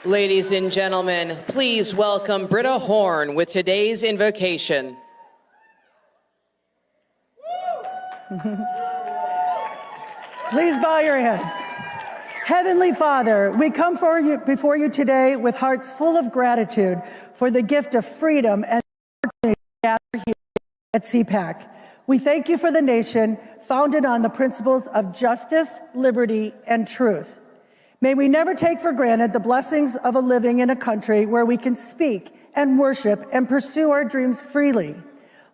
Ladies and gentlemen, please welcome Britta Horn with today's invocation. Please bow your heads. Heavenly Father, we come before you today with hearts full of gratitude for the gift of freedom and opportunity to gather here at CPAC. We thank you for the nation founded on the principles of justice, liberty, and truth. May we never take for granted the blessings of living in a country where we can speak and worship and pursue our dreams freely.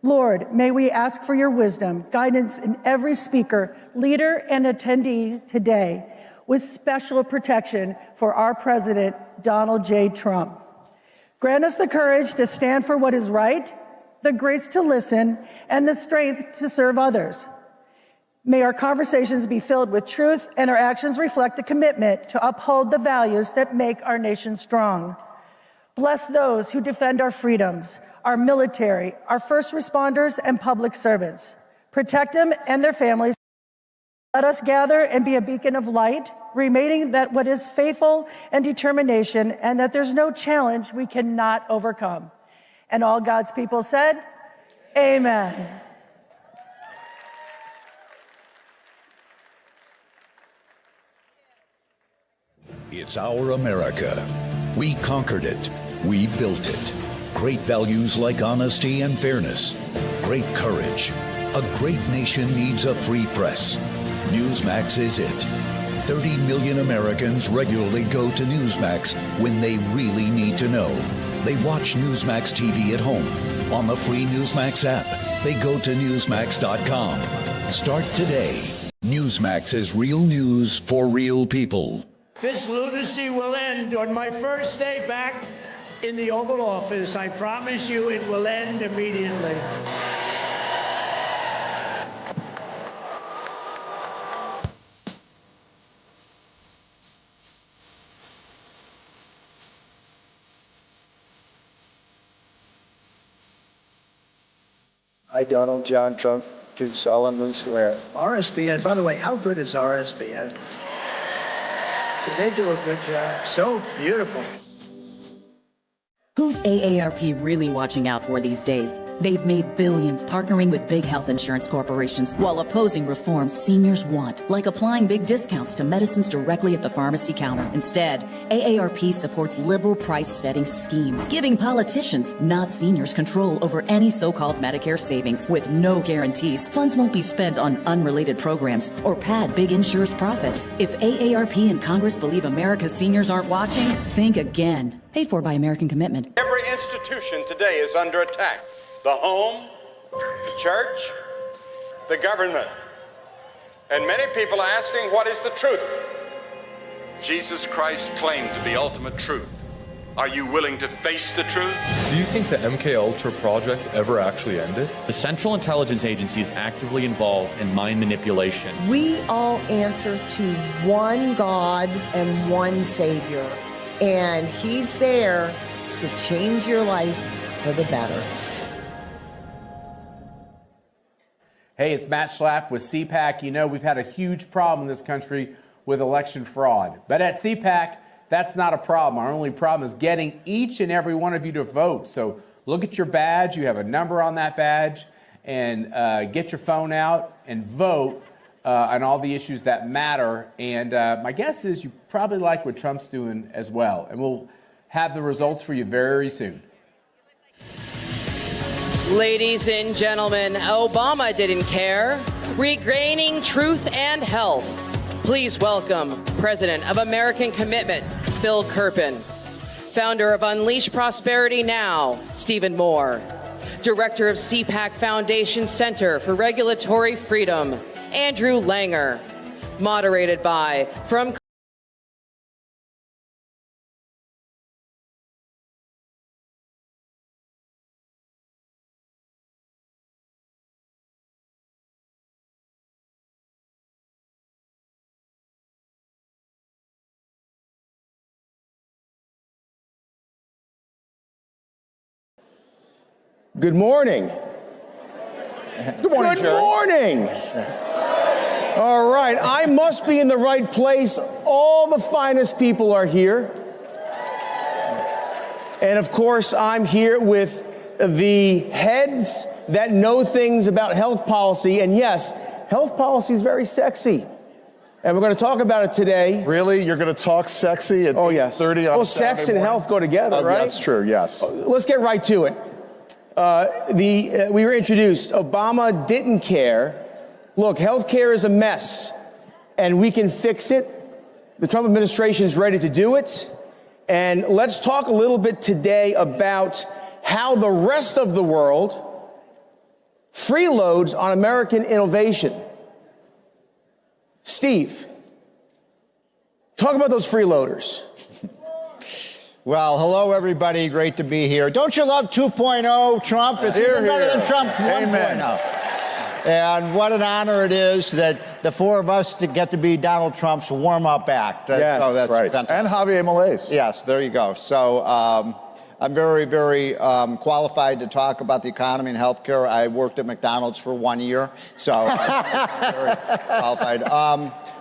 Lord, may we ask for your wisdom, guidance in every speaker, leader, and attendee today, with special protection for our President, Donald J. Trump. Grant us the courage to stand for what is right, the grace to listen, and the strength to serve others. May our conversations be filled with truth and our actions reflect a commitment to uphold the values that make our nation strong. Bless those who defend our freedoms, our military, our first responders, and public servants. Protect them and their families. Let us gather and be a beacon of light, remaining that what is faithful and determination, and that there's no challenge we cannot overcome. And all God's people said, amen. It's our America. We conquered it. We built it. Great values like honesty and fairness. Great courage. A great nation needs a free press. Newsmax is it. 30 million Americans regularly go to Newsmax when they really need to know. They watch Newsmax TV at home. On the free Newsmax app, they go to Newsmax.com. Start today. Newsmax is real news for real people. This lunacy will end on my first day back in the Oval Office. I promise you it will end immediately. I, Donald John Trump, do solemnly swear. RSBN, by the way, how good is RSBN? They do a good job. So beautiful. Who's AARP really watching out for these days? They've made billions partnering with big health insurance corporations while opposing reforms seniors want, like applying big discounts to medicines directly at the pharmacy counter. Instead, AARP supports liberal price-setting schemes, giving politicians, not seniors, control over any so-called Medicare savings. With no guarantees, funds won't be spent on unrelated programs or pad big insurers' profits. If AARP and Congress believe America's seniors aren't watching, think again. Paid for by American Commitment. Every institution today is under attack. The home, the church, the government. And many people are asking, what is the truth? Jesus Christ claimed to be ultimate truth. Are you willing to face the truth? Do you think the MKUltra project ever actually ended? The Central Intelligence Agency is actively involved in mind manipulation. We all answer to one God and one Savior. And he's there to change your life for the better. Hey, it's Matt Schlapp with CPAC. You know, we've had a huge problem in this country with election fraud. But at CPAC, that's not a problem. Our only problem is getting each and every one of you to vote. So look at your badge. You have a number on that badge. And get your phone out and vote on all the issues that matter. And my guess is you probably like what Trump's doing as well. And we'll have the results for you very soon. Ladies and gentlemen, Obama didn't care. Regaining truth and health. Please welcome President of American Commitment, Bill Kirpin. Founder of Unleash Prosperity Now, Stephen Moore. Director of CPAC Foundation Center for Regulatory Freedom, Andrew Langer. Moderated by From Good morning. Good morning, Good morning. All right, I must be in the right place. All the finest people are here. And of course, I'm here with the heads that know things about health policy. And yes, health policy is very sexy. And we're going to talk about it today. Really? You're going to talk sexy at 8:30 on Well, sex and health go together, right? That's true, yes. Let's get right to it. We were introduced. Obama didn't care. Look, healthcare is a mess, and we can fix it. The Trump administration is ready to do it. And let's talk a little bit today about how the rest of the world freeloads on American innovation. Steve, talk about those freeloaders. Well, hello, everybody. Great to be here. Don't you love 2.0 Trump? It's even better than Trump 1.0. And what an honor it is that the four of us get to be Donald Trump's warm-up act. Yes, so that's right. fantastic. And Javier Milei's. Yes, there you go. So I'm very, very qualified to talk about the economy and healthcare. I worked at McDonald's for 1 year, so I'm very qualified.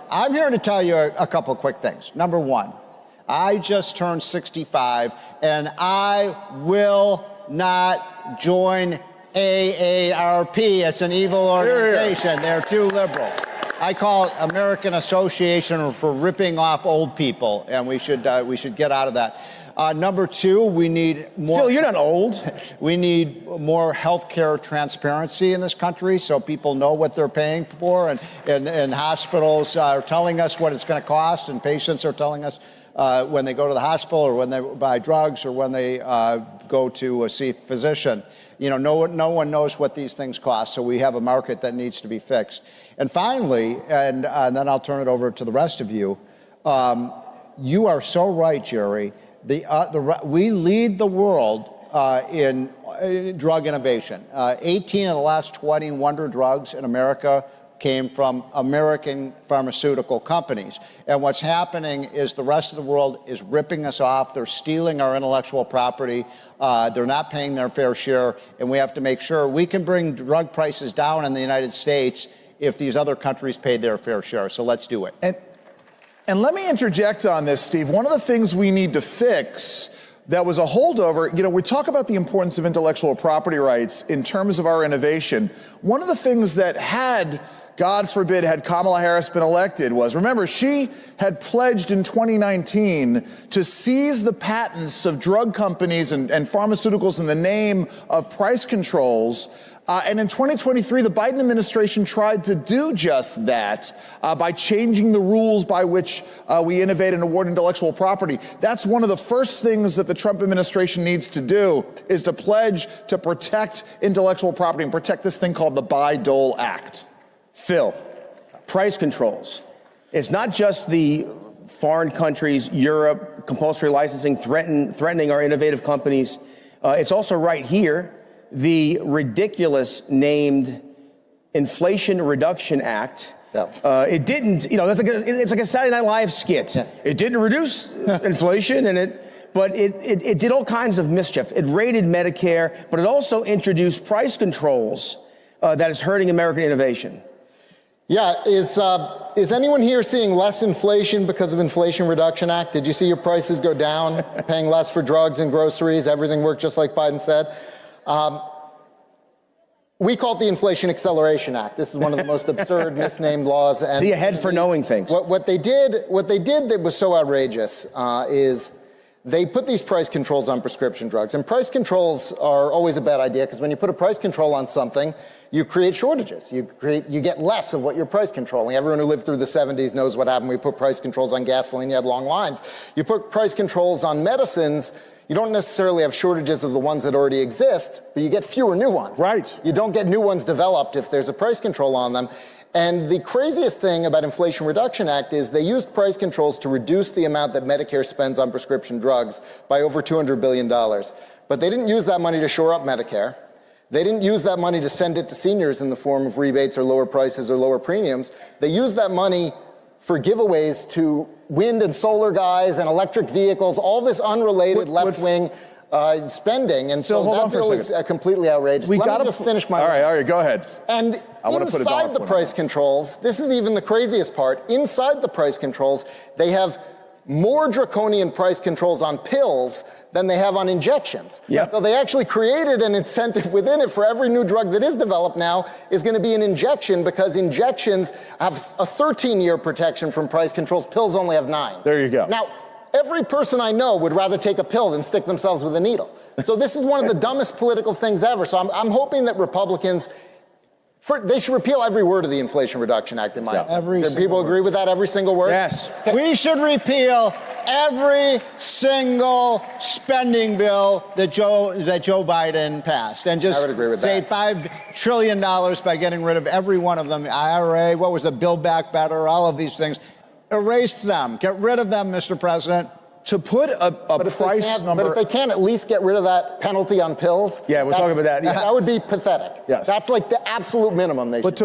I'm here to tell you a couple of quick things. Number one, I just turned 65, and I will not join AARP. It's an evil organization. They're too liberal. I call it American Association for ripping off old people, and we should get out of that. Number two, we need more. Phil, you're not old. We need more healthcare transparency in this country, so people know what they're paying for, and hospitals are telling us what it's going to cost, and patients are telling us when they go to the hospital, or when they buy drugs, or when they go to see a physician. You know, no one knows what these things cost, so we have a market that needs to be fixed. And finally, and then I'll turn it over to the rest of you, you are so right, Jerry. We lead the world in drug innovation. 18 of the last 20 wonder drugs in America came from American pharmaceutical companies. And what's happening is the rest of the world is ripping us off. They're stealing our intellectual property. They're not paying their fair share. And we have to make sure we can bring drug prices down in the United States if these other countries paid their fair share. So let's do it. And let me interject on this, Steve. One of the things we need to fix that was a holdover, you know, we talk about the importance of intellectual property rights in terms of our innovation. One of the things that had, God forbid, had Kamala Harris been elected was, remember, she had pledged in 2019 to seize the patents of drug companies and pharmaceuticals in the name of price controls. And in 2023, the Biden administration tried to do just that by changing the rules by which we innovate and award intellectual property. That's one of the first things that the Trump administration needs to do, is to pledge to protect intellectual property and protect this thing called the Bayh-Dole Act. Phil, price controls. It's not just the foreign countries, Europe, compulsory licensing threatening our innovative companies. It's also right here, the ridiculous named Inflation Reduction Act. It didn't, you know, it's like a Saturday Night Live skit. It didn't reduce inflation, but it did all kinds of mischief. It raided Medicare, but it also introduced price controls that is hurting American innovation. Yeah, is anyone here seeing less inflation because of Inflation Reduction Act? Did you see your prices go down, paying less for drugs and groceries? Everything worked just like Biden said. We call it the Inflation Acceleration Act. This is one of the most absurd, misnamed laws. And see ahead for knowing things. What they did that was so outrageous is they put these price controls on prescription drugs. And price controls are always a bad idea, because when you put a price control on something, you create shortages. You get less of what you're price controlling. Everyone who lived through the 70s knows what happened. We put price controls on gasoline, you had long lines. You put price controls on medicines, you don't necessarily have shortages of the ones that already exist, but you get fewer new ones. Right. You don't get new ones developed if there's a price control on them. And the craziest thing about Inflation Reduction Act is they used price controls to reduce the amount that Medicare spends on prescription drugs by over $200 billion. But they didn't use that money to shore up Medicare. They didn't use that money to send it to seniors in the form of rebates or lower prices or lower premiums. They used that money for giveaways to wind and solar guys and electric vehicles, all this unrelated left-wing spending. And so that bill is completely outrageous. Let me just finish my... All right, go ahead. And inside the price controls, this is even the craziest part, inside the price controls, they have more draconian price controls on pills than they have on injections. Yep. So they actually created an incentive within it for every new drug that is developed now is going to be an injection, because injections have a 13-year protection from price controls. Pills only have 9. There you go. Now, every person I know would rather take a pill than stick themselves with a needle. So this is one of the dumbest political things ever. So I'm hoping that Republicans, they should repeal every word of the Inflation Reduction Act, in my opinion. Do people agree with that, every single word? Yes. Okay. We should repeal every single spending bill that Joe Biden passed, and just save $5 trillion by getting rid of every one of them. IRA, what was the Build Back Better, all of these things. Erase them. Get rid of them, Mr. President. To put a price number... But if they can't at least get rid of that penalty on pills... Yeah, we're talking about that. Yeah. That would be pathetic. Yes. That's like the absolute minimum they should. But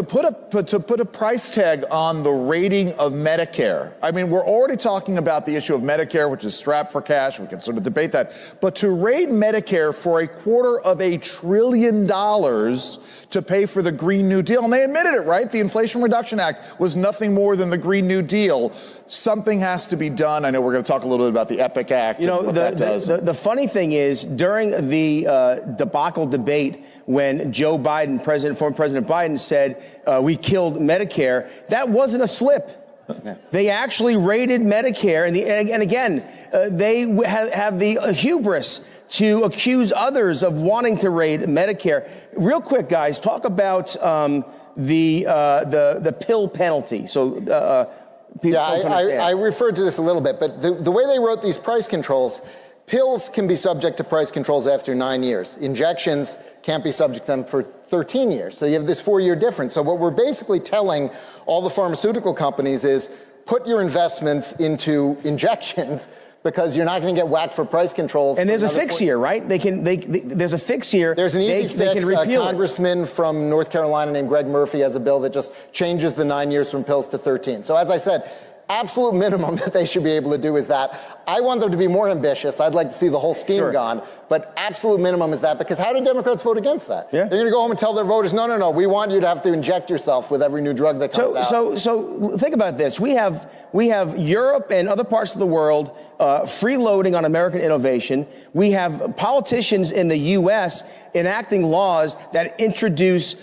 to put a price tag on the rating of Medicare, I mean, we're already talking about the issue of Medicare, which is strapped for cash. We can sort of debate that. But to rate Medicare for $250 billion to pay for the Green New Deal, and they admitted it, right? The Inflation Reduction Act was nothing more than the Green New Deal. Something has to be done. I know we're going to talk a little bit about the EPIC Act. You know, and what that does. The funny thing is, during the debacle debate, when Joe Biden, former President Biden, said we killed Medicare, that wasn't a slip. They actually raided Medicare, and again, they have the hubris to accuse others of wanting to raid Medicare. Real quick, guys, talk about the pill penalty. So. I referred to this a little bit, but the way they wrote these price controls, pills can be subject to price controls after 9 years. Injections can't be subject to them for 13 years. So you have this 4-year difference. So what we're basically telling all the pharmaceutical companies is put your investments into injections, because you're not going to get whacked for price controls. And there's a fix here, right? There's a fix here. There's an easy fix. A congressman from North Carolina named Greg Murphy has a bill that just changes the 9 years from pills to 13. So as I said, absolute minimum that they should be able to do is that. I want them to be more ambitious. I'd like to see the whole scheme gone. But absolute minimum is that, because how do Democrats vote against that? Yeah. They're going to go home and tell their voters, no, we want you to have to inject yourself with every new drug that comes out. So think about this. We have Europe and other parts of the world freeloading on American innovation. We have politicians in the U.S. enacting laws that introduce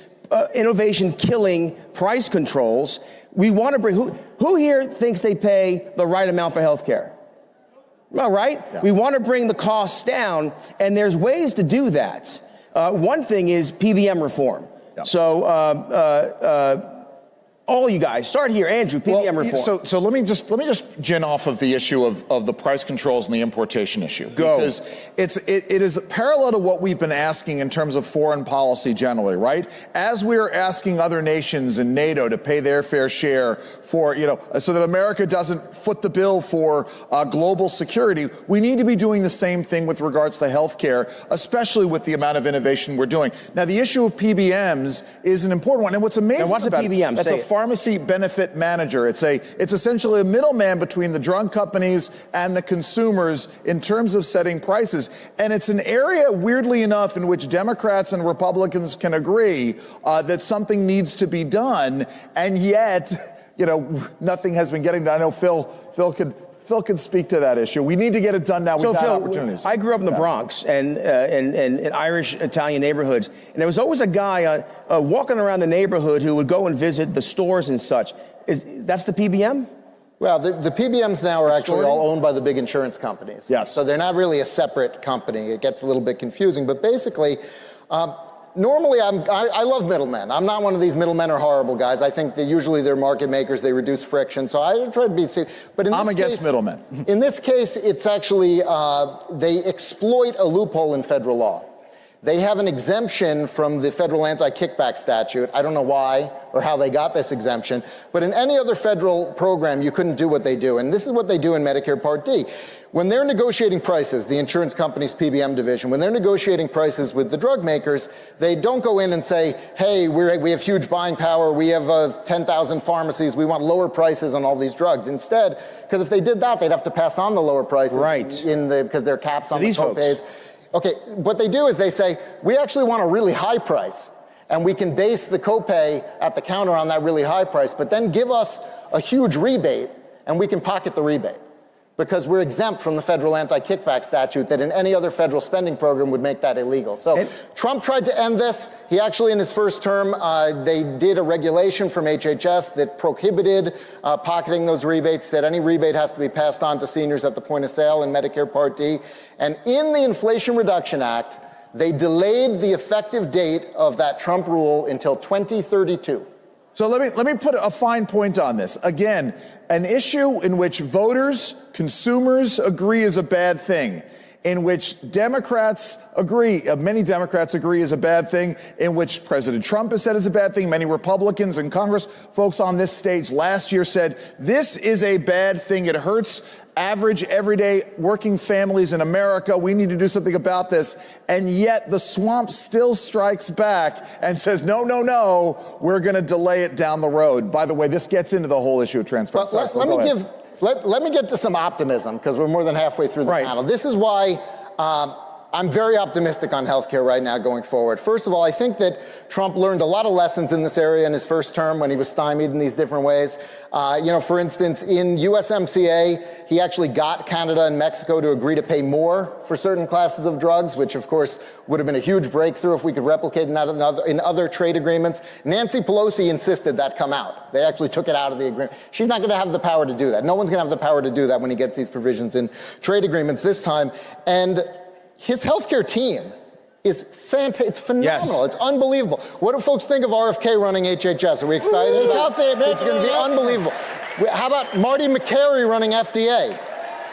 innovation-killing price controls. We want to bring, who here thinks they pay the right amount for health care? All right? Yeah. We want to bring the costs down, and there's ways to do that. One thing is PBM reform. Yeah. So all you guys, start here, Andrew, PBM reform. So let me just gin off of the issue of the price controls and the importation issue. Go. Because it is parallel to what we've been asking in terms of foreign policy generally, right? As we're asking other nations in NATO to pay their fair share for, so that America doesn't foot the bill for global security, we need to be doing the same thing with regards to healthcare, especially with the amount of innovation we're doing. Now, the issue of PBMs is an important one. And what's amazing what's about a PBM? That's a pharmacy benefit manager. It's essentially a middleman between the drug companies and the consumers in terms of setting prices. And it's an area, weirdly enough, in which Democrats and Republicans can agree that something needs to be done. And yet, nothing has been getting done. I know Phil could speak to that issue. We need to get it done now. We've had opportunities. I grew up in the Bronx and in Irish Italian neighborhoods, and there was always a guy walking around the neighborhood who would go and visit the stores and such. That's the PBM? Well, the PBMs now are actually all owned by the big insurance companies. Yes. So they're not really a separate company. It gets a little bit confusing, but basically, normally, I love middlemen. I'm not one of these middlemen are horrible guys. I think that usually they're market makers. They reduce friction. So I try to be safe. But in I'm this against case, middlemen. In this case, it's actually they exploit a loophole in federal law. They have an exemption from the federal anti-kickback statute. I don't know why or how they got this exemption. But in any other federal program, you couldn't do what they do. And this is what they do in Medicare Part D. When they're negotiating prices, the insurance company's PBM division, when they're negotiating prices with the drug makers, they don't go in and say, hey, we have huge buying power, we have 10,000 pharmacies, we want lower prices on all these drugs. Instead, because if they did that, they'd have to pass on the lower prices because there are caps on the copays. Okay, what they do is they say, we actually want a really high price, and we can base the copay at the counter on that really high price, but then give us a huge rebate, and we can pocket the rebate. because we're exempt from the federal anti-kickback statute that in any other federal spending program would make that illegal. So Trump tried to end this. He actually, in his first term, they did a regulation from HHS that prohibited pocketing those rebates, said any rebate has to be passed on to seniors at the point of sale in Medicare Part D. And in the Inflation Reduction Act, they delayed the effective date of that Trump rule until 2032. So let me put a fine point on this. Again, an issue in which voters, consumers agree is a bad thing, in which Democrats agree, many Democrats agree is a bad thing, in which President Trump has said is a bad thing. Many Republicans and Congress folks on this stage last year said this is a bad thing. It hurts average, everyday working families in America. We need to do something about this. And yet the swamp still strikes back and says, no, no, no, we're going to delay it down the road. By the way, this gets into the whole issue of transparency. Let me get to some optimism, because we're more than halfway through the panel. This is why I'm very optimistic on healthcare right now going forward. First of all, I think that Trump learned a lot of lessons in this area in his first term when he was stymied in these different ways. For instance, in USMCA, he actually got Canada and Mexico to agree to pay more for certain classes of drugs, which of course would have been a huge breakthrough if we could replicate that in other trade agreements. Nancy Pelosi insisted that come out. They actually took it out of the agreement. She's not going to have the power to do that. No one's going to have the power to do that when he gets these provisions in trade agreements this time. And his healthcare team is fantastic. It's phenomenal. Yes. It's unbelievable. What do folks think of RFK running HHS? Are we excited about it? It's going to be unbelievable. How about Marty McCary running FDA?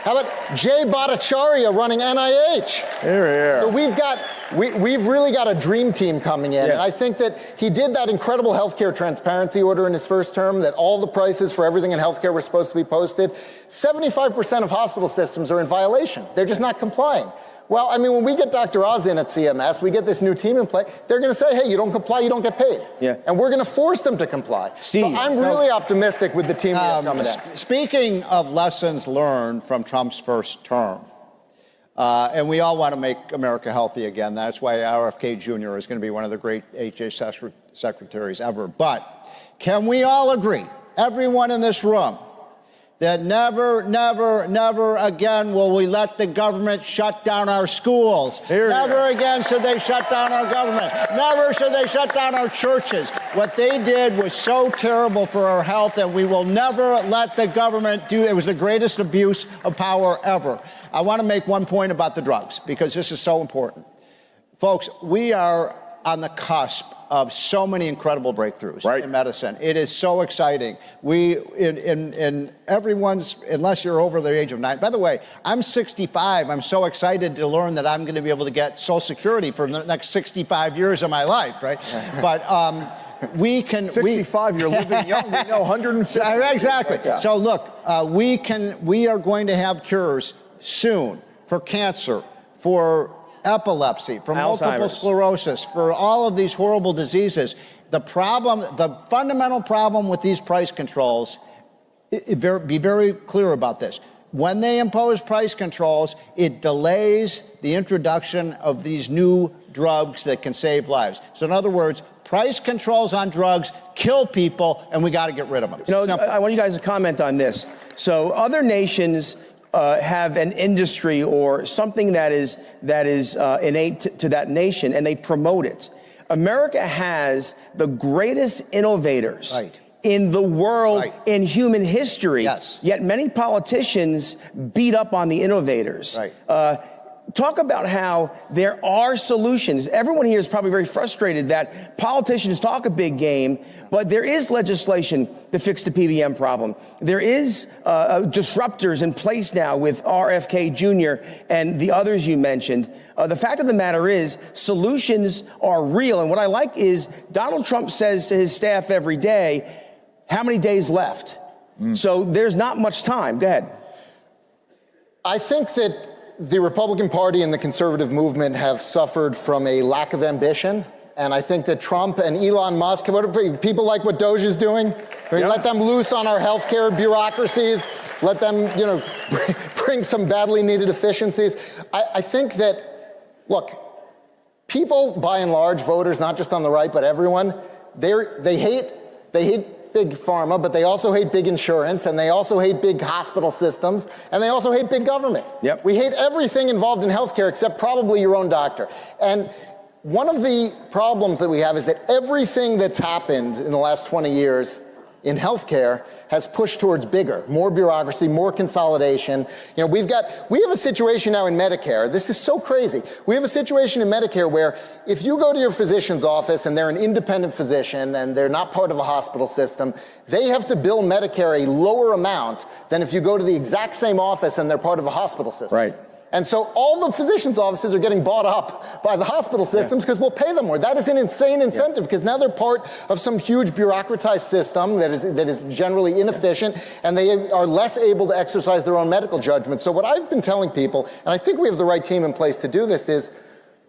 How about Jay Bhattacharya running NIH? Here. So we've really got a dream team coming in. Yeah. And I think that he did that incredible healthcare transparency order in his first term, that all the prices for everything in healthcare were supposed to be posted. 75% of hospital systems are in violation. They're just not complying. Well, I mean, when we get Dr. Oz in at CMS, we get this new team in play, they're going to say, hey, you don't comply, you don't get paid. Yeah. And we're going to force them to comply. Steve, so I'm really optimistic with the team we have coming in. Speaking of lessons learned from Trump's first term, and we all want to make America healthy again. That's why RFK Jr. is going to be one of the great HHS secretaries ever. But can we all agree, everyone in this room, that never, never, never again will we let the government shut down our schools. Never again should they shut down our government. Never should they shut down our churches. What they did was so terrible for our health, and we will never let the government do it. It was the greatest abuse of power ever. I want to make one point about the drugs, because this is so important. Folks, we are on the cusp of so many incredible breakthroughs in medicine. It is so exciting. In everyone's, unless you're over the age of 9. By the way, I'm 65. I'm so excited to learn that I'm going to be able to get Social Security for the next 65 years of my life, right? But we can... 65, you're living young. We know 150. Exactly. Yeah. So look, we are going to have cures soon for cancer, for epilepsy, for multiple sclerosis, for all of these horrible diseases. The fundamental problem with these price controls, be very clear about this. When they impose price controls, it delays the introduction of these new drugs that can save lives. So in other words, price controls on drugs kill people, and we got to get rid of them. You know, I want you guys to comment on this. So other nations have an industry or something that is innate to that nation, and they promote it. America has the greatest innovators in the world in human history. Yet many politicians beat up on the innovators. Talk about how there are solutions. Everyone here is probably very frustrated that politicians talk a big game, but there is legislation to fix the PBM problem. There is disruptors in place now with RFK Jr. and the others you mentioned. The fact of the matter is solutions are real. And what I like is Donald Trump says to his staff every day, how many days left? So there's not much time. Go ahead. I think that the Republican Party and the conservative movement have suffered from a lack of ambition. And I think that Trump and Elon Musk, people like what Doge is doing, let them loose on our healthcare bureaucracies, let them, bring some badly needed efficiencies. I think that, look, people by and large, voters, not just on the right, but everyone, they hate big pharma, but they also hate big insurance, and they also hate big hospital systems, and they also hate big government. Yep. We hate everything involved in healthcare except probably your own doctor. And one of the problems that we have is that everything that's happened in the last 20 years in healthcare has pushed towards bigger, more bureaucracy, more consolidation. You know, we have a situation now in Medicare. This is so crazy. We have a situation in Medicare where if you go to your physician's office and they're an independent physician and they're not part of a hospital system, they have to bill Medicare a lower amount than if you go to the exact same office and they're part of a hospital system. Right. And so all the physicians' offices are getting bought up by the hospital systems because we'll pay them more. That is an insane incentive because now they're part of some huge bureaucratized system that is generally inefficient, and they are less able to exercise their own medical judgment. So what I've been telling people, and I think we have the right team in place to do this, is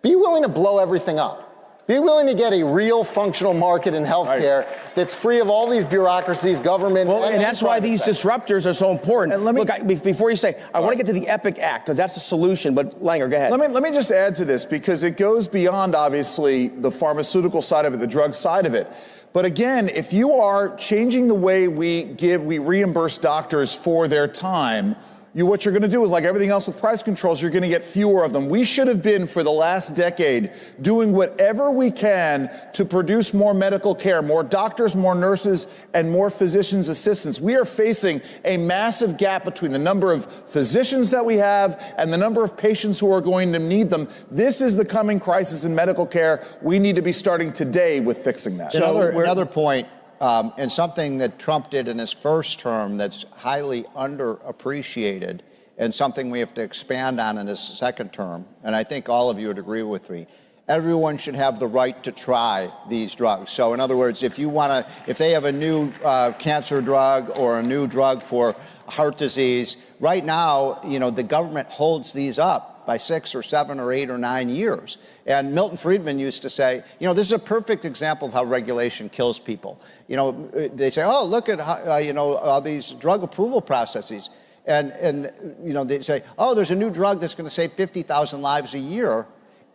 be willing to blow everything up. Be willing to get a real functional market in healthcare that's free of all these bureaucracies, government. Well, and that's why these disruptors are so important. And look, before you say, I want to get to the EPIC Act because that's the solution. But Langer, go ahead. Let me just add to this because it goes beyond obviously the pharmaceutical side of it, the drug side of it. But again, if you are changing the way we reimburse doctors for their time, what you're going to do is like everything else with price controls, you're going to get fewer of them. We should have been, for the last decade, doing whatever we can to produce more medical care, more doctors, more nurses, and more physicians' assistants. We are facing a massive gap between the number of physicians that we have and the number of patients who are going to need them. This is the coming crisis in medical care. We need to be starting today with fixing that. Another point. And something that Trump did in his first term that's highly underappreciated and something we have to expand on in his second term, and I think all of you would agree with me, everyone should have the right to try these drugs. So in other words, if they have a new cancer drug or a new drug for heart disease, right now, the government holds these up by 6 or 7 or 8 or 9 years. And Milton Friedman used to say, this is a perfect example of how regulation kills people. They say, oh, look at how, all these drug approval processes. And they say, oh, there's a new drug that's going to save 50,000 lives a year.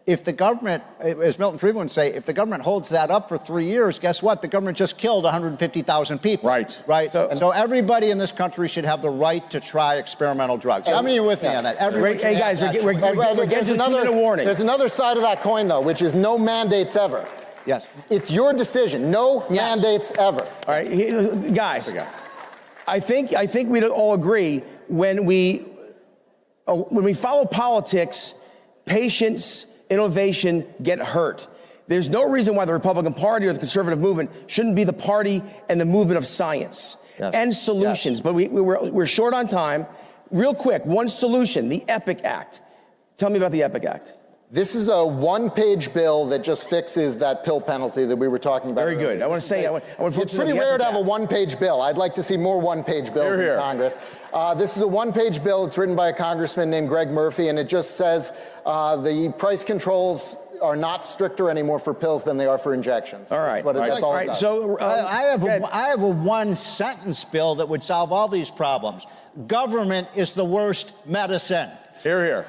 If the government, as Milton Friedman would say, if the government holds that up for 3 years, guess what? The government just killed 150,000 people. Right. So everybody in this country should have the right to try experimental drugs. How many are with me on that? Hey, guys, we're getting to 2 minute warning. There's another side of that coin, though, which is no mandates ever. Yes. It's your decision. No mandates ever. All right, guys, I think we all agree when we follow politics, patience, innovation get hurt. There's no reason why the Republican Party or the conservative movement shouldn't be the party and the movement of science and solutions. But we're short on time. Real quick, one solution, the EPIC Act. Tell me about the EPIC Act. This is a one-page bill that just fixes that pill penalty that we were talking about. Very good. I want to say, it's pretty rare to have a one-page bill. I'd like to see more one-page bills in Congress. This is a one-page bill. It's written by a congressman named Greg Murphy, and it just says the price controls are not stricter anymore for pills than they are for injections. All right. That's all it does. So I have a one-sentence bill that would solve all these problems. Government is the worst medicine. Here.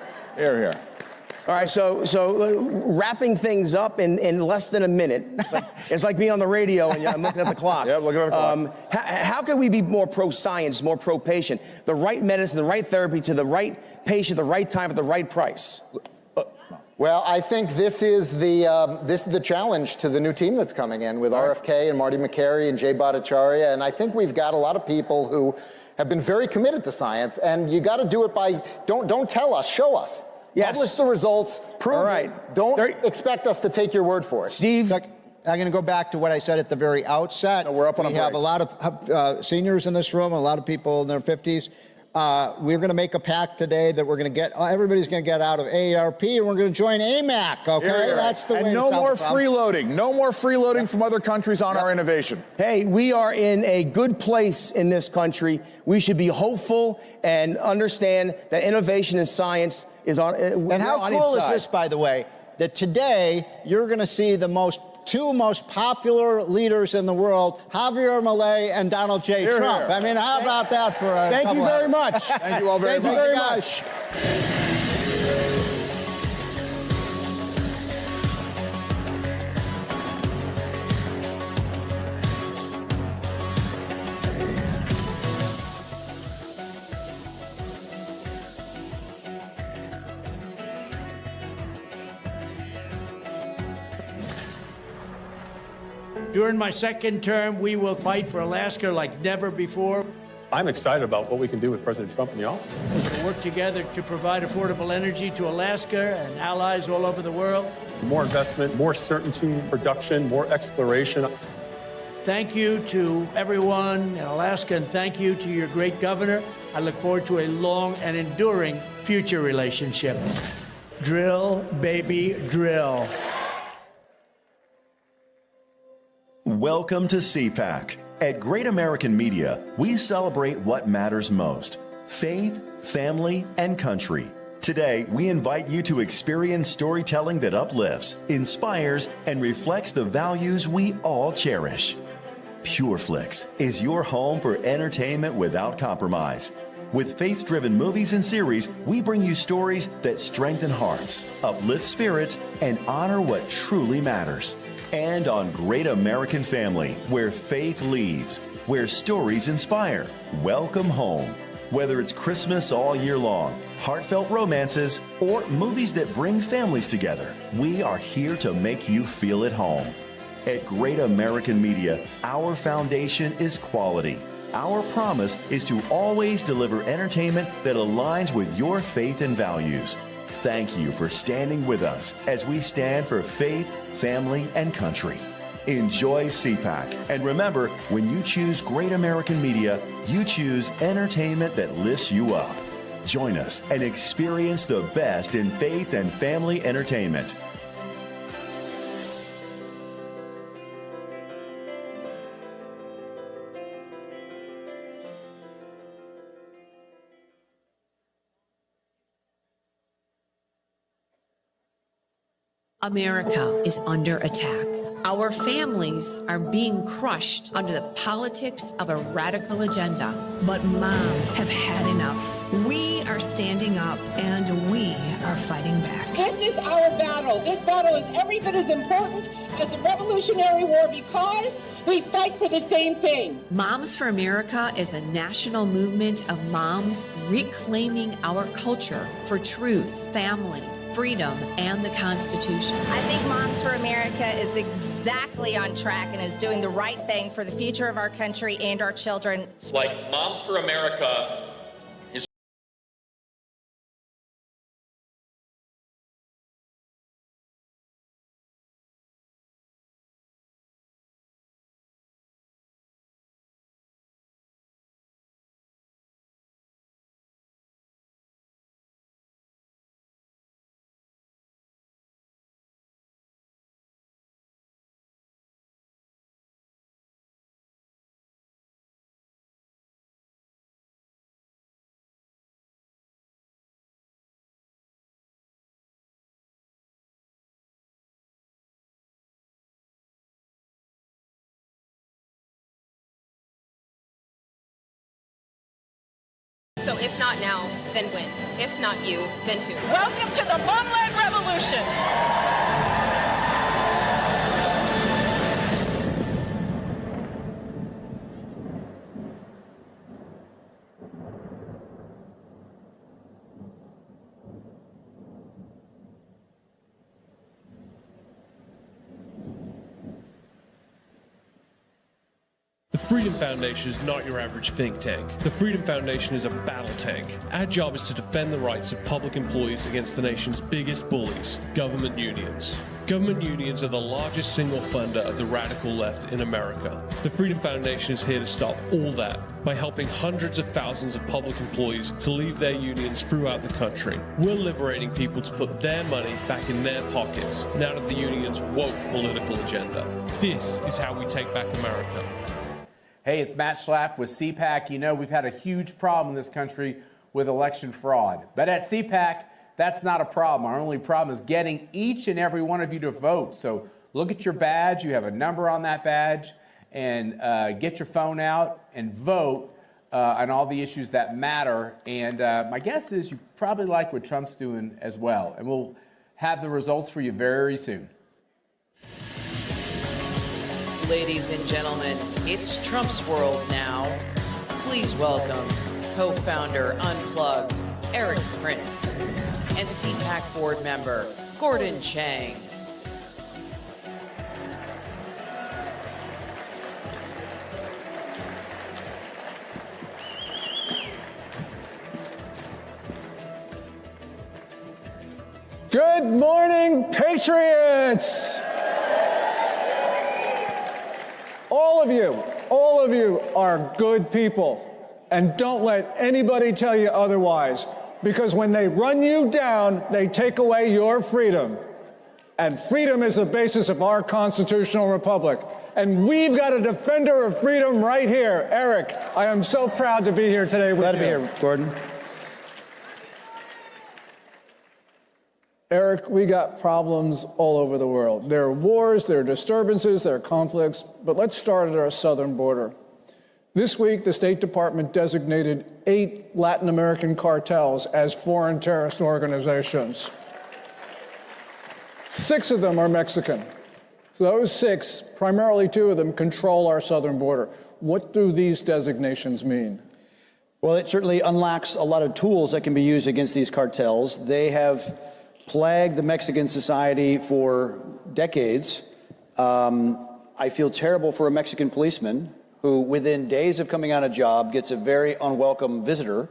All right, so wrapping things up in less than a minute. It's like being on the radio and I'm looking at the clock. Yeah, looking at the clock. How can we be more pro-science, more pro-patient? The right medicine, the right therapy to the right patient, the right time at the right price? Well, I think this is the challenge to the new team that's coming in with RFK and Marty McCary and Jay Bhattacharya. And I think we've got a lot of people who have been very committed to science. And you got to do it by, don't tell us, show us. Yes. Publish the results, prove it. Don't expect us to take your word for it. Steve? I'm going to go back to what I said at the very outset. We're up on a break. We have a lot of seniors in this room, a lot of people in their 50s. We're going to make a pact today that we're going to get, everybody's going to get out of AARP and we're going to join AMAC, okay? That's the way and no more freeloading. No more freeloading from other countries on our innovation. Hey, we are in a good place in this country. We should be hopeful and understand that innovation in science is on And how cool is this, by the way, that today you're going to see the two most popular leaders in the world, Javier Milei and Donald J. Trump. I mean, how about that for a Thank you very much. Thank you all very much. Thank you very much. During my second term, we will fight for Alaska like never before. I'm excited about what we can do with President Trump in the office. We'll work together to provide affordable energy to Alaska and allies all over the world. More investment, more certainty, production, more exploration. Thank you to everyone in Alaska, and thank you to your great governor. I look forward to a long and enduring future relationship. Drill, baby, drill. Welcome to CPAC. At Great American Media, we celebrate what matters most: faith, family, and country. Today, we invite you to experience storytelling that uplifts, inspires, and reflects the values we all cherish. PureFlix is your home for entertainment without compromise. With faith-driven movies and series, we bring you stories that strengthen hearts, uplift spirits, and honor what truly matters. And on Great American Family, where faith leads, where stories inspire. Welcome home. Whether it's Christmas all year long, heartfelt romances, or movies that bring families together, we are here to make you feel at home. At Great American Media, our foundation is quality. Our promise is to always deliver entertainment that aligns with your faith and values. Thank you for standing with us as we stand for faith, family, and country. Enjoy CPAC. And remember, when you choose Great American Media, you choose entertainment that lifts you up. Join us and experience the best in faith and family entertainment. America is under attack. Our families are being crushed under the politics of a radical agenda. But moms have had enough. We are standing up and we are fighting back. This is our battle. This battle is every bit as important as the Revolutionary War because we fight for the same thing. Moms for America is a national movement of moms reclaiming our culture for truth, family, freedom, and the Constitution. I think Moms for America is exactly on track and is doing the right thing for the future of our country and our children. Like Moms for America is So if not now, then when? If not you, then who? Welcome to the Mom-led Revolution. The Freedom Foundation is not your average think tank. The Freedom Foundation is a battle tank. Our job is to defend the rights of public employees against the nation's biggest bullies, government unions. Government unions are the largest single funder of the radical left in America. The Freedom Foundation is here to stop all that by helping hundreds of thousands of public employees to leave their unions throughout the country. We're liberating people to put their money back in their pockets and out of the union's woke political agenda. This is how we take back America. Hey, it's Matt Schlapp with CPAC. You know, we've had a huge problem in this country with election fraud. But at CPAC, that's not a problem. Our only problem is getting each and every one of you to vote. So look at your badge. You have a number on that badge. And get your phone out and vote on all the issues that matter. And my guess is you probably like what Trump's doing as well. And we'll have the results for you very soon. Ladies and gentlemen, it's Trump's world now. Please welcome co-founder Unplugged, Eric Prince, and CPAC board member, Gordon Chang. Good morning, Patriots! All of you are good people. And don't let anybody tell you otherwise. Because when they run you down, they take away your freedom. And freedom is the basis of our constitutional republic. And we've got a defender of freedom right here. Eric, I am so proud to be here today with you. Glad to be here, Gordon. Eric, we got problems all over the world. There are wars, there are disturbances, there are conflicts, but let's start at our southern border. This week, the State Department designated 8 Latin American cartels as foreign terrorist organizations. 6 of them are Mexican. So those 6, primarily 2 of them, control our southern border. What do these designations mean? Well, it certainly unlocks a lot of tools that can be used against these cartels. They have plagued the Mexican society for decades. I feel terrible for a Mexican policeman who, within days of coming on a job, gets a very unwelcome visitor,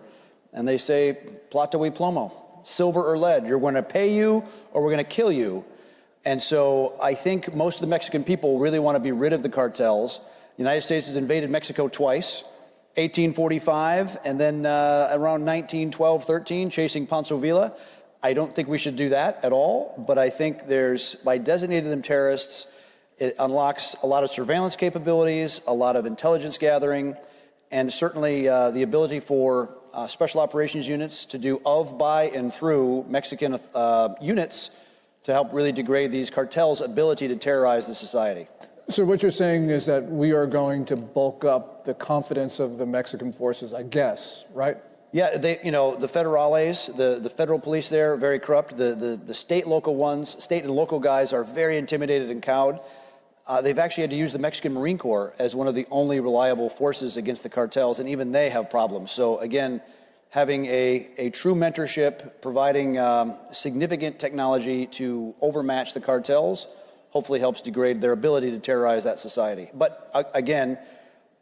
and they say, plata y plomo, silver or lead, you're going to pay you or we're going to kill you. And so I think most of the Mexican people really want to be rid of the cartels. The United States has invaded Mexico twice, 1845 and then around 1912, 13, chasing Pancho Villa. I don't think we should do that at all, but I think by designating them terrorists, it unlocks a lot of surveillance capabilities, a lot of intelligence gathering, and certainly the ability for special operations units to do of, by, and through Mexican units to help really degrade these cartels' ability to terrorize the society. So what you're saying is that we are going to bulk up the confidence of the Mexican forces, I guess, right? Yeah, the federales, the federal police there are very corrupt. The state and local guys are very intimidated and cowed. They've actually had to use the Mexican Marine Corps as one of the only reliable forces against the cartels, and even they have problems. So again, having a true mentorship, providing significant technology to overmatch the cartels, hopefully helps degrade their ability to terrorize that society. But again,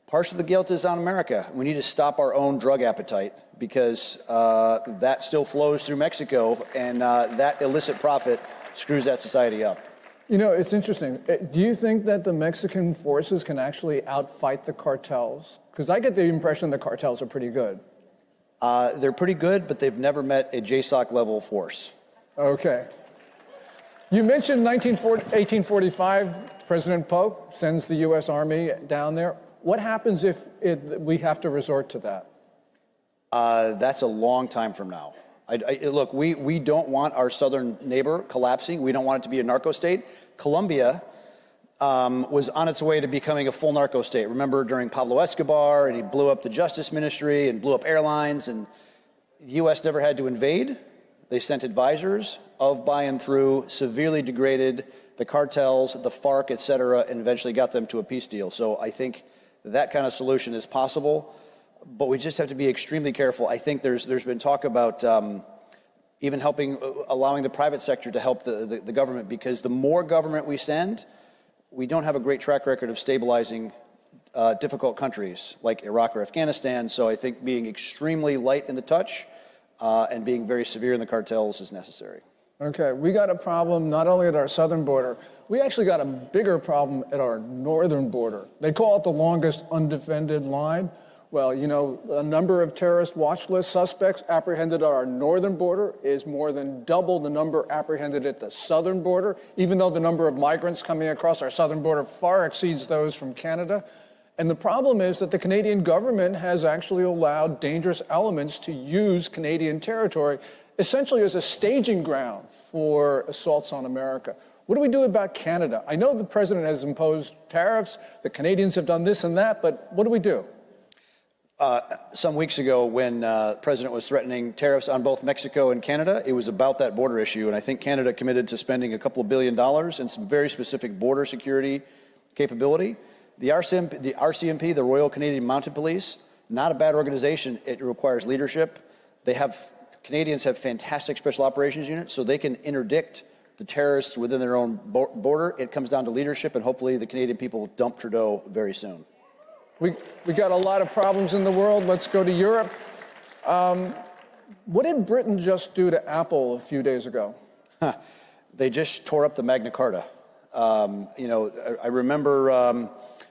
part of the guilt is on America. We need to stop our own drug appetite because that still flows through Mexico, and that illicit profit screws that society up. You know, it's interesting. Do you think that the Mexican forces can actually outfight the cartels? Because I get the impression the cartels are pretty good. They're pretty good, but they've never met a JSOC level force. Okay. You mentioned 1845, President Polk sends the U.S. Army down there. What happens if we have to resort to that? That's a long time from now. Look, we don't want our southern neighbor collapsing. We don't want it to be a narco state. Colombia was on its way to becoming a full narco state. Remember during Pablo Escobar, and he blew up the Justice Ministry and blew up airlines, and the U.S. never had to invade. They sent advisors of, by, and through, severely degraded the cartels, the FARC, et cetera, and eventually got them to a peace deal. So I think that kind of solution is possible, but we just have to be extremely careful. I think there's been talk about even allowing the private sector to help the government, because the more government we send, we don't have a great track record of stabilizing difficult countries like Iraq or Afghanistan. So I think being extremely light in the touch and being very severe in the cartels is necessary. Okay, we got a problem not only at our southern border, we actually got a bigger problem at our northern border. They call it the longest undefended line. Well, you know, the number of terrorist watch list suspects apprehended at our northern border is more than double the number apprehended at the southern border, even though the number of migrants coming across our southern border far exceeds those from Canada. And the problem is that the Canadian government has actually allowed dangerous elements to use Canadian territory essentially as a staging ground for assaults on America. What do we do about Canada? I know the president has imposed tariffs, the Canadians have done this and that, but what do we do? Some weeks ago, when the president was threatening tariffs on both Mexico and Canada, it was about that border issue. And I think Canada committed to spending a couple of $2 billion in some very specific border security capability. The RCMP, the Royal Canadian Mounted Police, not a bad organization. It requires leadership. Canadians have fantastic special operations units, so they can interdict the terrorists within their own border. It comes down to leadership, and hopefully the Canadian people dump Trudeau very soon. We got a lot of problems in the world. Let's go to Europe. What did Britain just do to Apple a few days ago? They just tore up the Magna Carta. I remember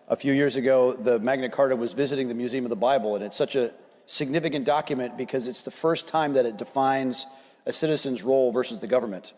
a few years ago, the Magna Carta was visiting the Museum of the Bible, and it's such a significant document because it's the first time that it defines a citizen's role versus the government.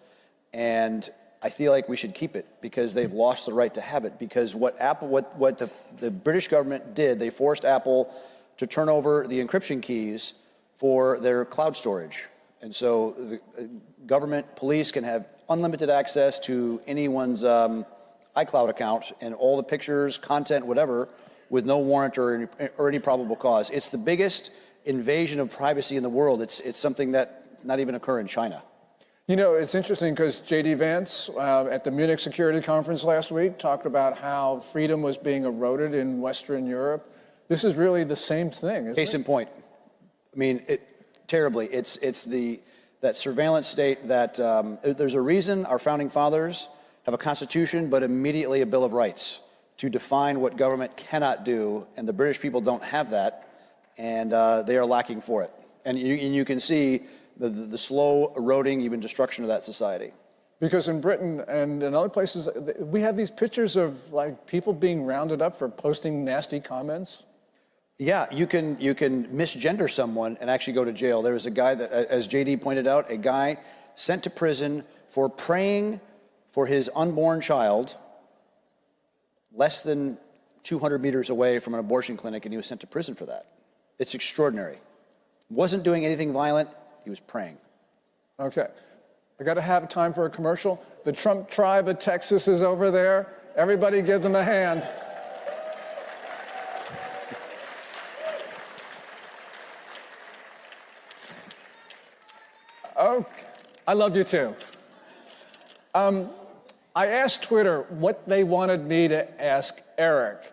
And I feel like we should keep it because they've lost the right to have it. Because what the British government did, they forced Apple to turn over the encryption keys for their cloud storage. And so the government, police can have unlimited access to anyone's iCloud account and all the pictures, content, whatever, with no warrant or any probable cause. It's the biggest invasion of privacy in the world. It's something that not even occur in China. You know, it's interesting because J.D. Vance at the Munich Security Conference last week talked about how freedom was being eroded in Western Europe. This is really the same thing, isn't it? Case in point. I mean, terribly. It's that surveillance state that there's a reason our founding fathers have a constitution, but immediately a Bill of Rights to define what government cannot do, and the British people don't have that, and they are lacking for it. And you can see the slow eroding, even destruction of that society. Because in Britain and in other places, we have these pictures of like people being rounded up for posting nasty comments. Yeah, you can misgender someone and actually go to jail. There was a guy that, as JD pointed out, a guy sent to prison for praying for his unborn child less than 200 meters away from an abortion clinic, and he was sent to prison for that. It's extraordinary. Wasn't doing anything violent. He was praying. Okay. I got to have time for a commercial. The Trump tribe of Texas is over there. Everybody give them a hand. Okay. I love you too. I asked Twitter what they wanted me to ask Eric.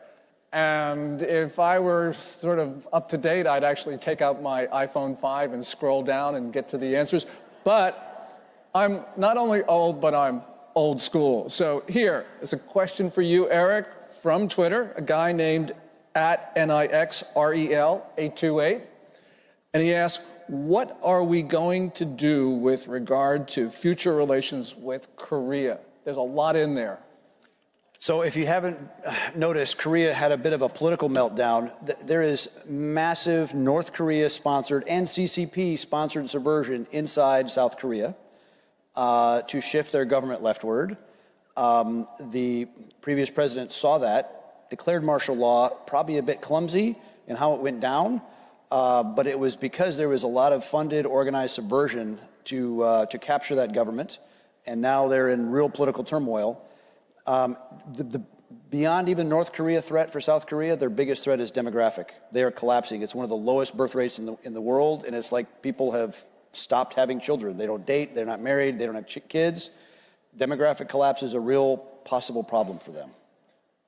And if I were sort of up to date, I'd actually take out my iPhone 5 and scroll down and get to the answers. But I'm not only old, but I'm old school. So here is a question for you, Eric, from Twitter, a guy named @NIXREL828. And he asks, what are we going to do with regard to future relations with Korea? There's a lot in there. So if you haven't noticed, Korea had a bit of a political meltdown. There is massive North Korea-sponsored and CCP-sponsored subversion inside South Korea to shift their government leftward. The previous president saw that, declared martial law, probably a bit clumsy in how it went down, but it was because there was a lot of funded, organized subversion to capture that government, and now they're in real political turmoil. Beyond even North Korea threat for South Korea, their biggest threat is demographic. They are collapsing. It's one of the lowest birth rates in the world, and it's like people have stopped having children. They don't date, they're not married, they don't have kids. Demographic collapse is a real possible problem for them.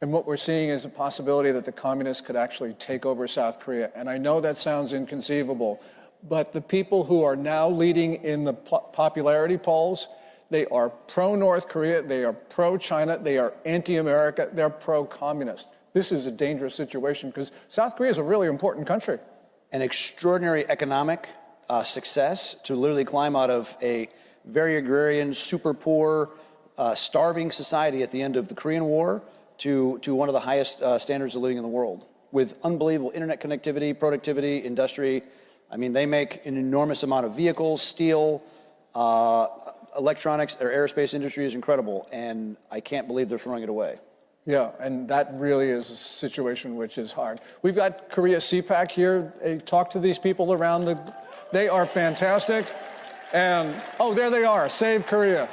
And what we're seeing is a possibility that the communists could actually take over South Korea. And I know that sounds inconceivable, but the people who are now leading in the popularity polls, they are pro-North Korea, they are pro-China, they are anti-America, they're pro-communist. This is a dangerous situation because South Korea is a really important country. An extraordinary economic success to literally climb out of a very agrarian, super poor, starving society at the end of the Korean War to one of the highest standards of living in the world with unbelievable internet connectivity, productivity, industry. I mean, they make an enormous amount of vehicles, steel, electronics. Their aerospace industry is incredible, and I can't believe they're throwing it away. Yeah, and that really is a situation which is hard. We've got Korea CPAC here. Talk to these people around they are fantastic. And, oh, there they are, Save Korea.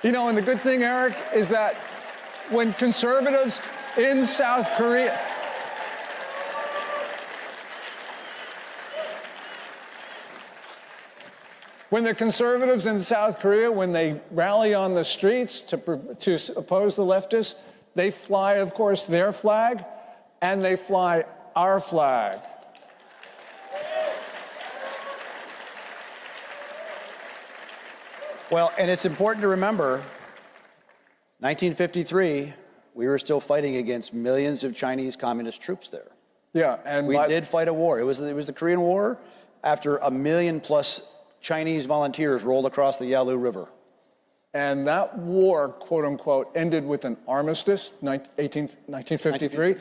You know, and the good thing, Eric, is that when conservatives in South Korea, when the conservatives in South Korea, when they rally on the streets to oppose the leftists, they fly, of course, their flag, and they fly our flag. Well, and it's important to remember, 1953, we were still fighting against millions of Chinese communist troops there. Yeah, and we did fight a war. It was the Korean War. After 1 million+ Chinese volunteers rolled across the Yalu River. And that war, quote unquote, ended with an armistice, 1953.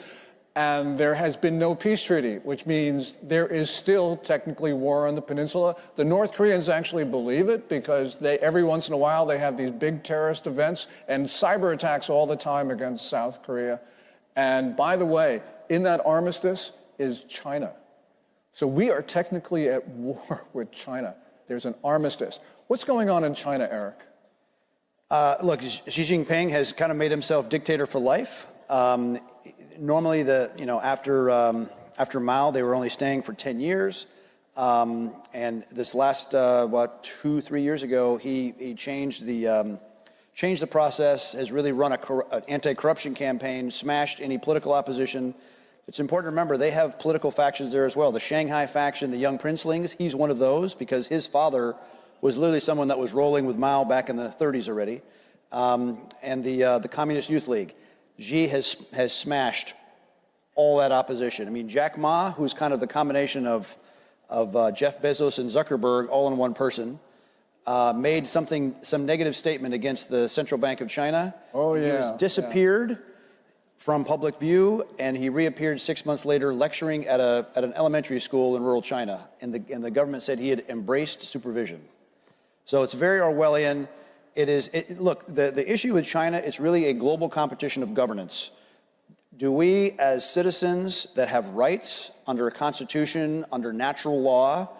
And there has been no peace treaty, which means there is still technically war on the peninsula. The North Koreans actually believe it because every once in a while they have these big terrorist events and cyber attacks all the time against South Korea. And by the way, in that armistice is China. So we are technically at war with China. There's an armistice. What's going on in China, Eric? Look, Xi Jinping has kind of made himself dictator for life. Normally, after Mao, they were only staying for 10 years. And this last, 2-3 years ago, he changed the process, has really run an anti-corruption campaign, smashed any political opposition. It's important to remember they have political factions there as well. The Shanghai faction, the Young Princelings, he's one of those because his father was literally someone that was rolling with Mao back in the 30s already. And the Communist Youth League. Xi has smashed all that opposition. I mean, Jack Ma, who's kind of the combination of Jeff Bezos and Zuckerberg all in one person, made some negative statement against the Central Bank of China. Oh, yeah. He was disappeared from public view, and he reappeared 6 months later lecturing at an elementary school in rural China. And the government said he had embraced supervision. So it's very Orwellian. Look, the issue with China, it's really a global competition of governance. Do we, as citizens that have rights under a constitution, under natural law,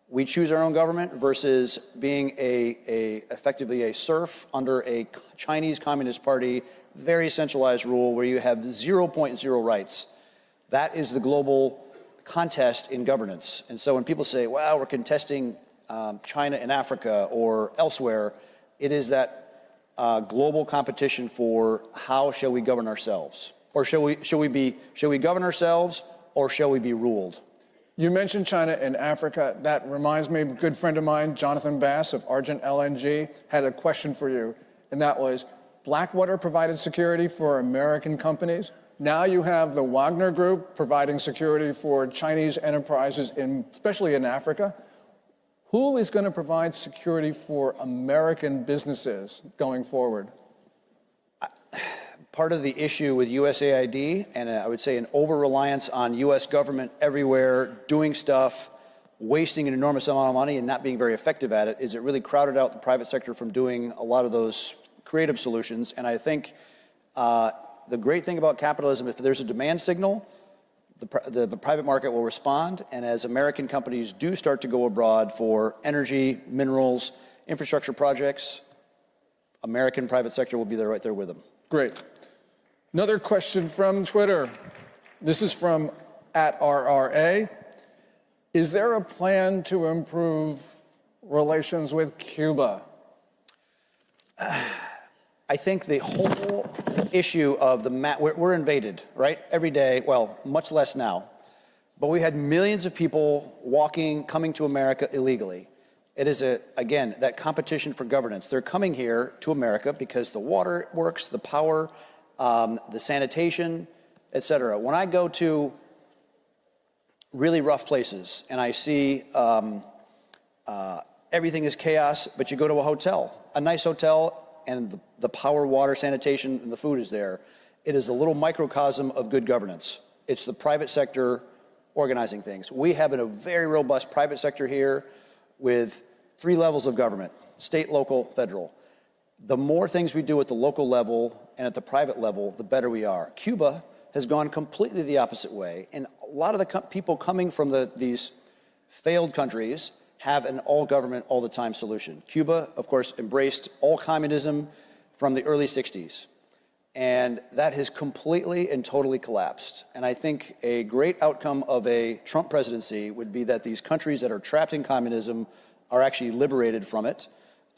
we choose our own government versus being effectively a serf under a Chinese Communist Party, very centralized rule where you have 0.0 rights? That is the global contest in governance. And so when people say, well, we're contesting China in Africa or elsewhere, it is that global competition for how shall we govern ourselves, or shall we govern ourselves, or shall we be ruled? You mentioned China and Africa. That reminds me, a good friend of mine, Jonathan Bass of Argent LNG, had a question for you, and that was, Blackwater provided security for American companies. Now you have the Wagner Group providing security for Chinese enterprises, especially in Africa. Who is going to provide security for American businesses going forward? Part of the issue with USAID, and I would say an over-reliance on U.S. government everywhere, doing stuff, wasting an enormous amount of money and not being very effective at it, is it really crowded out the private sector from doing a lot of those creative solutions. And I think the great thing about capitalism, if there's a demand signal, the private market will respond, and as American companies do start to go abroad for energy, minerals, infrastructure projects, American private sector will be there right there with them. Great. Another question from Twitter. This is from @RRA. Is there a plan to improve relations with Cuba? I think the whole issue of we're invaded, right? Every day, well, much less now. But we had millions of people coming to America illegally. It is, again, that competition for governance. They're coming here to America because the water works, the power, the sanitation, et cetera. When I go to really rough places and I see everything is chaos, but you go to a hotel, a nice hotel, and the power, water, sanitation, and the food is there. It is a little microcosm of good governance. It's the private sector organizing things. We have a very robust private sector here with 3 levels of government: state, local, federal. The more things we do at the local level and at the private level, the better we are. Cuba has gone completely the opposite way, and a lot of the people coming from these failed countries have an all-government, all-the-time solution. Cuba, of course, embraced all communism from the early 60s. And that has completely and totally collapsed. And I think a great outcome of a Trump presidency would be that these countries that are trapped in communism are actually liberated from it.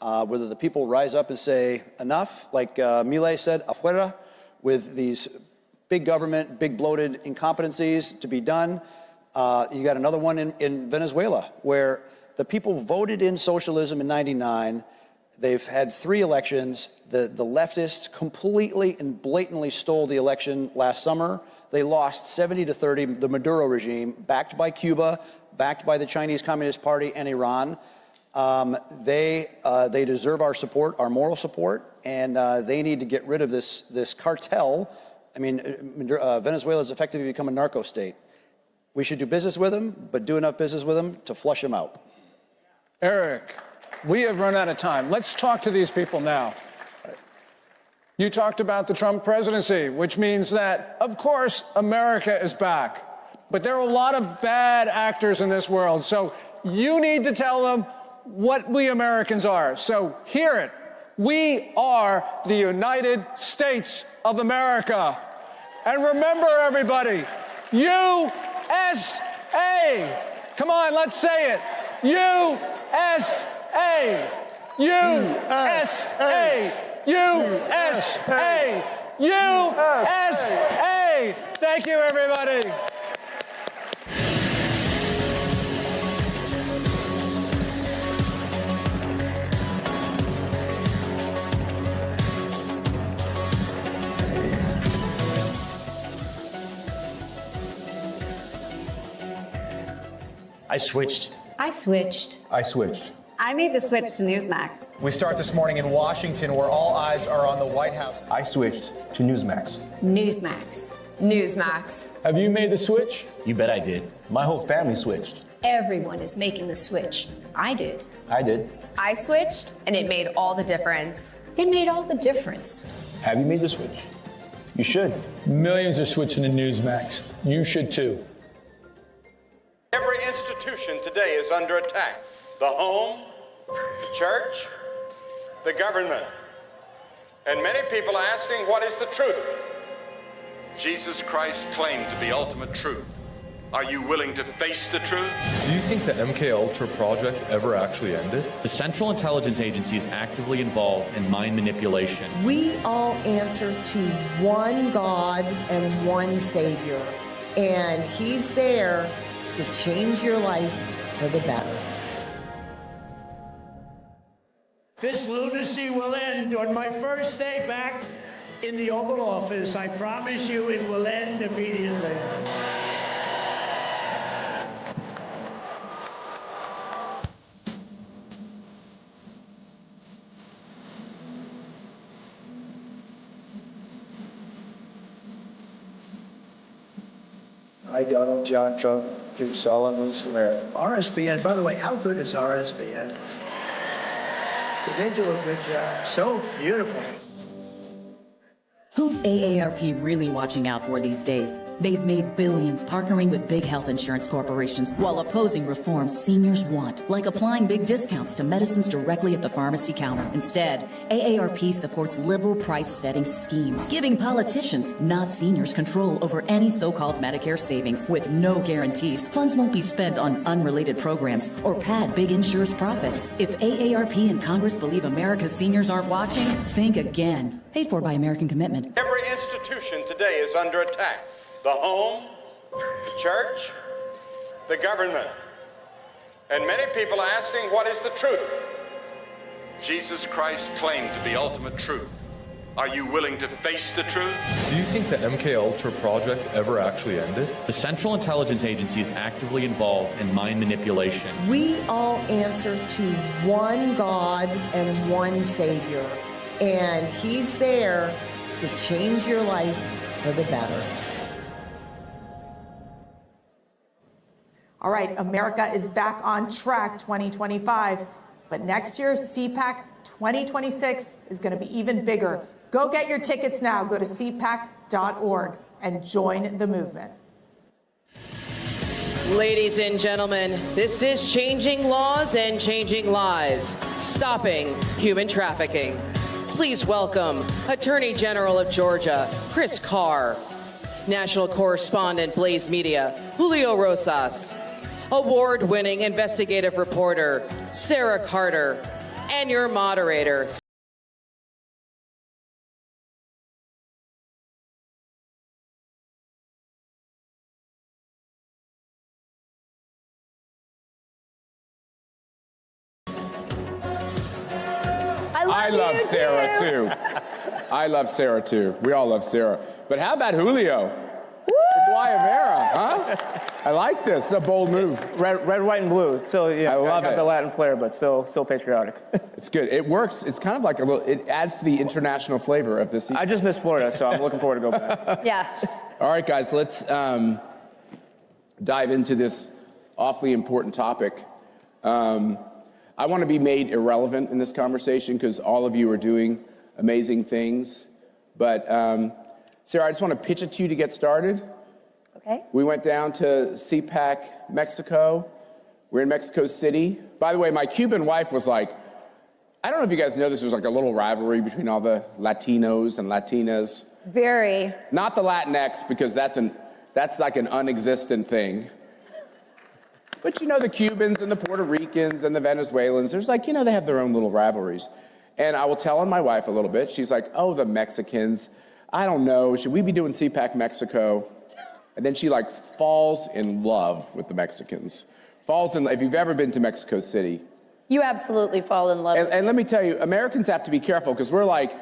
Whether the people rise up and say, enough, like Milei said, afuera, with these big government, big bloated incompetencies to be done. You got another one in Venezuela, where the people voted in socialism in '99. They've had 3 elections. The leftists completely and blatantly stole the election last summer. They lost 70-30, the Maduro regime, backed by Cuba, backed by the Chinese Communist Party and Iran. They deserve our support, our moral support, and they need to get rid of this cartel. I mean, Venezuela has effectively become a narco state. We should do business with them, but do enough business with them to flush them out. Eric, we have run out of time. Let's talk to these people now. You talked about the Trump presidency, which means that, of course, America is back. But there are a lot of bad actors in this world, so you need to tell them what we Americans are. So hear it. We are the United States of America. And remember, everybody, USA. Come on, let's say it. USA. USA. USA. USA. Thank you, everybody. I switched. I switched. I switched. I made the switch to Newsmax. We start this morning in Washington, where all eyes are on the White House. I switched to Newsmax. Newsmax. Newsmax. Have you made the switch? You bet I did. My whole family switched. Everyone is making the switch. I did. I did. I switched, and it made all the difference. It made all the difference. Have you made the switch? You should. Millions are switching to Newsmax. You should too. Every institution today is under attack. The home, the church, the government. And many people are asking, what is the truth? Jesus Christ claimed to be ultimate truth. Are you willing to face the truth? Do you think the MKUltra project ever actually ended? The Central Intelligence Agency is actively involved in mind manipulation. We all answer to one God and one Savior, and He's there to change your life for the better. This lunacy will end on my first day back in the Oval Office. I promise you it will end immediately. I, Donald John Trump, do solemnly swear. RSBN, by the way, how good is RSBN? Did they do a good job? So beautiful. Who's AARP really watching out for these days? They've made billions partnering with big health insurance corporations while opposing reforms seniors want, like applying big discounts to medicines directly at the pharmacy counter. Instead, AARP supports liberal price-setting schemes, giving politicians, not seniors, control over any so-called Medicare savings with no guarantees. Funds won't be spent on unrelated programs or pad big insurers' profits. If AARP and Congress believe America's seniors aren't watching, think again. Paid for by American Commitment. Every institution today is under attack. The home, the church, the government. And many people are asking, what is the truth? Jesus Christ claimed to be ultimate truth. Are you willing to face the truth? Do you think the MKUltra project ever actually ended? The Central Intelligence Agency is actively involved in mind manipulation. We all answer to one God and one Savior, and He's there to change your life for the better. All right, America is back on track 2025, but next year's CPAC 2026 is going to be even bigger. Go get your tickets now. Go to CPAC.org and join the movement. Ladies and gentlemen, this is changing laws and changing lives, stopping human trafficking. Please welcome Attorney General of Georgia, Chris Carr, National Correspondent, Blaze Media, Julio Rosas, award-winning investigative reporter, Sarah Carter, and your moderator, I love Sarah too. I love Sarah too. We all love Sarah. But how about Julio? Woo! Guayabera, huh? I like this. It's a bold move. Red, white, and blue. Still, yeah, I love got it. the Latin flair, but still patriotic. It's good. It works. It's kind of like it adds to the international flavor of this. I just missed Florida, so I'm looking forward to go back. Yeah. All right, guys, let's dive into this awfully important topic. I want to be made irrelevant in this conversation because all of you are doing amazing things. But Sarah, I just want to pitch it to you to get started. Okay. We went down to CPAC, Mexico. We're in Mexico City. By the way, my Cuban wife was like, I don't know if you guys know this, there's like a little rivalry between all the Latinos and Latinas. Very. Not the Latinx, because that's like an unexistent thing. But you know, the Cubans and the Puerto Ricans and the Venezuelans, there's like, you know, they have their own little rivalries. And I will tell on my wife a little bit. She's like, oh, the Mexicans. I don't know, should we be doing CPAC Mexico? And then she like falls in love with the Mexicans. If you've ever been to Mexico City. You absolutely fall in love. And let me tell you, Americans have to be careful because we're like,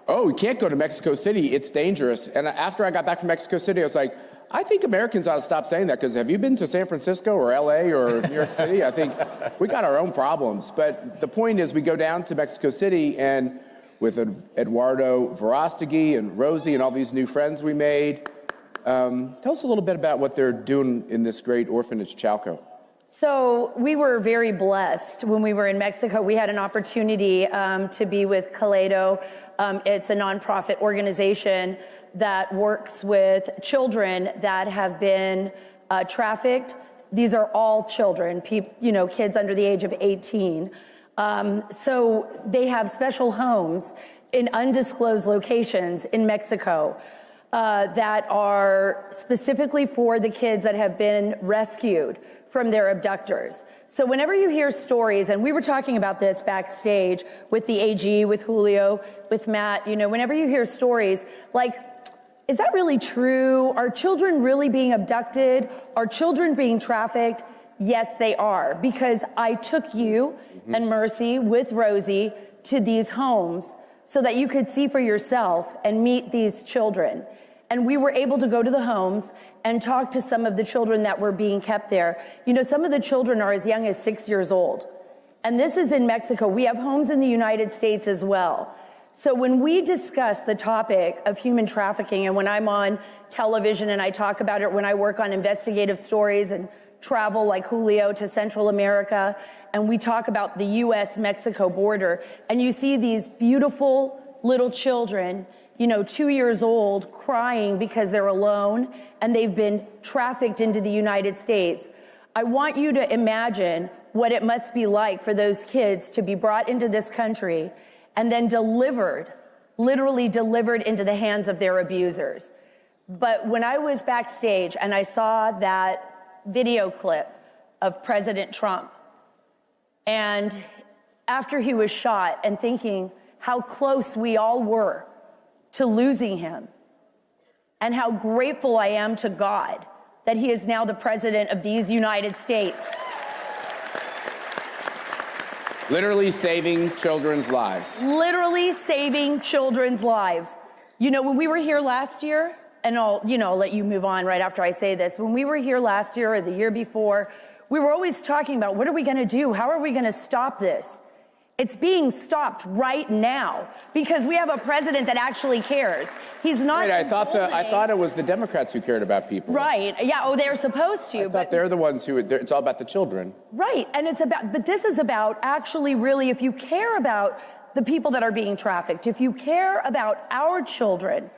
oh, we can't go to Mexico City, it's dangerous. And after I got back from Mexico City, I was like, I think Americans ought to stop saying that because have you been to San Francisco or LA or New York City? I think we got our own problems. But the point is we go down to Mexico City and with Eduardo Verástegui and Rosie and all these new friends we made. Tell us a little bit about what they're doing in this great orphanage, Chalco. So we were very blessed when we were in Mexico. We had an opportunity to be with Caledo. It's a nonprofit organization that works with children that have been trafficked. These are all children, kids under the age of 18. So they have special homes in undisclosed locations in Mexico that are specifically for the kids that have been rescued from their abductors. So whenever you hear stories, and we were talking about this backstage with the AG, with Julio, with Matt, whenever you hear stories like, is that really true? Are children really being abducted? Are children being trafficked? Yes, they are, because I took you and Mercy with Rosie to these homes so that you could see for yourself and meet these children. And we were able to go to the homes and talk to some of the children that were being kept there. Some of the children are as young as 6 years old. And this is in Mexico. We have homes in the United States as well. So when we discuss the topic of human trafficking, and when I'm on television and I talk about it, when I work on investigative stories and travel like Julio to Central America, and we talk about the US-Mexico border, and you see these beautiful little children 2 years old, crying because they're alone and they've been trafficked into the United States. I want you to imagine what it must be like for those kids to be brought into this country and then literally delivered into the hands of their abusers. But when I was backstage and I saw that video clip of President Trump, and after he was shot, and thinking how close we all were to losing him, and how grateful I am to God that he is now the president of these United States. Literally saving children's lives. Literally saving children's lives. When we were here last year, and I'll let you move on right after I say this. When we were here last year or the year before, we were always talking about, what are we gonna do? How are we gonna stop this? It's being stopped right now because we have a president that actually cares. He's not. Wait, I thought it was the Democrats who cared about people. Right. Yeah. Oh, they're supposed to. I thought they're the ones who. It's all about the children. Right. And but this is about actually really, if you care about the people that are being trafficked, if you care about our children,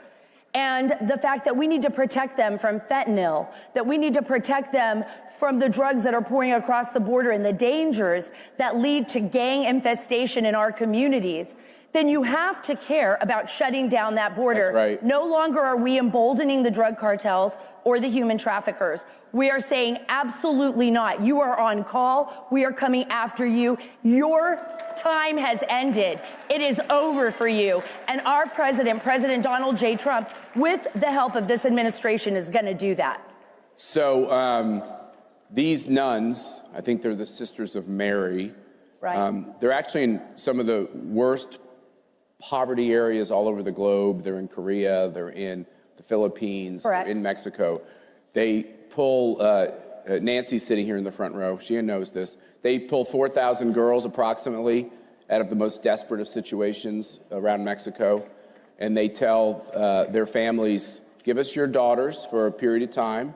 and the fact that we need to protect them from fentanyl, that we need to protect them from the drugs that are pouring across the border and the dangers that lead to gang infestation in our communities, then you have to care about shutting down that border. That's right. No longer are we emboldening the drug cartels or the human traffickers. We are saying absolutely not. You are on call. We are coming after you. Your time has ended. It is over for you. And our president, President Donald J. Trump, with the help of this administration, is going to do that. So these nuns, I think they're the Sisters of Mary. Right. They're actually in some of the worst poverty areas all over the globe. They're in Korea, they're in the Philippines, Correct. They're in Mexico. They pull, Nancy's sitting here in the front row. She knows this. They pull 4,000 girls approximately out of the most desperate of situations around Mexico. And they tell their families, give us your daughters for a period of time.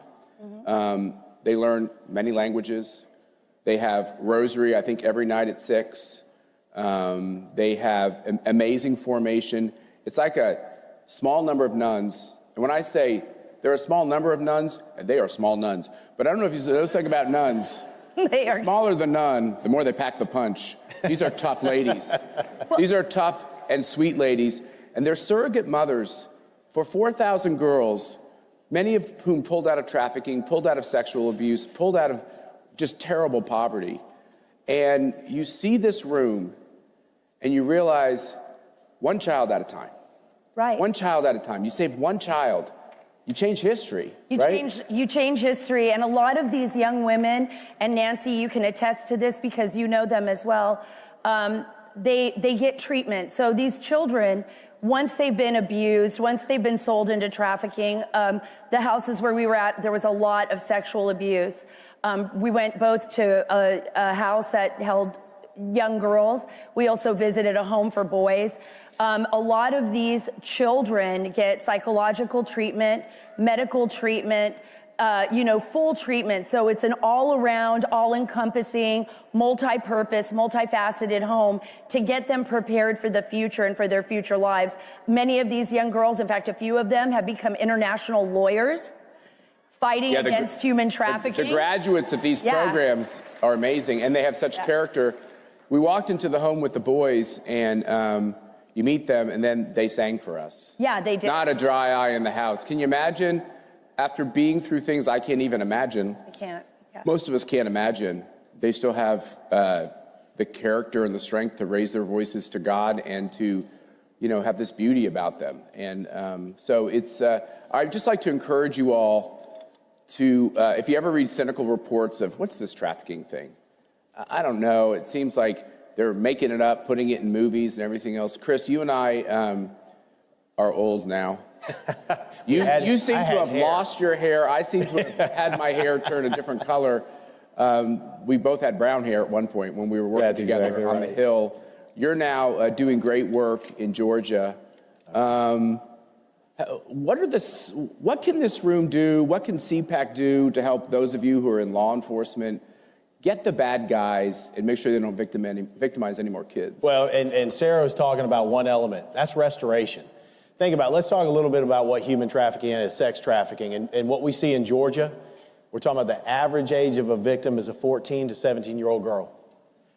They learn many languages. They have rosary, I think, every night at 6. They have an amazing formation. It's like a small number of nuns. And when I say there are a small number of nuns, they are small nuns. But I don't know if you know something about nuns. They are. The smaller the nun, the more they pack the punch. These are tough ladies. These are tough and sweet ladies. And they're surrogate mothers for 4,000 girls, many of whom pulled out of trafficking, pulled out of sexual abuse, pulled out of just terrible poverty. And you see this room and you realize one child at a time. Right. One child at a time. You save one child. You change history, You change history. And a lot of these young women, and Nancy, you can attest to this because you know them as well, they get treatment. So these children, once they've been abused, once they've been sold into trafficking, the houses where we were at, there was a lot of sexual abuse. We went both to a house that held young girls. We also visited a home for boys. A lot of these children get psychological treatment, medical treatment, full treatment. So it's an all-around, all-encompassing, multi-purpose, multifaceted home to get them prepared for the future and for their future lives. Many of these young girls, in fact, a few of them have become international lawyers fighting against human trafficking. The graduates of these programs are amazing, and they have such character. We walked into the home with the boys, and you meet them, and then they sang for us. Yeah, they did. Not a dry eye in the house. Can you imagine, after being through things I can't even imagine? I can't. Yeah. Most of us can't imagine. They still have the character and the strength to raise their voices to God and to, have this beauty about them. And so it's, I'd just like to encourage you all to, if you ever read cynical reports of what's this trafficking thing? I don't know. It seems like they're making it up, putting it in movies and everything else. Chris, you and I are old now. You seem to have lost your hair. I seem to have had my hair turn a different color. We both had brown hair at one point when we were working together on the Hill. You're now doing great work in Georgia. What can this room do? What can CPAC do to help those of you who are in law enforcement get the bad guys and make sure they don't victimize any more kids? Well, and Sarah was talking about one element. That's restoration. Think about it. Let's talk a little bit about what human trafficking is, sex trafficking. And what we see in Georgia, we're talking about the average age of a victim is a 14 to 17-year-old girl.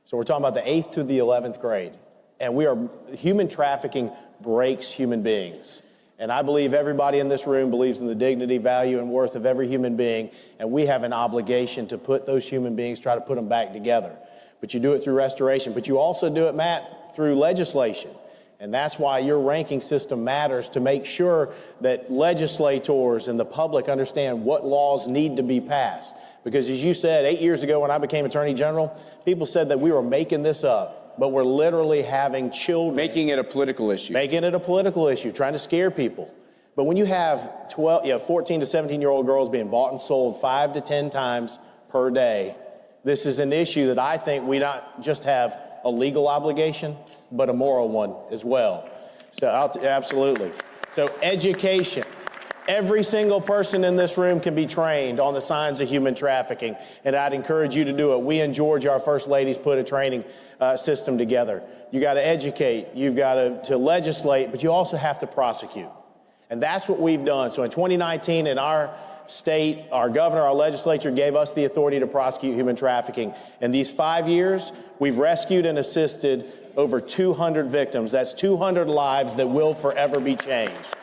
So we're talking about the 8th to the 11th grade. And human trafficking breaks human beings. And I believe everybody in this room believes in the dignity, value, and worth of every human being. And we have an obligation to put those human beings, try to put them back together. But you do it through restoration. But you also do it, Matt, through legislation. And that's why your ranking system matters, to make sure that legislators and the public understand what laws need to be passed. Because as you said, 8 years ago when I became Attorney General, people said that we were making this up. But we're literally having children. Making it a political issue. Making it a political issue, trying to scare people. But when you have 14 to 17-year-old girls being bought and sold 5 to 10 times per day, this is an issue that I think we not just have a legal obligation, but a moral one as well. So absolutely. So education. Every single person in this room can be trained on the signs of human trafficking, and I'd encourage you to do it. We in Georgia, our First Ladies, put a training system together. You got to educate, you've got to legislate, but you also have to prosecute. And that's what we've done. So in 2019, in our state, our governor, our legislature gave us the authority to prosecute human trafficking. In these 5 years, we've rescued and assisted over 200 victims. That's 200 lives that will forever be changed.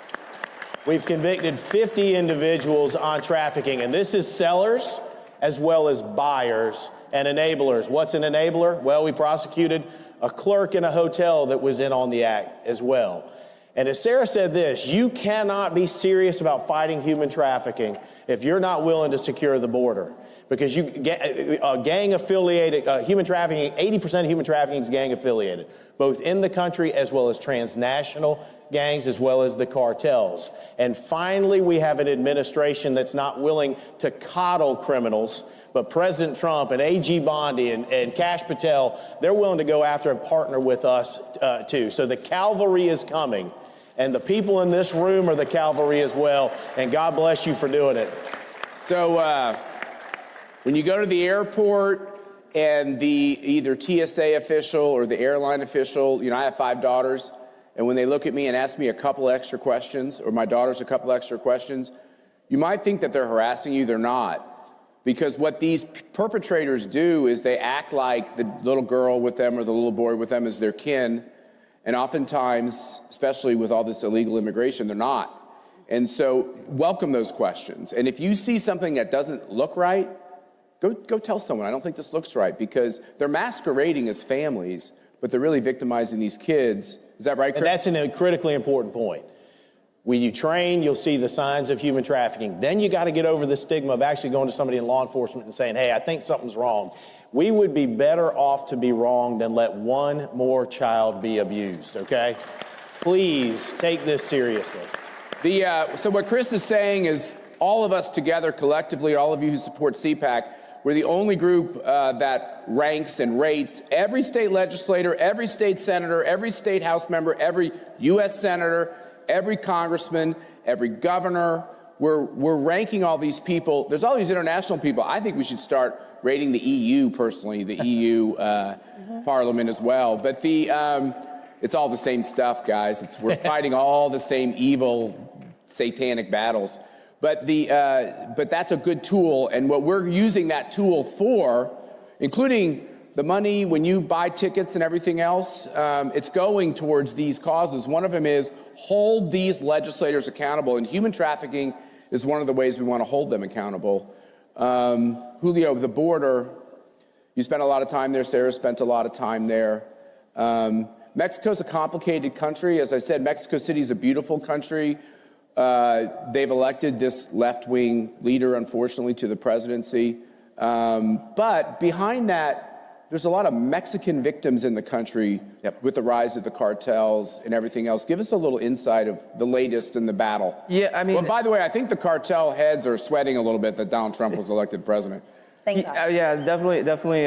We've convicted 50 individuals on trafficking, and this is sellers as well as buyers and enablers. What's an enabler? Well, we prosecuted a clerk in a hotel that was in on the act as well. And as Sarah said this, you cannot be serious about fighting human trafficking if you're not willing to secure the border. Because gang-affiliated, human trafficking, 80% of human trafficking is gang-affiliated, both in the country as well as transnational gangs as well as the cartels. And finally, we have an administration that's not willing to coddle criminals, but President Trump and A.G. Bondi and Kash Patel, they're willing to go after and partner with us too. So the cavalry is coming, and the people in this room are the cavalry as well, and God bless you for doing it. So when you go to the airport and the either TSA official or the airline official, I have 5 daughters, and when they look at me and ask me a couple extra questions, or my daughters a couple extra questions, you might think that they're harassing you. They're not. Because what these perpetrators do is they act like the little girl with them or the little boy with them is their kin. And oftentimes, especially with all this illegal immigration, they're not. And so welcome those questions. And if you see something that doesn't look right, go tell someone, I don't think this looks right, because they're masquerading as families, but they're really victimizing these kids. Is that right, Chris? And that's a critically important point. When you train, you'll see the signs of human trafficking. Then you got to get over the stigma of actually going to somebody in law enforcement and saying, hey, I think something's wrong. We would be better off to be wrong than let one more child be abused, okay? Please take this seriously. So what Chris is saying is all of us together collectively, all of you who support CPAC, we're the only group that ranks and rates every state legislator, every state senator, every state House member, every U.S. senator, every congressman, every governor. We're ranking all these people. There's all these international people. I think we should start rating the EU personally, the EU Parliament as well. But it's all the same stuff, guys. We're fighting all the same evil, satanic battles. But that's a good tool, and what we're using that tool for, including the money when you buy tickets and everything else, it's going towards these causes. One of them is hold these legislators accountable, and human trafficking is one of the ways we want to hold them accountable. Julio, the border, you spent a lot of time there. Sarah spent a lot of time there. Mexico's a complicated country. As I said, Mexico City is a beautiful country. They've elected this left-wing leader, unfortunately, to the presidency. But behind that, there's a lot of Mexican victims in the country with the rise of the cartels and everything else. Give us a little insight of the latest in the battle. Yeah, I mean... Well, by the way, I think the cartel heads are sweating a little bit that Donald Trump was elected president. Thank God. Yeah, definitely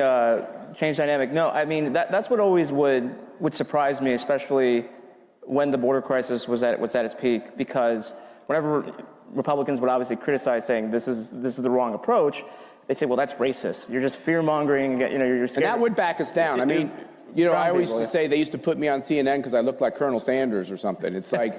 change dynamic. No, I mean, that's what always would surprise me, especially when the border crisis was at its peak, because whenever Republicans would obviously criticize saying this is the wrong approach, they say, well, that's racist. You're just fear-mongering, you're scared. And that would back us down. I mean, I always used to say they used to put me on CNN because I looked like Colonel Sanders or something. It's like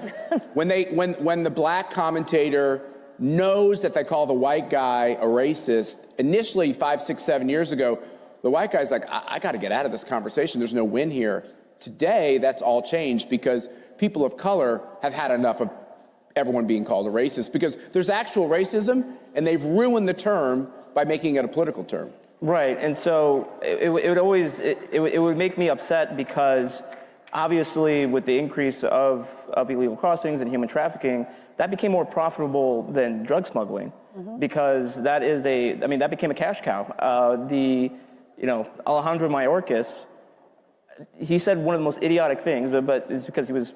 when the black commentator knows that they call the white guy a racist, initially 5, 6, 7 years ago, the white guy's like, I got to get out of this conversation. There's no win here. Today, that's all changed because people of color have had enough of everyone being called a racist, because there's actual racism, and they've ruined the term by making it a political term. Right, and so it would make me upset because obviously with the increase of illegal crossings and human trafficking, that became more profitable than drug smuggling, because that became a cash cow. Alejandro Mayorkas, he said one of the most idiotic things, but it's because he was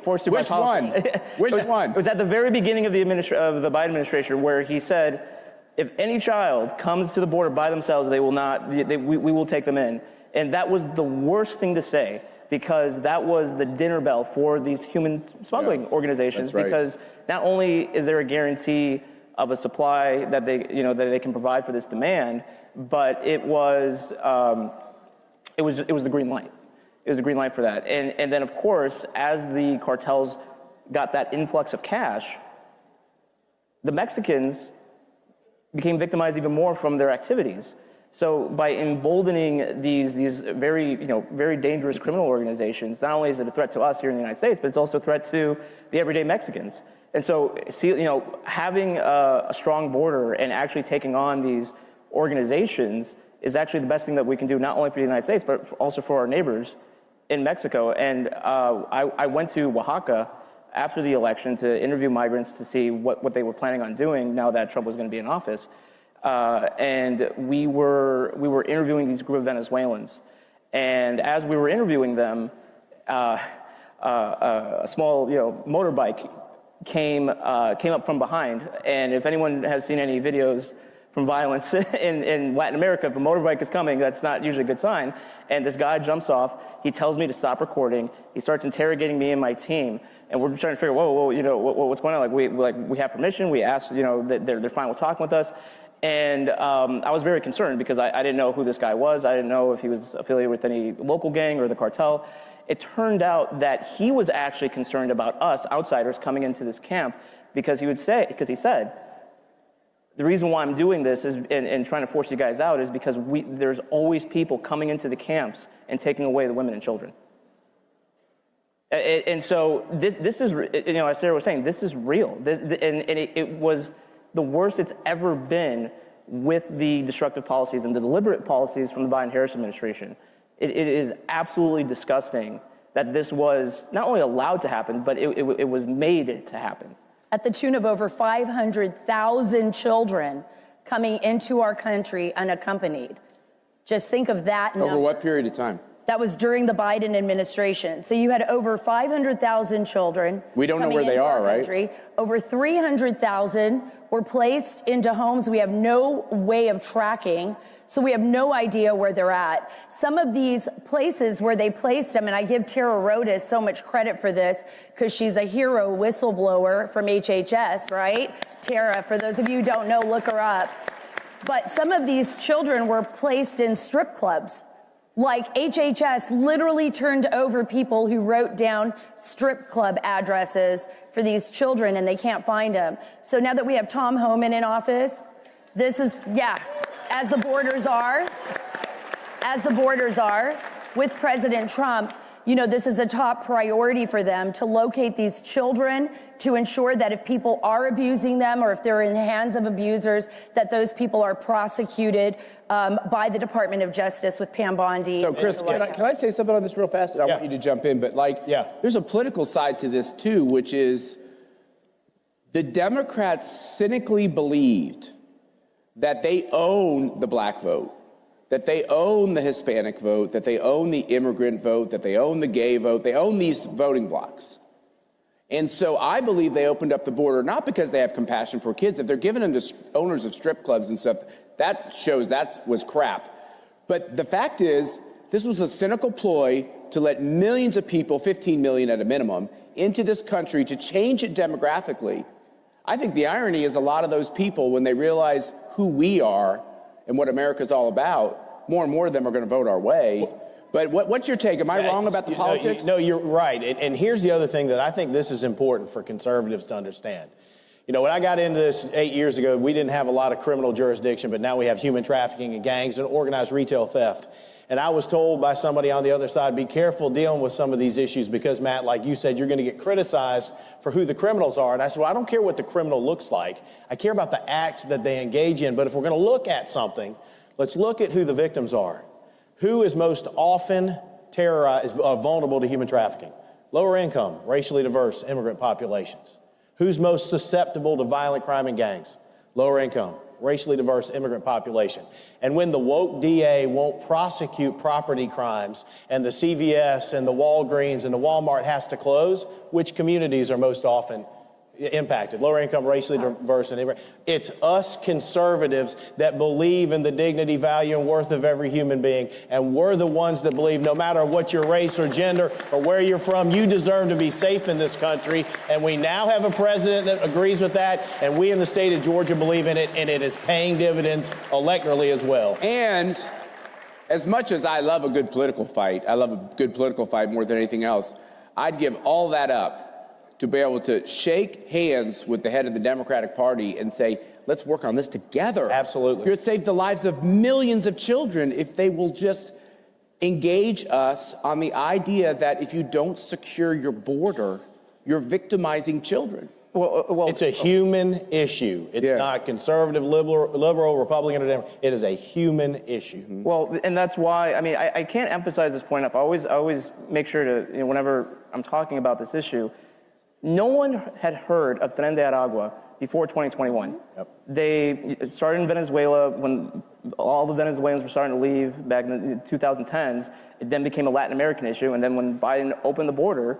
forced to by policy. Which one? It was at the very beginning of the Biden administration where he said, if any child comes to the border by themselves, we will take them in. And that was the worst thing to say, because that was the dinner bell for these human smuggling organizations. Right. Because not only is there a guarantee of a supply that they can provide for this demand, but it was the green light. It was the green light for that. And then, of course, as the cartels got that influx of cash, the Mexicans became victimized even more from their activities. So by emboldening these very dangerous criminal organizations, not only is it a threat to us here in the United States, but it's also a threat to the everyday Mexicans. And so, having a strong border and actually taking on these organizations is actually the best thing that we can do, not only for the United States, but also for our neighbors in Mexico. And I went to Oaxaca after the election to interview migrants to see what they were planning on doing now that Trump was going to be in office. And we were interviewing these group of Venezuelans. And as we were interviewing them, a small, motorbike came up from behind. And if anyone has seen any videos from violence in Latin America, if a motorbike is coming, that's not usually a good sign. And this guy jumps off. He tells me to stop recording. He starts interrogating me and my team. And we're trying to figure, whoa, what's going on? We have permission. We asked, that they're fine with talking with us. And I was very concerned because I didn't know who this guy was. I didn't know if he was affiliated with any local gang or the cartel. It turned out that he was actually concerned about us outsiders coming into this camp because he said, the reason why I'm doing this is and trying to force you guys out is because there's always people coming into the camps and taking away the women and children. And so this is, as Sarah was saying, this is real. It was the worst it's ever been with the destructive policies and the deliberate policies from the Biden-Harris administration. It is absolutely disgusting that this was not only allowed to happen, but it was made to happen. At the tune of over 500,000 children coming into our country unaccompanied. Just think of that number. Over what period of time? That was during the Biden administration. So you had over 500,000 children. We don't know where they are, right? Over 300,000 were placed into homes we have no way of tracking. So we have no idea where they're at. Some of these places where they placed them, and I give Tara Rodas so much credit for this because she's a hero whistleblower from HHS, right? Tara, for those of you who don't know, look her up. But some of these children were placed in strip clubs. Like HHS literally turned over people who wrote down strip club addresses for these children and they can't find them. So now that we have Tom Homan in office, this is, as the borders are, with President Trump, this is a top priority for them to locate these children, to ensure that if people are abusing them or if they're in the hands of abusers, that those people are prosecuted by the Department of Justice with Pam Bondi. So, Chris, can I say something on this real fast? I want you to jump in, but there's a political side to this too, which is the Democrats cynically believed that they own the black vote, that they own the Hispanic vote, that they own the immigrant vote, that they own the gay vote. They own these voting blocks. And so I believe they opened up the border, not because they have compassion for kids. If they're giving them to owners of strip clubs and stuff, that shows that was crap. But the fact is, this was a cynical ploy to let millions of people, 15 million at a minimum, into this country to change it demographically. I think the irony is a lot of those people, when they realize who we are and what America's all about, more and more of them are going to vote our way. But what's your take? Am I wrong about the politics? No, you're right. And here's the other thing that I think this is important for conservatives to understand. When I got into this 8 years ago, we didn't have a lot of criminal jurisdiction, but now we have human trafficking and gangs and organized retail theft. And I was told by somebody on the other side, be careful dealing with some of these issues because, Matt, like you said, you're going to get criticized for who the criminals are. And I said, well, I don't care what the criminal looks like. I care about the act that they engage in. But if we're going to look at something, let's look at who the victims are. Who is most often terrorized, vulnerable to human trafficking? Lower income, racially diverse immigrant populations. Who's most susceptible to violent crime and gangs? Lower income, racially diverse immigrant population. And when the woke DA won't prosecute property crimes and the CVS and the Walgreens and the Walmart has to close, which communities are most often impacted? Lower income, racially diverse, and it's us conservatives that believe in the dignity, value, and worth of every human being. And we're the ones that believe no matter what your race or gender or where you're from, you deserve to be safe in this country. And we now have a president that agrees with that. And we in the state of Georgia believe in it. And it is paying dividends electorally as well. And as much as I love a good political fight, I love a good political fight more than anything else, I'd give all that up to be able to shake hands with the head of the Democratic Party and say, let's work on this together. Absolutely. It would save the lives of millions of children if they will just engage us on the idea that if you don't secure your border, you're victimizing children. Well, it's a human issue. It's not conservative, liberal, Republican, or Democrat. It is a human issue. Well, and that's why, I can't emphasize this point enough. I always make sure to, whenever I'm talking about this issue, no one had heard of Tren de Aragua before 2021. Yep. They started in Venezuela when all the Venezuelans were starting to leave back in the 2010s. It then became a Latin American issue. And then when Biden opened the border,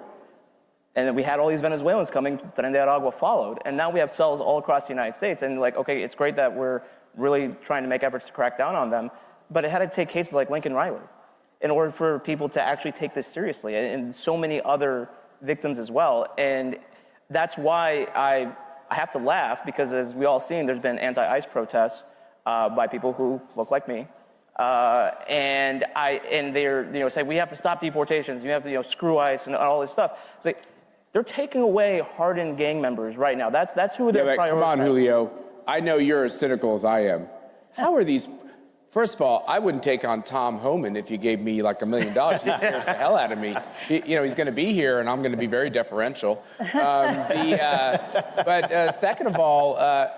And then we had all these Venezuelans coming, Tren de Aragua followed, and now we have cells all across the United States. And like, okay, it's great that we're really trying to make efforts to crack down on them, but it had to take cases like Lincoln Riley in order for people to actually take this seriously, and so many other victims as well. And that's why I have to laugh, because as we all seen, there's been anti-ICE protests by people who look like me. And they're say we have to stop deportations, you have to screw ICE and all this stuff. It's like, they're taking away hardened gang members right now. That's who they're prioritizing. Come on, Julio. I know you're as cynical as I am. How are these? First of all, I wouldn't take on Tom Homan if you gave me like $1 million. He scares the hell out of me. He's going to be here, and I'm going to be very deferential. But second of all,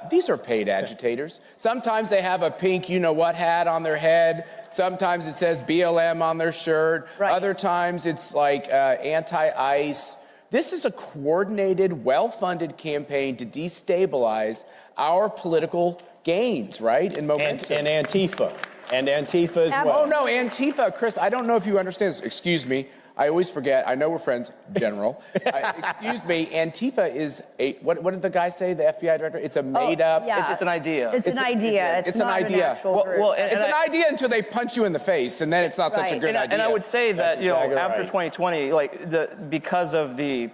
these are paid agitators. Sometimes they have a pink you-know-what hat on their head. Sometimes it says BLM on their shirt. Right. Other times it's like anti-ICE. This is a coordinated, well-funded campaign to destabilize our political gains, right? And momentum. And Antifa. And Antifa as well. Oh, no, Antifa. Chris, I don't know if you understand this. Excuse me. I always forget. I know we're friends, General. Excuse me. Antifa is what did the guy say, the FBI director? It's a made-up. Yeah. It's an idea. It's an idea. It's an not idea. An actual group. It's an idea until they punch you in the face, and then it's not such a good idea. And I would say that, exactly after right. 2020, because of the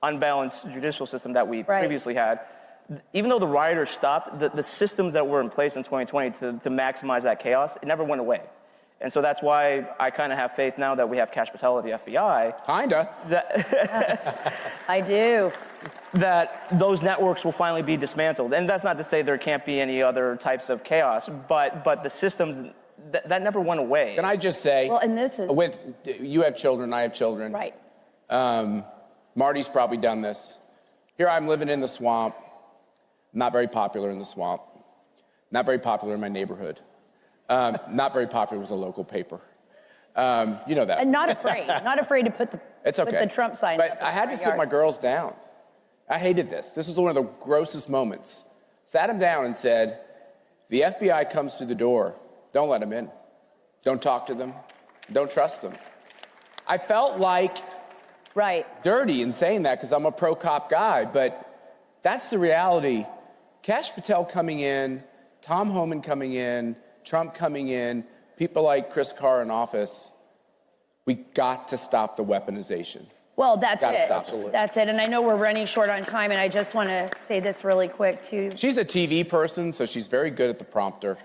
unbalanced judicial system that we previously had, even though the rioters stopped, the systems that were in place in 2020 to maximize that chaos, it never went away. And so that's why I kind of have faith now that we have Kash Patel at the FBI. Kinda. I do. That those networks will finally be dismantled. And that's not to say there can't be any other types of chaos, but the systems, that never went away. Can I just say, well, and this is... you have children, I have children. Right. Marty's probably done this. Here I'm living in the swamp. Not very popular in the swamp. Not very popular in my neighborhood. Not very popular with a local paper. You know that. And not afraid to put the Trump signs up. But I had to sit my girls down. I hated this. This was one of the grossest moments. Sat them down and said, the FBI comes to the door. Don't let them in. Don't talk to them. Don't trust them. I felt like dirty in saying that because I'm a pro-cop guy, but that's the reality. Kash Patel coming in, Tom Homan coming in, Trump coming in, people like Chris Carr in office, we got to stop the weaponization. Well, that's it. Absolutely. That's it. And I know we're running short on time, and I just want to say this really quick, too. She's a TV person, so she's very good at the prompter.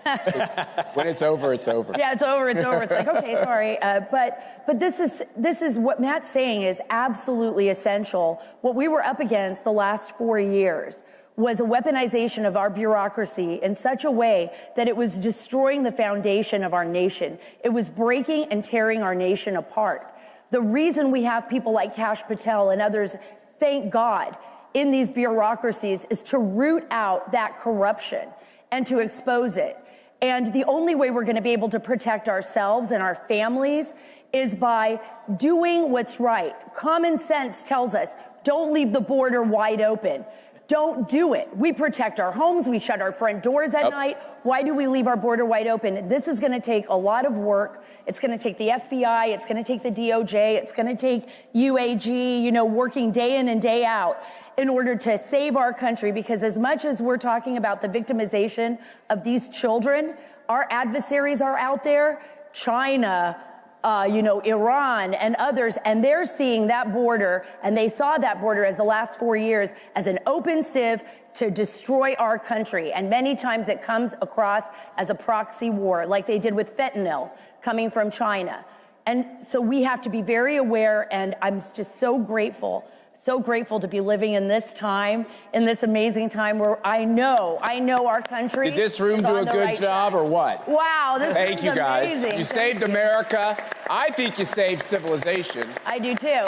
When it's over, it's over. Yeah, it's over, it's over. It's like, okay, sorry. But this is what Matt's saying is absolutely essential. What we were up against the last 4 years was a weaponization of our bureaucracy in such a way that it was destroying the foundation of our nation. It was breaking and tearing our nation apart. The reason we have people like Kash Patel and others, thank God, in these bureaucracies is to root out that corruption and to expose it. And the only way we're going to be able to protect ourselves and our families is by doing what's right. Common sense tells us, don't leave the border wide open. Don't do it. We protect our homes. We shut our front doors at night. Why do we leave our border wide open? This is going to take a lot of work. It's going to take the FBI. It's going to take the DOJ. It's going to take UAG, working day in and day out in order to save our country. Because as much as we're talking about the victimization of these children, our adversaries are out there, China, Iran and others, and they're seeing that border, and they saw that border as the last 4 years as an open sieve to destroy our country. And many times it comes across as a proxy war, like they did with fentanyl coming from China. And so we have to be very aware, and I'm just so grateful to be living in this time, in this amazing time where I know our country. Did this room do a good job or what? Wow, this Thank you guys. amazing. You saved America. I think you saved civilization. I do too.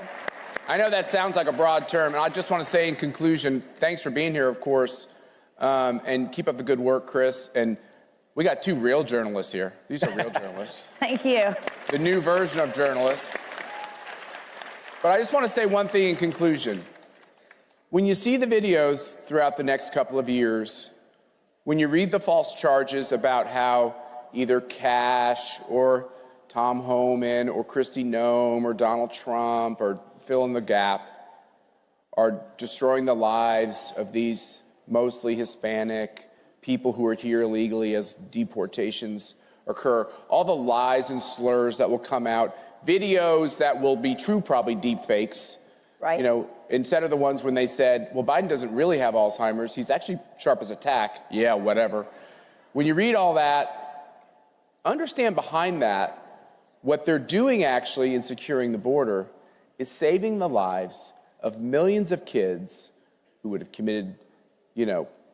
I know that sounds like a broad term, and I just want to say in conclusion, thanks for being here, of course, and keep up the good work, Chris. And we got two real journalists here. These are real journalists. Thank you. The new version of journalists. But I just want to say one thing in conclusion. When you see the videos throughout the next couple of years, when you read the false charges about how either Kash or Tom Homan or Kristi Noem or Donald Trump or fill in the gap, are destroying the lives of these mostly Hispanic people who are here illegally as deportations occur. All the lies and slurs that will come out, videos that will be true, probably deep fakes. Right. You know, instead of the ones when they said, well, Biden doesn't really have Alzheimer's, he's actually sharp as a tack. Yeah, whatever. When you read all that, understand behind that, what they're doing actually in securing the border is saving the lives of millions of kids who would have committed,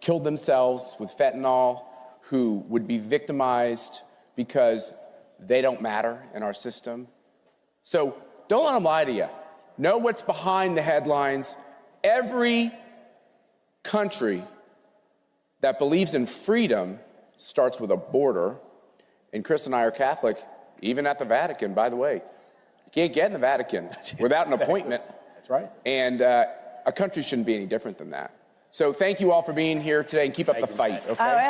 killed themselves with fentanyl, who would be victimized because they don't matter in our system. So don't let them lie to you. Know what's behind the headlines. Every country that believes in freedom starts with a border. And Chris and I are Catholic, even at the Vatican, by the way. You can't get in the Vatican without an appointment. That's right. And a country shouldn't be any different than that. So thank you all for being here today, and keep up the fight, okay?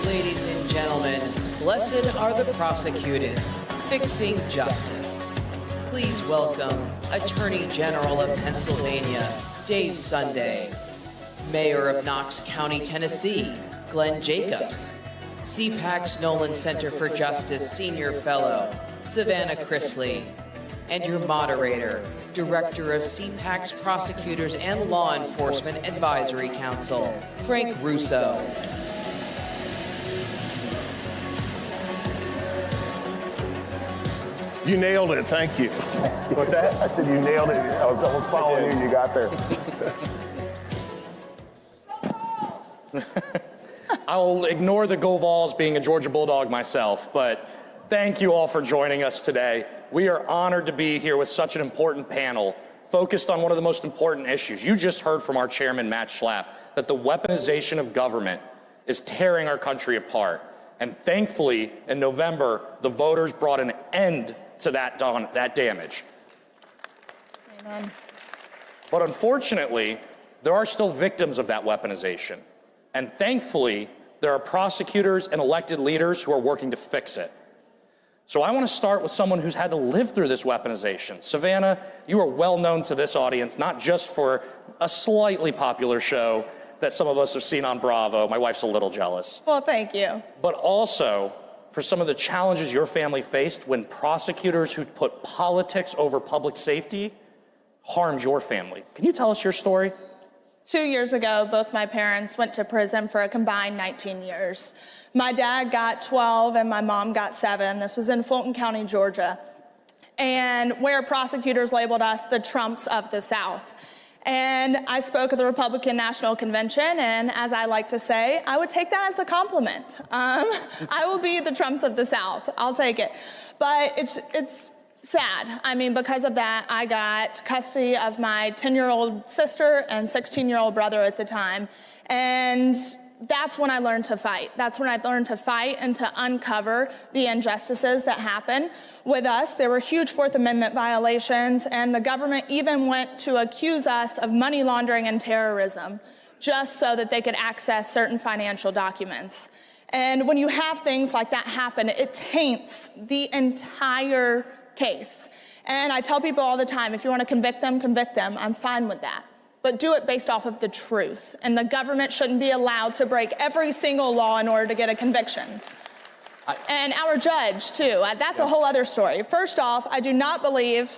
Ladies and gentlemen, blessed are the prosecuted, fixing justice. Please welcome Attorney General of Pennsylvania, Dave Sunday, Mayor of Knox County, Tennessee, Glenn Jacobs, CPAC's Nolan Center for Justice Senior Fellow, Savannah Chrisley, and your moderator, Director of CPAC's Prosecutors and Law Enforcement Advisory Council, Frank Russo. You nailed it. Thank you. What's that? I said you nailed it. I was almost following you. You got there. I'll ignore the Go Vols being a Georgia Bulldog myself, but thank you all for joining us today. We are honored to be here with such an important panel focused on one of the most important issues. You just heard from our chairman, Matt Schlapp, that the weaponization of government is tearing our country apart. And thankfully, in November, the voters brought an end to that damage. Amen. But unfortunately, there are still victims of that weaponization. And thankfully, there are prosecutors and elected leaders who are working to fix it. So I want to start with someone who's had to live through this weaponization. Savannah, you are well known to this audience, not just for a slightly popular show that some of us have seen on Bravo. My wife's a little jealous. Well, thank you. But also for some of the challenges your family faced when prosecutors who put politics over public safety harmed your family. Can you tell us your story? 2 years ago, both my parents went to prison for a combined 19 years. My dad got 12 and my mom got 7. This was in Fulton County, Georgia, and where prosecutors labeled us the Trumps of the South. And I spoke at the Republican National Convention, and as I like to say, I would take that as a compliment. I will be the Trumps of the South. I'll take it. But it's sad. I mean, because of that, I got custody of my 10-year-old sister and 16-year-old brother at the time. And that's when I learned to fight. That's when I learned to fight and to uncover the injustices that happen with us. There were huge Fourth Amendment violations, and the government even went to accuse us of money laundering and terrorism just so that they could access certain financial documents. And when you have things like that happen, it taints the entire case. And I tell people all the time, if you want to convict them, I'm fine with that. But do it based off of the truth. And the government shouldn't be allowed to break every single law in order to get a conviction. And our judge, too, that's a whole other story. First off, I do not believe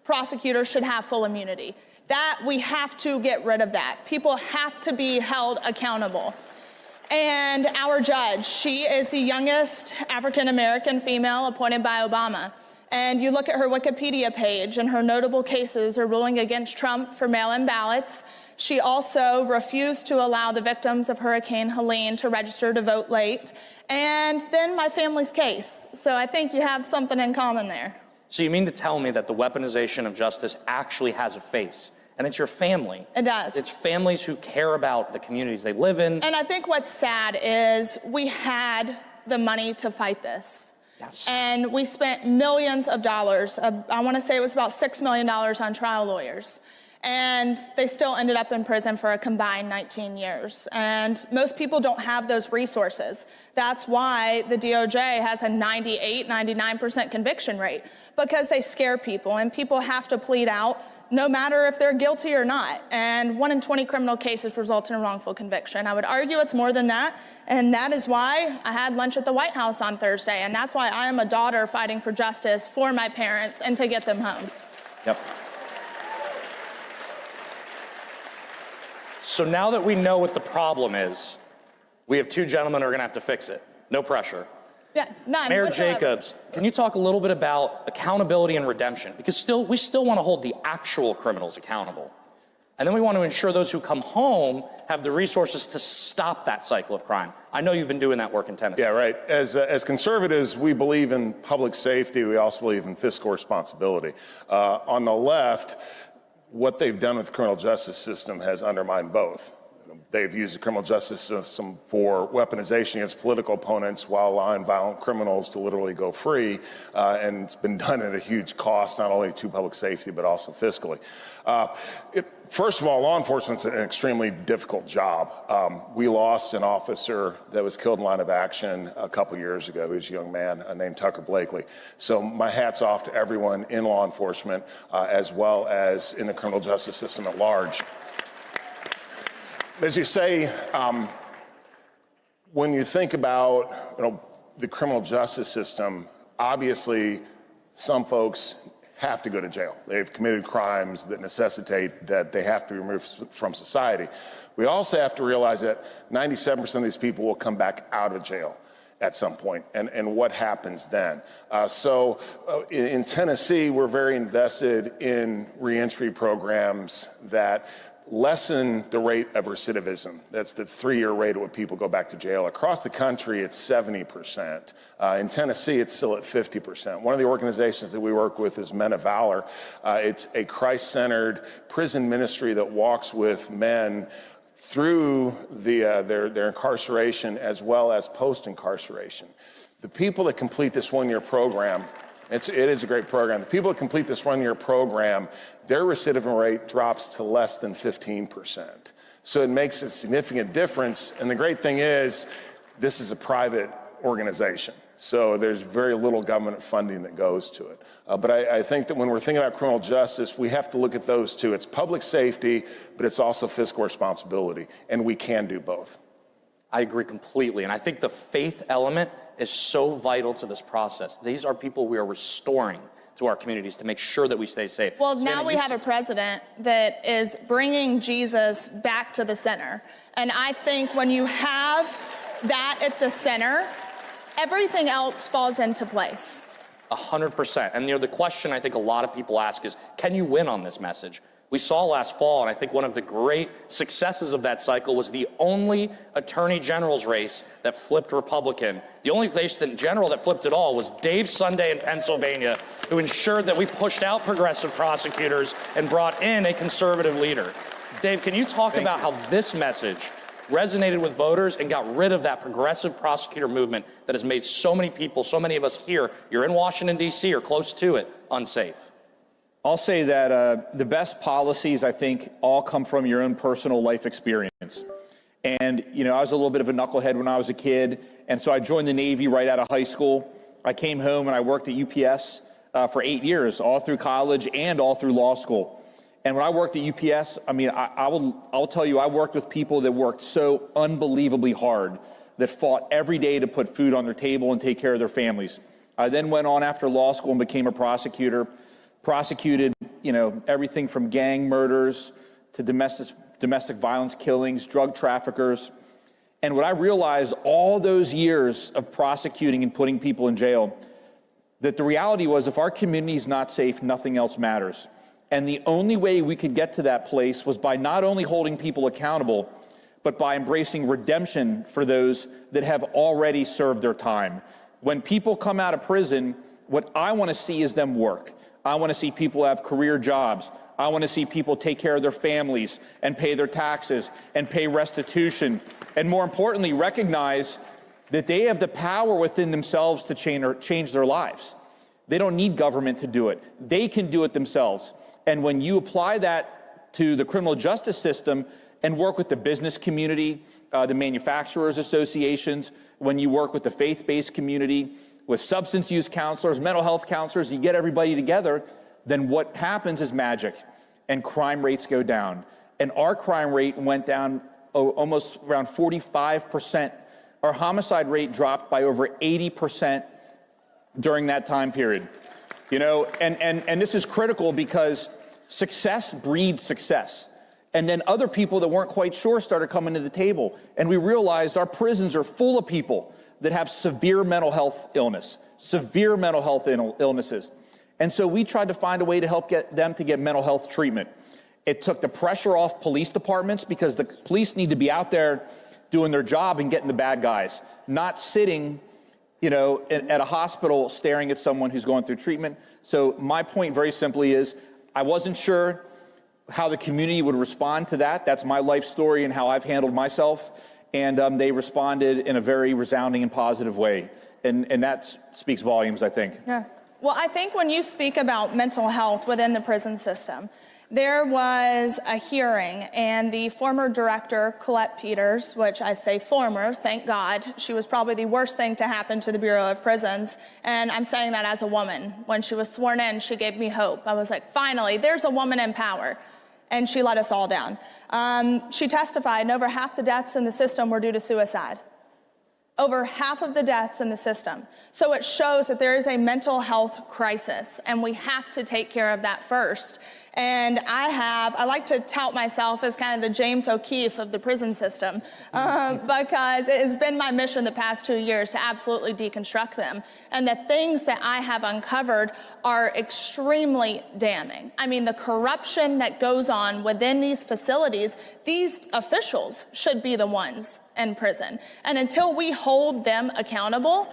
prosecutors should have full immunity. That, we have to get rid of that. People have to be held accountable. And our judge, she is the youngest African-American female appointed by Obama. And you look at her Wikipedia page, and her notable cases are ruling against Trump for mail-in ballots. She also refused to allow the victims of Hurricane Helene to register to vote late. And then my family's case. So I think you have something in common there. So you mean to tell me that the weaponization of justice actually has a face? And it's your family. It does. It's families who care about the communities they live in. And I think what's sad is we had the money to fight this. Yes. And we spent millions of dollars. I want to say it was about $6 million on trial lawyers. And they still ended up in prison for a combined 19 years. And most people don't have those resources. That's why the DOJ has a 98, 99% conviction rate, because they scare people, and people have to plead out no matter if they're guilty or not. And 1 in 20 criminal cases result in a wrongful conviction. I would argue it's more than that, and that is why I had lunch at the White House on Thursday, and that's why I am a daughter fighting for justice for my parents and to get them home. Yep. So now that we know what the problem is, we have two gentlemen who are going to have to fix it. No pressure. Yeah, none. Mayor whatsoever. Jacobs, can you talk a little bit about accountability and redemption? Because we still want to hold the actual criminals accountable. And then we want to ensure those who come home have the resources to stop that cycle of crime. I know you've been doing that work in Tennessee. Yeah, right. As conservatives, we believe in public safety. We also believe in fiscal responsibility. On the left, what they've done with the criminal justice system has undermined both. They've used the criminal justice system for weaponization against political opponents while allowing violent criminals to literally go free. And it's been done at a huge cost, not only to public safety, but also fiscally. First of all, law enforcement's an extremely difficult job. We lost an officer that was killed in line of action a couple years ago. He was a young man named Tucker Blakely. So my hat's off to everyone in law enforcement, as well as in the criminal justice system at large. As you say, when you think about the criminal justice system, obviously some folks have to go to jail. They've committed crimes that necessitate that they have to be removed from society. We also have to realize that 97% of these people will come back out of jail at some point, and what happens then. So in Tennessee, we're very invested in reentry programs that lessen the rate of recidivism. That's the 3-year rate at which people go back to jail. Across the country, it's 70%. In Tennessee, it's still at 50%. One of the organizations that we work with is Men of Valor. It's a Christ-centered prison ministry that walks with men through their incarceration as well as post-incarceration. The people that complete this 1-year program, it is a great program. The people that complete this 1-year program, their recidivism rate drops to less than 15%. So it makes a significant difference. And the great thing is, this is a private organization. So there's very little government funding that goes to it. But I think that when we're thinking about criminal justice, we have to look at those two. It's public safety, but it's also fiscal responsibility. And we can do both. I agree completely. And I think the faith element is so vital to this process. These are people we are restoring to our communities to make sure that we stay safe. Well, now we have a president that is bringing Jesus back to the center. And I think when you have that at the center, everything else falls into place. 100%. And the question I think a lot of people ask is, can you win on this message? We saw last fall, and I think one of the great successes of that cycle was the only attorney general's race that flipped Republican. The only race in general that flipped at all was Dave Sunday in Pennsylvania, who ensured that we pushed out progressive prosecutors and brought in a conservative leader. Dave, can you talk about how this message resonated with voters and got rid of that progressive prosecutor movement that has made so many people, so many of us here, you're in Washington, D.C. or close to it, unsafe? I'll say that the best policies, I think, all come from your own personal life experience. And, I was a little bit of a knucklehead when I was a kid. And so I joined the Navy right out of high school. I came home and I worked at UPS for 8 years, all through college and all through law school. And when I worked at UPS, I'll tell you, I worked with people that worked so unbelievably hard, that fought every day to put food on their table and take care of their families. I then went on after law school and became a prosecutor, prosecuted, everything from gang murders to domestic violence killings, drug traffickers. And what I realized all those years of prosecuting and putting people in jail, that the reality was if our community is not safe, nothing else matters. And the only way we could get to that place was by not only holding people accountable, but by embracing redemption for those that have already served their time. When people come out of prison, what I want to see is them work. I want to see people have career jobs. I want to see people take care of their families and pay their taxes and pay restitution. And more importantly, recognize that they have the power within themselves to change their lives. They don't need government to do it. They can do it themselves. And when you apply that to the criminal justice system and work with the business community, the manufacturers associations, when you work with the faith-based community, with substance use counselors, mental health counselors, you get everybody together, then what happens is magic, and crime rates go down. And our crime rate went down almost around 45%. Our homicide rate dropped by over 80% during that time period. And this is critical because success breeds success. And then other people that weren't quite sure started coming to the table. And we realized our prisons are full of people that have severe mental health illnesses. And so we tried to find a way to help get them to get mental health treatment. It took the pressure off police departments because the police need to be out there doing their job and getting the bad guys, not sitting, at a hospital staring at someone who's going through treatment. So my point very simply is I wasn't sure how the community would respond to that. That's my life story and how I've handled myself. And they responded in a very resounding and positive way. And that speaks volumes, I think. Yeah. Well, I think when you speak about mental health within the prison system, there was a hearing, and the former director, Colette Peters, which I say former, thank God, she was probably the worst thing to happen to the Bureau of Prisons, and I'm saying that as a woman. When she was sworn in, she gave me hope. I was like, finally, there's a woman in power. And she let us all down. She testified, and over half the deaths in the system were due to suicide. Over half of the deaths in the system. So it shows that there is a mental health crisis, and we have to take care of that first. And I like to tout myself as kind of the James O'Keefe of the prison system, because it has been my mission the past 2 years to absolutely deconstruct them. And the things that I have uncovered are extremely damning. I mean, the corruption that goes on within these facilities, these officials should be the ones in prison. And until we hold them accountable,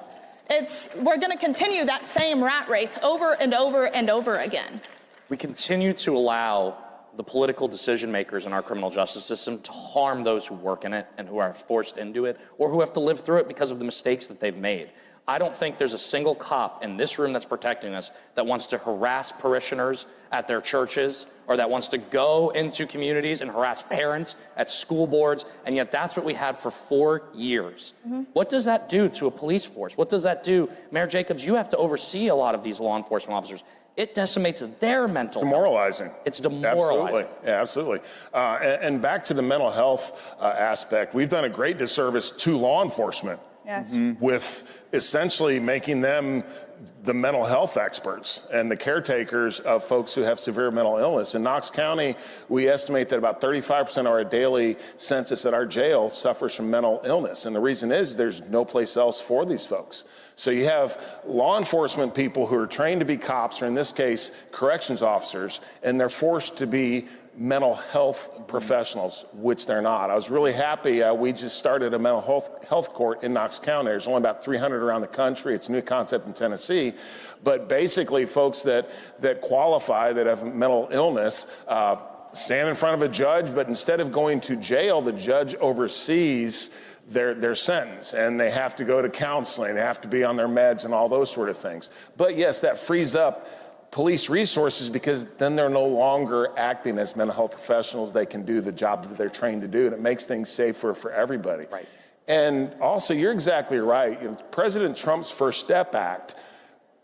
we're going to continue that same rat race over and over and over again. We continue to allow the political decision makers in our criminal justice system to harm those who work in it and who are forced into it or who have to live through it because of the mistakes that they've made. I don't think there's a single cop in this room that's protecting us that wants to harass parishioners at their churches or that wants to go into communities and harass parents at school boards, and yet that's what we had for 4 years. Mm-hmm. What does that do to a police force? What does that do? Mayor Jacobs, you have to oversee a lot of these law enforcement officers. It decimates their mental health. Demoralizing. It's demoralizing. Absolutely. Yeah, absolutely. And back to the mental health aspect, we've done a great disservice to law enforcement. Yes. With essentially making them the mental health experts and the caretakers of folks who have severe mental illness. In Knox County, we estimate that about 35% of our daily census at our jail suffers from mental illness. And the reason is there's no place else for these folks. So you have law enforcement people who are trained to be cops, or in this case, corrections officers, and they're forced to be mental health professionals, which they're not. I was really happy. We just started a mental health court in Knox County. There's only about 300 around the country. It's a new concept in Tennessee. But basically, folks that qualify, that have mental illness, stand in front of a judge, but instead of going to jail, the judge oversees their sentence, and they have to go to counseling. They have to be on their meds and all those sort of things. But yes, that frees up police resources, because then they're no longer acting as mental health professionals. They can do the job that they're trained to do, and it makes things safer for everybody. Right. And also, you're exactly right. President Trump's First Step Act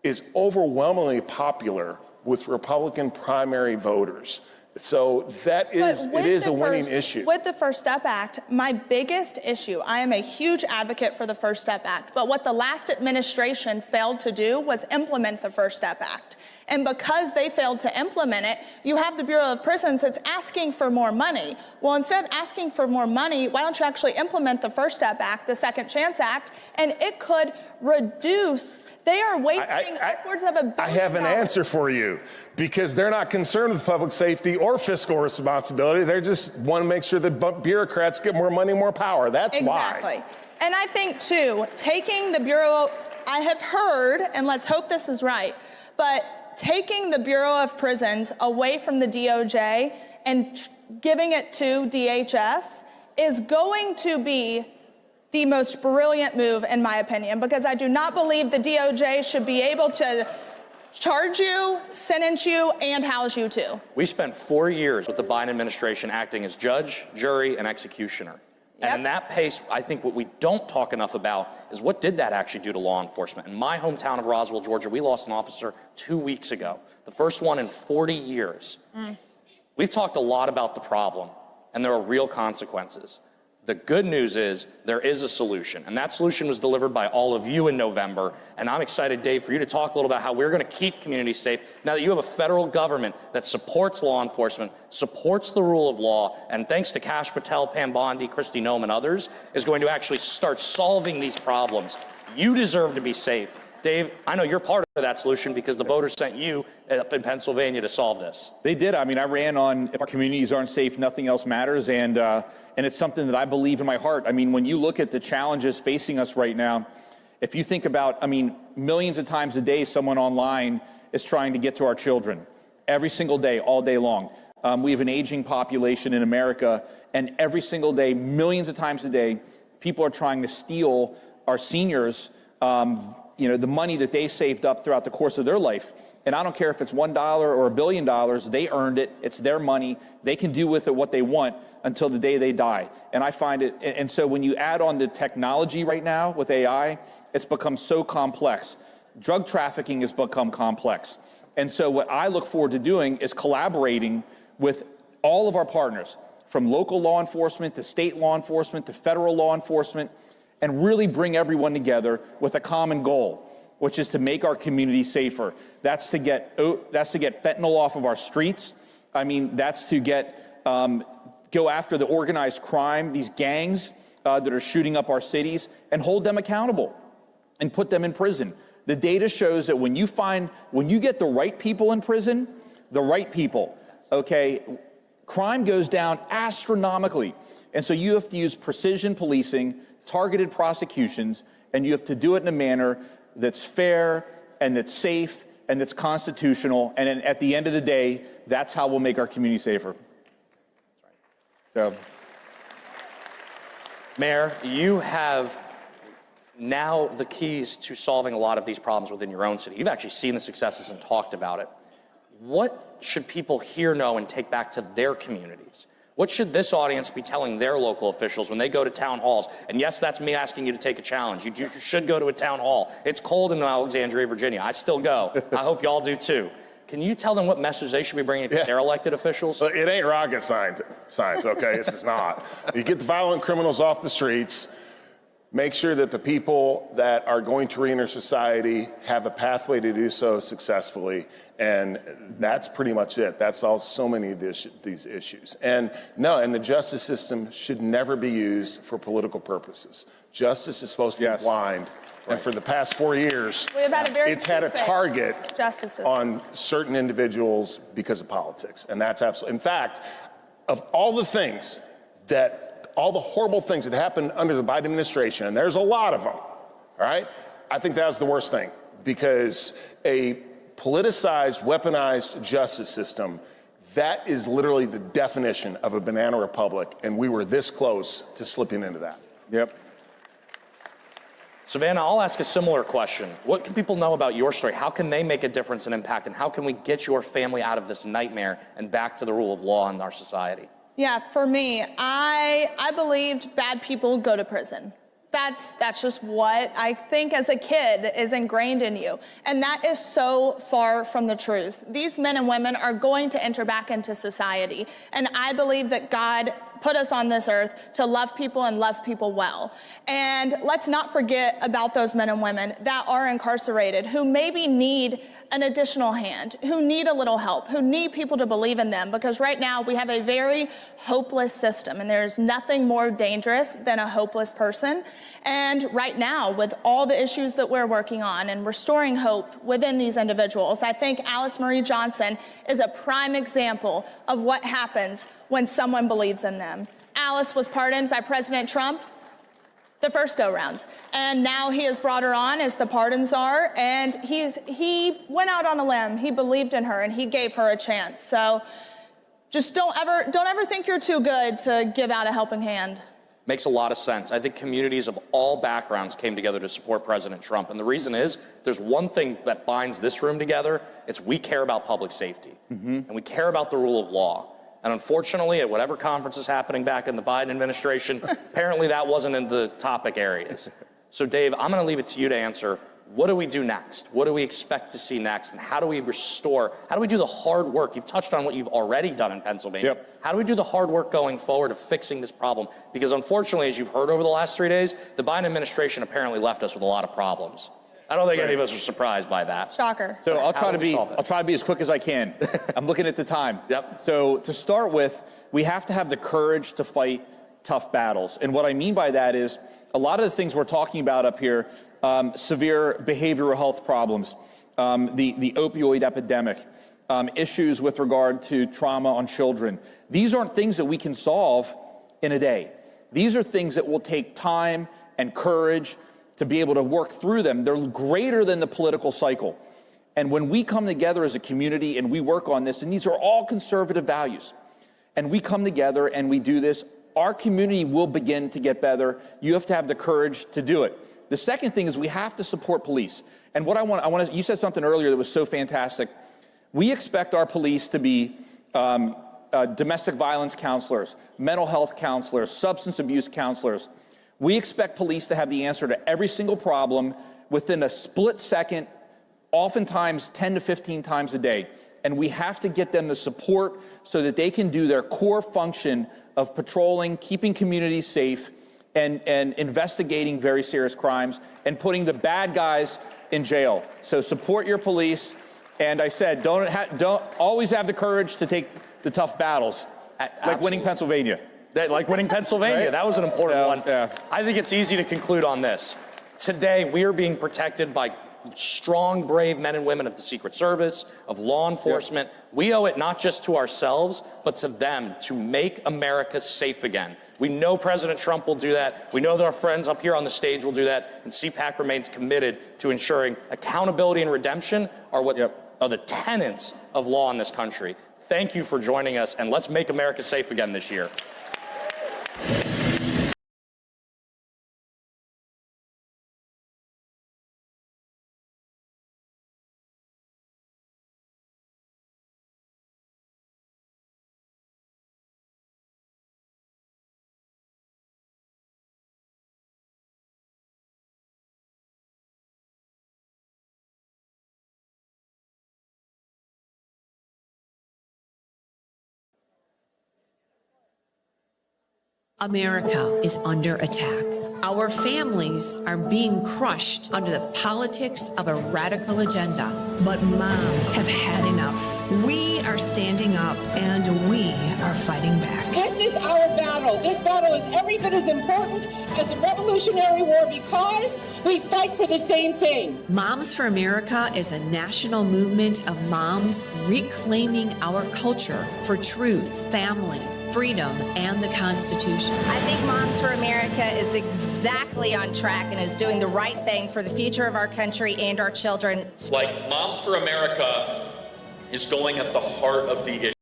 is overwhelmingly popular with Republican primary voters. So it is a winning issue. With the First Step Act, my biggest issue, I am a huge advocate for the First Step Act, but what the last administration failed to do was implement the First Step Act. And because they failed to implement it, you have the Bureau of Prisons that's asking for more money. Well, instead of asking for more money, why don't you actually implement the First Step Act, the Second Chance Act, and it could reduce, they are wasting upwards of $1 billion. I have an answer for you, because they're not concerned with public safety or fiscal responsibility. They just want to make sure that bureaucrats get more money, more power. That's why. Exactly. And I think, too, taking the Bureau, I have heard, and let's hope this is right, but taking the Bureau of Prisons away from the DOJ and giving it to DHS is going to be the most brilliant move, in my opinion, because I do not believe the DOJ should be able to charge you, sentence you, and house you too. We spent 4 years with the Biden administration acting as judge, jury, and executioner. And in that pace, I think what we don't talk enough about is what did that actually do to law enforcement? In my hometown of Roswell, Georgia, we lost an officer 2 weeks ago, the first one in 40 years. We've talked a lot about the problem, and there are real consequences. The good news is there is a solution, and that solution was delivered by all of you in November. And I'm excited, Dave, for you to talk a little about how we're going to keep communities safe now that you have a federal government that supports law enforcement, supports the rule of law, and thanks to Kash Patel, Pam Bondi, Kristi Noem, and others, is going to actually start solving these problems. You deserve to be safe. Dave, I know you're part of that solution because the voters sent you up in Pennsylvania to solve this. They did. I mean, I ran on, if our communities aren't safe, nothing else matters. And it's something that I believe in my heart. I mean, when you look at the challenges facing us right now, if you think about, I mean, millions of times a day, someone online is trying to get to our children. Every single day, all day long. We have an aging population in America, and every single day, millions of times a day, people are trying to steal our seniors, the money that they saved up throughout the course of their life. And I don't care if it's $1 or $1 billion, they earned it, it's their money, they can do with it what they want until the day they die. And I find it, and so when you add on the technology right now with AI, it's become so complex. Drug trafficking has become complex. And so what I look forward to doing is collaborating with all of our partners, from local law enforcement to state law enforcement to federal law enforcement, and really bring everyone together with a common goal, which is to make our community safer. That's to get fentanyl off of our streets. I mean, that's to go after the organized crime, these gangs that are shooting up our cities, and hold them accountable and put them in prison. The data shows that when you get the right people in prison, crime goes down astronomically. And so you have to use precision policing, targeted prosecutions, and you have to do it in a manner that's fair and that's safe and that's constitutional. And at the end of the day, that's how we'll make our community safer. So, Mayor, you have now the keys to solving a lot of these problems within your own city. You've actually seen the successes and talked about it. What should people here know and take back to their communities? What should this audience be telling their local officials when they go to town halls? And yes, that's me asking you to take a challenge. You should go to a town hall. It's cold in Alexandria, Virginia. I still go. I hope y'all do too. Can you tell them what message they should be bringing to their elected officials? It ain't rocket science, okay? This is not. You get the violent criminals off the streets. Make sure that the people that are going to reenter society have a pathway to do so successfully. And that's pretty much it. That solves so many of these issues. And the justice system should never be used for political purposes. Justice is supposed to be blind. Right. And for the past 4 years, it's had a target on certain individuals because of politics. And that's absolutely, in fact, of all the things all the horrible things that happened under the Biden administration, and there's a lot of them, all right? I think that was the worst thing, because a politicized, weaponized justice system, that is literally the definition of a banana republic, and we were this close to slipping into that. Yep. Savannah, I'll ask a similar question. What can people know about your story? How can they make a difference and impact? And how can we get your family out of this nightmare and back to the rule of law in our society? Yeah, for me, I believed bad people go to prison. That's just what I think as a kid is ingrained in you. And that is so far from the truth. These men and women are going to enter back into society. And I believe that God put us on this earth to love people and love people well. And let's not forget about those men and women that are incarcerated, who maybe need an additional hand, who need a little help, who need people to believe in them, because right now we have a very hopeless system, and there's nothing more dangerous than a hopeless person. And right now, with all the issues that we're working on and restoring hope within these individuals, I think Alice Marie Johnson is a prime example of what happens when someone believes in them. Alice was pardoned by President Trump the first go-round, and now he has brought her on as the pardon czar, and he went out on a limb. He believed in her, and he gave her a chance. So just don't ever think you're too good to give out a helping hand. Makes a lot of sense. I think communities of all backgrounds came together to support President Trump. And the reason is, there's one thing that binds this room together. It's we care about public safety. And we care about the rule of law. And unfortunately, at whatever conference is happening back in the Biden administration, apparently that wasn't in the topic areas. So Dave, I'm gonna leave it to you to answer. What do we do next? What do we expect to see next? And how do we restore, how do we do the hard work? You've touched on what you've already done in Pennsylvania. Yep. How do we do the hard work going forward of fixing this problem? Because unfortunately, as you've heard over the last 3 days, the Biden administration apparently left us with a lot of problems. I don't think any of us are surprised by that. Shocker. So I'll try to be as quick as I can. I'm looking at the time. Yep. So to start with, we have to have the courage to fight tough battles. And what I mean by that is a lot of the things we're talking about up here, severe behavioral health problems, the opioid epidemic, issues with regard to trauma on children. These aren't things that we can solve in a day. These are things that will take time and courage to be able to work through them. They're greater than the political cycle. And when we come together as a community and we work on this, and these are all conservative values, and we come together and we do this, our community will begin to get better. You have to have the courage to do it. The second thing is we have to support police. And what I want to, you said something earlier that was so fantastic. We expect our police to be domestic violence counselors, mental health counselors, substance abuse counselors. We expect police to have the answer to every single problem within a split second, oftentimes 10 to 15 times a day. And we have to get them the support so that they can do their core function of patrolling, keeping communities safe, and investigating very serious crimes and putting the bad guys in jail. So support your police. And I said, don't always have the courage to take the tough battles, like winning Pennsylvania. Like winning Pennsylvania, right? That was an important one. Yeah. I think it's easy to conclude on this. Today, we are being protected by strong, brave men and women of the Secret Service, of law enforcement. Yep. We owe it not just to ourselves, but to them to make America safe again. We know President Trump will do that. We know that our friends up here on the stage will do that. And CPAC remains committed to ensuring accountability and redemption are what are the tenets of law in this country. Thank you for joining us, and let's make America safe again this year. America is under attack. Our families are being crushed under the politics of a radical agenda. But moms have had enough. We are standing up and we are fighting back. This is our battle. This battle is every bit as important as the Revolutionary War because we fight for the same thing. Moms for America is a national movement of moms reclaiming our culture for truth, family, freedom, and the Constitution. I think Moms for America is exactly on track and is doing the right thing for the future of our country and our children. Like, Moms for America is going at the heart of the issue.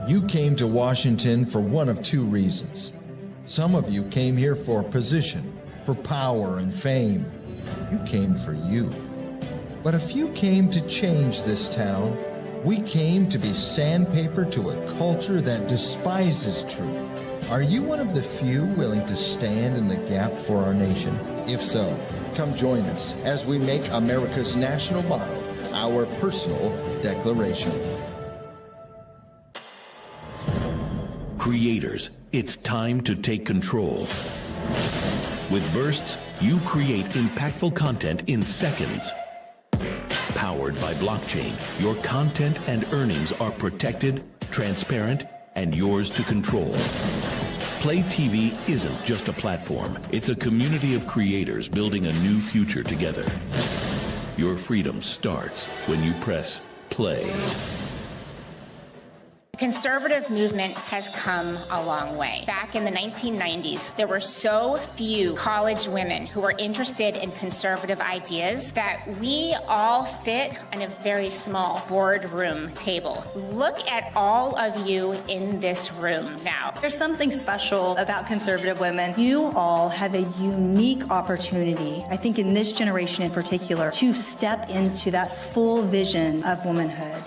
You came to Washington for one of two reasons. Some of you came here for position, for power and fame. You came for you. But a few came to change this town. We came to be sandpaper to a culture that despises truth. Are you one of the few willing to stand in the gap for our nation? If so, come join us as we make America's national motto our personal declaration. Creators, it's time to take control. With Bursts, you create impactful content in seconds. Powered by blockchain, your content and earnings are protected, transparent, and yours to control. Play TV isn't just a platform. It's a community of creators building a new future together. Your freedom starts when you press play. The conservative movement has come a long way. Back in the 1990s, there were so few college women who were interested in conservative ideas that we all fit on a very small boardroom table. Look at all of you in this room now. There's something special about conservative women. You all have a unique opportunity, I think in this generation in particular, to step into that full vision of womanhood.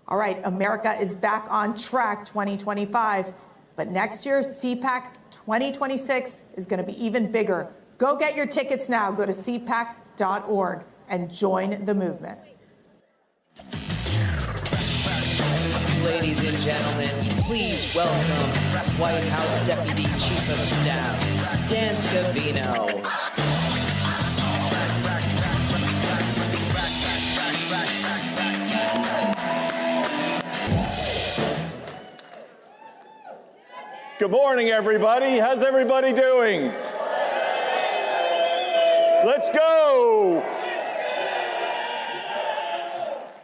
All right, America is back on track 2025, but next year, CPAC 2026 is going to be even bigger. Go get your tickets now. Go to CPAC.org and join the movement. Ladies and gentlemen, please welcome White House Deputy Chief of Staff, Dan Scavino. Good morning, everybody. How's everybody doing? Let's go.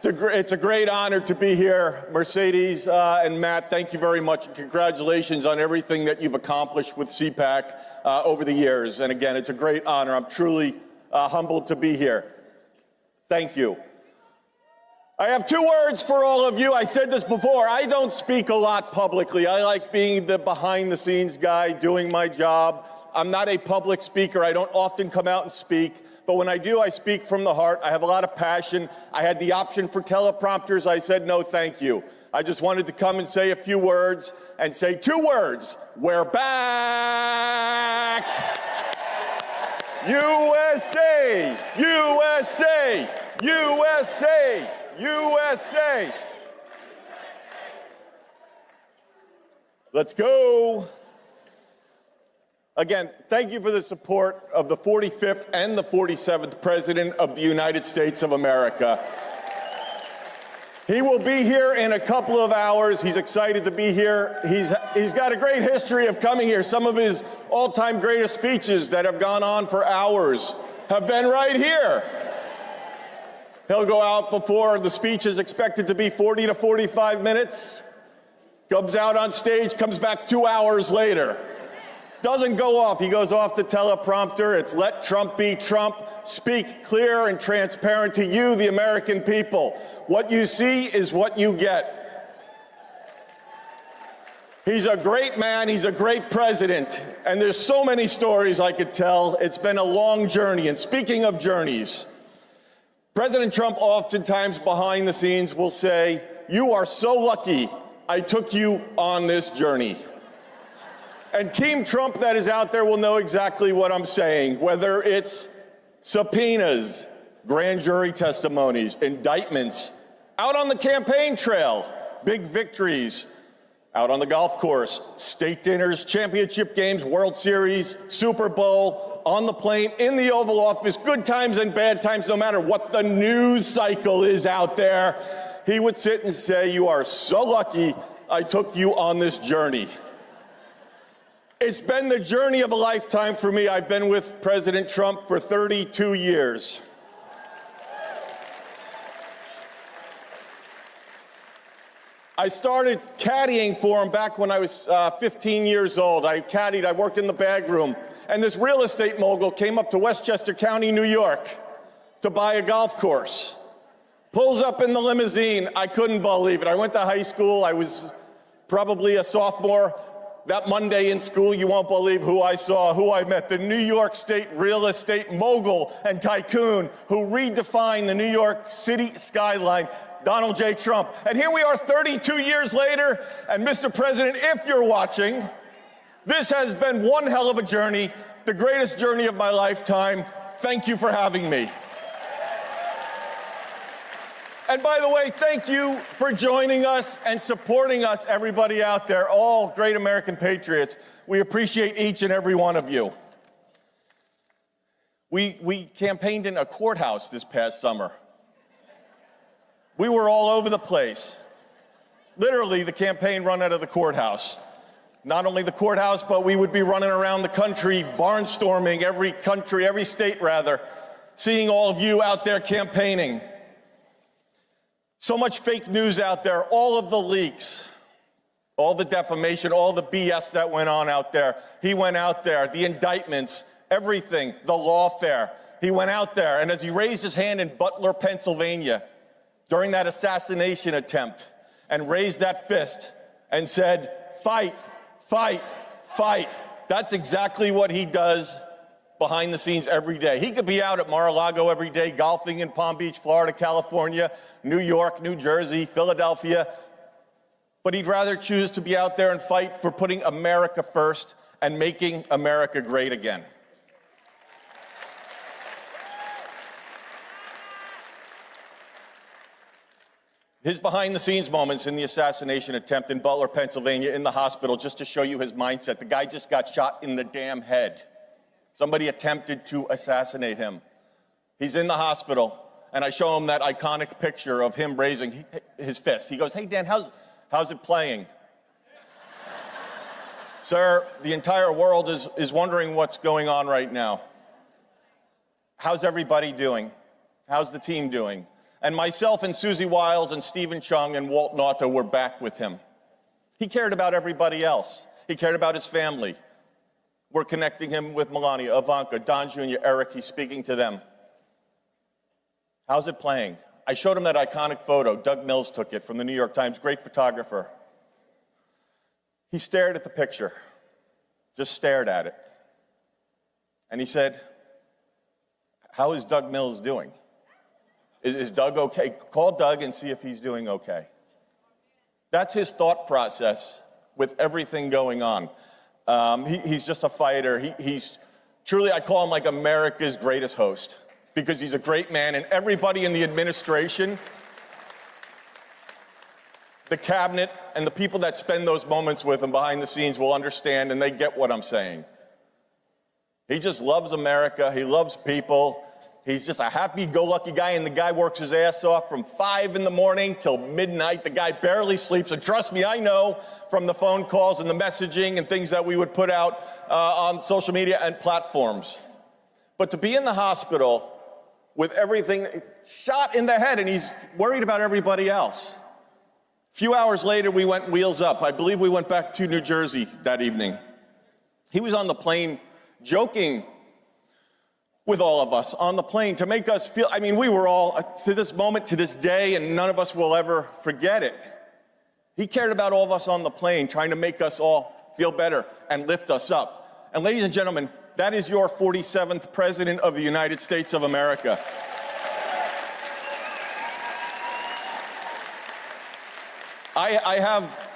It's a great honor to be here. Mercedes and Matt, thank you very much. And congratulations on everything that you've accomplished with CPAC over the years. And again, it's a great honor. I'm truly humbled to be here. Thank you. I have two words for all of you. I said this before. I don't speak a lot publicly. I like being the behind-the-scenes guy, doing my job. I'm not a public speaker. I don't often come out and speak. But when I do, I speak from the heart. I have a lot of passion. I had the option for teleprompters. I said, no, thank you. I just wanted to come and say a few words and say two words. We're back. USA, USA, USA. USA! Let's go. Again, thank you for the support of the 45th and the 47th President of the United States of America. He will be here in a couple of hours. He's excited to be here. He's got a great history of coming here. Some of his all-time greatest speeches that have gone on for hours have been right here. He'll go out before the speech is expected to be 40 to 45 minutes, comes out on stage, comes back 2 hours later. Doesn't go off. He goes off the teleprompter. It's let Trump be Trump. Speak clear and transparent to you, the American people. What you see is what you get. He's a great man. He's a great president. And there's so many stories I could tell. It's been a long journey. And speaking of journeys, President Trump oftentimes behind the scenes will say, "You are so lucky I took you on this journey." And Team Trump that is out there will know exactly what I'm saying, whether it's subpoenas, grand jury testimonies, indictments, out on the campaign trail, big victories, out on the golf course, state dinners, championship games, World Series, Super Bowl, on the plane, in the Oval Office, good times and bad times, no matter what the news cycle is out there, he would sit and say, "You are so lucky I took you on this journey." It's been the journey of a lifetime for me. I've been with President Trump for 32 years. I started caddying for him back when I was 15 years old. I caddied, I worked in the bag room. And this real estate mogul came up to Westchester County, New York, to buy a golf course. pulls up in the limousine. I couldn't believe it. I went to high school. I was probably a sophomore. That Monday in school, you won't believe who I saw, who I met. The New York State real estate mogul and tycoon who redefined the New York City skyline, Donald J. Trump. And here we are 32 years later, and Mr. President, if you're watching, this has been one hell of a journey, the greatest journey of my lifetime. Thank you for having me. And by the way, thank you for joining us and supporting us, everybody out there, all great American patriots. We appreciate each and every one of you. We campaigned in a courthouse this past summer. We were all over the place. Literally, the campaign run out of the courthouse. Not only the courthouse, but we would be running around the country, barnstorming every state rather, seeing all of you out there campaigning. So much fake news out there, all of the leaks, all the defamation, all the BS that went on out there. He went out there, the indictments, everything, the lawfare. He went out there, and as he raised his hand in Butler, Pennsylvania, during that assassination attempt, and raised that fist and said, fight, fight, fight. That's exactly what he does behind the scenes every day. He could be out at Mar-a-Lago every day, golfing in Palm Beach, Florida, California, New York, New Jersey, Philadelphia, but he'd rather choose to be out there and fight for putting America first and making America great again. His behind-the-scenes moments in the assassination attempt in Butler, Pennsylvania, in the hospital, just to show you his mindset. The guy just got shot in the damn head. Somebody attempted to assassinate him. He's in the hospital, and I show him that iconic picture of him raising his fist. He goes, hey, Dan, how's it playing? Sir, the entire world is wondering what's going on right now. How's everybody doing? How's the team doing? And myself and Susie Wiles and Stephen Chung and Walt Nauta were back with him. He cared about everybody else. He cared about his family. We're connecting him with Melania, Ivanka, Don Jr., Eric. He's speaking to them. How's it playing? I showed him that iconic photo. Doug Mills took it from the New York Times, great photographer. He stared at the picture, just stared at it. And he said, how is Doug Mills doing? Is Doug okay? Call Doug and see if he's doing okay. That's his thought process with everything going on. He's just a fighter. He's truly, I call him like America's greatest host because he's a great man, and everybody in the administration, the cabinet, and the people that spend those moments with him behind the scenes will understand, and they get what I'm saying. He just loves America. He loves people. He's just a happy-go-lucky guy, and the guy works his ass off from 5 in the morning till midnight. The guy barely sleeps, and trust me, I know from the phone calls and the messaging and things that we would put out on social media and platforms. But to be in the hospital with everything shot in the head, and he's worried about everybody else. A few hours later, we went wheels up. I believe we went back to New Jersey that evening. He was on the plane joking with all of us on the plane to make us feel, I mean, we were all, to this moment, to this day, and none of us will ever forget it. He cared about all of us on the plane, trying to make us all feel better and lift us up. And ladies and gentlemen, that is your 47th President of the United States of America. I have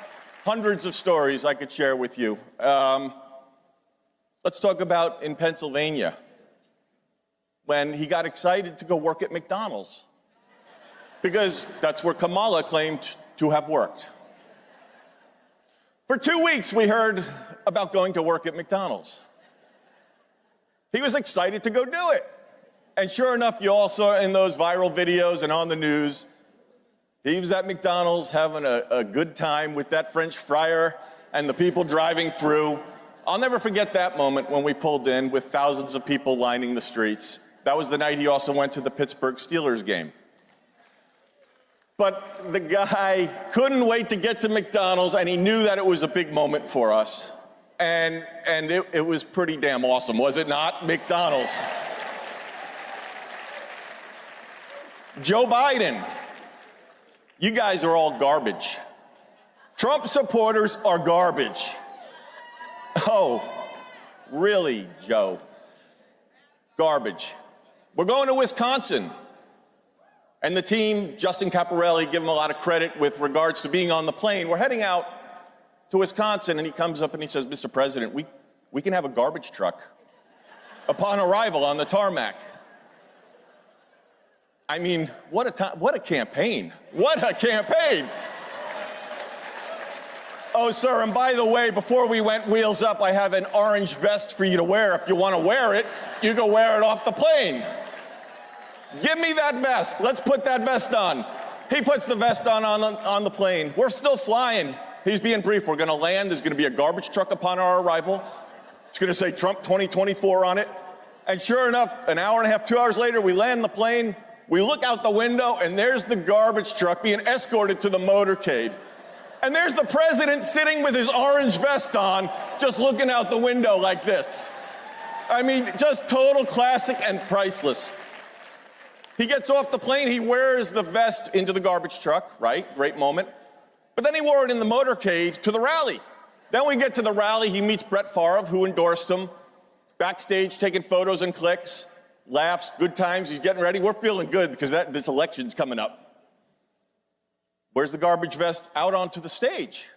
hundreds of stories I could share with you. Let's talk about in Pennsylvania, when he got excited to go work at McDonald's, because that's where Kamala claimed to have worked. For 2 weeks, we heard about going to work at McDonald's. He was excited to go do it. And sure enough, you all saw in those viral videos and on the news, he was at McDonald's having a good time with that French fryer and the people driving through. I'll never forget that moment when we pulled in with thousands of people lining the streets. That was the night he also went to the Pittsburgh Steelers game. But the guy couldn't wait to get to McDonald's, and he knew that it was a big moment for us. And it was pretty damn awesome, was it not? McDonald's. Joe Biden You guys are all garbage. Trump supporters are garbage. Oh, really, Joe? Garbage. We're going to Wisconsin. And the team, Justin Caparelli, give him a lot of credit with regards to being on the plane. We're heading out to Wisconsin, and he comes up and he says, Mr. President, we can have a garbage truck upon arrival on the tarmac. I mean, what a campaign. What a campaign. Oh, sir, and by the way, before we went wheels up, I have an orange vest for you to wear. If you want to wear it, you go wear it off the plane. Give me that vest. Let's put that vest on. He puts the vest on the plane. We're still flying. He's being brief. We're going to land. There's going to be a garbage truck upon our arrival. It's going to say Trump 2024 on it. And sure enough, an hour and a half, 2 hours later, we land the plane. We look out the window, and there's the garbage truck being escorted to the motorcade. And there's the president sitting with his orange vest on, just looking out the window like this. I mean, just total classic and priceless. He gets off the plane, he wears the vest into the garbage truck, right? Great moment. But then he wore it in the motorcade to the rally. Then we get to the rally, he meets Brett Favre, who endorsed him, backstage taking photos and clicks, laughs, good times, he's getting ready. We're feeling good because this election's coming up. Where's the garbage vest? Out onto the stage.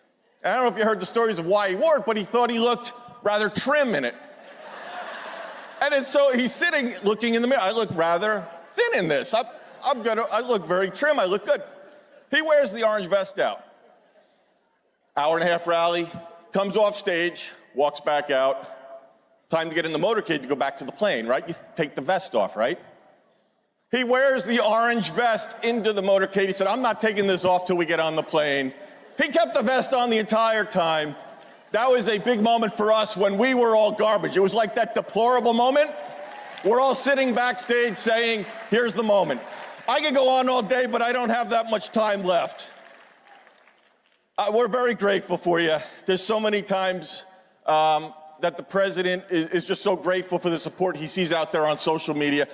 And I don't know if you heard the stories of why he wore it, but he thought he looked rather trim in it. And then so he's sitting, looking in the mirror. I look rather thin in this. I look very trim. I look good. He wears the orange vest out. Hour and a half rally, comes off stage, walks back out. Time to get in the motorcade to go back to the plane, right? You take the vest off, right? He wears the orange vest into the motorcade. He said, I'm not taking this off till we get on the plane. He kept the vest on the entire time. That was a big moment for us when we were all garbage. It was like that deplorable moment. We're all sitting backstage saying, here's the moment. I could go on all day, but I don't have that much time left. We're very grateful for you. There's so many times that the president is just so grateful for the support he sees out there on social media.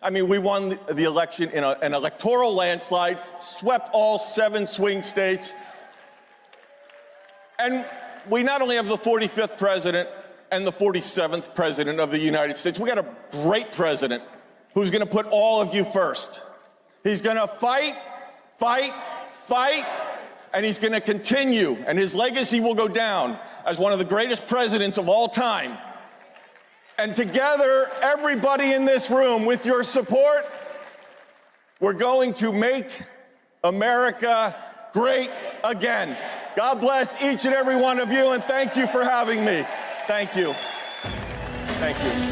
I mean, we won the election in an electoral landslide, swept all 7 swing states. And we not only have the 45th president and the 47th president of the United States, we got a great president who's going to put all of you first. He's going to fight, fight, fight, and he's going to continue. And his legacy will go down as one of the greatest presidents of all time. And together, everybody in this room, with your support, we're going to make America great again. God bless each and every one of you, and thank you for having me. Thank you. Thank you.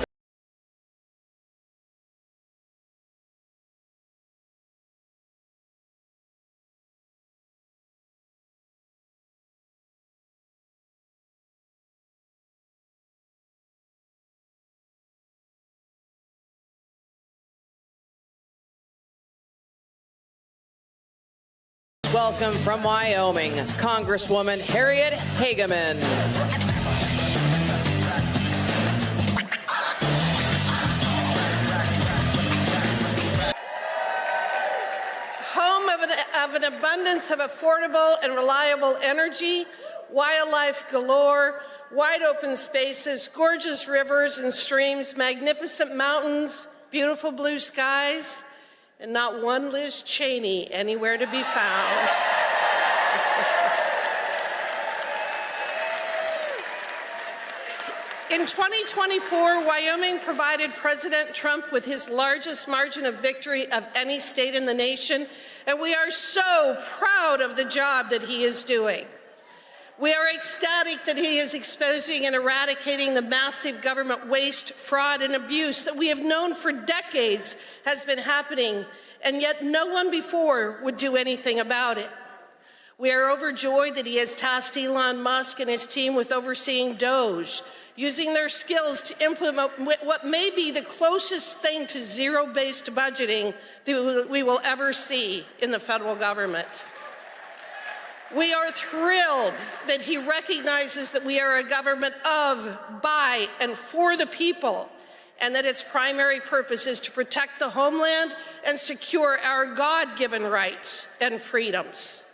Welcome from Wyoming, Congresswoman Harriet Hageman. Home of an abundance of affordable and reliable energy, wildlife galore, wide open spaces, gorgeous rivers and streams, magnificent mountains, beautiful blue skies, and not one Liz Cheney anywhere to be found. In 2024, Wyoming provided President Trump with his largest margin of victory of any state in the nation, and we are so proud of the job that he is doing. We are ecstatic that he is exposing and eradicating the massive government waste, fraud, and abuse that we have known for decades has been happening, and yet no one before would do anything about it. We are overjoyed that he has tasked Elon Musk and his team with overseeing DOGE, using their skills to implement what may be the closest thing to zero-based budgeting that we will ever see in the federal government. We are thrilled that he recognizes that we are a government of, by, and for the people, and that its primary purpose is to protect the homeland and secure our God-given rights and freedoms.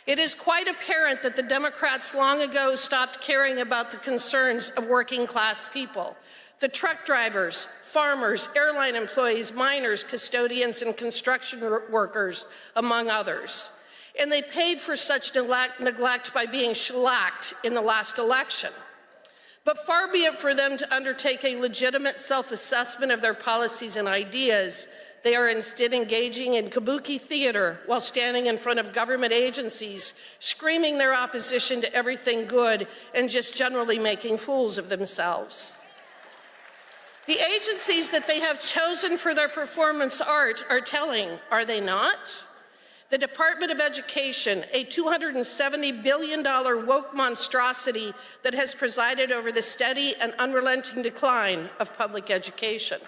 It is quite apparent that the Democrats long ago stopped caring about the concerns of working-class people, the truck drivers, farmers, airline employees, miners, custodians, and construction workers, among others. And they paid for such neglect by being shellacked in the last election. But far be it for them to undertake a legitimate self-assessment of their policies and ideas. They are instead engaging in kabuki theater while standing in front of government agencies, screaming their opposition to everything good and just generally making fools of themselves. The agencies that they have chosen for their performance art are telling, are they not? The Department of Education, a $270 billion woke monstrosity that has presided over the steady and unrelenting decline of public education.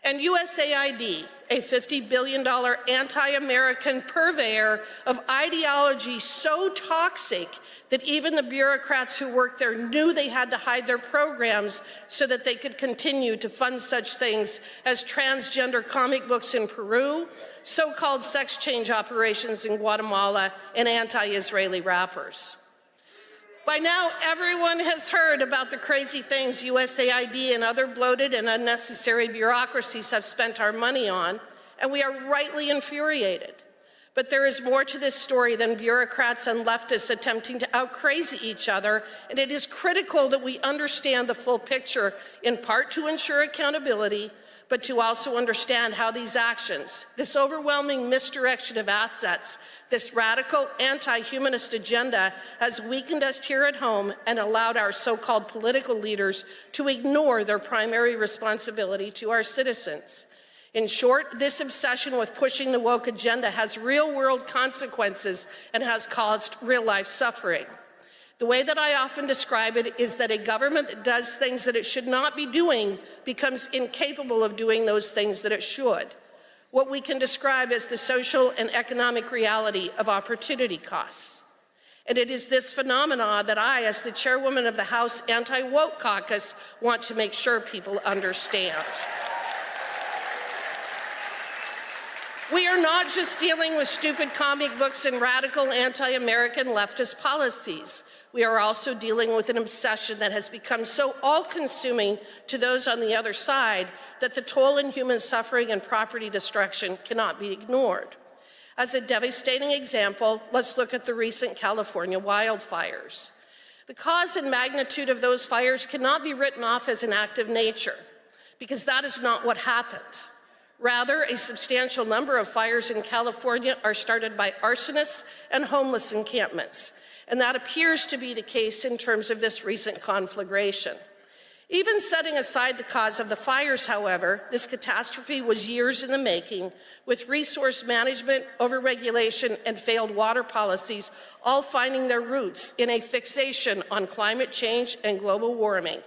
And USAID, a $50 billion anti-American purveyor of ideology so toxic that even the bureaucrats who worked there knew they had to hide their programs so that they could continue to fund such things as transgender comic books in Peru, so-called sex change operations in Guatemala, and anti-Israeli rappers. By now, everyone has heard about the crazy things USAID and other bloated and unnecessary bureaucracies have spent our money on, and we are rightly infuriated. But there is more to this story than bureaucrats and leftists attempting to out-crazy each other, and it is critical that we understand the full picture, in part to ensure accountability, but to also understand how these actions, this overwhelming misdirection of assets, this radical anti-humanist agenda has weakened us here at home and allowed our so-called political leaders to ignore their primary responsibility to our citizens. In short, this obsession with pushing the woke agenda has real-world consequences and has caused real-life suffering. The way that I often describe it is that a government that does things that it should not be doing becomes incapable of doing those things that it should. What we can describe as the social and economic reality of opportunity costs. And it is this phenomenon that I, as the chairwoman of the House Anti-Woke Caucus, want to make sure people understand. We are not just dealing with stupid comic books and radical anti-American leftist policies. We are also dealing with an obsession that has become so all-consuming to those on the other side that the toll in human suffering and property destruction cannot be ignored. As a devastating example, let's look at the recent California wildfires. The cause and magnitude of those fires cannot be written off as an act of nature, because that is not what happened. Rather, a substantial number of fires in California are started by arsonists and homeless encampments. And that appears to be the case in terms of this recent conflagration. Even setting aside the cause of the fires, however, this catastrophe was years in the making, with resource management, overregulation, and failed water policies all finding their roots in a fixation on climate change and global warming.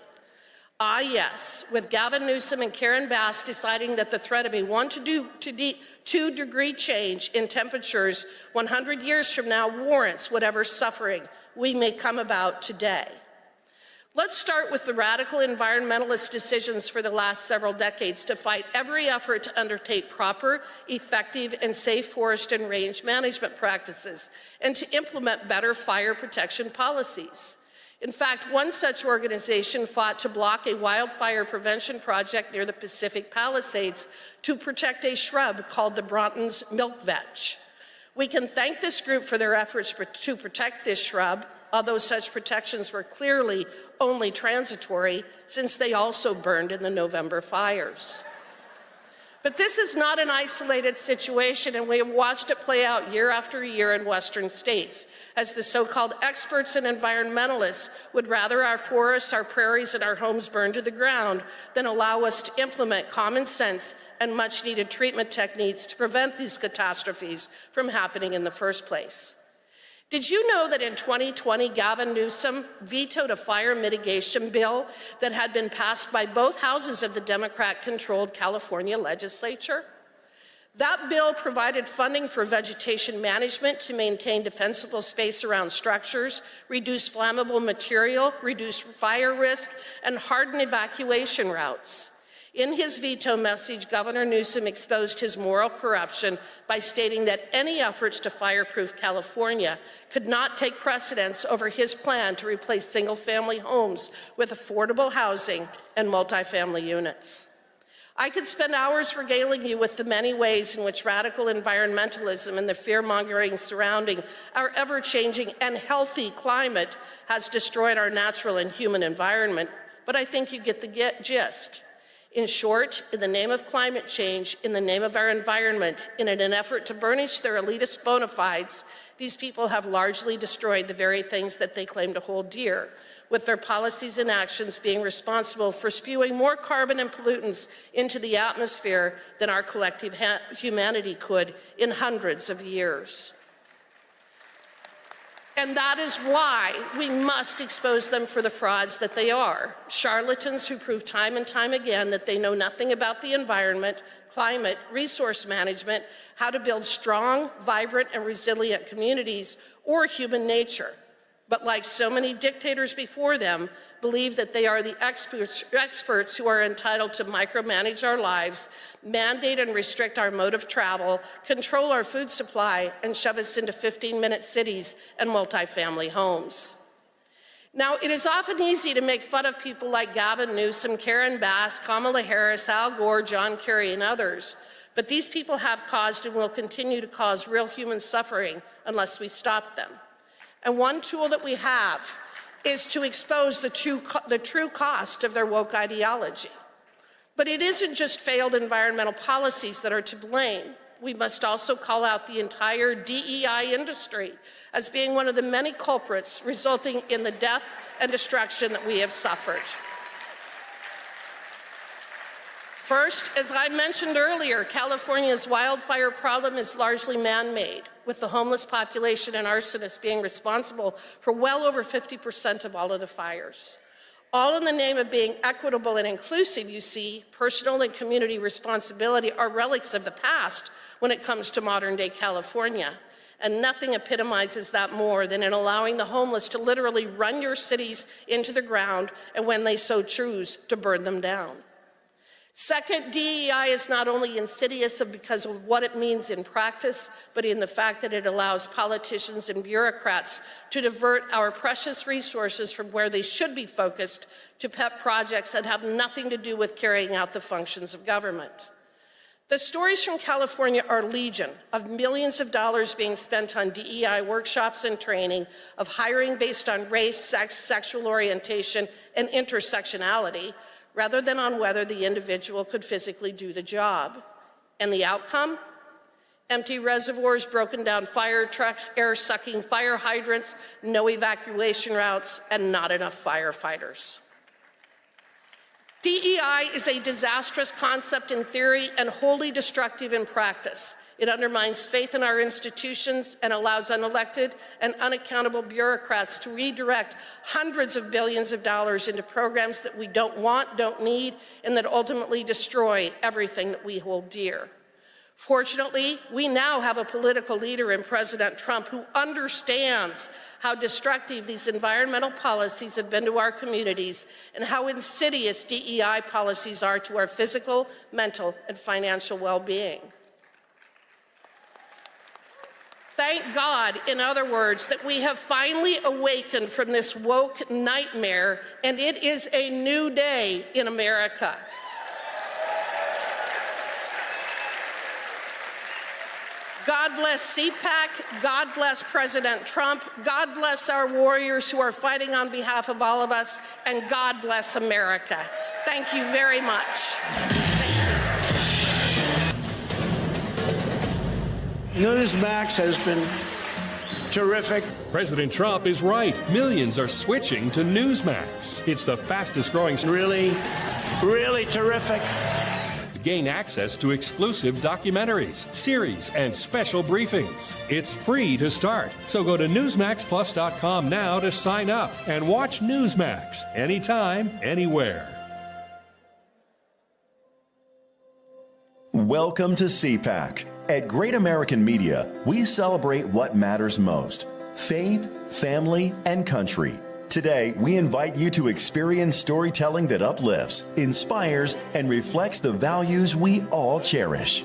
Ah, yes, with Gavin Newsom and Karen Bass deciding that the threat of a 1 to 2 degree change in temperatures 100 years from now warrants whatever suffering we may come about today. Let's start with the radical environmentalist decisions for the last several decades to fight every effort to undertake proper, effective, and safe forest and range management practices and to implement better fire protection policies. In fact, one such organization fought to block a wildfire prevention project near the Pacific Palisades to protect a shrub called the Broughton's milkvetch. We can thank this group for their efforts to protect this shrub, although such protections were clearly only transitory since they also burned in the November fires. But this is not an isolated situation, and we have watched it play out year after year in Western states, as the so-called experts and environmentalists would rather our forests, our prairies, and our homes burn to the ground than allow us to implement common sense and much-needed treatment techniques to prevent these catastrophes from happening in the first place. Did you know that in 2020, Gavin Newsom vetoed a fire mitigation bill that had been passed by both houses of the Democrat-controlled California legislature? That bill provided funding for vegetation management to maintain defensible space around structures, reduce flammable material, reduce fire risk, and harden evacuation routes. In his veto message, Governor Newsom exposed his moral corruption by stating that any efforts to fireproof California could not take precedence over his plan to replace single-family homes with affordable housing and multifamily units. I could spend hours regaling you with the many ways in which radical environmentalism and the fear-mongering surrounding our ever-changing and healthy climate has destroyed our natural and human environment, but I think you get the gist. In short, in the name of climate change, in the name of our environment, in an effort to burnish their elitist bona fides, these people have largely destroyed the very things that they claim to hold dear, with their policies and actions being responsible for spewing more carbon and pollutants into the atmosphere than our collective humanity could in hundreds of years. And that is why we must expose them for the frauds that they are. Charlatans who prove time and time again that they know nothing about the environment, climate, resource management, how to build strong, vibrant, and resilient communities, or human nature. But like so many dictators before them, believe that they are the experts who are entitled to micromanage our lives, mandate and restrict our mode of travel, control our food supply, and shove us into 15-minute cities and multifamily homes. Now, it is often easy to make fun of people like Gavin Newsom, Karen Bass, Kamala Harris, Al Gore, John Kerry, and others, but these people have caused and will continue to cause real human suffering unless we stop them. And one tool that we have is to expose the true cost of their woke ideology. But it isn't just failed environmental policies that are to blame. We must also call out the entire DEI industry as being one of the many culprits resulting in the death and destruction that we have suffered. First, as I mentioned earlier, California's wildfire problem is largely man-made, with the homeless population and arsonists being responsible for well over 50% of all of the fires. All in the name of being equitable and inclusive, you see, personal and community responsibility are relics of the past when it comes to modern-day California. And nothing epitomizes that more than in allowing the homeless to literally run your cities into the ground and, when they so choose, to burn them down. Second, DEI is not only insidious because of what it means in practice, but in the fact that it allows politicians and bureaucrats to divert our precious resources from where they should be focused to pet projects that have nothing to do with carrying out the functions of government. The stories from California are legion, of millions of dollars being spent on DEI workshops and training, of hiring based on race, sex, sexual orientation, and intersectionality, rather than on whether the individual could physically do the job. And the outcome? Empty reservoirs, broken down fire trucks, air-sucking fire hydrants, no evacuation routes, and not enough firefighters. DEI is a disastrous concept in theory and wholly destructive in practice. It undermines faith in our institutions and allows unelected and unaccountable bureaucrats to redirect hundreds of billions of dollars into programs that we don't want, don't need, and that ultimately destroy everything that we hold dear. Fortunately, we now have a political leader in President Trump who understands how destructive these environmental policies have been to our communities and how insidious DEI policies are to our physical, mental, and financial well-being. Thank God, in other words, that we have finally awakened from this woke nightmare, and it is a new day in America. God bless CPAC, God bless President Trump, God bless our warriors who are fighting on behalf of all of us, and God bless America. Thank you very much. Newsmax has been terrific. President Trump is right. Millions are switching to Newsmax. It's the fastest growing. Really terrific. Gain access to exclusive documentaries, series, and special briefings. It's free to start. So go to NewsmaxPlus.com now to sign up and watch Newsmax anytime, anywhere. Welcome to CPAC. At Great American Media, we celebrate what matters most: faith, family, and country. Today, we invite you to experience storytelling that uplifts, inspires, and reflects the values we all cherish.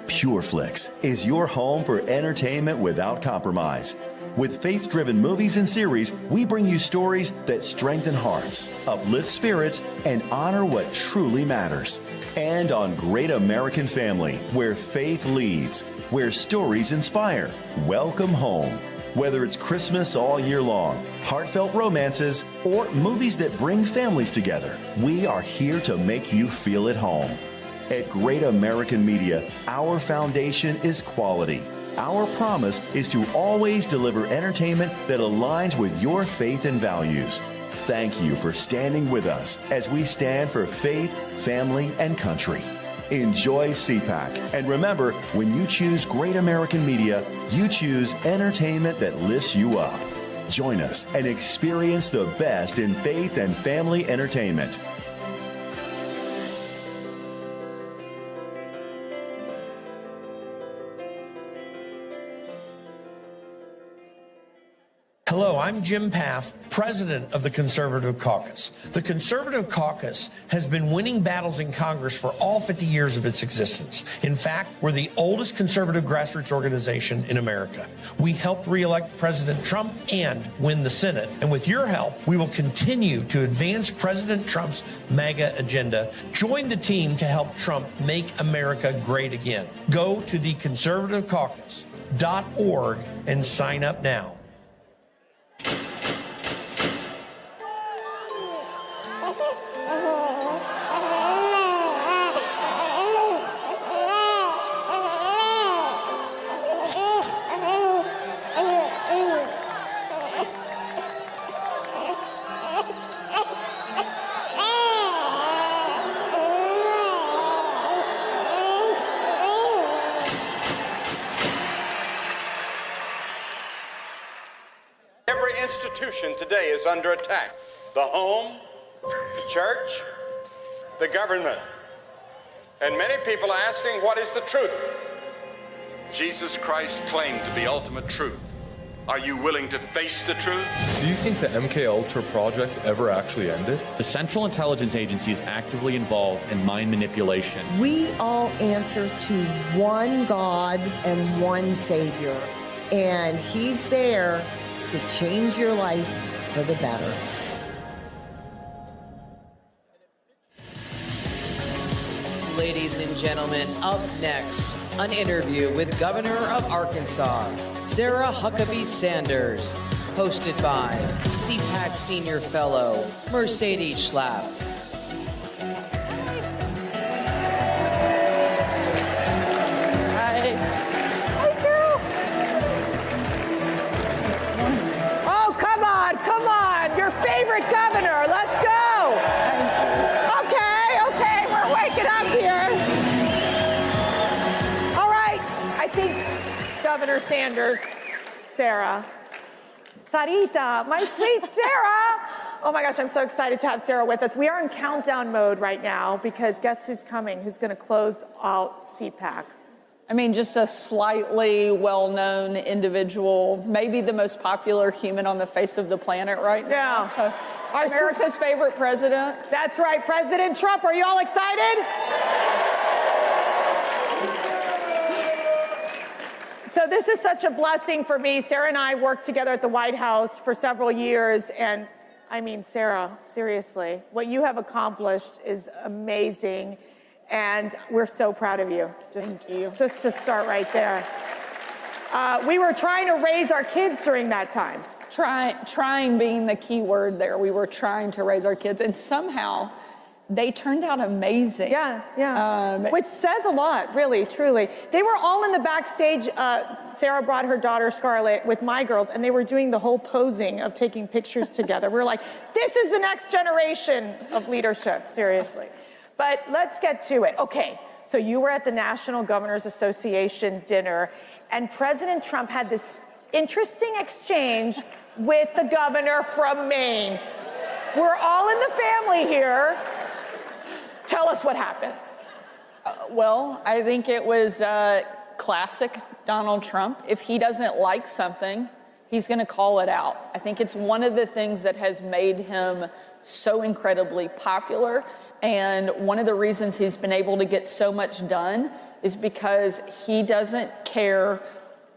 PureFlix is your home for entertainment without compromise. With faith-driven movies and series, we bring you stories that strengthen hearts, uplift spirits, and honor what truly matters. And on Great American Family, where faith leads, where stories inspire. Welcome home. Whether it's Christmas all year long, heartfelt romances, or movies that bring families together, we are here to make you feel at home. At Great American Media, our foundation is quality. Our promise is to always deliver entertainment that aligns with your faith and values. Thank you for standing with us as we stand for faith, family, and country. Enjoy CPAC. And remember, when you choose Great American Media, you choose entertainment that lifts you up. Join us and experience the best in faith and family entertainment. Hello, I'm Jim Paff, president of the Conservative Caucus. The Conservative Caucus has been winning battles in Congress for all 50 years of its existence. In fact, we're the oldest conservative grassroots organization in America. We helped re-elect President Trump and win the Senate. And with your help, we will continue to advance President Trump's MAGA agenda. Join the team to help Trump make America great again. Go to theconservativecaucus.org and sign up now. Institution today is under attack. The home, the church, the government. And many people are asking, what is the truth? Jesus Christ claimed to be ultimate truth. Are you willing to face the truth? Do you think the MKUltra project ever actually ended? The Central Intelligence Agency is actively involved in mind manipulation. We all answer to one God and one Savior, and He's there to change your life for the better. Ladies and gentlemen, up next, an interview with Governor of Arkansas, Sarah Huckabee Sanders, hosted by CPAC Senior Fellow, Mercedes Schlapp. Favorite governor, let's go. Okay, we're waking up here. All right, I think Governor Sanders, Sarah, Sarita, my sweet Sarah. Oh my gosh, I'm so excited to have Sarah with us. We are in countdown mode right now because guess who's coming? Who's going to close out CPAC? I mean, just a slightly well-known individual, maybe the most popular human on the face of the planet right now. Yeah. So, America's favorite president. That's right, President Trump. Are you all excited? So this is such a blessing for me. Sarah and I worked together at the White House for several years. And I mean, Sarah, seriously, what you have accomplished is amazing. And we're so proud of you. Thank you. Just to start right there. We were trying to raise our kids during that time. Trying being the key word there. We were trying to raise our kids, and somehow they turned out amazing. Yeah. Which says a lot, really, truly. They were all in the backstage. Sarah brought her daughter Scarlett with my girls, and they were doing the whole posing of taking pictures together. We're like, this is the next generation of leadership, seriously. But let's get to it. Okay, so you were at the National Governors Association dinner, and President Trump had this interesting exchange with the governor from Maine. We're all in the family here. Tell us what happened. Well, I think it was classic Donald Trump. If he doesn't like something, he's going to call it out. I think it's one of the things that has made him so incredibly popular. And one of the reasons he's been able to get so much done is because he doesn't care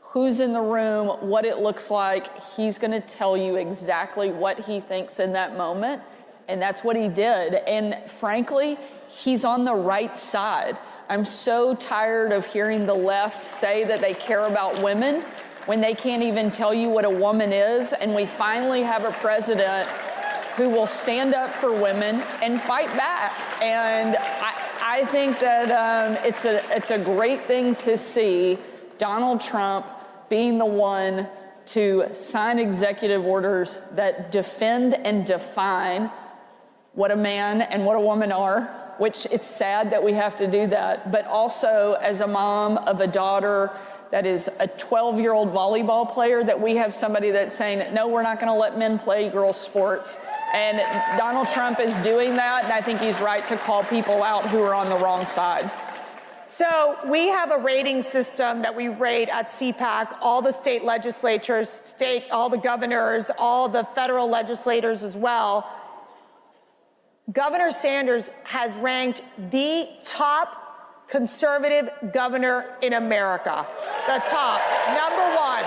who's in the room, what it looks like. He's going to tell you exactly what he thinks in that moment. And that's what he did. And frankly, he's on the right side. I'm so tired of hearing the left say that they care about women when they can't even tell you what a woman is. And we finally have a president who will stand up for women and fight back. And I think that it's a great thing to see Donald Trump being the one to sign executive orders that defend and define what a man and what a woman are, which it's sad that we have to do that. But also, as a mom of a daughter that is a 12-year-old volleyball player, that we have somebody that's saying, no, we're not going to let men play girls' sports. And Donald Trump is doing that, and I think he's right to call people out who are on the wrong side. So we have a rating system that we rate at CPAC, all the state legislatures, all the governors, all the federal legislators as well. Governor Sanders has ranked the top conservative governor in America. The top, #1.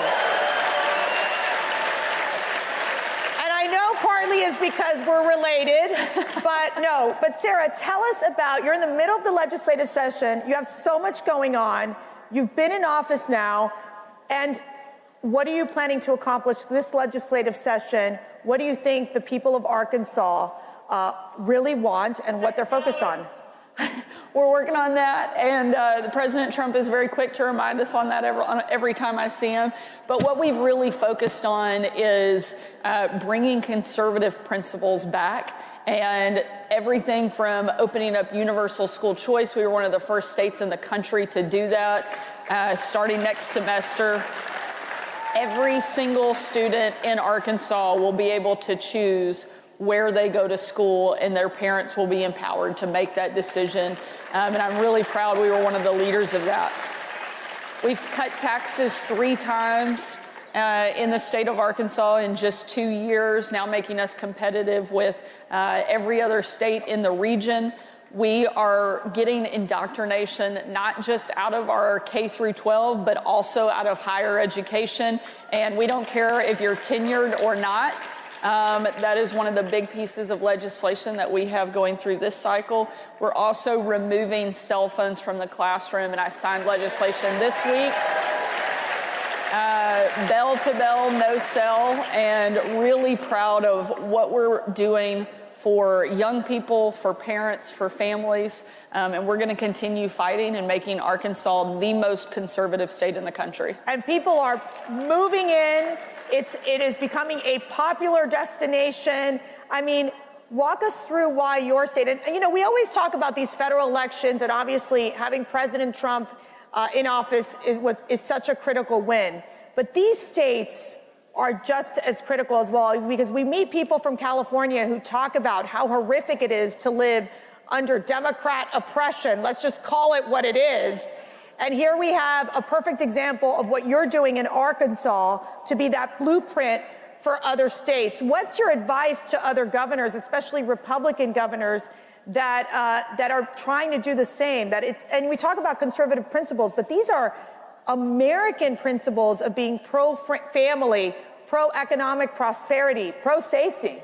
And I know partly is because we're related, but no. But Sarah, tell us about, you're in the middle of the legislative session. You have so much going on. You've been in office now. And what are you planning to accomplish this legislative session? What do you think the people of Arkansas really want and what they're focused on? We're working on that, and President Trump is very quick to remind us on that every time I see him. But what we've really focused on is bringing conservative principles back, and everything from opening up universal school choice. We were one of the first states in the country to do that. Starting next semester, every single student in Arkansas will be able to choose where they go to school, and their parents will be empowered to make that decision. And I'm really proud we were one of the leaders of that. We've cut taxes 3 times in the state of Arkansas in just 2 years, now making us competitive with every other state in the region. We are getting indoctrination not just out of our K through 12, but also out of higher education. And we don't care if you're tenured or not. That is one of the big pieces of legislation that we have going through this cycle. We're also removing cell phones from the classroom, and I signed legislation this week. Bell to bell, no cell, and really proud of what we're doing for young people, for parents, for families, and we're going to continue fighting and making Arkansas the most conservative state in the country. And people are moving in. It is becoming a popular destination. I mean, walk us through why your state, and you know, we always talk about these federal elections, and obviously having President Trump in office is such a critical win. But these states are just as critical as well, because we meet people from California who talk about how horrific it is to live under Democrat oppression. Let's just call it what it is. And here we have a perfect example of what you're doing in Arkansas to be that blueprint for other states. What's your advice to other governors, especially Republican governors, that are trying to do the same? And we talk about conservative principles, but these are American principles of being pro-family, pro-economic prosperity, pro-safety.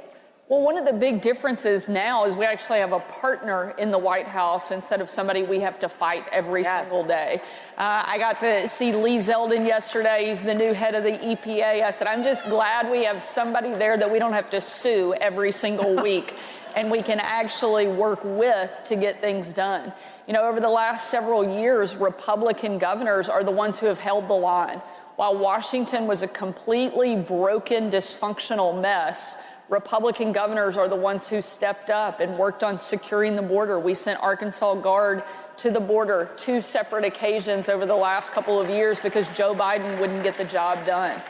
Well, one of the big differences now is we actually have a partner in the White House instead of somebody we have to fight every single day. I got to see Lee Zeldin yesterday. He's the new head of the EPA. I said, I'm just glad we have somebody there that we don't have to sue every single week, and we can actually work with to get things done. You know, over the last several years, Republican governors are the ones who have held the line. While Washington was a completely broken, dysfunctional mess, Republican governors are the ones who stepped up and worked on securing the border. We sent Arkansas Guard to the border 2 separate occasions over the last couple of years because Joe Biden wouldn't get the job done.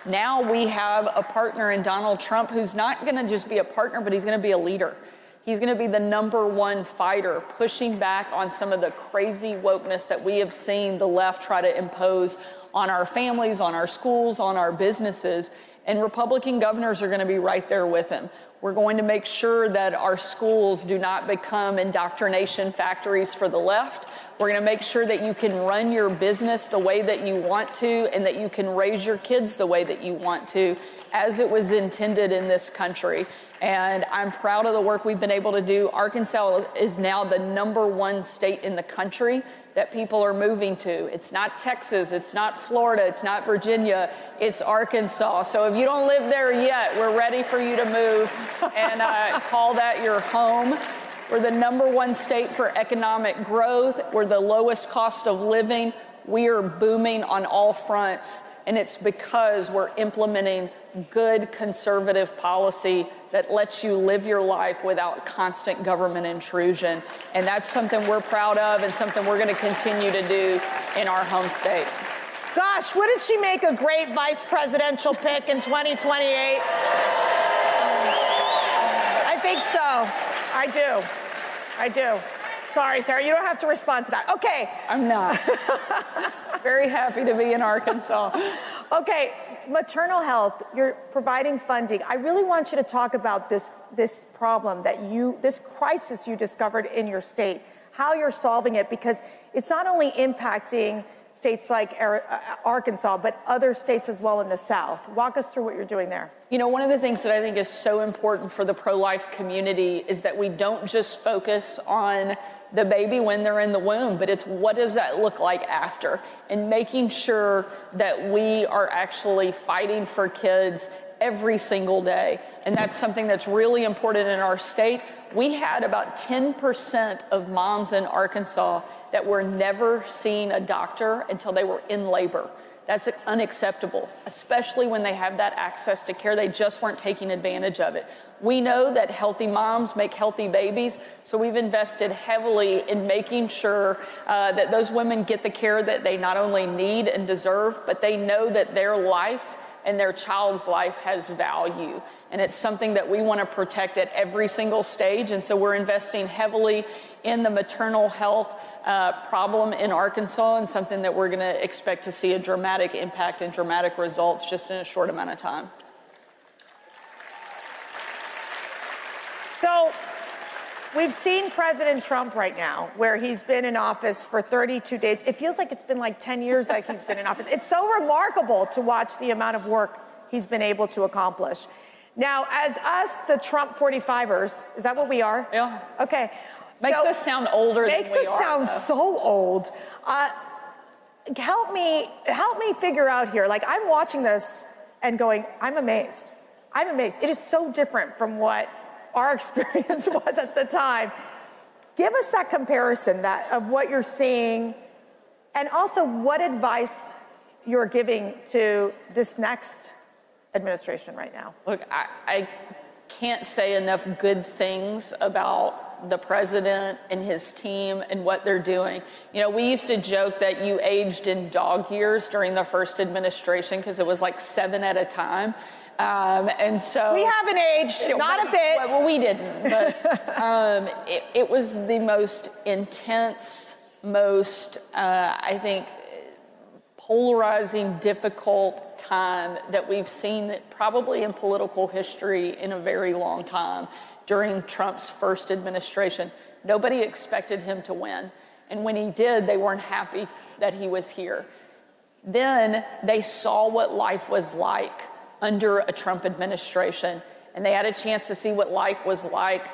Now we have a partner in Donald Trump who's not going to just be a partner, but he's going to be a leader. He's going to be the #1 fighter, pushing back on some of the crazy wokeness that we have seen the left try to impose on our families, on our schools, on our businesses. And Republican governors are going to be right there with him. We're going to make sure that our schools do not become indoctrination factories for the left. We're going to make sure that you can run your business the way that you want to and that you can raise your kids the way that you want to, as it was intended in this country. And I'm proud of the work we've been able to do. Arkansas is now the #1 state in the country that people are moving to. It's not Texas, it's not Florida, it's not Virginia, it's Arkansas. So if you don't live there yet, we're ready for you to move and call that your home. We're the #1 state for economic growth. We're the lowest cost of living. We are booming on all fronts. And it's because we're implementing good conservative policy that lets you live your life without constant government intrusion. And that's something we're proud of and something we're going to continue to do in our home state. Gosh, wouldn't she make a great vice presidential pick in 2028? I think so. I do. Sorry, Sarah, you don't have to respond to that. Okay. I'm not. Very happy to be in Arkansas. Okay, maternal health, you're providing funding. I really want you to talk about this problem this crisis you discovered in your state, how you're solving it, because it's not only impacting states like Arkansas, but other states as well in the South. Walk us through what you're doing there. You know, one of the things that I think is so important for the pro-life community is that we don't just focus on the baby when they're in the womb, but it's what does that look like after, and making sure that we are actually fighting for kids every single day. And that's something that's really important in our state. We had about 10% of moms in Arkansas that were never seeing a doctor until they were in labor. That's unacceptable, especially when they have that access to care. They just weren't taking advantage of it. We know that healthy moms make healthy babies, so we've invested heavily in making sure that those women get the care that they not only need and deserve, but they know that their life and their child's life has value. And it's something that we want to protect at every single stage. And so we're investing heavily in the maternal health problem in Arkansas, and something that we're going to expect to see a dramatic impact and dramatic results just in a short amount of time. So we've seen President Trump right now, where he's been in office for 32 days. It feels like it's been like 10 years that he's been in office. It's so remarkable to watch the amount of work he's been able to accomplish. Now, as us, the Trump 45ers, is that what we are? Yeah. Okay. Makes us sound older than we are. Makes us sound so old. Help me figure out here. Like, I'm watching this and going, I'm amazed. It is so different from what our experience was at the time. Give us that comparison of what you're seeing, and also what advice you're giving to this next administration right now. Look, I can't say enough good things about the president and his team and what they're doing. You know, we used to joke that you aged in dog years during the first administration because it was like 7 at a time. And so we haven't aged, not a bit. Well, we didn't, but it was the most intense, most, I think, polarizing, difficult time that we've seen probably in political history in a very long time during Trump's first administration. Nobody expected him to win. And when he did, they weren't happy that he was here. Then they saw what life was like under a Trump administration, and they had a chance to see what life was like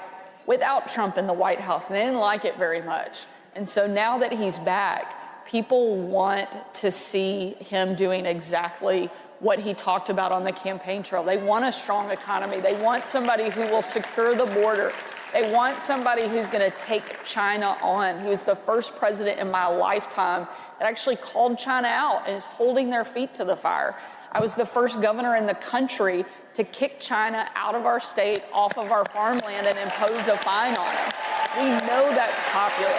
without Trump in the White House, and they didn't like it very much. And so now that he's back, people want to see him doing exactly what he talked about on the campaign trail. They want a strong economy. They want somebody who will secure the border. They want somebody who's going to take China on. He was the first president in my lifetime that actually called China out and is holding their feet to the fire. I was the first governor in the country to kick China out of our state, off of our farmland, and impose a fine on them. We know that's popular.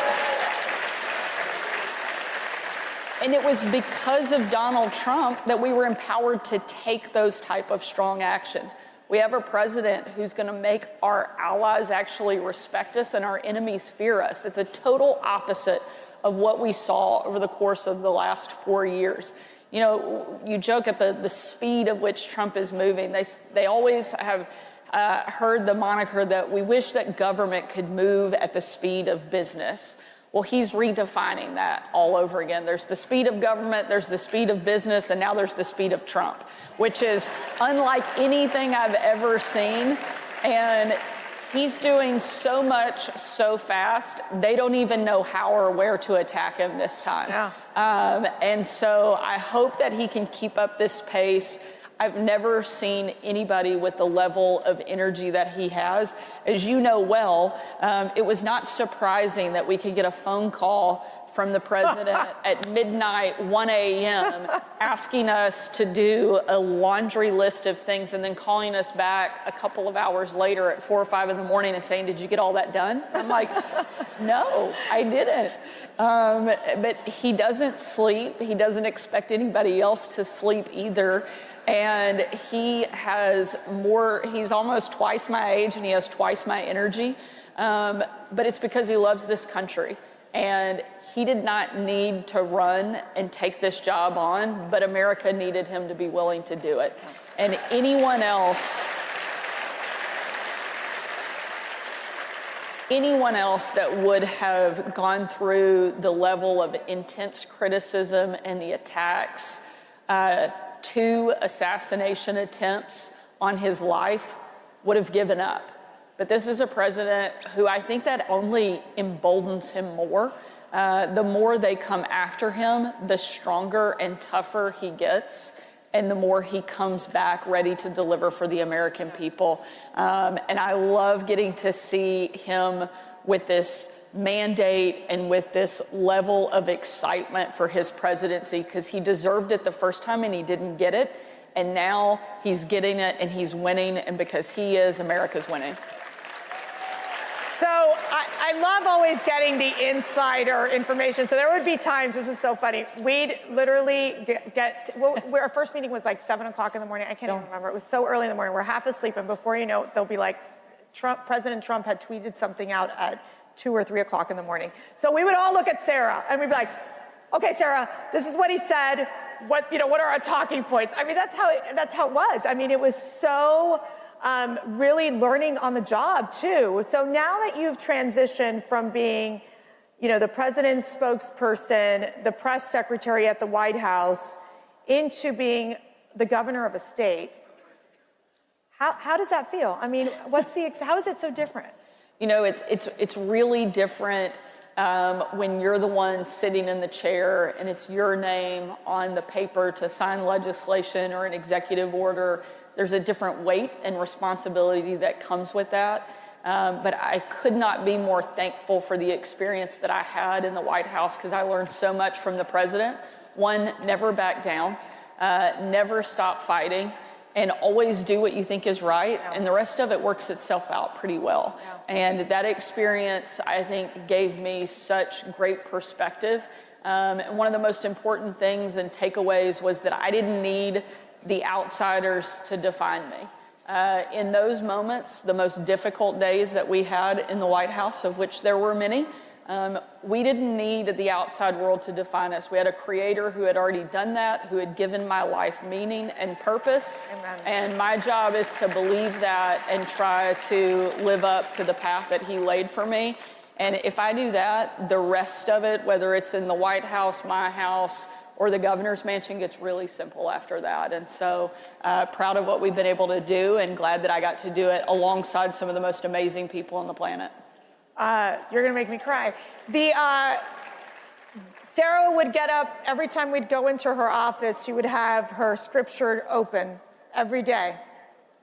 And it was because of Donald Trump that we were empowered to take those type of strong actions. We have a president who's going to make our allies actually respect us and our enemies fear us. It's a total opposite of what we saw over the course of the last 4 years. You know, you joke at the speed of which Trump is moving. They always have heard the moniker that we wish that government could move at the speed of business. Well, he's redefining that all over again. There's the speed of government, there's the speed of business, and now there's the speed of Trump, which is unlike anything I've ever seen. And he's doing so much so fast, they don't even know how or where to attack him this time. Yeah. And so I hope that he can keep up this pace. I've never seen anybody with the level of energy that he has. As you know well, it was not surprising that we could get a phone call from the president at midnight, 1 a.m., asking us to do a laundry list of things and then calling us back a couple of hours later at 4 or 5 in the morning and saying, "Did you get all that done?" I'm like, "No, I didn't." But he doesn't sleep. He doesn't expect anybody else to sleep either. And he's almost twice my age and he has twice my energy. But it's because he loves this country. And he did not need to run and take this job on, but America needed him to be willing to do it. And anyone else that would have gone through the level of intense criticism and the attacks, 2 assassination attempts on his life, would have given up. But this is a president who I think that only emboldens him more. The more they come after him, the stronger and tougher he gets, and the more he comes back ready to deliver for the American people. And I love getting to see him with this mandate and with this level of excitement for his presidency, because he deserved it the first time and he didn't get it. And now he's getting it and he's winning, and because he is, America's winning. So I love always getting the insider information. So there would be times, this is so funny, we'd literally our first meeting was like 7 o'clock in the morning. I can't even remember. It was so early in the morning. We're half asleep, and before you know it, they'll be like, President Trump had tweeted something out at 2 or 3 o'clock in the morning. So we would all look at Sarah and we'd be like, "Okay, Sarah, this is what he said. What are our talking points?" I mean, that's how it was. I mean, it was so really learning on the job too. So now that you've transitioned from being, the president's spokesperson, the press secretary at the White House, into being the governor of a state, how does that feel? I mean, how is it so different? It's really different when you're the one sitting in the chair and it's your name on the paper to sign legislation or an executive order. There's a different weight and responsibility that comes with that. But I could not be more thankful for the experience that I had in the White House, because I learned so much from the president. One, never back down, never stop fighting, and always do what you think is right. And the rest of it works itself out pretty well. And that experience, I think, gave me such great perspective. And one of the most important things and takeaways was that I didn't need the outsiders to define me. In those moments, the most difficult days that we had in the White House, of which there were many, we didn't need the outside world to define us. We had a creator who had already done that, who had given my life meaning and purpose. Amen. And my job is to believe that and try to live up to the path that he laid for me. And if I do that, the rest of it, whether it's in the White House, my house, or the governor's mansion, gets really simple after that. And so proud of what we've been able to do, and glad that I got to do it alongside some of the most amazing people on the planet. You're gonna make me cry. Sarah would get up every time we'd go into her office. She would have her scripture open every day.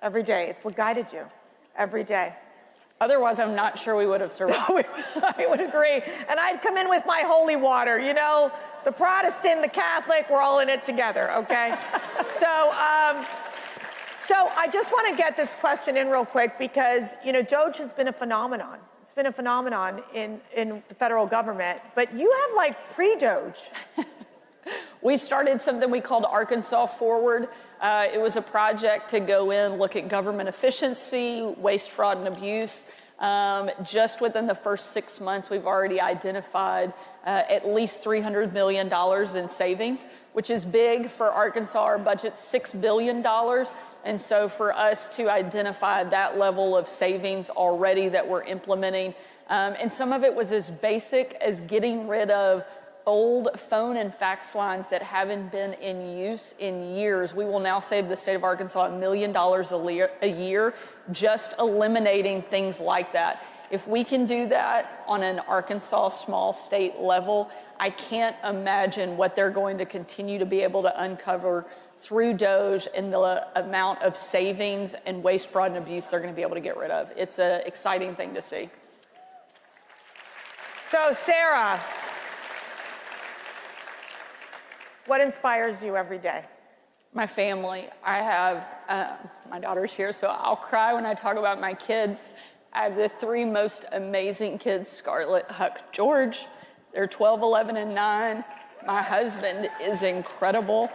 Every day. It's what guided you every day. Otherwise, I'm not sure we would have survived. I would agree. And I'd come in with my holy water, the Protestant, the Catholic, we're all in it together, okay? So I just want to get this question in real quick, because, Doge has been a phenomenon. It's been a phenomenon in the federal government, but you have pre-Doge. We started something we called Arkansas Forward. It was a project to go in, look at government efficiency, waste, fraud, and abuse. Just within the first 6 months, we've already identified at least $300 million in savings, which is big for Arkansas. Our budget's $6 billion. And so for us to identify that level of savings already that we're implementing, and some of it was as basic as getting rid of old phone and fax lines that haven't been in use in years. We will now save the state of Arkansas $1 million a year, just eliminating things like that. If we can do that on an Arkansas small state level, I can't imagine what they're going to continue to be able to uncover through DOGE and the amount of savings and waste, fraud, and abuse they're going to be able to get rid of. It's an exciting thing to see. So, Sarah, what inspires you every day? My family. I have, my daughter's here, so I'll cry when I talk about my kids. I have the three most amazing kids, Scarlett, Huck, George. They're 12, 11, and 9. My husband is incredible.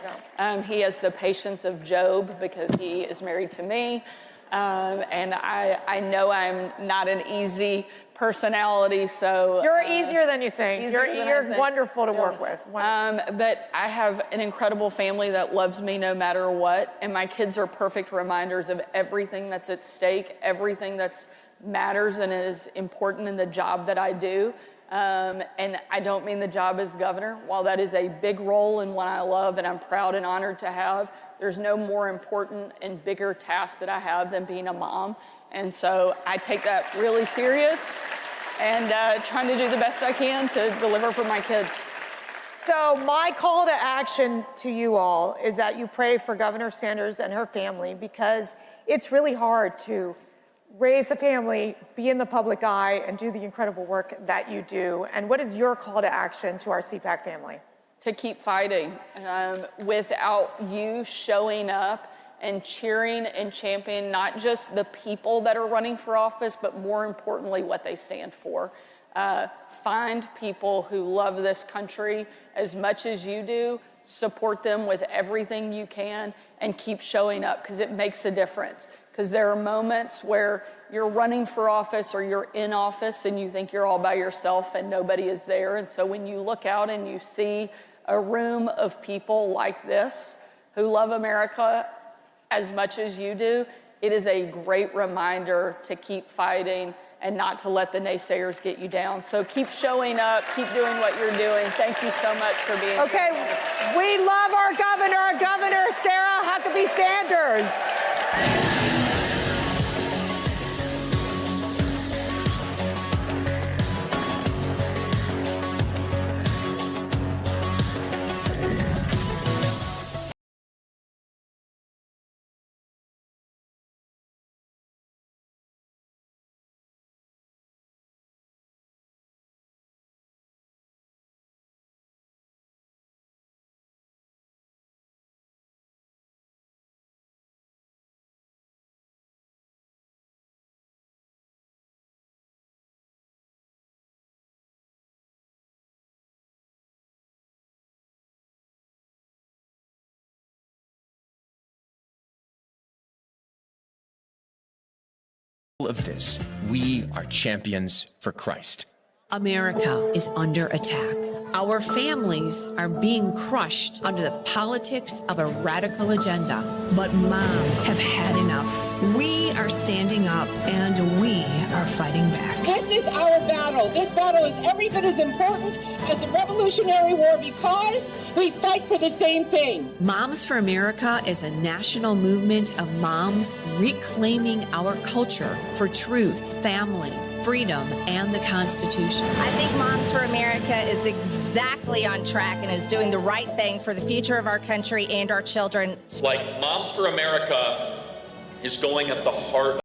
He has the patience of Job because he is married to me. And I know I'm not an easy personality, so... You're easier than you think. You're wonderful to work with. But I have an incredible family that loves me no matter what, and my kids are perfect reminders of everything that's at stake, everything that's matters and is important in the job that I do. And I don't mean the job as governor. While that is a big role and one I love and I'm proud and honored to have, there's no more important and bigger task that I have than being a mom. And so I take that really serious and trying to do the best I can to deliver for my kids. So my call to action to you all is that you pray for Governor Sanders and her family, because it's really hard to raise a family, be in the public eye, and do the incredible work that you do. And what is your call to action to our CPAC family? To keep fighting. Without you showing up and cheering and championing not just the people that are running for office, but more importantly, what they stand for. Find people who love this country as much as you do, support them with everything you can, and keep showing up, because it makes a difference. Because there are moments where you're running for office or you're in office and you think you're all by yourself and nobody is there. And so when you look out and you see a room of people like this who love America as much as you do, it is a great reminder to keep fighting and not to let the naysayers get you down. So keep showing up, keep doing what you're doing. Thank you so much for being here. Okay, we love our governor, Governor Sarah Huckabee Sanders. Of this, we are champions for Christ. America is under attack. Our families are being crushed under the politics of a radical agenda. But moms have had enough. We are standing up and we are fighting back. This is our battle. This battle is every bit as important as the Revolutionary War because we fight for the same thing. Moms for America is a national movement of moms reclaiming our culture for truth, family, freedom, and the Constitution. I think Moms for America is exactly on track and is doing the right thing for the future of our country and our children. Like Moms for America is going at the heart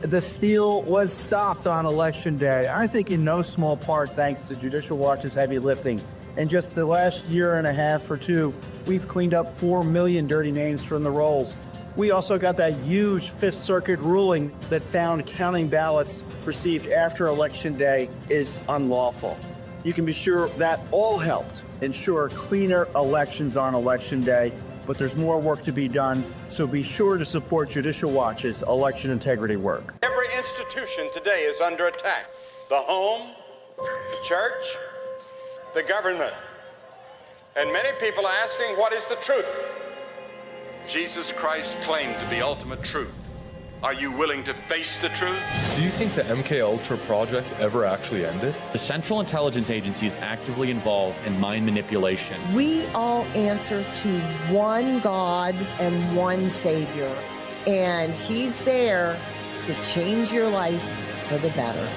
The steal was stopped on Election Day, I think in no small part thanks to Judicial Watch's heavy lifting. In just the last year and a half or two, we've cleaned up 4 million dirty names from the rolls. We also got that huge Fifth Circuit ruling that found counting ballots received after Election Day is unlawful. You can be sure that all helped ensure cleaner elections on Election Day, but there's more work to be done, so be sure to support Judicial Watch's election integrity work. Every institution today is under attack. The home, the church, the government. And many people are asking, what is the truth? Jesus Christ claimed to be ultimate truth. Are you willing to face the truth? Do you think the MKUltra project ever actually ended? The Central Intelligence Agency is actively involved in mind manipulation. We all answer to one God and one Savior, and He's there to change your life for the better.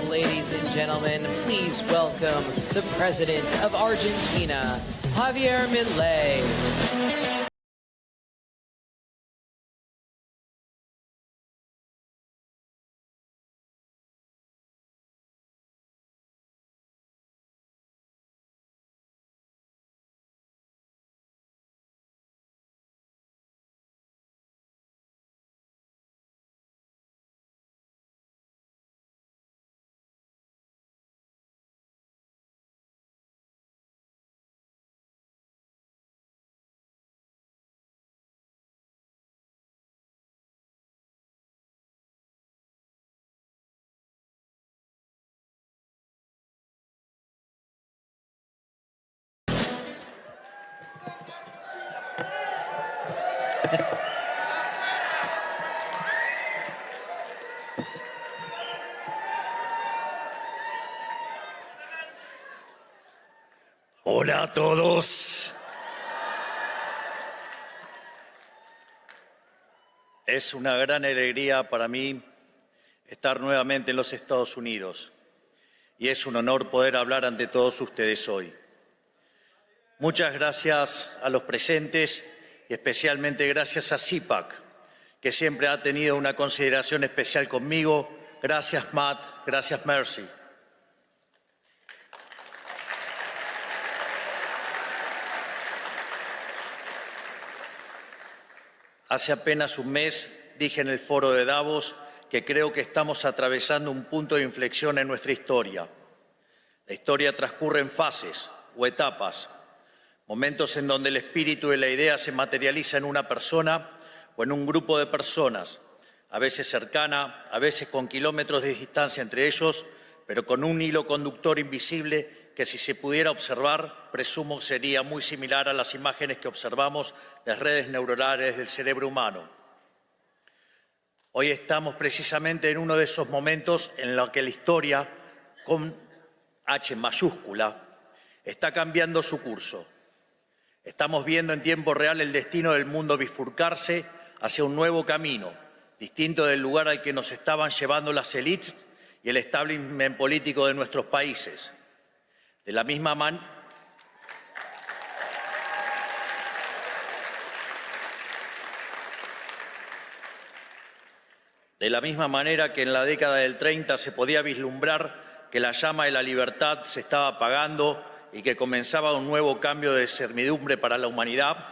Ladies and gentlemen, please welcome the President of Argentina, Javier Milei. Hola a todos. Es una gran alegría para mí estar nuevamente en los Estados Unidos y es un honor poder hablar ante todos ustedes hoy. Muchas gracias a los presentes y especialmente gracias a CPAC, que siempre ha tenido una consideración especial conmigo. Gracias, Matt. Gracias, Mercy. Hace apenas un mes dije en el foro de Davos que creo que estamos atravesando un punto de inflexión en nuestra historia. La historia transcurre en fases o etapas, momentos en donde el espíritu y la idea se materializa en una persona o en un grupo de personas, a veces cercana, a veces con kilómetros de distancia entre ellos, pero con un hilo conductor invisible que si se pudiera observar, presumo sería muy similar a las imágenes que observamos de redes neuronales del cerebro humano. Hoy estamos precisamente en uno de esos momentos en los que la historia, con H mayúscula, está cambiando su curso. Estamos viendo en tiempo real el destino del mundo bifurcarse hacia un nuevo camino, distinto del lugar al que nos estaban llevando las élites y el establishment político de nuestros países. De la misma manera que en la década del 30 se podía vislumbrar que la llama de la libertad se estaba apagando y que comenzaba un nuevo cambio de servidumbre para la humanidad,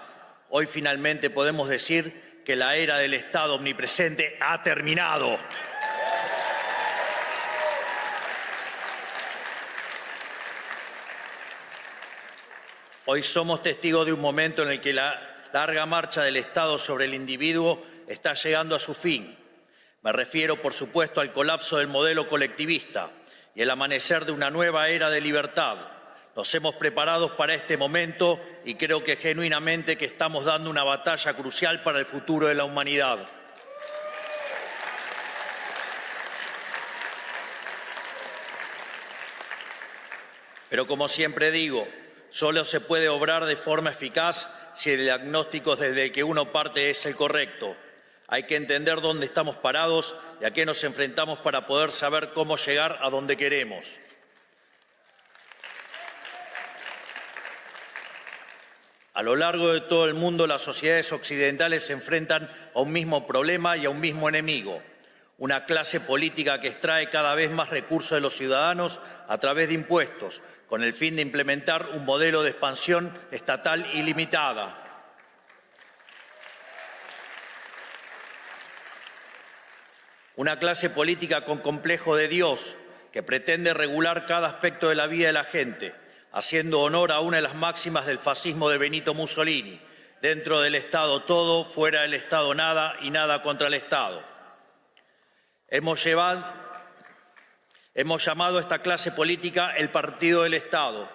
hoy finalmente podemos decir que la era del Estado omnipresente ha terminado. Hoy somos testigos de un momento en el que la larga marcha del Estado sobre el individuo está llegando a su fin. Me refiero, por supuesto, al colapso del modelo colectivista y el amanecer de una nueva era de libertad. Nos hemos preparado para este momento y creo que genuinamente que estamos dando una batalla crucial para el futuro de la humanidad. Pero como siempre digo, solo se puede obrar de forma eficaz si el diagnóstico desde el que uno parte es el correcto. Hay que entender dónde estamos parados y a qué nos enfrentamos para poder saber cómo llegar a donde queremos. A lo largo de todo el mundo, las sociedades occidentales se enfrentan a un mismo problema y a un mismo enemigo: una clase política que extrae cada vez más recursos de los ciudadanos a través de impuestos, con el fin de implementar un modelo de expansión estatal ilimitada. Una clase política con complejo de Dios, que pretende regular cada aspecto de la vida de la gente, haciendo honor a una de las máximas del fascismo de Benito Mussolini: dentro del Estado todo, fuera del Estado nada y nada contra el Estado. Hemos llamado a esta clase política el Partido del Estado,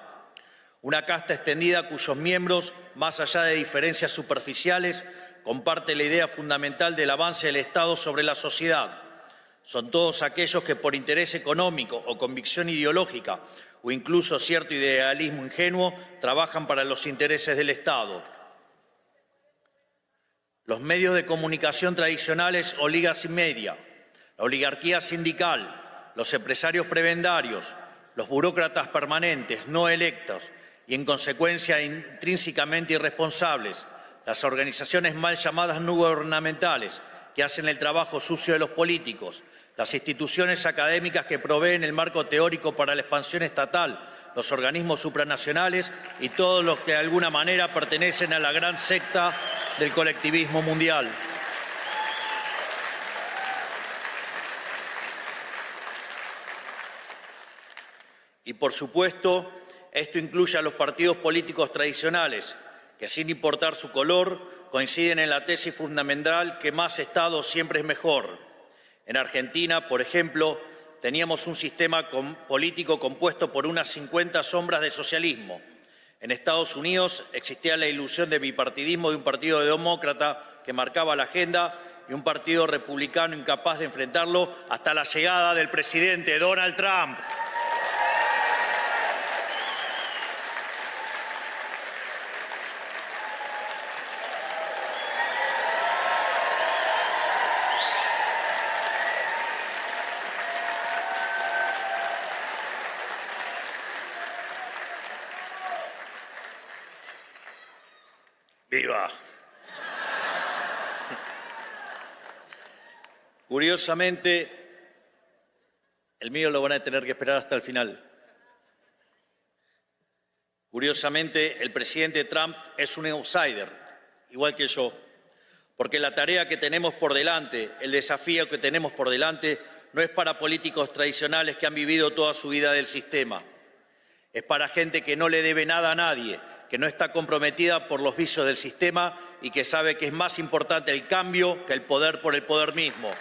una casta extendida cuyos miembros, más allá de diferencias superficiales, comparten la idea fundamental del avance del Estado sobre la sociedad. Son todos aquellos que por interés económico o convicción ideológica o incluso cierto idealismo ingenuo trabajan para los intereses del Estado. Los medios de comunicación tradicionales o ligas y media, la oligarquía sindical, los empresarios prebendarios, los burócratas permanentes no electos y en consecuencia intrínsecamente irresponsables, las organizaciones mal llamadas no gubernamentales que hacen el trabajo sucio de los políticos, las instituciones académicas que proveen el marco teórico para la expansión estatal, los organismos supranacionales y todos los que de alguna manera pertenecen a la gran secta del colectivismo mundial. Y por supuesto, esto incluye a los partidos políticos tradicionales, que sin importar su color, coinciden en la tesis fundamental que más Estado siempre es mejor. En Argentina, por ejemplo, teníamos un sistema político compuesto por unas 50 sombras de socialismo. En Estados Unidos existía la ilusión de bipartidismo de un partido demócrata que marcaba la agenda y un partido republicano incapaz de enfrentarlo hasta la llegada del presidente Donald Trump. ¡Viva! Curiosamente, el mío lo van a tener que esperar hasta el final. Curiosamente, el presidente Trump es un outsider, igual que yo, porque la tarea que tenemos por delante, el desafío que tenemos por delante, no es para políticos tradicionales que han vivido toda su vida del sistema. Es para gente que no le debe nada a nadie, que no está comprometida por los vicios del sistema y que sabe que es más importante el cambio que el poder por el poder mismo.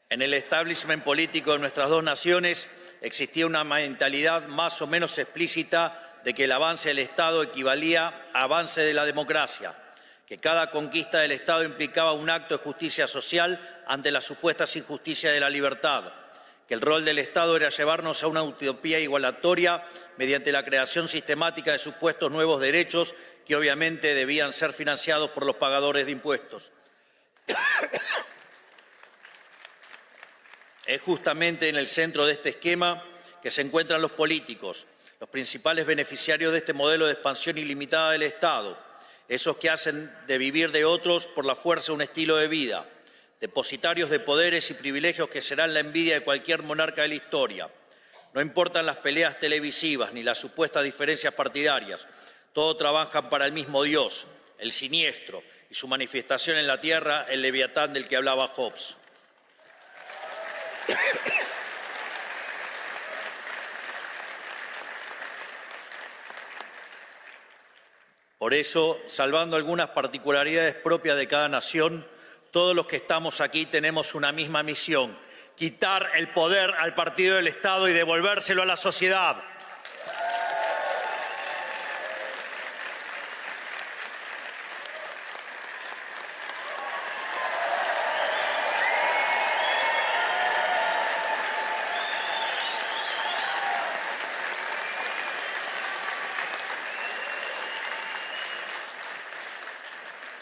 En el establishment político de nuestras dos naciones existía una mentalidad más o menos explícita de que el avance del Estado equivalía a avance de la democracia, que cada conquista del Estado implicaba un acto de justicia social ante las supuestas injusticias de la libertad, que el rol del Estado era llevarnos a una utopía igualatoria mediante la creación sistemática de supuestos nuevos derechos que obviamente debían ser financiados por los pagadores de impuestos. Es justamente en el centro de este esquema que se encuentran los políticos, los principales beneficiarios de este modelo de expansión ilimitada del Estado, esos que hacen de vivir de otros por la fuerza un estilo de vida, depositarios de poderes y privilegios que serán la envidia de cualquier monarca de la historia. No importan las peleas televisivas ni las supuestas diferencias partidarias, todos trabajan para el mismo Dios, el siniestro, y su manifestación en la tierra, el leviatán del que hablaba Hobbes. Por eso, salvando algunas particularidades propias de cada nación, todos los que estamos aquí tenemos una misma misión: quitar el poder al partido del Estado y devolvérselo a la sociedad.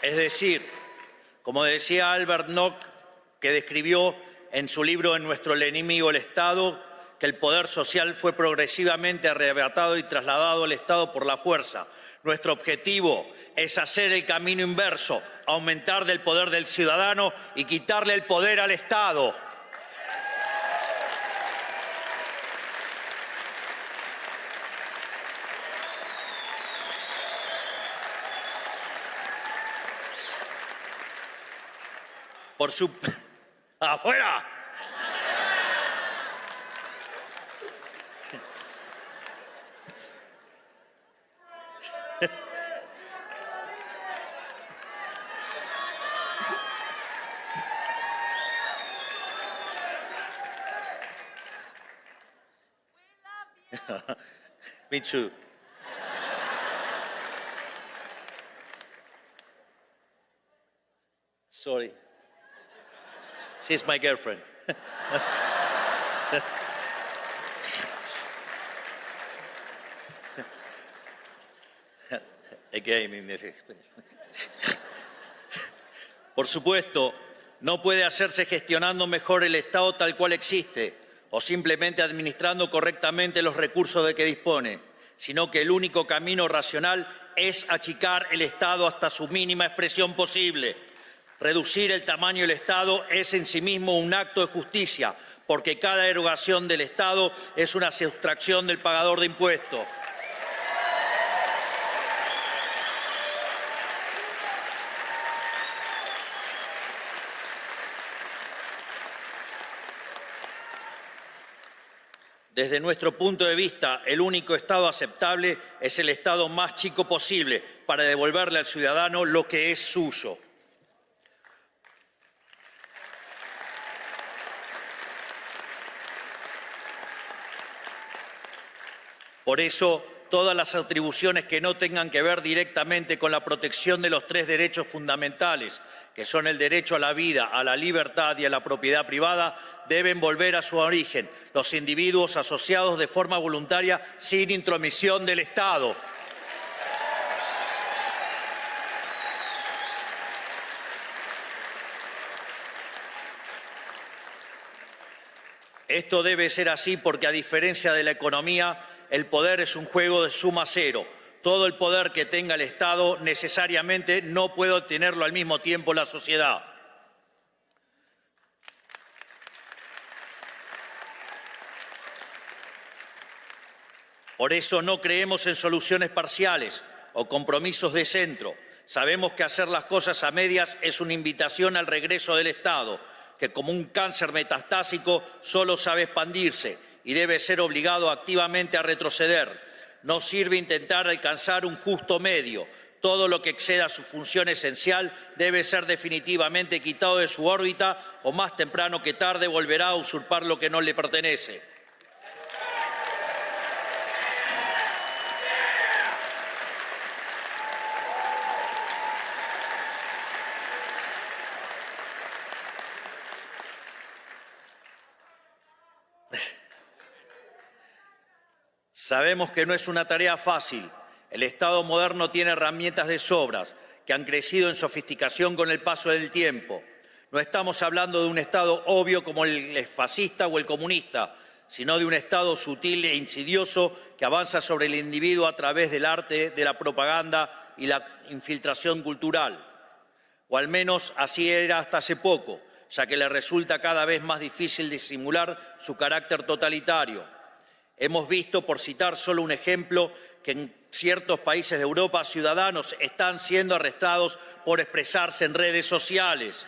Es decir, como decía Albert Nock, que describió en su libro En nuestro enemigo el Estado, que el poder social fue progresivamente arrebatado y trasladado al Estado por la fuerza. Nuestro objetivo es hacer el camino inverso, aumentar del poder del ciudadano y quitarle el poder al Estado. Por su... ¡Afuera! Me too. Sorry. She's my girlfriend. Por supuesto, no puede hacerse gestionando mejor el Estado tal cual existe o simplemente administrando correctamente los recursos de que dispone, sino que el único camino racional es achicar el Estado hasta su mínima expresión posible. Reducir el tamaño del Estado es en sí mismo un acto de justicia, porque cada erogación del Estado es una sustracción del pagador de impuestos. Desde nuestro punto de vista, el único Estado aceptable es el Estado más chico posible para devolverle al ciudadano lo que es suyo. Por eso, todas las atribuciones que no tengan que ver directamente con la protección de los tres derechos fundamentales, que son el derecho a la vida, a la libertad y a la propiedad privada, deben volver a su origen, los individuos asociados de forma voluntaria sin intromisión del Estado. Esto debe ser así porque, a diferencia de la economía, el poder es un juego de suma cero. Todo el poder que tenga el Estado necesariamente no puede obtenerlo al mismo tiempo la sociedad. Por eso no creemos en soluciones parciales o compromisos de centro. Sabemos que hacer las cosas a medias es una invitación al regreso del Estado, que como un cáncer metastásico solo sabe expandirse y debe ser obligado activamente a retroceder. No sirve intentar alcanzar un justo medio. Todo lo que exceda su función esencial debe ser definitivamente quitado de su órbita o más temprano que tarde volverá a usurpar lo que no le pertenece. Sabemos que no es una tarea fácil. El Estado moderno tiene herramientas de sobras que han crecido en sofisticación con el paso del tiempo. No estamos hablando de un Estado obvio como el fascista o el comunista, sino de un Estado sutil e insidioso que avanza sobre el individuo a través del arte, de la propaganda y la infiltración cultural. O al menos así era hasta hace poco, ya que le resulta cada vez más difícil disimular su carácter totalitario. Hemos visto, por citar solo un ejemplo, que en ciertos países de Europa ciudadanos están siendo arrestados por expresarse en redes sociales.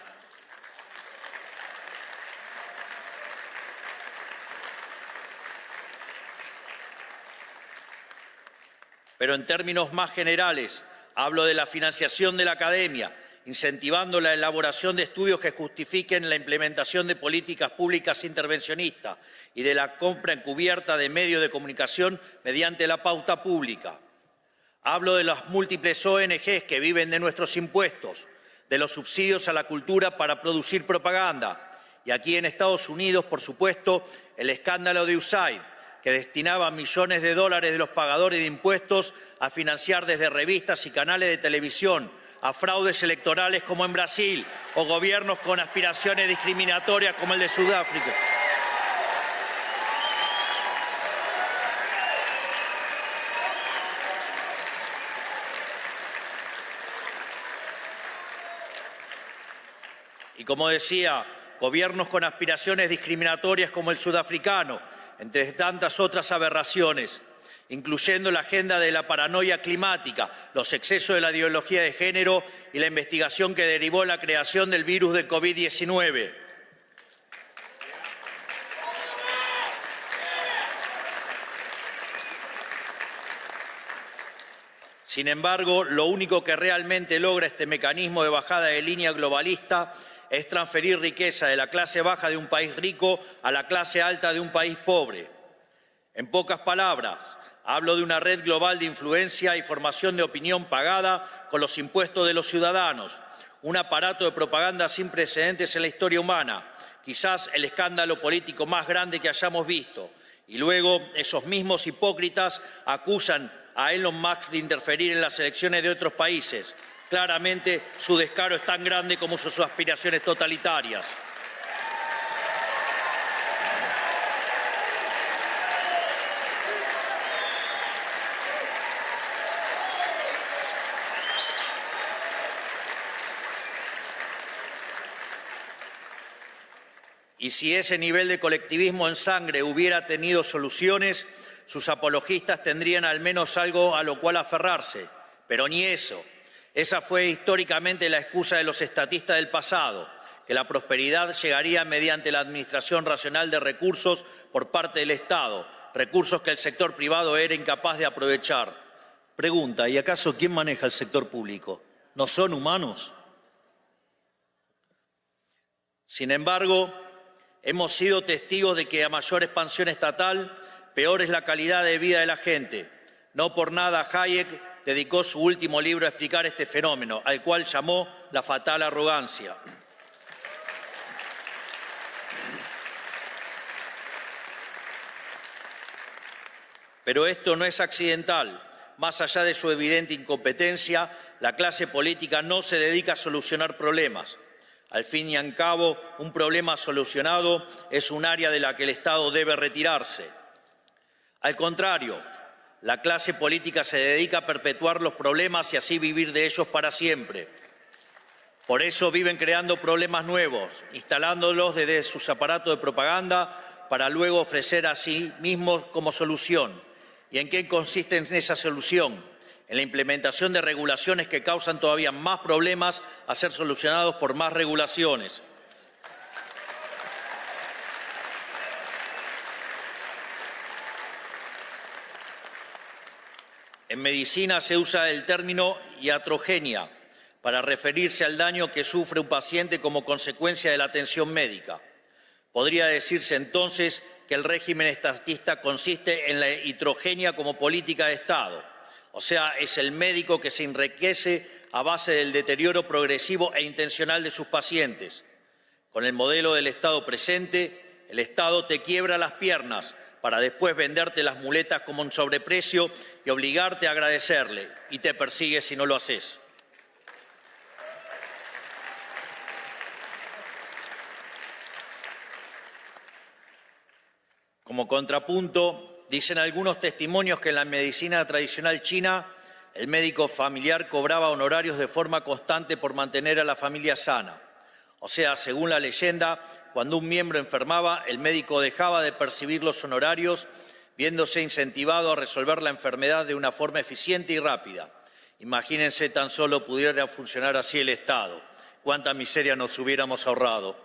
Pero en términos más generales, hablo de la financiación de la academia, incentivando la elaboración de estudios que justifiquen la implementación de políticas públicas intervencionistas y de la compra encubierta de medios de comunicación mediante la pauta pública. Hablo de las múltiples ONGs que viven de nuestros impuestos, de los subsidios a la cultura para producir propaganda. Y aquí en Estados Unidos, por supuesto, el escándalo de USAID, que destinaba millones de dólares de los pagadores de impuestos a financiar desde revistas y canales de televisión a fraudes electorales como en Brasil o gobiernos con aspiraciones discriminatorias como el de Sudáfrica. Y como decía, gobiernos con aspiraciones discriminatorias como el sudafricano, entre tantas otras aberraciones, incluyendo la agenda de la paranoia climática, los excesos de la ideología de género y la investigación que derivó la creación del virus del COVID-19. Sin embargo, lo único que realmente logra este mecanismo de bajada de línea globalista es transferir riqueza de la clase baja de un país rico a la clase alta de un país pobre. En pocas palabras, hablo de una red global de influencia y formación de opinión pagada con los impuestos de los ciudadanos, un aparato de propaganda sin precedentes en la historia humana, quizás el escándalo político más grande que hayamos visto. Y luego esos mismos hipócritas acusan a Elon Musk de interferir en las elecciones de otros países. Claramente, su descaro es tan grande como sus aspiraciones totalitarias. Y si ese nivel de colectivismo en sangre hubiera tenido soluciones, sus apologistas tendrían al menos algo a lo cual aferrarse, pero ni eso. Esa fue históricamente la excusa de los estatistas del pasado, que la prosperidad llegaría mediante la administración racional de recursos por parte del Estado, recursos que el sector privado era incapaz de aprovechar. Pregunta, ¿y acaso quién maneja el sector público? ¿No son humanos? Sin embargo, hemos sido testigos de que a mayor expansión estatal, peor es la calidad de vida de la gente. No por nada Hayek dedicó su último libro a explicar este fenómeno, al cual llamó la fatal arrogancia. Pero esto no es accidental. Más allá de su evidente incompetencia, la clase política no se dedica a solucionar problemas. Al fin y al cabo, un problema solucionado es un área de la que el Estado debe retirarse. Al contrario, la clase política se dedica a perpetuar los problemas y así vivir de ellos para siempre. Por eso viven creando problemas nuevos, instalándolos desde sus aparatos de propaganda para luego ofrecer a sí mismos como solución. ¿Y en qué consiste esa solución? En la implementación de regulaciones que causan todavía más problemas a ser solucionados por más regulaciones. En medicina se usa el término iatrogenia para referirse al daño que sufre un paciente como consecuencia de la atención médica. Podría decirse entonces que el régimen estatista consiste en la iatrogenia como política de Estado, o sea, es el médico que se enriquece a base del deterioro progresivo e intencional de sus pacientes. Con el modelo del Estado presente, el Estado te quiebra las piernas para después venderte las muletas como un sobreprecio y obligarte a agradecerle, y te persigue si no lo haces. Como contrapunto, dicen algunos testimonios que en la medicina tradicional china, el médico familiar cobraba honorarios de forma constante por mantener a la familia sana. O sea, según la leyenda, cuando un miembro enfermaba, el médico dejaba de percibir los honorarios, viéndose incentivado a resolver la enfermedad de una forma eficiente y rápida. Imagínense tan solo pudiera funcionar así el Estado. Cuánta miseria nos hubiéramos ahorrado.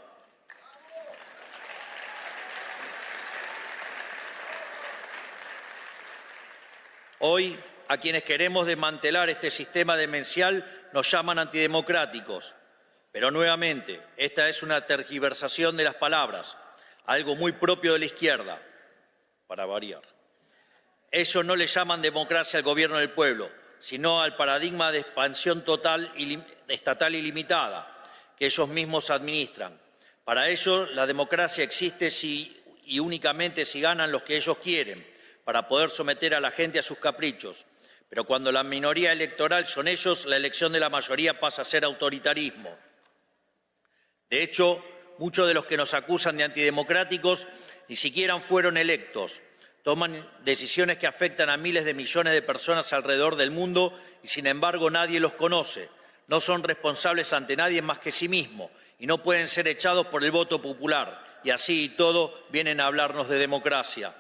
Hoy, a quienes queremos desmantelar este sistema demencial nos llaman antidemocráticos. Pero nuevamente, esta es una tergiversación de las palabras, algo muy propio de la izquierda, para variar. Ellos no le llaman democracia al gobierno del pueblo, sino al paradigma de expansión total estatal ilimitada que ellos mismos administran. Para ellos, la democracia existe si y únicamente si ganan los que ellos quieren, para poder someter a la gente a sus caprichos. Pero cuando la minoría electoral son ellos, la elección de la mayoría pasa a ser autoritarismo. De hecho, muchos de los que nos acusan de antidemocráticos ni siquiera fueron electos. Toman decisiones que afectan a miles de millones de personas alrededor del mundo y, sin embargo, nadie los conoce. No son responsables ante nadie más que sí mismos y no pueden ser echados por el voto popular. Y así y todo vienen a hablarnos de democracia.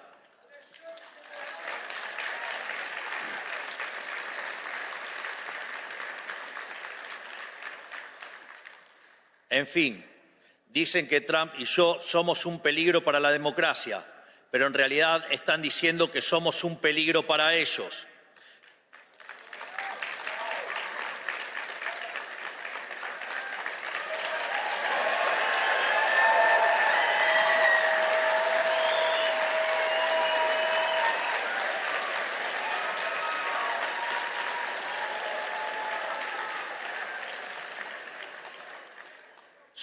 En fin, dicen que Trump y yo somos un peligro para la democracia, pero en realidad están diciendo que somos un peligro para ellos.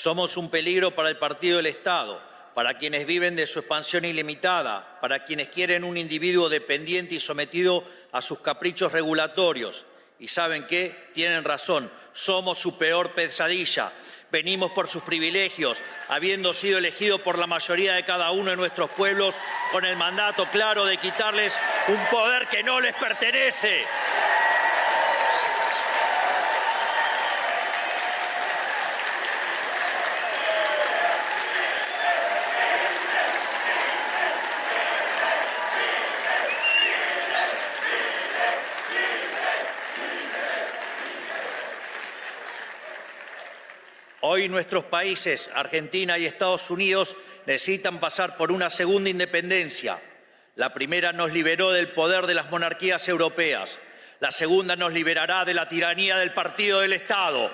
Somos un peligro para el partido del Estado, para quienes viven de su expansión ilimitada, para quienes quieren un individuo dependiente y sometido a sus caprichos regulatorios. Y ¿saben qué? Tienen razón, somos su peor pesadilla. Venimos por sus privilegios, habiendo sido elegidos por la mayoría de cada uno de nuestros pueblos, con el mandato claro de quitarles un poder que no les pertenece. Hoy nuestros países, Argentina y Estados Unidos, necesitan pasar por una segunda independencia. La primera nos liberó del poder de las monarquías europeas. La segunda nos liberará de la tiranía del partido del Estado.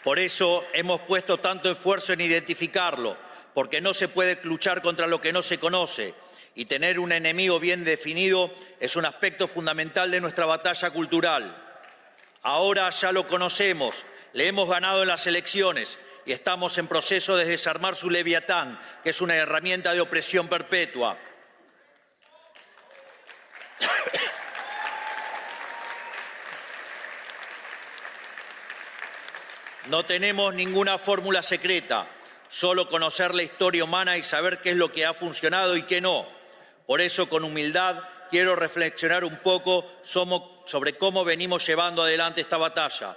Por eso hemos puesto tanto esfuerzo en identificarlo, porque no se puede luchar contra lo que no se conoce. Y tener un enemigo bien definido es un aspecto fundamental de nuestra batalla cultural. Ahora ya lo conocemos, le hemos ganado en las elecciones y estamos en proceso de desarmar su leviatán, que es una herramienta de opresión perpetua. No tenemos ninguna fórmula secreta, solo conocer la historia humana y saber qué es lo que ha funcionado y qué no. Por eso, con humildad, quiero reflexionar un poco sobre cómo venimos llevando adelante esta batalla.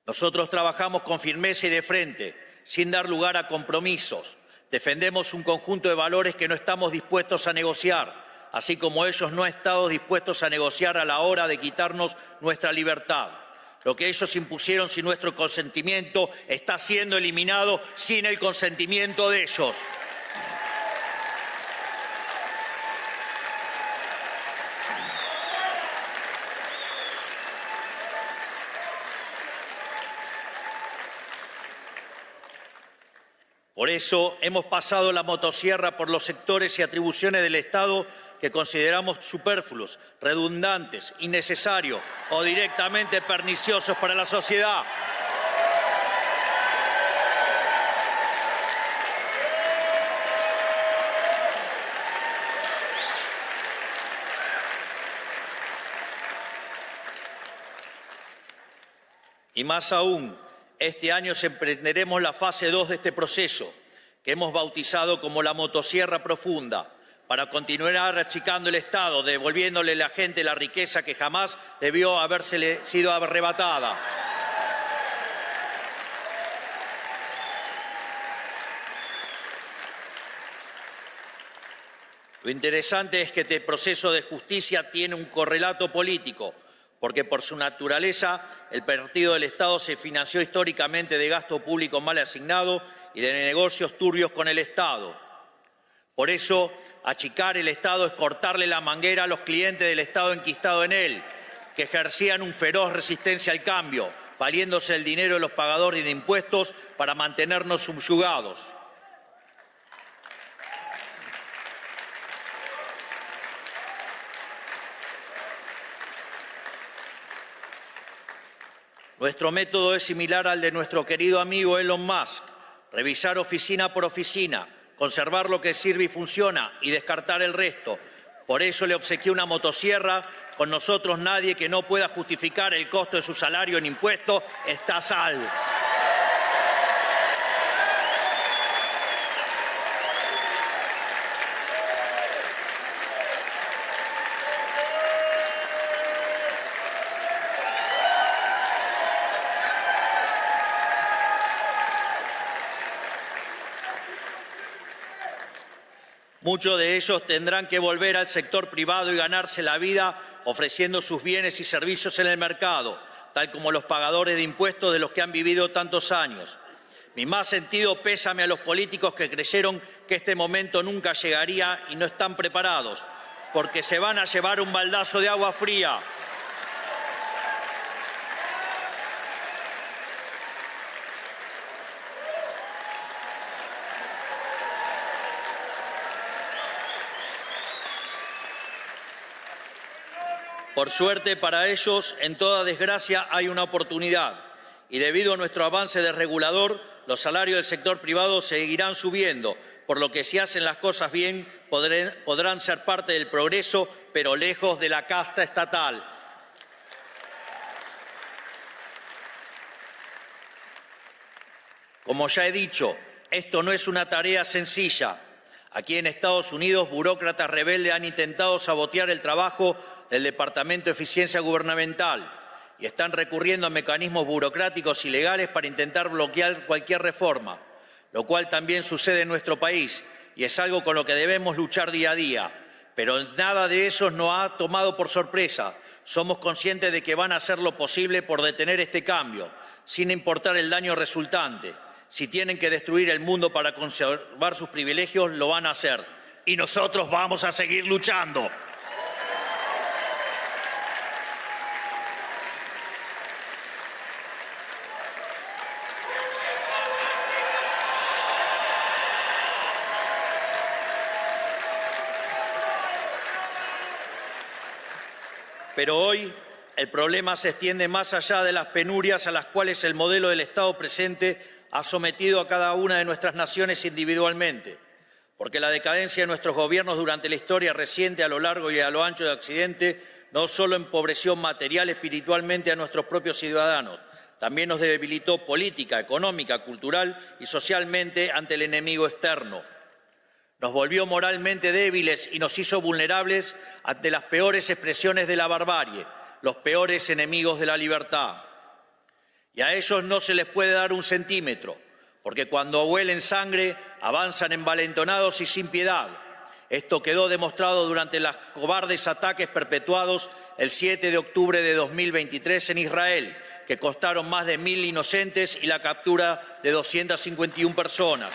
Nosotros trabajamos con firmeza y de frente, sin dar lugar a compromisos. Defendemos un conjunto de valores que no estamos dispuestos a negociar, así como ellos no han estado dispuestos a negociar a la hora de quitarnos nuestra libertad. Lo que ellos impusieron sin nuestro consentimiento está siendo eliminado sin el consentimiento de ellos. Por eso hemos pasado la motosierra por los sectores y atribuciones del Estado que consideramos superfluos, redundantes, innecesarios o directamente perniciosos para la sociedad. Y más aún, este año emprenderemos la fase 2 de este proceso, que hemos bautizado como la motosierra profunda, para continuar achicando el Estado, devolviéndole a la gente la riqueza que jamás debió habérsele sido arrebatada. Lo interesante es que este proceso de justicia tiene un correlato político, porque por su naturaleza el partido del Estado se financió históricamente de gasto público mal asignado y de negocios turbios con el Estado. Por eso, achicar el Estado es cortarle la manguera a los clientes del Estado enquistado en él, que ejercían un feroz resistencia al cambio, valiéndose el dinero de los pagadores de impuestos para mantenernos subyugados. Nuestro método es similar al de nuestro querido amigo Elon Musk. revisar oficina por oficina, conservar lo que sirve y funciona y descartar el resto. Por eso le obsequié una motosierra. Con nosotros nadie que no pueda justificar el costo de su salario en impuestos está a salvo. Muchos de ellos tendrán que volver al sector privado y ganarse la vida ofreciendo sus bienes y servicios en el mercado, tal como los pagadores de impuestos de los que han vivido tantos años. Mi más sentido pésame a los políticos que creyeron que este momento nunca llegaría y no están preparados, porque se van a llevar un baldazo de agua fría. Por suerte para ellos, en toda desgracia hay una oportunidad y debido a nuestro avance desregulador, los salarios del sector privado seguirán subiendo, por lo que si hacen las cosas bien podrán ser parte del progreso, pero lejos de la casta estatal. Como ya he dicho, esto no es una tarea sencilla. Aquí en Estados Unidos, burócratas rebeldes han intentado sabotear el trabajo del Departamento de Eficiencia Gubernamental y están recurriendo a mecanismos burocráticos ilegales para intentar bloquear cualquier reforma, lo cual también sucede en nuestro país y es algo con lo que debemos luchar día a día. Pero nada de eso nos ha tomado por sorpresa. Somos conscientes de que van a hacer lo posible por detener este cambio, sin importar el daño resultante. Si tienen que destruir el mundo para conservar sus privilegios, lo van a hacer. Y nosotros vamos a seguir luchando. Pero hoy el problema se extiende más allá de las penurias a las cuales el modelo del Estado presente ha sometido a cada una de nuestras naciones individualmente, porque la decadencia de nuestros gobiernos durante la historia reciente a lo largo y a lo ancho de Occidente no solo empobreció material y espiritualmente a nuestros propios ciudadanos, también nos debilitó política, económica, cultural y socialmente ante el enemigo externo. Nos volvió moralmente débiles y nos hizo vulnerables ante las peores expresiones de la barbarie, los peores enemigos de la libertad. Y a ellos no se les puede dar un centímetro, porque cuando huelen sangre avanzan envalentonados y sin piedad. Esto quedó demostrado durante los cobardes ataques perpetuados el 7 de octubre de 2023 en Israel, que costaron más de 1.000 inocentes y la captura de 251 personas.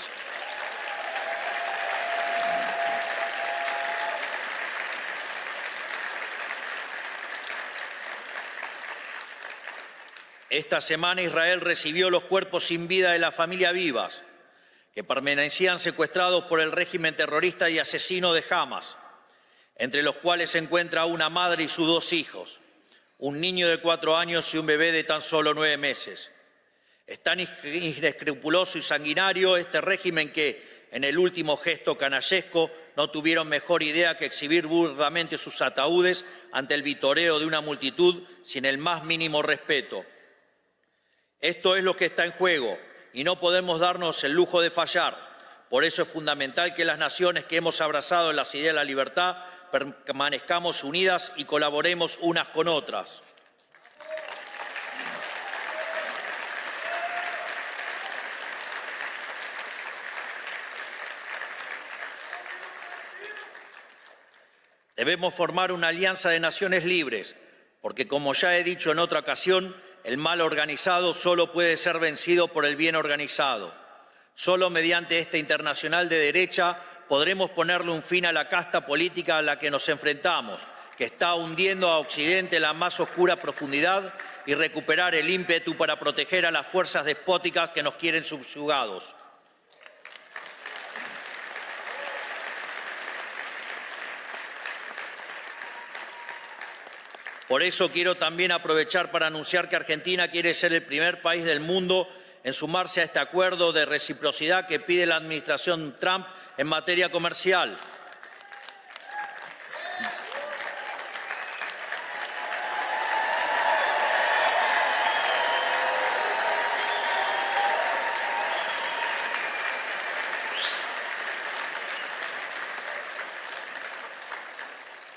Esta semana Israel recibió los cuerpos sin vida de la familia Vivas, que permanecían secuestrados por el régimen terrorista y asesino de Hamas, entre los cuales se encuentra una madre y sus 2 hijos, un niño de 4 años y un bebé de tan solo 9 meses. Es tan inescrupuloso y sanguinario este régimen que, en el último gesto canallesco, no tuvieron mejor idea que exhibir burdamente sus ataúdes ante el vitoreo de una multitud sin el más mínimo respeto. Esto es lo que está en juego y no podemos darnos el lujo de fallar. Por eso es fundamental que las naciones que hemos abrazado las ideas de la libertad permanezcamos unidas y colaboremos unas con otras. Debemos formar una alianza de naciones libres, porque como ya he dicho en otra ocasión, el mal organizado solo puede ser vencido por el bien organizado. Solo mediante esta internacional de derecha podremos ponerle un fin a la casta política a la que nos enfrentamos, que está hundiendo a Occidente en la más oscura profundidad, y recuperar el ímpetu para proteger a las fuerzas despóticas que nos quieren subyugados. Por eso quiero también aprovechar para anunciar que Argentina quiere ser el primer país del mundo en sumarse a este acuerdo de reciprocidad que pide la administración Trump en materia comercial.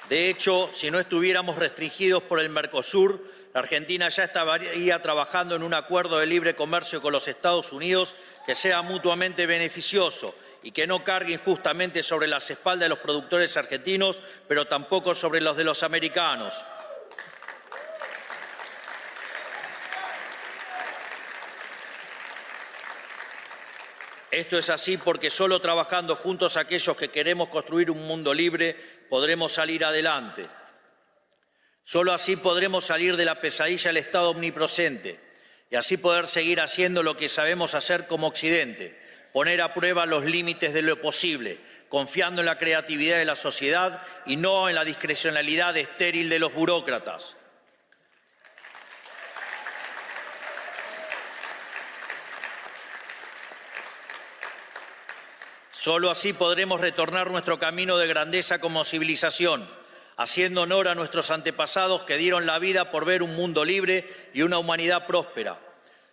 De hecho, si no estuviéramos restringidos por el Mercosur, la Argentina ya estaría trabajando en un acuerdo de libre comercio con los Estados Unidos que sea mutuamente beneficioso y que no cargue injustamente sobre las espaldas de los productores argentinos, pero tampoco sobre los de los americanos. Esto es así porque solo trabajando juntos aquellos que queremos construir un mundo libre podremos salir adelante. Solo así podremos salir de la pesadilla del Estado omnipresente y así poder seguir haciendo lo que sabemos hacer como Occidente, poner a prueba los límites de lo posible, confiando en la creatividad de la sociedad y no en la discrecionalidad estéril de los burócratas. Solo así podremos retornar nuestro camino de grandeza como civilización, haciendo honor a nuestros antepasados que dieron la vida por ver un mundo libre y una humanidad próspera.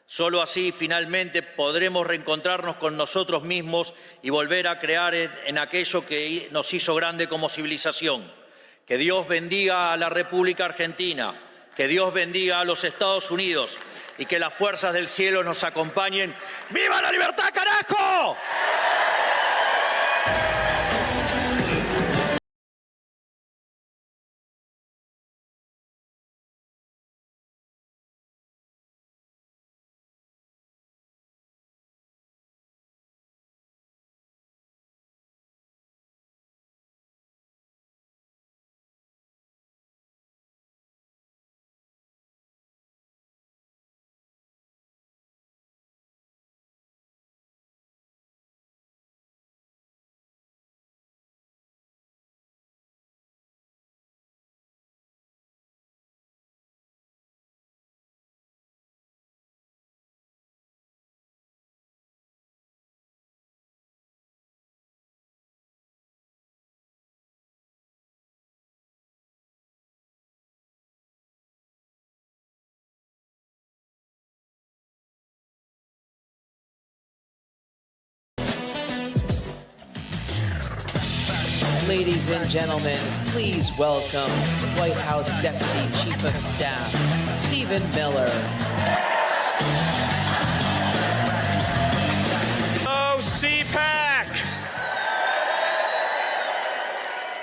Solo así, finalmente, podremos reencontrarnos con nosotros mismos y volver a crear en aquello que nos hizo grande como civilización. Que Dios bendiga a la República Argentina, que Dios bendiga a los Estados Unidos y que las fuerzas del cielo nos acompañen. ¡Viva la libertad, carajo! Ladies and gentlemen, please welcome White House Deputy Chief of Staff, Stephen Miller. Hello, CPAC.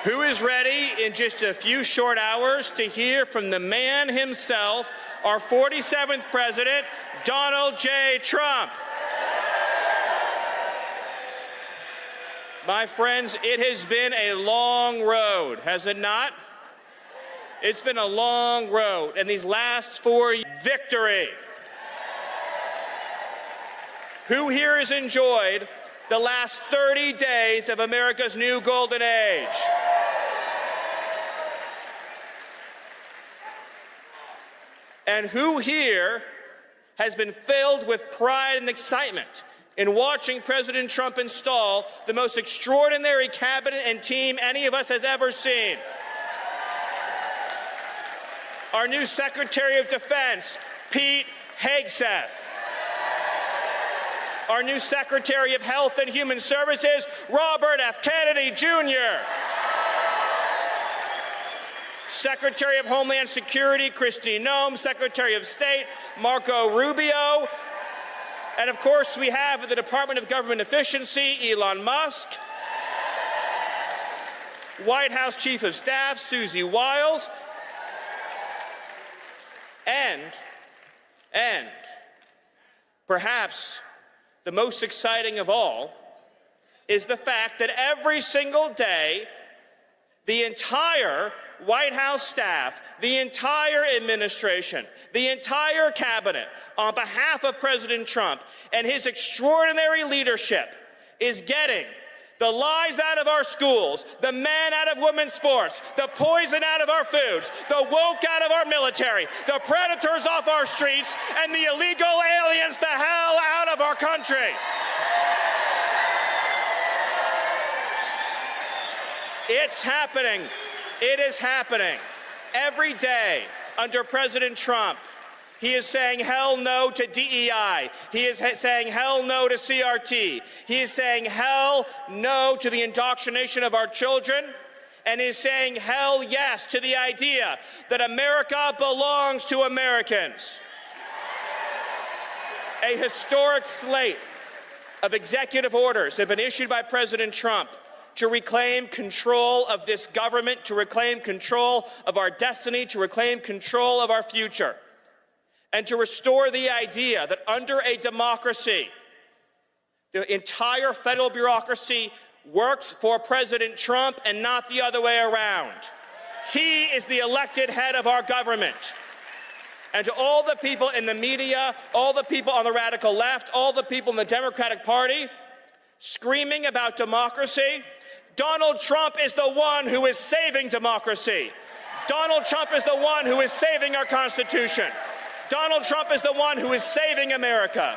Who is ready in just a few short hours to hear from the man himself, our 47th President, Donald J. Trump? My friends, it has been a long road, has it not? It's been a long road, and these last 4 years, victory. Who here has enjoyed the last 30 days of America's new golden age? And who here has been filled with pride and excitement in watching President Trump install the most extraordinary cabinet and team any of us has ever seen? Our new Secretary of Defense, Pete Hegseth. Our new Secretary of Health and Human Services, Robert F. Kennedy, Jr. Secretary of Homeland Security, Kristi Noem. Secretary of State, Marco Rubio. And of course, we have at the Department of Government Efficiency, Elon Musk. White House Chief of Staff, Susie Wiles. And perhaps the most exciting of all is the fact that every single day, the entire White House staff, the entire administration, the entire cabinet, on behalf of President Trump and his extraordinary leadership, is getting the lies out of our schools, the men out of women's sports, the poison out of our foods, the woke out of our military, the predators off our streets, and the illegal aliens the hell out of our country. It's happening. It is happening. Every day under President Trump, he is saying hell no to DEI. He is saying hell no to CRT. He is saying hell no to the indoctrination of our children. And is saying hell yes to the idea that America belongs to Americans. A historic slate of executive orders have been issued by President Trump to reclaim control of this government, to reclaim control of our destiny, to reclaim control of our future, and to restore the idea that under a democracy, the entire federal bureaucracy works for President Trump and not the other way around. He is the elected head of our government. And to all the people in the media, all the people on the radical left, all the people in the Democratic Party screaming about democracy, Donald Trump is the one who is saving democracy. Donald Trump is the one who is saving our Constitution. Donald Trump is the one who is saving America.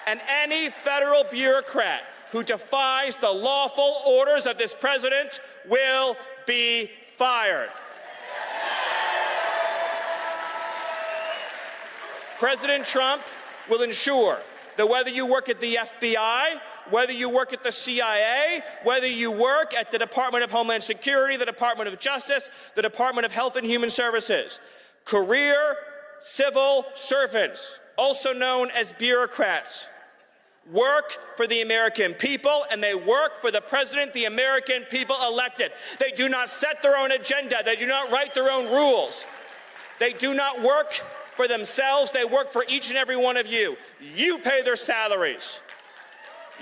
And any federal bureaucrat who defies the lawful orders of this president will be fired. President Trump will ensure that whether you work at the FBI, whether you work at the CIA, whether you work at the Department of Homeland Security, the Department of Justice, the Department of Health and Human Services, career civil servants, also known as bureaucrats, work for the American people, and they work for the president the American people elected. They do not set their own agenda. They do not write their own rules. They do not work for themselves. They work for each and every one of you. You pay their salaries.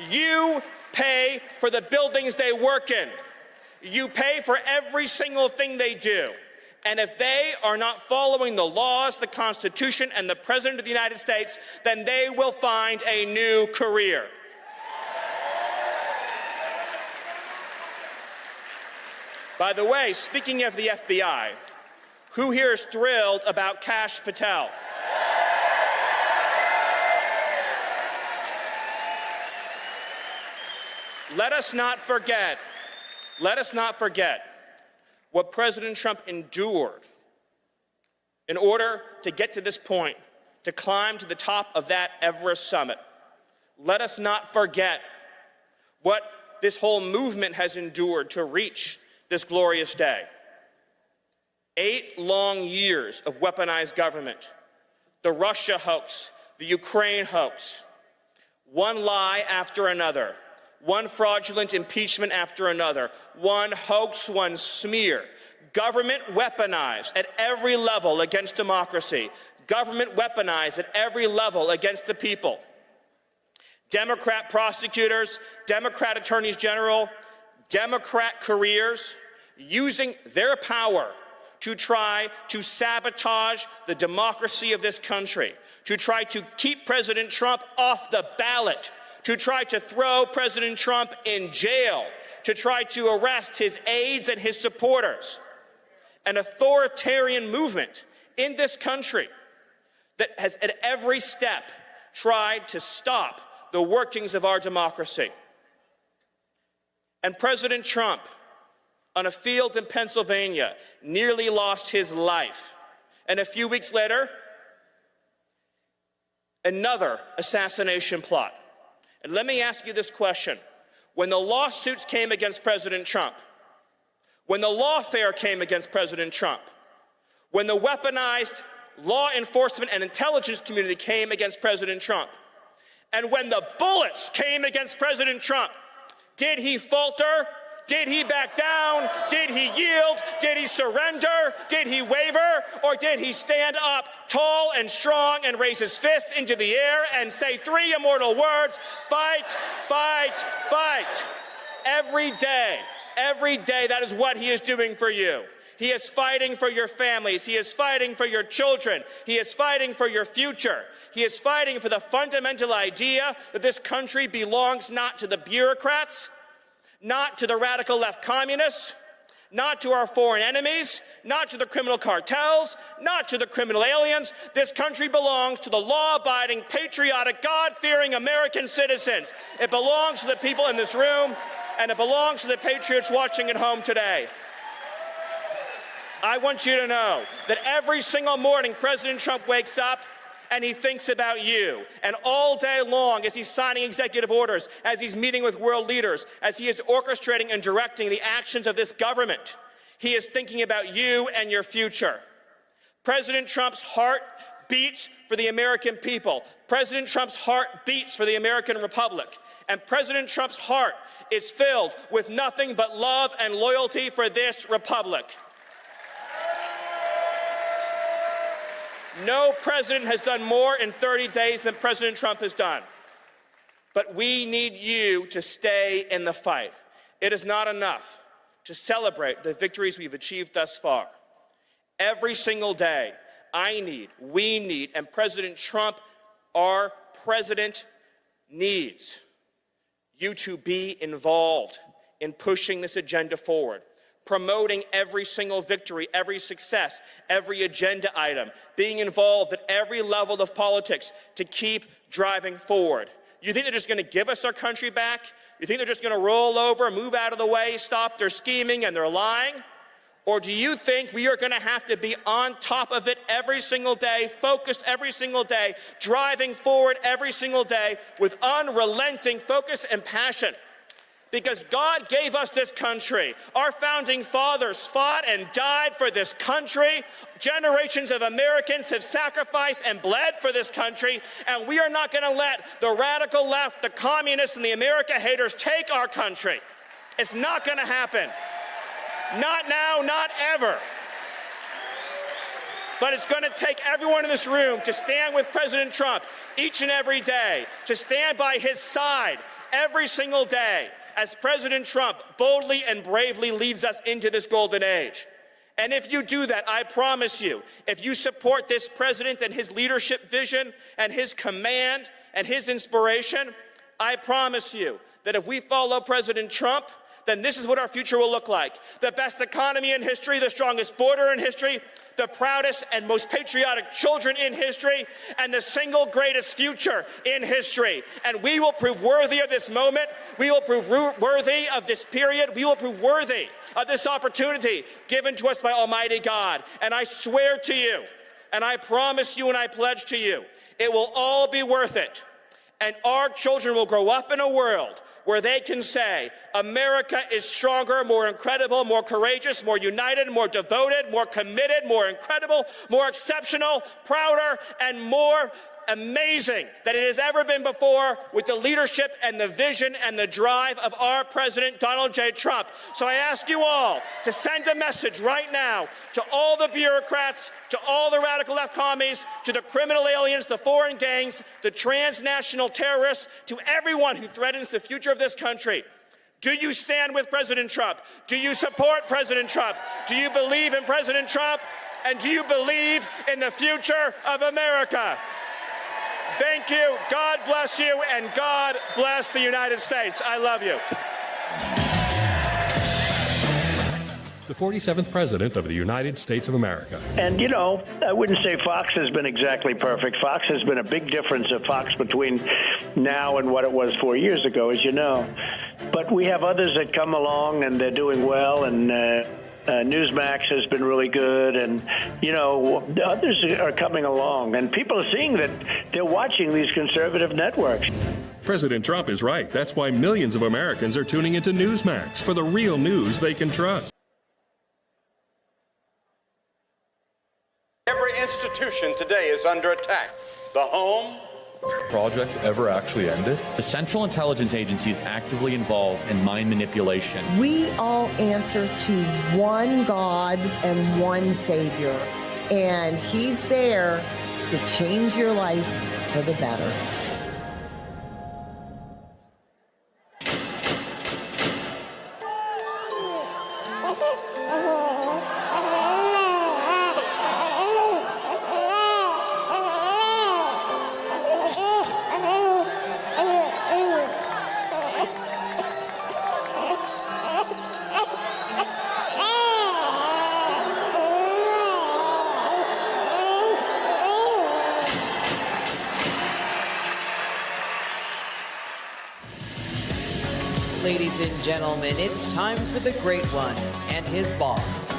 You pay for the buildings they work in. You pay for every single thing they do. And if they are not following the laws, the Constitution, and the President of the United States, then they will find a new career. By the way, speaking of the FBI, who here is thrilled about Kash Patel? Let us not forget what President Trump endured in order to get to this point, to climb to the top of that Everest summit. Let us not forget what this whole movement has endured to reach this glorious day. 8 long years of weaponized government, the Russia hoax, the Ukraine hoax, one lie after another, one fraudulent impeachment after another, one hoax, one smear. Government weaponized at every level against democracy. Government weaponized at every level against the people. Democrat prosecutors, Democrat attorneys general, Democrat careers using their power to try to sabotage the democracy of this country, to try to keep President Trump off the ballot, to try to throw President Trump in jail, to try to arrest his aides and his supporters. An authoritarian movement in this country that has at every step tried to stop the workings of our democracy. And President Trump, on a field in Pennsylvania, nearly lost his life. And a few weeks later, another assassination plot. And let me ask you this question. When the lawsuits came against President Trump, when the lawfare came against President Trump, when the weaponized law enforcement and intelligence community came against President Trump, and when the bullets came against President Trump, did he falter? Did he back down? Did he yield? Did he surrender? Did he waver? Or did he stand up tall and strong and raise his fists into the air and say 3 immortal words, fight, fight, fight? Every day, that is what he is doing for you. He is fighting for your families. He is fighting for your children. He is fighting for your future. He is fighting for the fundamental idea that this country belongs not to the bureaucrats, not to the radical left communists, not to our foreign enemies, not to the criminal cartels, not to the criminal aliens. This country belongs to the law-abiding, patriotic, God-fearing American citizens. It belongs to the people in this room, and it belongs to the patriots watching at home today. I want you to know that every single morning President Trump wakes up and he thinks about you. And all day long, as he's signing executive orders, as he's meeting with world leaders, as he is orchestrating and directing the actions of this government, he is thinking about you and your future. President Trump's heart beats for the American people. President Trump's heart beats for the American Republic. And President Trump's heart is filled with nothing but love and loyalty for this republic. No president has done more in 30 days than President Trump has done. But we need you to stay in the fight. It is not enough to celebrate the victories we've achieved thus far. Every single day, we need, and President Trump, our president, needs you to be involved in pushing this agenda forward, promoting every single victory, every success, every agenda item, being involved at every level of politics to keep driving forward. You think they're just going to give us our country back? You think they're just going to roll over, move out of the way, stop their scheming and their lying? Or do you think we are going to have to be on top of it every single day, focused every single day, driving forward every single day with unrelenting focus and passion? Because God gave us this country. Our founding fathers fought and died for this country. Generations of Americans have sacrificed and bled for this country, and we are not going to let the radical left, the communists, and the America haters take our country. It's not going to happen. Not now, not ever. But it's going to take everyone in this room to stand with President Trump each and every day, to stand by his side every single day, as President Trump boldly and bravely leads us into this golden age. And if you do that, I promise you, if you support this president and his leadership vision and his command and his inspiration, I promise you that if we follow President Trump, then this is what our future will look like. The best economy in history, the strongest border in history, the proudest and most patriotic children in history, and the single greatest future in history. And we will prove worthy of this moment. We will prove worthy of this period. We will prove worthy of this opportunity given to us by Almighty God. And I swear to you, and I promise you, and I pledge to you, it will all be worth it. And our children will grow up in a world where they can say, America is stronger, more incredible, more courageous, more united, more devoted, more committed, more incredible, more exceptional, prouder, and more amazing than it has ever been before, with the leadership and the vision and the drive of our President Donald J. Trump. So I ask you all to send a message right now to all the bureaucrats, to all the radical left commies, to the criminal aliens, the foreign gangs, the transnational terrorists, to everyone who threatens the future of this country. Do you stand with President Trump? Do you support President Trump? Do you believe in President Trump? And do you believe in the future of America? Thank you. God bless you, and God bless the United States. I love you. The 47th President of the United States of America. And, you know, I wouldn't say Fox has been exactly perfect. Fox has been a big difference of Fox between now and what it was 4 years ago, as you know. But we have others that come along, and they're doing well, and Newsmax has been really good, and, you know, others are coming along, and people are seeing that they're watching these conservative networks. President Trump is right. That's why millions of Americans are tuning into Newsmax for the real news they can trust. Every institution today is under attack. The home. Project ever actually ended? The Central Intelligence Agency is actively involved in mind manipulation. We all answer to one God and one Savior, and He's there to change your life for the better. Ladies and gentlemen, it's time for the great one and his boss.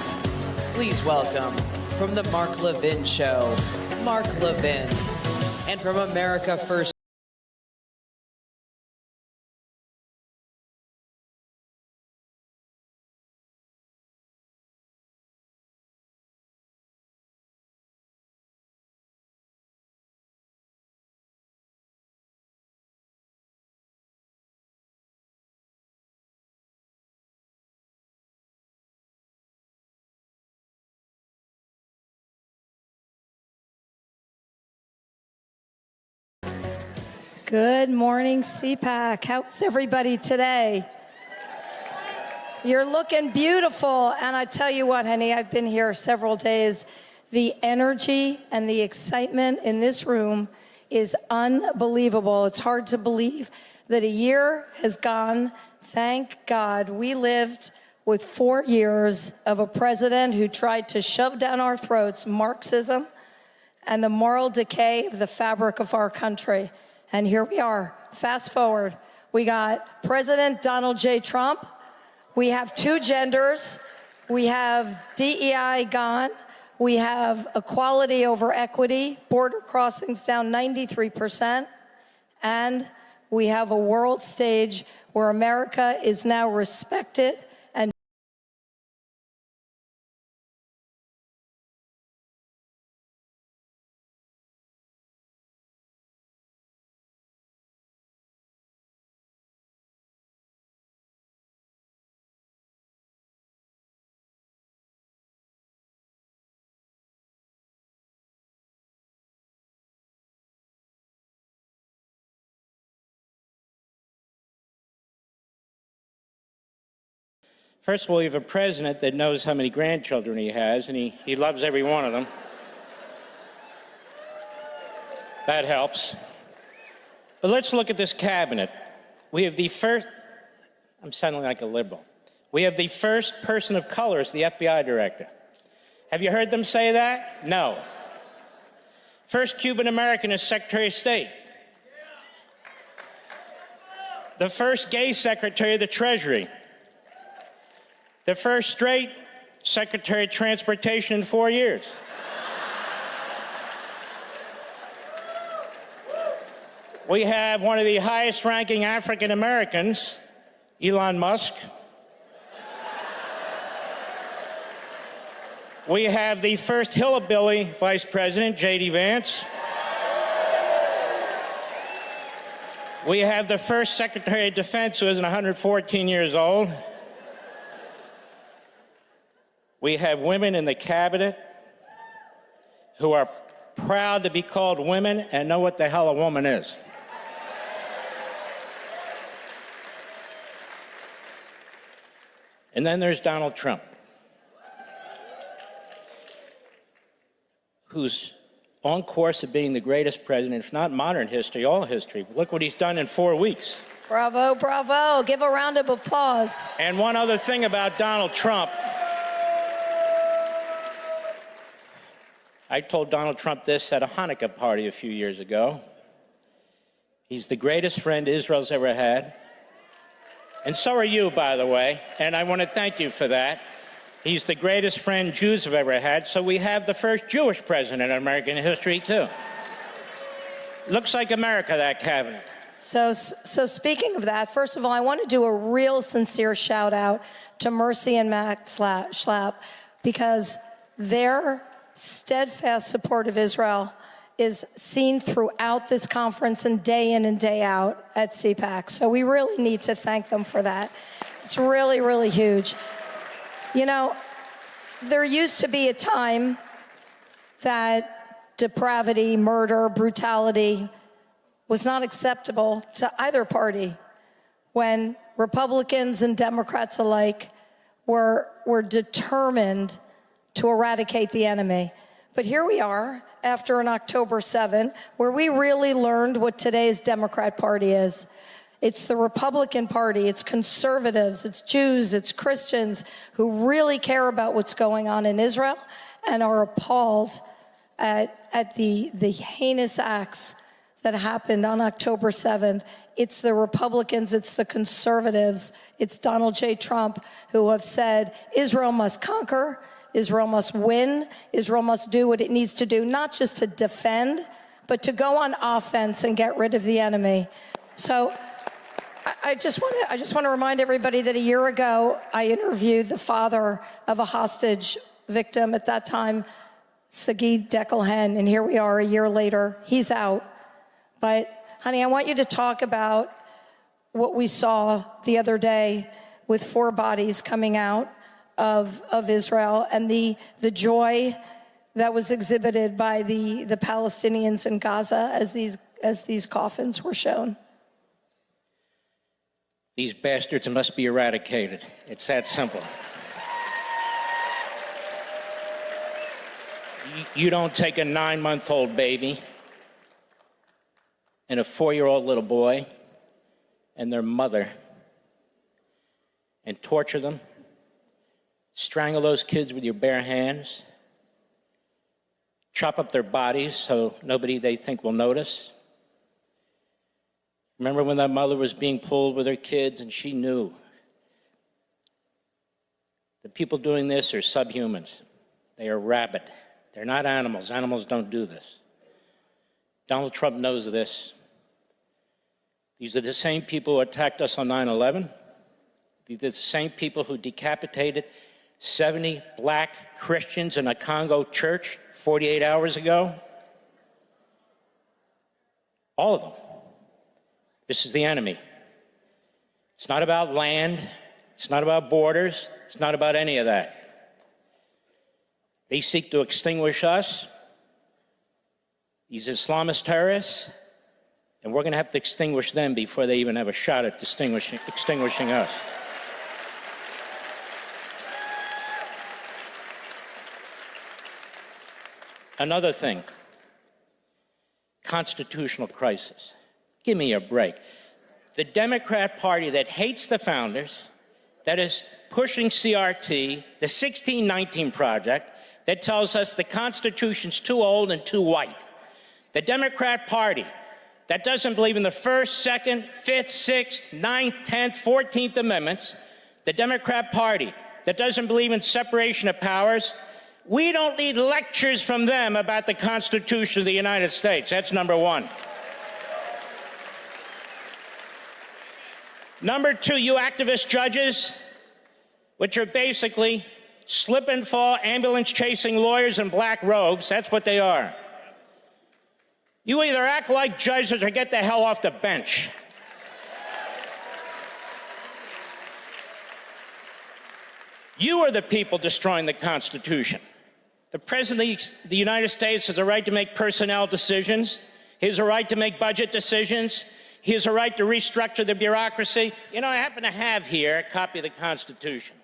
Please welcome, from the Mark Levin Show, Mark Levin. And from America First. Good morning, CPAC. How's everybody today? You're looking beautiful. And I tell you what, honey, I've been here several days. The energy and the excitement in this room is unbelievable. It's hard to believe that a year has gone. Thank God we lived with 4 years of a president who tried to shove down our throats Marxism and the moral decay of the fabric of our country. And here we are. Fast forward. We got President Donald J. Trump. We have 2 genders. We have DEI gone. We have equality over equity, border crossings down 93%. And we have a world stage where America is now respected and First of all, we have a president that knows how many grandchildren he has, and he loves every one of them. That helps. But let's look at this cabinet. We have the first, I'm sounding like a liberal. We have the first person of color as the FBI director. Have you heard them say that? No. First Cuban American as Secretary of State. The first gay Secretary of the Treasury. The first straight Secretary of Transportation in 4 years. We have one of the highest ranking African Americans, Elon Musk. We have the first hillbilly Vice President, J.D. Vance. We have the first Secretary of Defense who isn't 114 years old. We have women in the cabinet who are proud to be called women and know what the hell a woman is. And then there's Donald Trump, who's on course of being the greatest president, if not modern history, all history. Look what he's done in 4 weeks. bravo, bravo. Give a round of applause. And one other thing about Donald Trump. I told Donald Trump this at a Hanukkah party a few years ago. He's the greatest friend Israel's ever had. And so are you, by the way, and I want to thank you for that. He's the greatest friend Jews have ever had, so we have the first Jewish president in American history, too. Looks like America, that cabinet. So speaking of that, first of all, I want to do a real sincere shout out to Mercy and Max Schlapp, because their steadfast support of Israel is seen throughout this conference and day in and day out at CPAC. So we really need to thank them for that. It's really, really huge. You know, there used to be a time that depravity, murder, brutality was not acceptable to either party, when Republicans and Democrats alike were determined to eradicate the enemy. But here we are after an October 7, where we really learned what today's Democrat Party is. It's the Republican Party, it's conservatives, it's Jews, it's Christians who really care about what's going on in Israel and are appalled at the heinous acts that happened on October 7th it's the Republicans, it's the conservatives, it's Donald J. Trump who have said Israel must conquer, Israel must win, Israel must do what it needs to do, not just to defend, but to go on offense and get rid of the enemy. So I just want to remind everybody that a year ago, I interviewed the father of a hostage victim at that time, Sagid Dekelhen, and here we are a year later. He's out. But, honey, I want you to talk about what we saw the other day with 4 bodies coming out of Israel and the joy that was exhibited by the Palestinians in Gaza as these coffins were shown. These bastards must be eradicated. It's that simple. You don't take a 9-month-old baby and a 4-year-old little boy and their mother and torture them, strangle those kids with your bare hands, chop up their bodies so nobody they think will notice. Remember when that mother was being pulled with her kids and she knew the people doing this are subhumans. They are rabid. They're not animals. Animals don't do this. Donald Trump knows this. These are the same people who attacked us on 9/11. These are the same people who decapitated 70 black Christians in a Congo church 48 hours ago. All of them. This is the enemy. It's not about land. It's not about borders. It's not about any of that. They seek to extinguish us, these Islamist terrorists, and we're going to have to extinguish them before they even have a shot at extinguishing us. Another thing, constitutional crisis. Give me a break. The Democrat Party that hates the founders, that is pushing CRT, the 1619 Project, that tells us the Constitution's too old and too white. The Democrat Party that doesn't believe in the First, Second, Fifth, Sixth, Ninth, 10th, 14th Amendments. The Democrat Party that doesn't believe in separation of powers. We don't need lectures from them about the Constitution of the United States. That's number one. Number two, you activist judges, which are basically slip and fall ambulance-chasing lawyers in black robes. That's what they are. You either act like judges or get the hell off the bench. You are the people destroying the Constitution. The President of the United States has a right to make personnel decisions. He has a right to make budget decisions. He has a right to restructure the bureaucracy. You know, I happen to have here a copy of the Constitution.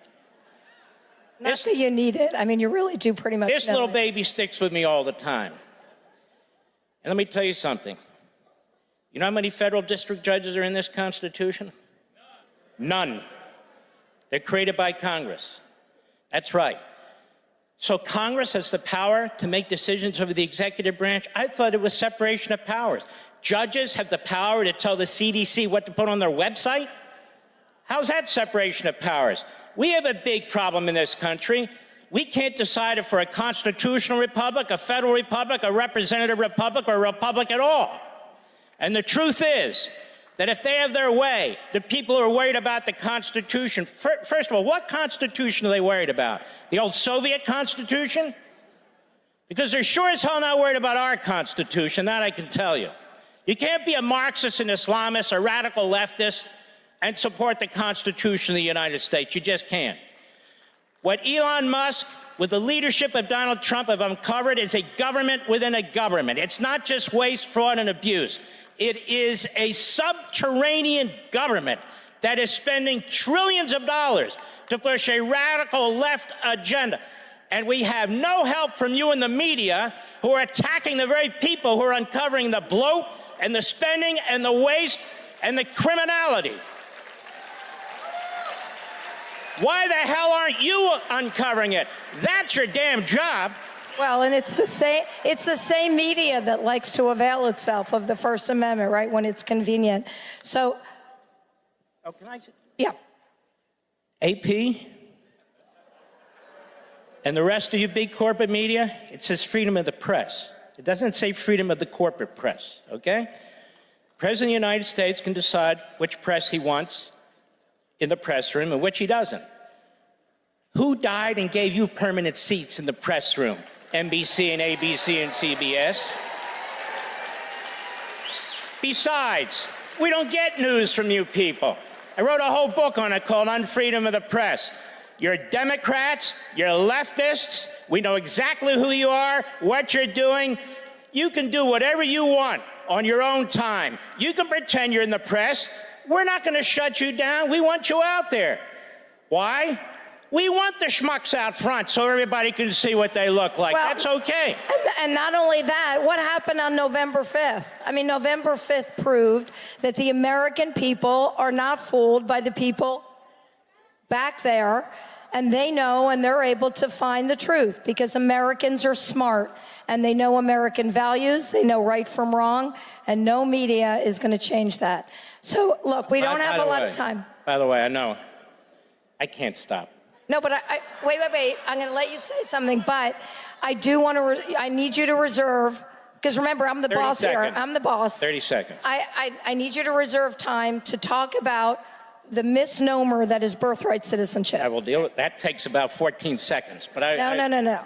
Not that you need it. I mean, you really do pretty much This little baby sticks with me all the time. And let me tell you something. You know how many federal district judges are in this Constitution? None. They're created by Congress. That's right. So Congress has the power to make decisions over the executive branch. I thought it was separation of powers. Judges have the power to tell the CDC what to put on their website? How's that separation of powers? We have a big problem in this country. We can't decide if we're a constitutional republic, a federal republic, a representative republic, or a republic at all. And the truth is that if they have their way, the people who are worried about the Constitution, first of all, what Constitution are they worried about? The old Soviet Constitution? Because they're sure as hell not worried about our Constitution, that I can tell you. You can't be a Marxist and Islamist or radical leftist and support the Constitution of the United States. You just can't. What Elon Musk, with the leadership of Donald Trump, have uncovered is a government within a government. It's not just waste, fraud, and abuse. It is a subterranean government that is spending trillions of dollars to push a radical left agenda. And we have no help from you in the media who are attacking the very people who are uncovering the bloat and the spending and the waste and the criminality. Why the hell aren't you uncovering it? That's your damn job. Well, and it's the same media that likes to avail itself of the First Amendment, right, when it's convenient. So, oh, can I? Yeah. AP and the rest of you big corporate media, it says freedom of the press. It doesn't say freedom of the corporate press, okay? President of the United States can decide which press he wants in the press room and which he doesn't. Who died and gave you permanent seats in the press room? NBC and ABC and CBS? Besides, we don't get news from you people. I wrote a whole book on it called Unfreedom of the Press. You're Democrats, you're leftists, we know exactly who you are, what you're doing. You can do whatever you want on your own time. You can pretend you're in the press. We're not going to shut you down. We want you out there. Why? We want the schmucks out front so everybody can see what they look like. Well, that's okay. And not only that, what happened on November 5th? I mean, November 5th proved that the American people are not fooled by the people back there, and they know and they're able to find the truth because Americans are smart and they know American values, they know right from wrong, and no media is going to change that. So, look, we don't have a lot of time. By the way, I know I can't stop. No, but wait. I'm going to let you say something, but I do want to, I need you to reserve, because remember, I'm the boss here. I'm the boss. 30 seconds. I need you to reserve time to talk about the misnomer that is birthright citizenship. I will deal with that. Takes about 14 seconds. But No.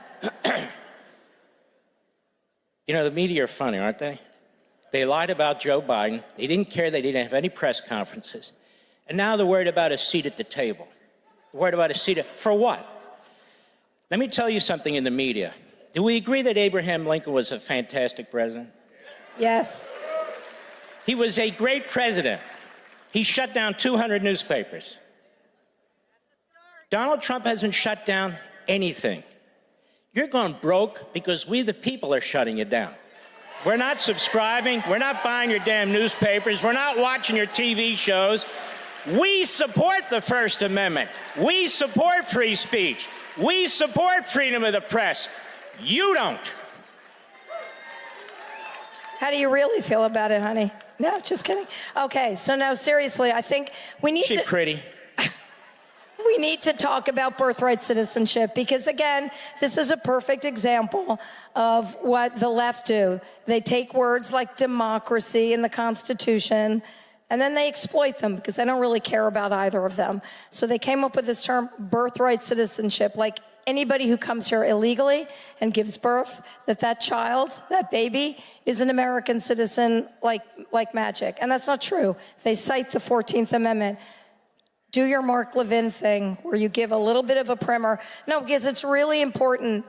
You know, the media are funny, aren't they? They lied about Joe Biden. They didn't care. They didn't have any press conferences. And now they're worried about a seat at the table. They're worried about a seat for what? Let me tell you something in the media. Do we agree that Abraham Lincoln was a fantastic president? Yes. He was a great president. He shut down 200 newspapers. Donald Trump hasn't shut down anything. You're going broke because we, the people, are shutting you down. We're not subscribing. We're not buying your damn newspapers. We're not watching your TV shows. We support the First Amendment. We support free speech. We support freedom of the press. You don't. How do you really feel about it, honey? No, just kidding. Okay, so now seriously, I think we need She's pretty. We need to talk about birthright citizenship because, again, this is a perfect example of what the left do. They take words like democracy and the Constitution, and then they exploit them because they don't really care about either of them. So they came up with this term, birthright citizenship, like anybody who comes here illegally and gives birth, that child, that baby, is an American citizen like magic. And that's not true. They cite the 14th Amendment. Do your Mark Levin thing where you give a little bit of a primer. No, because it's really important.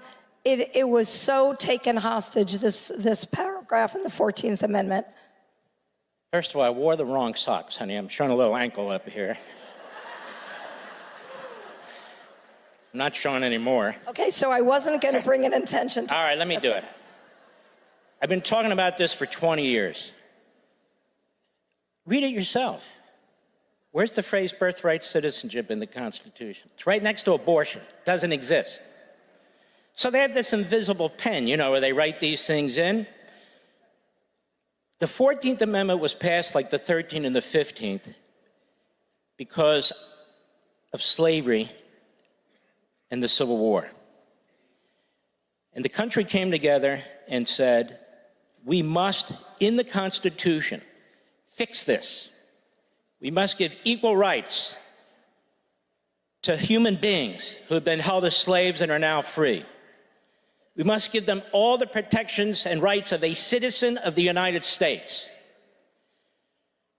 It was so taken hostage, this paragraph in the 14th Amendment. First of all, I wore the wrong socks, honey. I'm showing a little ankle up here. I'm not showing any more. Okay, so I wasn't going to bring an intention to All right, let me do it. I've been talking about this for 20 years. Read it yourself. Where's the phrase birthright citizenship in the Constitution? It's right next to abortion. It doesn't exist. So they have this invisible pen, you know, where they write these things in. The 14th Amendment was passed like the 13th and the 15th because of slavery and the Civil War. And the country came together and said, we must, in the Constitution, fix this. We must give equal rights to human beings who have been held as slaves and are now free. We must give them all the protections and rights of a citizen of the United States.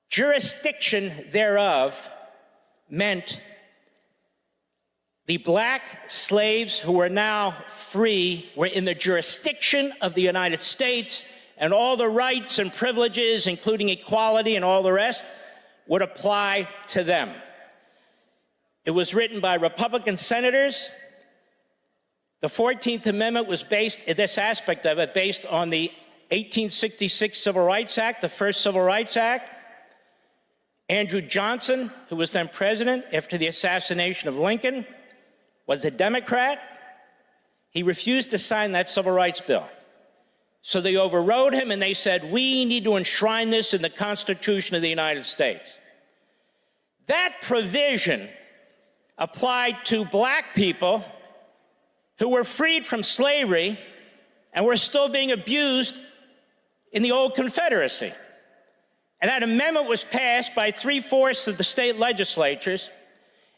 Jurisdiction thereof meant the black slaves who are now free were in the jurisdiction of the United States, and all the rights and privileges, including equality and all the rest, would apply to them. It was written by Republican senators. The 14th Amendment was based, this aspect of it, based on the 1866 Civil Rights Act, the first Civil Rights Act. Andrew Johnson, who was then president after the assassination of Lincoln, was a Democrat. He refused to sign that civil rights bill. So they overrode him and they said, we need to enshrine this in the Constitution of the United States. That provision applied to black people who were freed from slavery and were still being abused in the old Confederacy. And that amendment was passed by 3/4 of the state legislatures,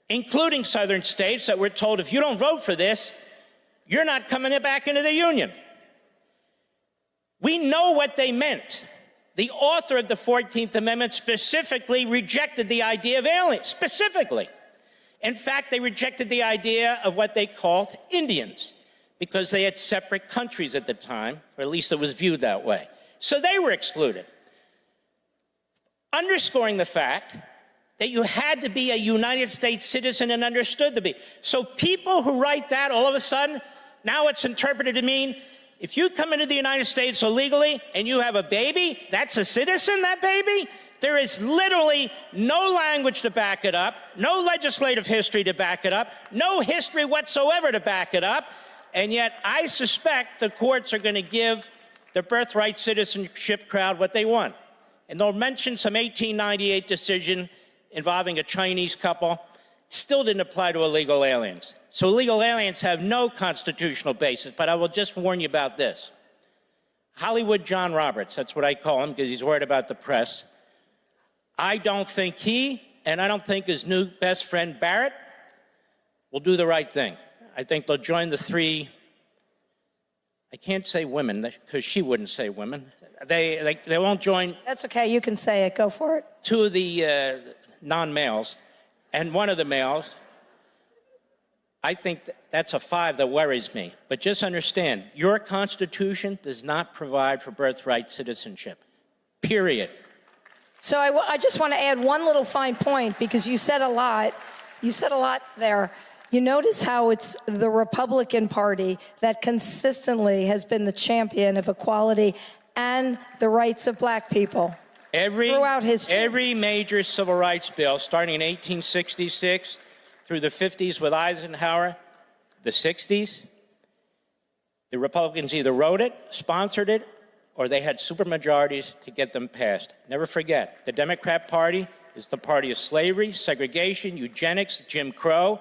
including southern states that were told, if you don't vote for this, you're not coming back into the Union. We know what they meant. The author of the 14th Amendment specifically rejected the idea of aliens, specifically. In fact, they rejected the idea of what they called Indians, because they had separate countries at the time, or at least it was viewed that way. So they were excluded, underscoring the fact that you had to be a United States citizen and understood to be. So people who write that, all of a sudden, now it's interpreted to mean if you come into the United States illegally and you have a baby, that's a citizen, that baby? There is literally no language to back it up, no legislative history to back it up, no history whatsoever to back it up, and yet I suspect the courts are going to give the birthright citizenship crowd what they want. And they'll mention some 1898 decision involving a Chinese couple. Still didn't apply to illegal aliens. So illegal aliens have no constitutional basis, but I will just warn you about this. Hollywood John Roberts, that's what I call him because he's worried about the press. I don't think he, and I don't think his new best friend Barrett, will do the right thing. I think they'll join the three, I can't say women, because she wouldn't say women. They won't join. That's okay, you can say it, go for it. Two of the non-males, and one of the males. I think that's a 5 that worries me. But just understand, your Constitution does not provide for birthright citizenship, period. So I just want to add one little fine point, because you said a lot. You said a lot there. You notice how it's the Republican Party that consistently has been the champion of equality and the rights of black people throughout history. Every major civil rights bill, starting in 1866 through the 50s with Eisenhower, the 60s, the Republicans either wrote it, sponsored it, or they had supermajorities to get them passed. Never forget, the Democrat Party is the party of slavery, segregation, eugenics, Jim Crow.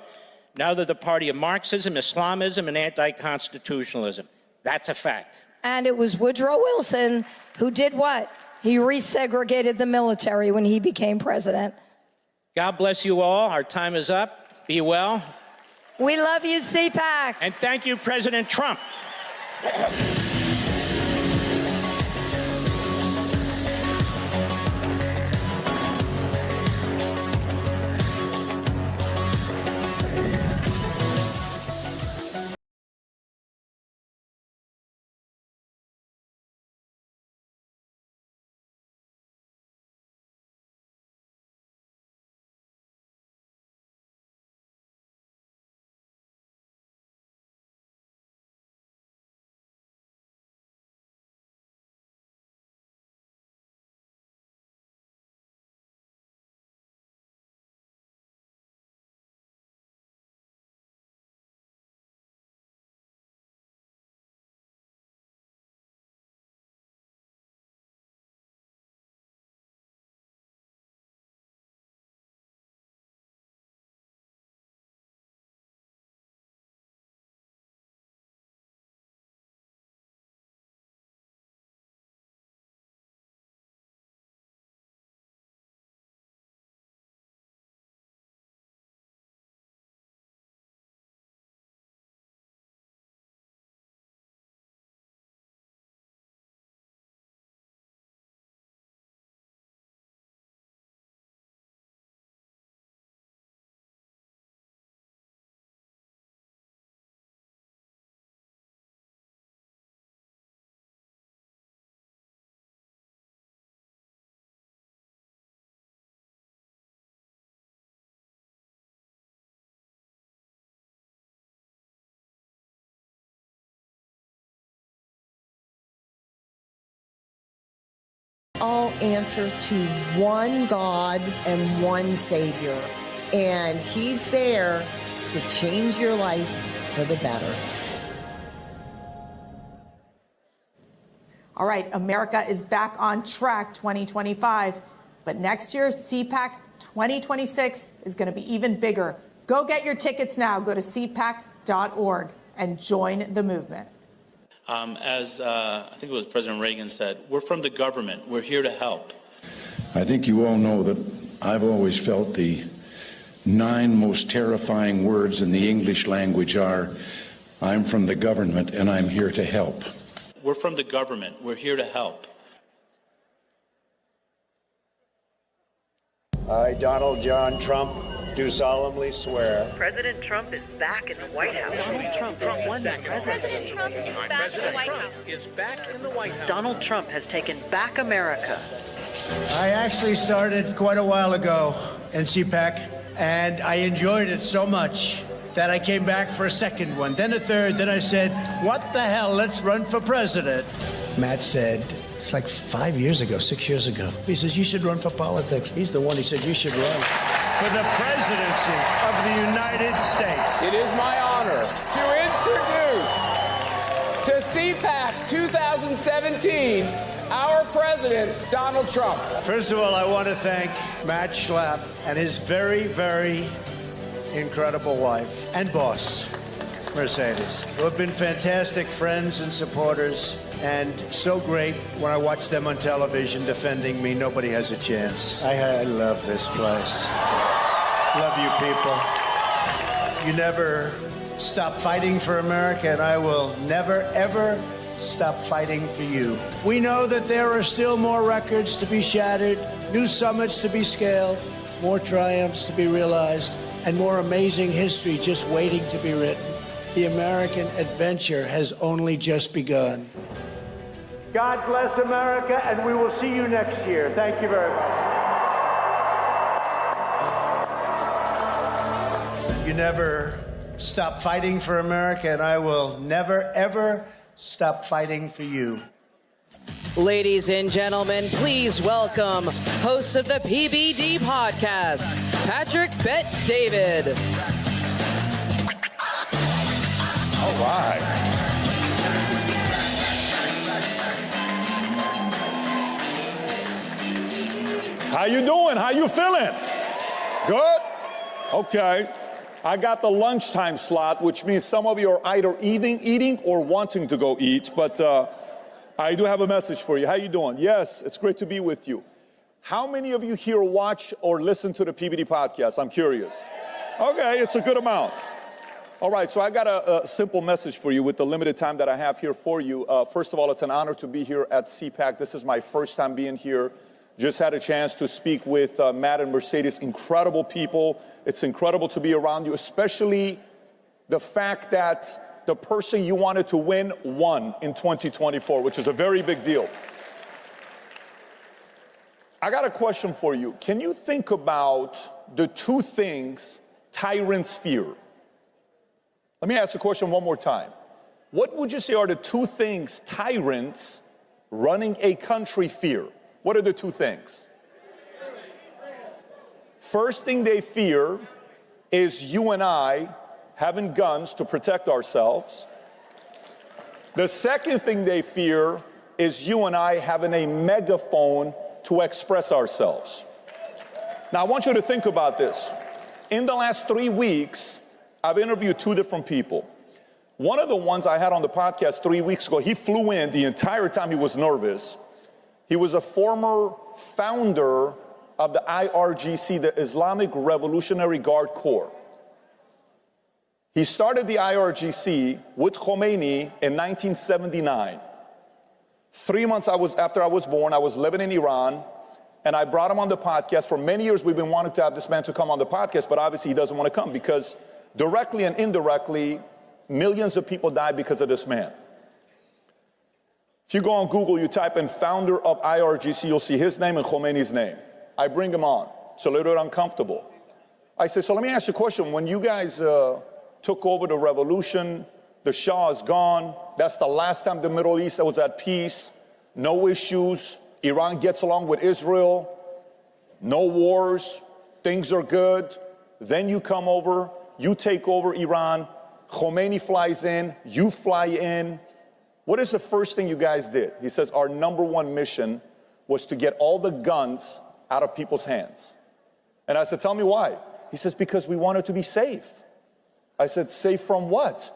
Now they're the party of Marxism, Islamism, and anti-constitutionalism. That's a fact. And it was Woodrow Wilson who did what? He resegregated the military when he became president. God bless you all. Our time is up. Be well. We love you, CPAC. And thank you, President Trump. All answer to one God and one Savior. And He's there to change your life for the better. All right, America is back on track 2025, but next year, CPAC 2026 is going to be even bigger. Go get your tickets now. Go to CPAC.org and join the movement. As I think it was President Reagan said, we're from the government. We're here to help. I think you all know that I've always felt the 9 most terrifying words in the English language are, I'm from the government and I'm here to help. We're from the government. We're here to help. I, Donald John Trump, do solemnly swear. President Trump is back in the White House. Donald Trump has won the presidency. Trump is back in the White House. Is back in the White House. Donald Trump has taken back America. I actually started quite a while ago in CPAC, and I enjoyed it so much that I came back for a second one, then a third, then I said, what the hell, let's run for president. Matt said, it's like 5 years ago, 6 years ago. He says, you should run for politics. He's the one who said, you should run For the presidency of the United States. It is my honor to introduce to CPAC 2017 our president, Donald Trump. First of all, I want to thank Matt Schlapp and his very, very incredible wife and boss, Mercedes, who have been fantastic friends and supporters, and so great when I watch them on television defending me. Nobody has a chance. I love this place. Love you people. You never stop fighting for America, and I will never, ever stop fighting for you. We know that there are still more records to be shattered, new summits to be scaled, more triumphs to be realized, and more amazing history just waiting to be written. The American adventure has only just begun. God bless America, and we will see you next year. Thank you very much. You never stop fighting for America, and I will never, ever stop fighting for you. Ladies and gentlemen, please welcome host of the PBD podcast, Patrick Bet David. All right. How you doing? How you feeling? Good? Okay. I got the lunchtime slot, which means some of you are either eating or wanting to go eat, but I do have a message for you. How you doing? Yes, it's great to be with you. How many of you here watch or listen to the PBD podcast? I'm curious. Okay, it's a good amount. All right, so I got a simple message for you with the limited time that I have here for you. First of all, it's an honor to be here at CPAC. This is my first time being here. Just had a chance to speak with Matt and Mercedes, incredible people. It's incredible to be around you, especially the fact that the person you wanted to win won in 2024, which is a very big deal. I got a question for you. Can you think about the 2 things tyrants fear? Let me ask the question one more time. What would you say are the 2 things tyrants running a country fear? What are the 2 things? First thing they fear is you and I having guns to protect ourselves. The second thing they fear is you and I having a megaphone to express ourselves. Now, I want you to think about this. In the last 3 weeks, I've interviewed 2 different people. One of the ones I had on the podcast 3 weeks ago, he flew in the entire time he was nervous. He was a former founder of the IRGC, the Islamic Revolutionary Guard Corps. He started the IRGC with Khomeini in 1979. 3 months after I was born, I was living in Iran, and I brought him on the podcast. For many years, we've been wanting to have this man to come on the podcast, but obviously he doesn't want to come because directly and indirectly, millions of people died because of this man. If you go on Google, you type in founder of IRGC, you'll see his name and Khomeini's name. I bring him on. It's a little uncomfortable. I say, so let me ask you a question. When you guys took over the revolution, the Shah is gone. That's the last time the Middle East was at peace. No issues. Iran gets along with Israel. No wars. Things are good. Then you come over. You take over Iran. Khomeini flies in. You fly in. what is the first thing you guys did? He says, our number one mission was to get all the guns out of people's hands. And I said, tell me why. He says, because we wanted to be safe. I said, safe from what?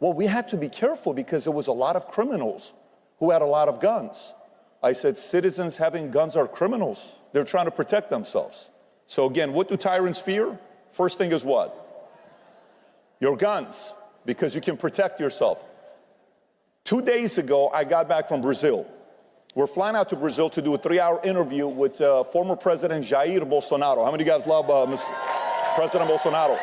Well, we had to be careful because there was a lot of criminals who had a lot of guns. I said, citizens having guns are criminals. They're trying to protect themselves. So again, what do tyrants fear? First thing is what? Your guns, because you can protect yourself. 2 days ago, I got back from Brazil. We're flying out to Brazil to do a 3-hour interview with former President Jair Bolsonaro. How many of you guys love President Bolsonaro?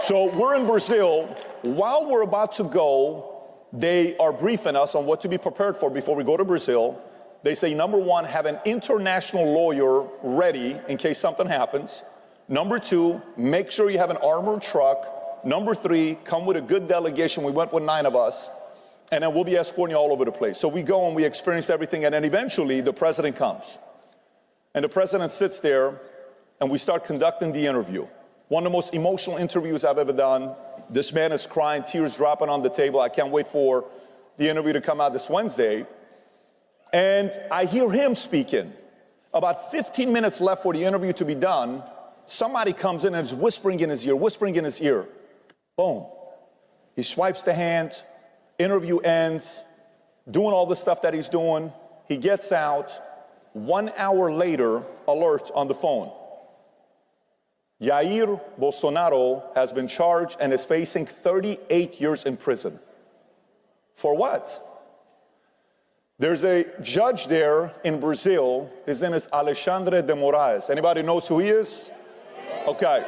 So we're in Brazil. While we're about to go, they are briefing us on what to be prepared for before we go to Brazil. They say, number one, have an international lawyer ready in case something happens. Number two, make sure you have an armored truck. Number three, come with a good delegation. We went with 9 of us. And then we'll be escorting you all over the place. So we go and we experience everything. And then eventually the president comes. And the president sits there and we start conducting the interview. One of the most emotional interviews I've ever done. This man is crying, tears dropping on the table. I can't wait for the interview to come out this Wednesday. And I hear him speaking. About 15 minutes left for the interview to be done. Somebody comes in and is whispering in his ear. Boom. He swipes the hand. Interview ends. Doing all the stuff that he's doing. He gets out. 1 hour later, alert on the phone. Jair Bolsonaro has been charged and is facing 38 years in prison. For what? There's a judge there in Brazil. His name is Alexandre de Moraes. Anybody knows who he is? Okay.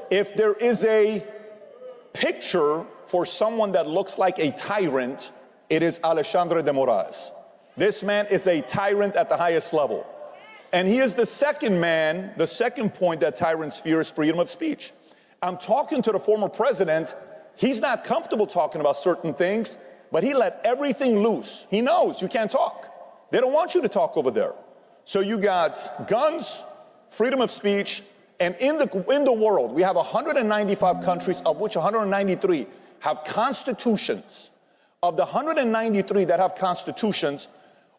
If there is a picture for someone that looks like a tyrant, it is Alexandre de Moraes. This man is a tyrant at the highest level. And he is the second man, the second point that tyrants fear is freedom of speech. I'm talking to the former president. He's not comfortable talking about certain things, but he let everything loose. He knows you can't talk. They don't want you to talk over there. So you got guns, freedom of speech, and in the world, we have 195 countries, of which 193 have constitutions. Of the 193 that have constitutions,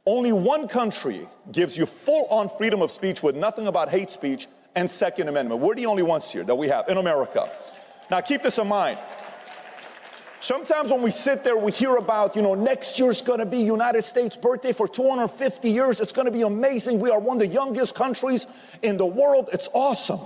only one country gives you full-on freedom of speech with nothing about hate speech and Second Amendment. We're the only ones here that we have in America. Now, keep this in mind. Sometimes when we sit there, we hear about, next year's going to be United States birthday for 250 years. It's going to be amazing. We are one of the youngest countries in the world. It's awesome.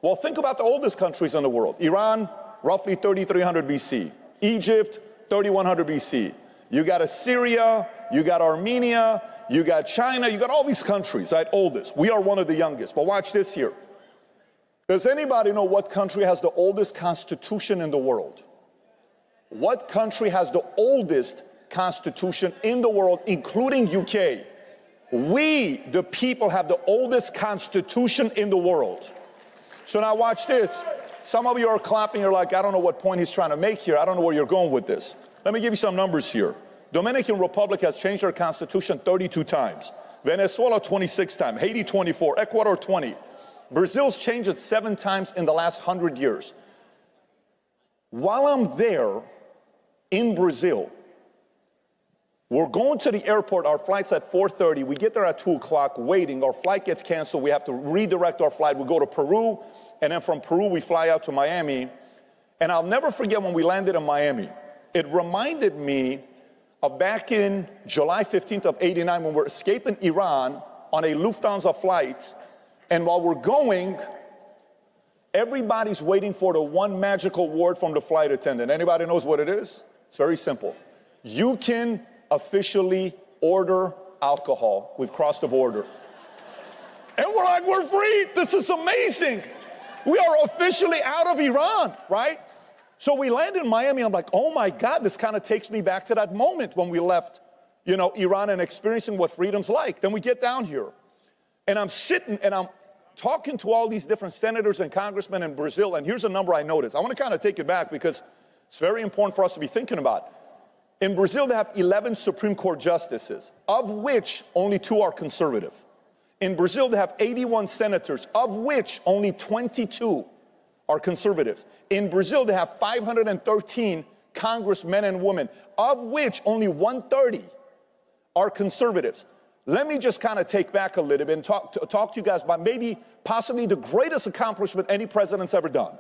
Well, think about the oldest countries in the world. Iran, roughly 3300 BC. Egypt, 3100 BC. You got Assyria, you got Armenia, you got China, you got all these countries, right? Oldest. We are one of the youngest. But watch this here. Does anybody know what country has the oldest constitution in the world? What country has the oldest constitution in the world, including UK? We, the people, have the oldest constitution in the world. So now watch this. Some of you are clapping. You're like, I don't know what point he's trying to make here. I don't know where you're going with this. Let me give you some numbers here. Dominican Republic has changed their constitution 32 times. Venezuela 26 times. Haiti 24. Ecuador 20. Brazil's changed it 7 times in the last 100 years. While I'm there in Brazil, we're going to the airport. Our flight's at 4:30. We get there at 2 o'clock waiting. Our flight gets canceled. We have to redirect our flight. We go to Peru, and then from Peru, we fly out to Miami. And I'll never forget when we landed in Miami. It reminded me of back in July 15th of 89 when we're escaping Iran on a Lufthansa flight. And while we're going, everybody's waiting for the one magical word from the flight attendant. Anybody knows what it is? It's very simple. You can officially order alcohol. We've crossed the border. And we're like, we're free. This is amazing. We are officially out of Iran, right? So we landed in Miami. I'm like, oh my God, this kind of takes me back to that moment when we left, Iran and experiencing what freedom's like. Then we get down here and I'm sitting and I'm talking to all these different senators and congressmen in Brazil. And here's a number I noticed. I want to kind of take it back because it's very important for us to be thinking about. In Brazil, they have 11 Supreme Court justices, of which only 2 are conservative. In Brazil, they have 81 senators, of which only 22 are conservatives. In Brazil, they have 513 congressmen and women, of which only 130 are conservatives. Let me just kind of take back a little bit and talk to you guys about maybe possibly the greatest accomplishment any president's ever done.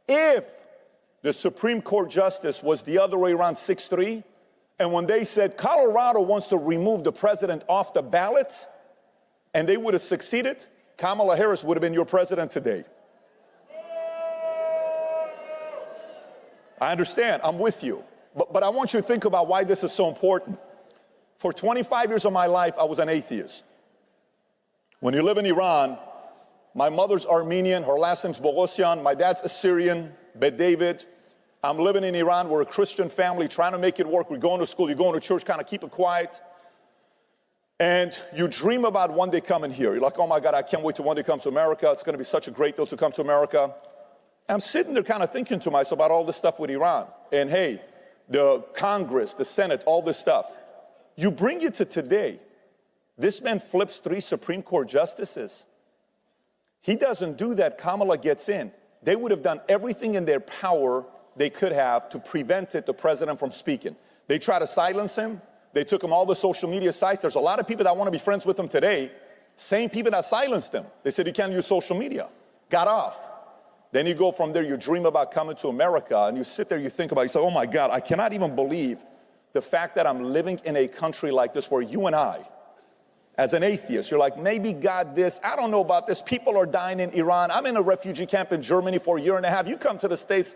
If the Supreme Court justice was the other way around, 6-3, and when they said Colorado wants to remove the president off the ballot, and they would have succeeded, Kamala Harris would have been your president today. I understand, I'm with you, but I want you to think about why this is so important. For 25 years of my life, I was an atheist. When you live in Iran, my mother's Armenian, her last name's Bogosyan, my dad's Assyrian, Bet David. I'm living in Iran, we're a Christian family, trying to make it work. We're going to school, you're going to church, kind of keep it quiet. And you dream about one day coming here. You're like, oh my God, I can't wait to one day come to America. It's going to be such a great deal to come to America. I'm sitting there kind of thinking to myself about all this stuff with Iran. And hey, the Congress, the Senate, all this stuff. You bring it to today. This man flips 3 Supreme Court justices. He doesn't do that. Kamala gets in. They would have done everything in their power they could have to prevent the president from speaking. They tried to silence him. They took him all the social media sites. There's a lot of people that want to be friends with him today. Same people that silenced him. They said you can't use social media. Got off. Then you go from there, you dream about coming to America, and you sit there, you think about it, you say, oh my God, I cannot even believe the fact that I'm living in a country like this where you and I, as an atheist, you're like, maybe God this, I don't know about this, people are dying in Iran, I'm in a refugee camp in Germany for a year and a half, you come to the States,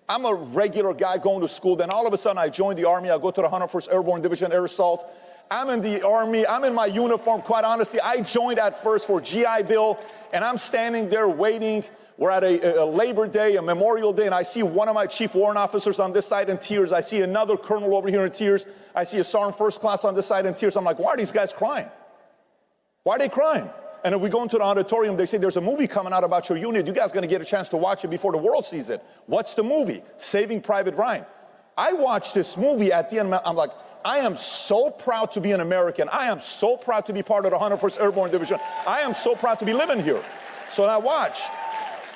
I'm a regular guy going to school, then all of a sudden I join the Army, I go to the 101st Airborne Division Air Assault, I'm in the Army, I'm in my uniform, quite honestly, I joined at first for GI Bill, and I'm standing there waiting. We're at a Labor Day, a Memorial Day, and I see one of my chief warrant officers on this side in tears. I see another colonel over here in tears. I see a sergeant first class on this side in tears. I'm like, why are these guys crying? Why are they crying? And then we go into the auditorium, they say, there's a movie coming out about your unit. You guys are going to get a chance to watch it before the world sees it. What's the movie? Saving Private Ryan. I watched this movie at the end, I'm like, I am so proud to be an American. I am so proud to be part of the 101st Airborne Division. I am so proud to be living here. So I watched.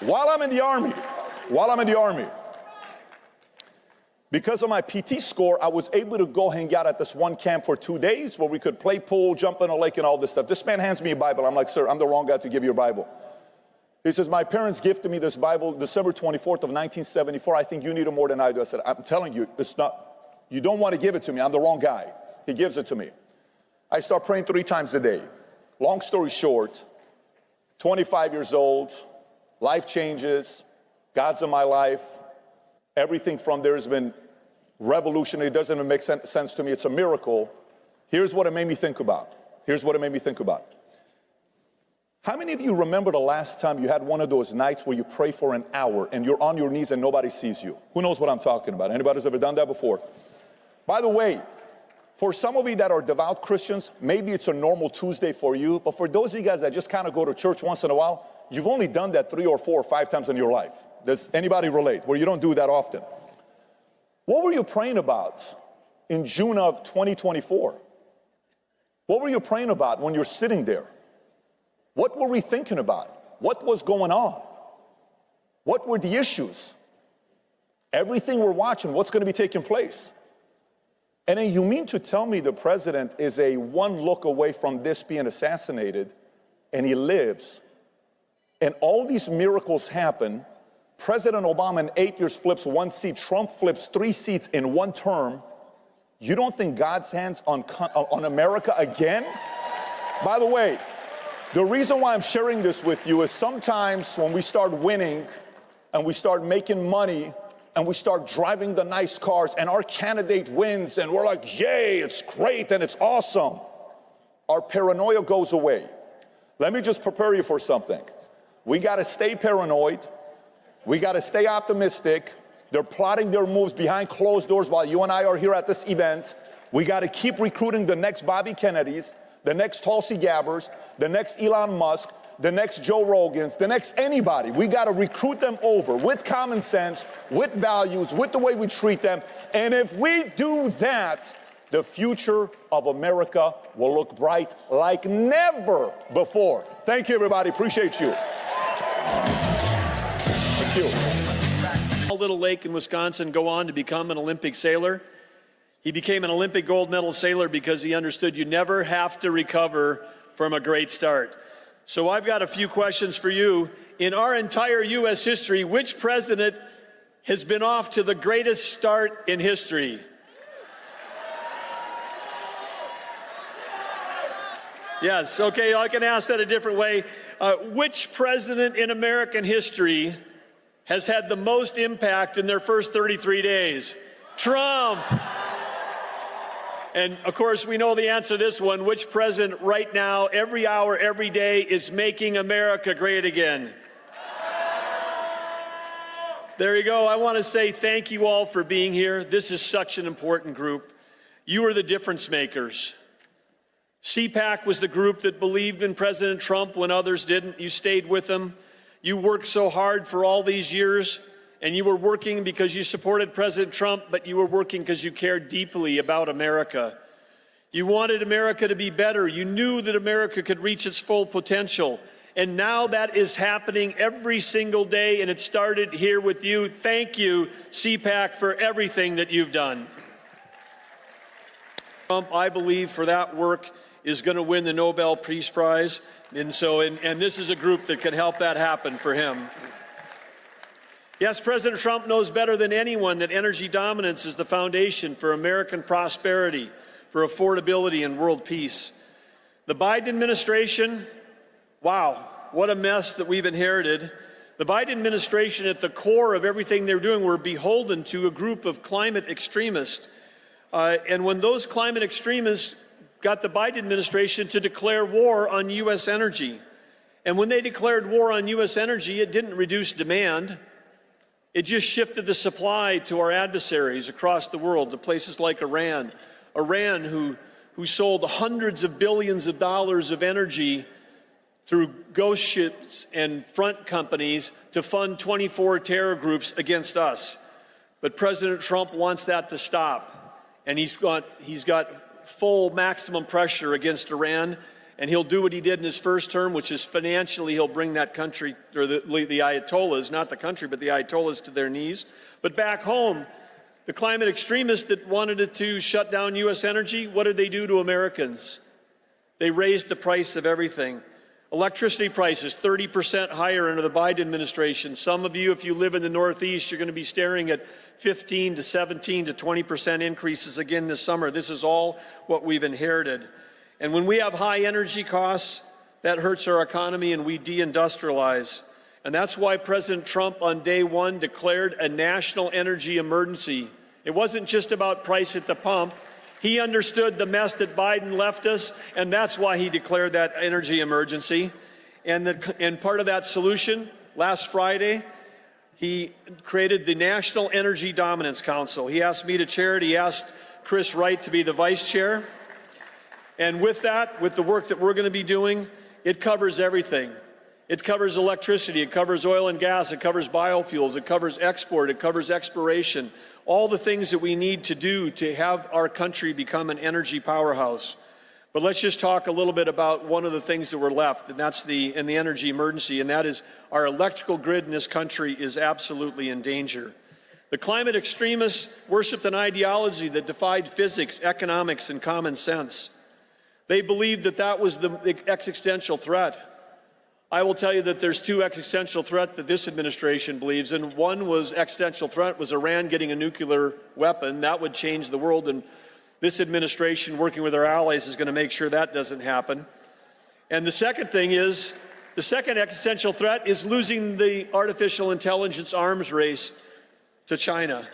While I'm in the Army, because of my PT score, I was able to go hang out at this one camp for 2 days where we could play pool, jump in a lake, and all this stuff. This man hands me a Bible. I'm like, sir, I'm the wrong guy to give you a Bible. He says, my parents gifted me this Bible December 24th of 1974. I think you need it more than I do. I said, I'm telling you, it's not, you don't want to give it to me. I'm the wrong guy. He gives it to me. I start praying 3 times a day. Long story short, 25 years old, life changes, God's in my life. Everything from there has been revolutionary. It doesn't even make sense to me. It's a miracle. Here's what it made me think about. How many of you remember the last time you had one of those nights where you pray for an hour and you're on your knees and nobody sees you? Who knows what I'm talking about? Anybody's ever done that before? By the way, for some of you that are devout Christians, maybe it's a normal Tuesday for you, but for those of you guys that just kind of go to church once in a while, you've only done that 3 or 4 or 5 times in your life. Does anybody relate where you don't do that often? What were you praying about in June of 2024? What were you praying about when you're sitting there? What were we thinking about? What was going on? What were the issues? Everything we're watching, what's going to be taking place? And then you mean to tell me the president is a one look away from this being assassinated, and he lives, and all these miracles happen. President Obama in 8 years flips 1 seat. Trump flips 3 seats in 1 term. You don't think God's hands on America again? By the way, the reason why I'm sharing this with you is sometimes when we start winning and we start making money and we start driving the nice cars and our candidate wins and we're like, yay, it's great and it's awesome, our paranoia goes away. Let me just prepare you for something. We got to stay paranoid. We got to stay optimistic. They're plotting their moves behind closed doors while you and I are here at this event. We got to keep recruiting the next Bobby Kennedys, the next Tulsi Gabbers, the next Elon Musk, the next Joe Rogans, the next anybody. We got to recruit them over with common sense, with values, with the way we treat them. And if we do that, the future of America will look bright like never before. Thank you, everybody. Appreciate you. Thank you. little lake in Wisconsin, go on to become an Olympic sailor. He became an Olympic gold medal sailor because he understood you never have to recover from a great start. So I've got a few questions for you. In our entire U.S. history, which president has been off to the greatest start in history? Yes, okay, I can ask that a different way. Which president in American history has had the most impact in their first 33 days? Trump. And of course, we know the answer to this one. Which president right now, every hour, every day, is making America great again? There you go. I want to say thank you all for being here. This is such an important group. You are the difference makers. CPAC was the group that believed in President Trump when others didn't. You stayed with him. You worked so hard for all these years, and you were working because you supported President Trump, but you were working because you cared deeply about America. You wanted America to be better. You knew that America could reach its full potential. And now that is happening every single day, and it started here with you. Thank you, CPAC, for everything that you've done. Trump, I believe, for that work, is going to win the Nobel Peace Prize. And this is a group that can help that happen for him. Yes, President Trump knows better than anyone that energy dominance is the foundation for American prosperity, for affordability and world peace. The Biden administration, wow, what a mess that we've inherited. The Biden administration, at the core of everything they're doing, we're beholden to a group of climate extremists. And when those climate extremists got the Biden administration to declare war on U.S. energy, and when they declared war on U.S. energy, it didn't reduce demand. It just shifted the supply to our adversaries across the world, to places like Iran. Iran, who sold hundreds of billions of dollars of energy through ghost ships and front companies to fund 24 terror groups against us. But President Trump wants that to stop. And he's got full maximum pressure against Iran, and he'll do what he did in his first term, which is financially he'll bring that country, or the Ayatollahs, not the country, but the Ayatollahs to their knees. But back home, the climate extremists that wanted it to shut down U.S. energy, what did they do to Americans? They raised the price of everything. Electricity prices 30% higher under the Biden administration. Some of you, if you live in the Northeast, you're going to be staring at 15 to 17 to 20% increases again this summer. This is all what we've inherited. And when we have high energy costs, that hurts our economy and we deindustrialize. And that's why President Trump on day one declared a national energy emergency. It wasn't just about price at the pump. He understood the mess that Biden left us, and that's why he declared that energy emergency. And part of that solution, last Friday, he created the National Energy Dominance Council. He asked me to chair it. He asked Chris Wright to be the vice chair. And with that, with the work that we're going to be doing, it covers everything. It covers electricity, it covers oil and gas, it covers biofuels, it covers export, it covers exploration, all the things that we need to do to have our country become an energy powerhouse. But let's just talk a little bit about one of the things that were left, and that's the energy emergency, and that is our electrical grid in this country is absolutely in danger. The climate extremists worshiped an ideology that defied physics, economics, and common sense. They believed that that was the existential threat. I will tell you that there's two existential threats that this administration believes in. One was existential threat was Iran getting a nuclear weapon. That would change the world, and this administration, working with our allies, is going to make sure that doesn't happen. And the second thing is, the second existential threat is losing the artificial intelligence arms race to China.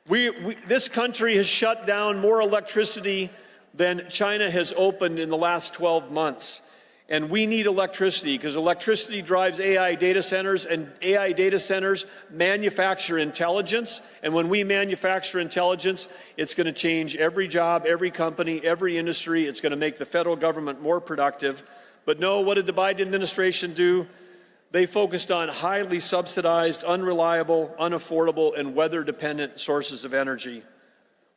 This country has shut down more electricity than China has opened in the last 12 months. And we need electricity because electricity drives AI data centers, and AI data centers manufacture intelligence. And when we manufacture intelligence, it's going to change every job, every company, every industry. It's going to make the federal government more productive. But no, what did the Biden administration do? They focused on highly subsidized, unreliable, unaffordable, and weather-dependent sources of energy.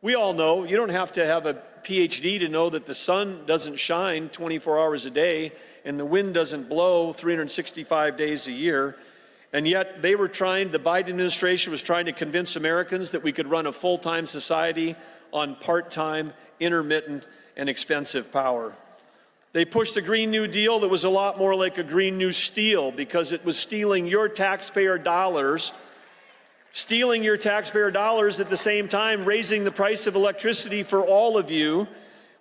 We all know, you don't have to have a PhD to know that the sun doesn't shine 24 hours a day and the wind doesn't blow 365 days a year. And yet the Biden administration was trying to convince Americans that we could run a full-time society on part-time, intermittent, and expensive power. They pushed a Green New Deal that was a lot more like a Green New Steel because it was stealing your taxpayer dollars at the same time raising the price of electricity for all of you,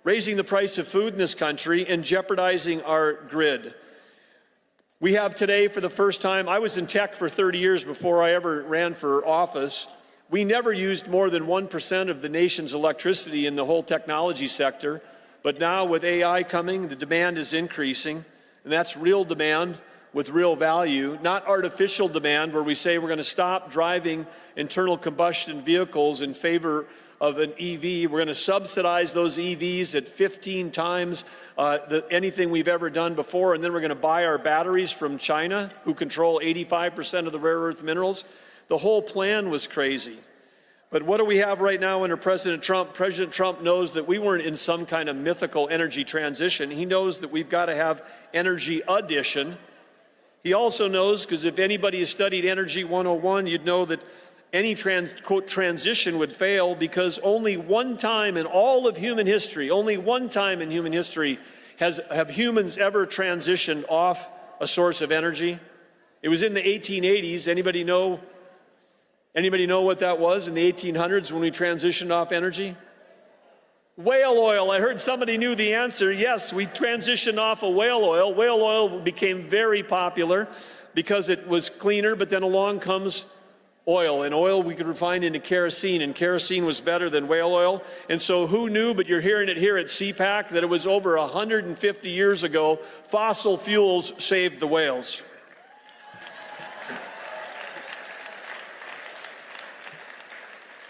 raising the price of food in this country, and jeopardizing our grid. We have today, for the first time, I was in tech for 30 years before I ever ran for office. We never used more than 1% of the nation's electricity in the whole technology sector. But now with AI coming, the demand is increasing, and that's real demand with real value, not artificial demand where we say we're going to stop driving internal combustion vehicles in favor of an EV. We're going to subsidize those EVs at 15 times anything we've ever done before, and then we're going to buy our batteries from China, who control 85% of the rare earth minerals. The whole plan was crazy. But what do we have right now under President Trump? President Trump knows that we weren't in some kind of mythical energy transition. He knows that we've got to have energy addition. He also knows, because if anybody has studied Energy 101, you'd know that any quote, transition would fail because only one time in all of human history, have humans ever transitioned off a source of energy. It was in the 1880s. Anybody know what that was in the 1800s when we transitioned off energy? Whale oil. I heard somebody knew the answer. Yes, we transitioned off of whale oil. Whale oil became very popular because it was cleaner, but then along comes oil, and oil we could refine into kerosene, and kerosene was better than whale oil. And so who knew, but you're hearing it here at CPAC, that it was over 150 years ago, fossil fuels saved the whales.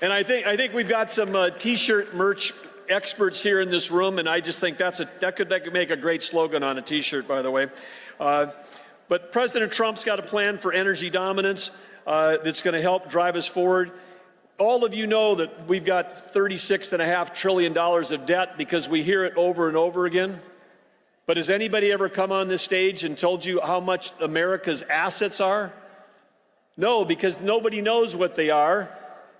And I think we've got some T-shirt merch experts here in this room, and I just think that could make a great slogan on a T-shirt, by the way. But President Trump's got a plan for energy dominance that's going to help drive us forward. All of you know that we've got $36.5 trillion of debt because we hear it over and over again. But has anybody ever come on this stage and told you how much America's assets are? No, because nobody knows what they are.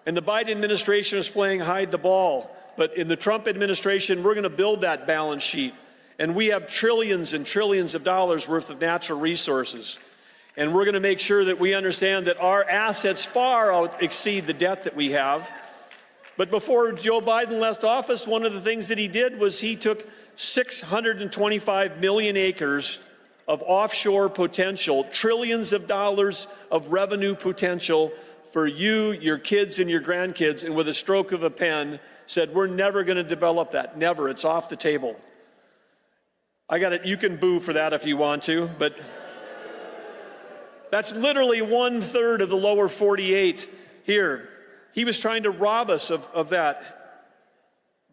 And the Biden administration is playing hide the ball. But in the Trump administration, we're going to build that balance sheet. And we have trillions and trillions of dollars worth of natural resources. And we're going to make sure that we understand that our assets far exceed the debt that we have. But before Joe Biden left office, one of the things that he did was he took 625 million acres of offshore potential, trillions of dollars of revenue potential for you, your kids, and your grandkids, and with a stroke of a pen said, we're never going to develop that. Never. It's off the table. I got it. You can boo for that if you want to, but that's literally 1/3 of the lower 48 here. He was trying to rob us of that.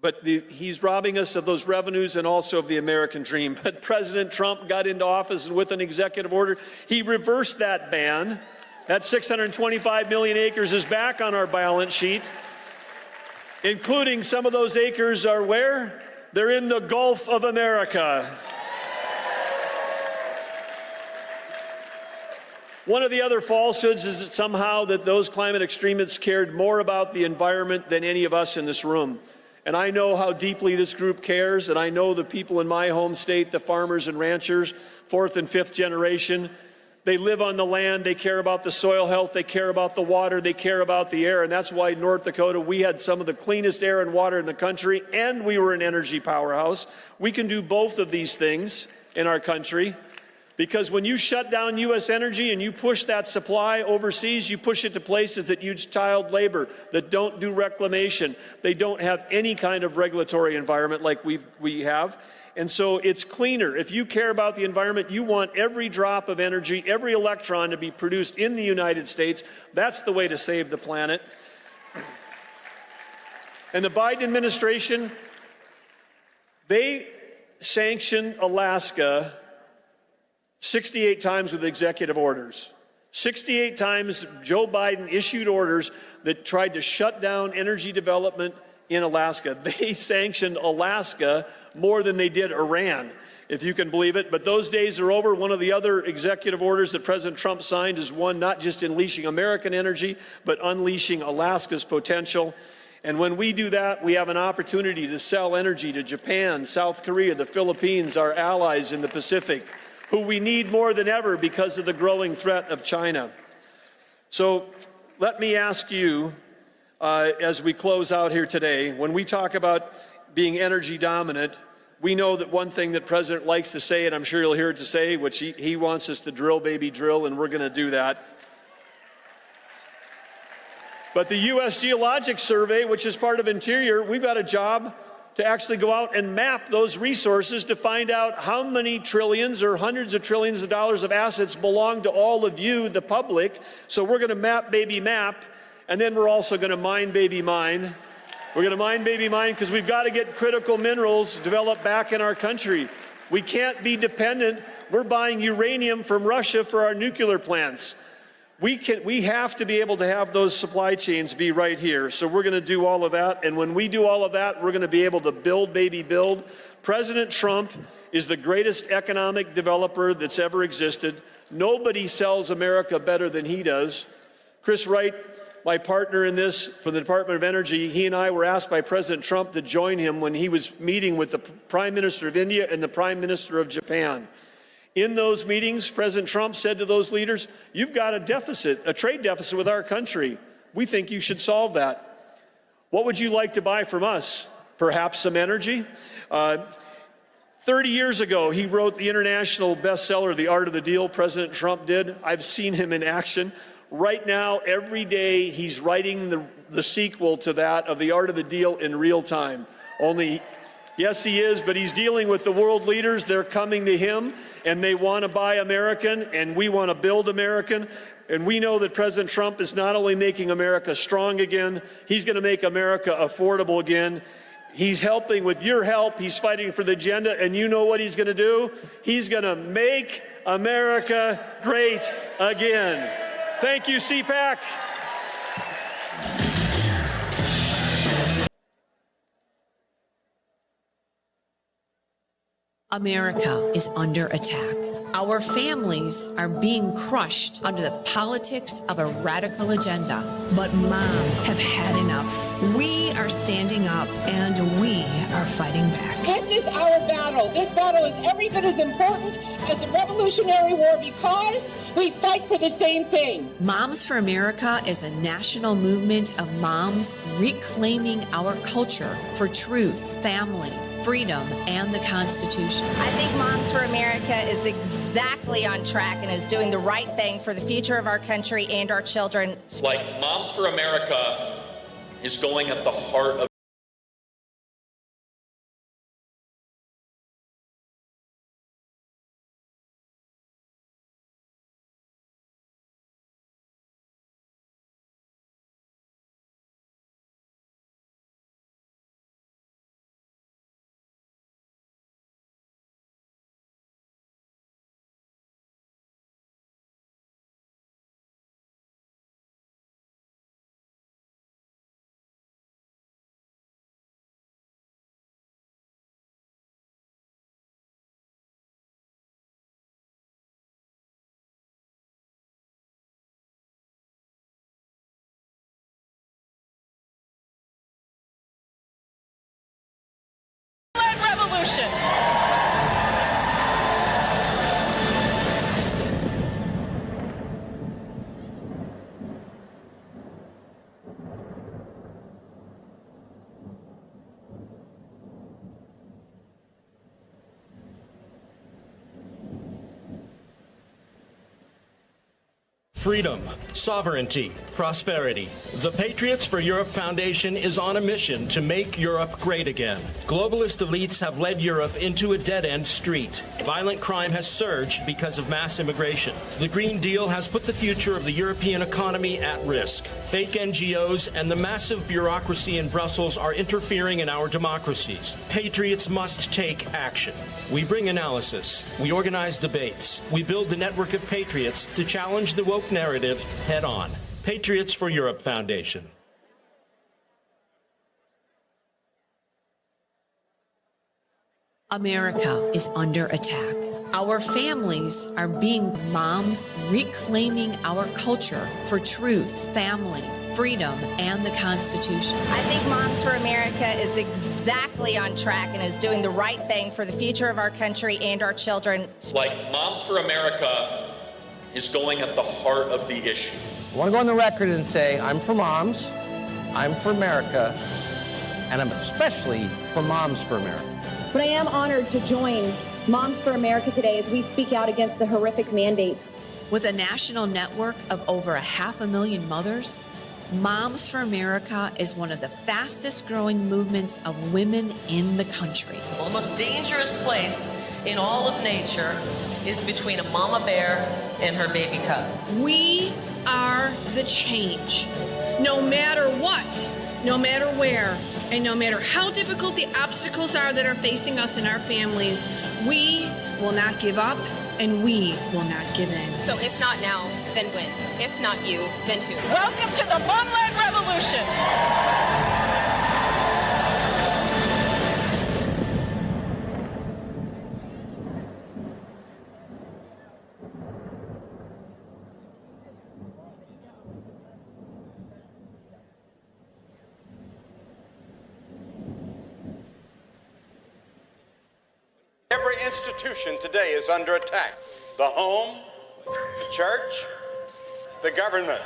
But he's robbing us of those revenues and also of the American dream. But President Trump got into office, and with an executive order, he reversed that ban. That 625 million acres is back on our balance sheet, including some of those acres are where? They're in the Gulf of America. One of the other falsehoods is that somehow that those climate extremists cared more about the environment than any of us in this room. And I know how deeply this group cares, and I know the people in my home state, the farmers and ranchers, 4th and 5th generation. They live on the land, they care about the soil health, they care about the water, they care about the air, and that's why in North Dakota we had some of the cleanest air and water in the country, and we were an energy powerhouse. We can do both of these things in our country, because when you shut down U.S. energy and you push that supply overseas, you push it to places that use child labor, that don't do reclamation. They don't have any kind of regulatory environment like we have. And so it's cleaner. If you care about the environment, you want every drop of energy, every electron to be produced in the United States. That's the way to save the planet. And the Biden administration, they sanctioned Alaska 68 times with executive orders. 68 times Joe Biden issued orders that tried to shut down energy development in Alaska. They sanctioned Alaska more than they did Iran, if you can believe it. But those days are over. One of the other executive orders that President Trump signed is one not just unleashing American energy, but unleashing Alaska's potential. And when we do that, we have an opportunity to sell energy to Japan, South Korea, the Philippines, our allies in the Pacific, who we need more than ever because of the growing threat of China. So let me ask you, as we close out here today, when we talk about being energy dominant, we know that one thing that the President likes to say, and I'm sure you'll hear it to say, which he wants us to drill, baby, drill, and we're going to do that. But the U.S. Geologic Survey, which is part of Interior, we've got a job to actually go out and map those resources to find out how many trillions or hundreds of trillions of dollars of assets belong to all of you, the public. So we're going to map, baby, map, and then we're also going to mine, baby, mine. We're going to mine, baby, mine, because we've got to get critical minerals developed back in our country. We can't be dependent. We're buying uranium from Russia for our nuclear plants. We have to be able to have those supply chains be right here. So we're going to do all of that. And when we do all of that, we're going to be able to build, baby, build. President Trump is the greatest economic developer that's ever existed. Nobody sells America better than he does. Chris Wright, my partner in this from the Department of Energy, he and I were asked by President Trump to join him when he was meeting with the Prime Minister of India and the Prime Minister of Japan. In those meetings, President Trump said to those leaders, you've got a deficit, a trade deficit with our country. We think you should solve that. What would you like to buy from us? Perhaps some energy? 30 years ago, he wrote the international bestseller, The Art of the Deal, President Trump did. I've seen him in action. Right now, every day, he's writing the sequel to that of The Art of the Deal in real time. Yes, he is, but he's dealing with the world leaders. They're coming to him, and they want to buy American, and we want to build American. And we know that President Trump is not only making America strong again, he's going to make America affordable again. He's helping with your help. He's fighting for the agenda, and you know what he's going to do? He's going to make America great again. Thank you, CPAC. America is under attack. Our families are being crushed under the politics of a radical agenda. But moms have had enough. We are standing up and we are fighting back. This is our battle. This battle is every bit as important as the Revolutionary War because we fight for the same thing. Moms for America is a national movement of moms reclaiming our culture for truth, family, freedom, and the Constitution. I think Moms for America is exactly on track and is doing the right thing for the future of our country and our children. Like Moms for America is going at the heart of Revolution. Freedom, sovereignty, prosperity. The Patriots for Europe Foundation is on a mission to make Europe great again. Globalist elites have led Europe into a dead-end street. Violent crime has surged because of mass immigration. The Green Deal has put the future of the European economy at risk. Fake NGOs and the massive bureaucracy in Brussels are interfering in our democracies. Patriots must take action. We bring analysis. We organize debates. We build the network of patriots to challenge the woke narrative head on. Patriots for Europe Foundation. America is under attack. Our families are being moms reclaiming our culture for truth, family, freedom, and the Constitution. I think Moms for America is exactly on track and is doing the right thing for the future of our country and our children. Like Moms for America is going at the heart of the issue. I want to go on the record and say I'm for moms, I'm for America, and I'm especially for Moms for America. But I am honored to join Moms for America today as we speak out against the horrific mandates. With a national network of over 500,000 mothers, Moms for America is one of the fastest growing movements of women in the country. Well, the most dangerous place in all of nature is between a mama bear and her baby cub. We are the change. No matter what, no matter where, and no matter how difficult the obstacles are that are facing us and our families, we will not give up and we will not give in. So if not now, then when? If not you, then who? Welcome to the Mom-Led Revolution. Every institution today is under attack. The home, the church, the government.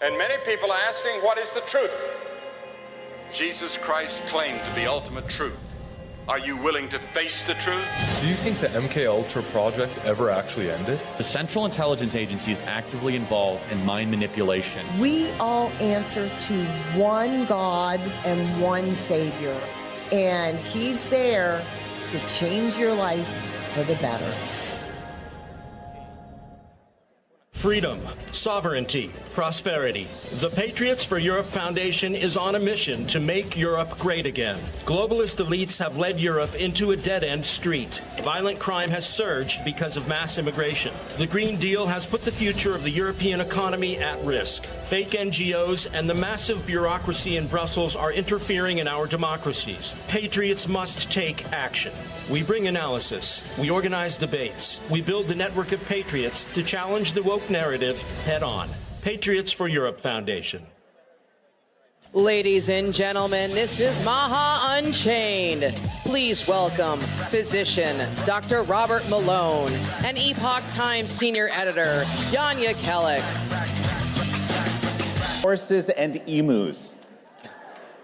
And many people are asking, what is the truth? Jesus Christ claimed to be ultimate truth. Are you willing to face the truth? Do you think the MKUltra project ever actually ended? The Central Intelligence Agency is actively involved in mind manipulation. We all answer to one God and one Savior, and He's there to change your life for the better. Freedom, sovereignty, prosperity. The Patriots for Europe Foundation is on a mission to make Europe great again. Globalist elites have led Europe into a dead-end street. Violent crime has surged because of mass immigration. The Green Deal has put the future of the European economy at risk. Fake NGOs and the massive bureaucracy in Brussels are interfering in our democracies. Patriots must take action. We bring analysis. We organize debates. We build the network of patriots to challenge the woke narrative head-on. Patriots for Europe Foundation. Ladies and gentlemen, this is Maha Unchained. Please welcome physician Dr. Robert Malone and Epoch Times senior editor Yanya Kellick. Horses and emus.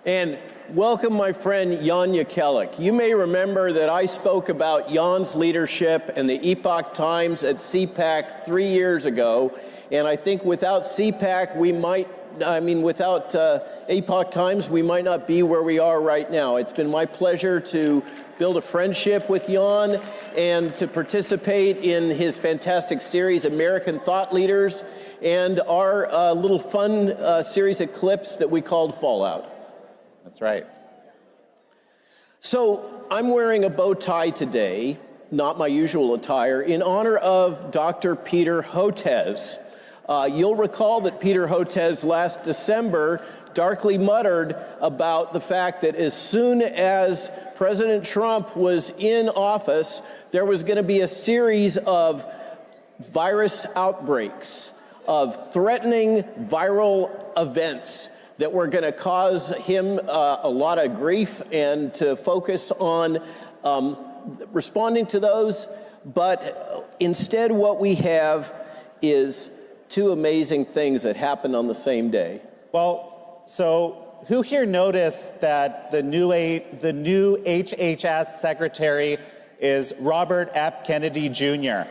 And welcome my friend Yanya Kellick. You may remember that I spoke about Jan's leadership and the Epoch Times at CPAC 3 years ago. And I think without CPAC, without Epoch Times, we might not be where we are right now. It's been my pleasure to build a friendship with Jan and to participate in his fantastic series, American Thought Leaders, and our little fun series of clips that we called Fallout. That's right. So I'm wearing a bow tie today, not my usual attire, in honor of Dr. Peter Hotez. You'll recall that Peter Hotez last December darkly muttered about the fact that as soon as President Trump was in office, there was going to be a series of virus outbreaks, of threatening viral events that were going to cause him a lot of grief, and to focus on responding to those. But instead, what we have is two amazing things that happened on the same day. Well, so who here noticed that the new HHS secretary is Robert F. Kennedy Jr.?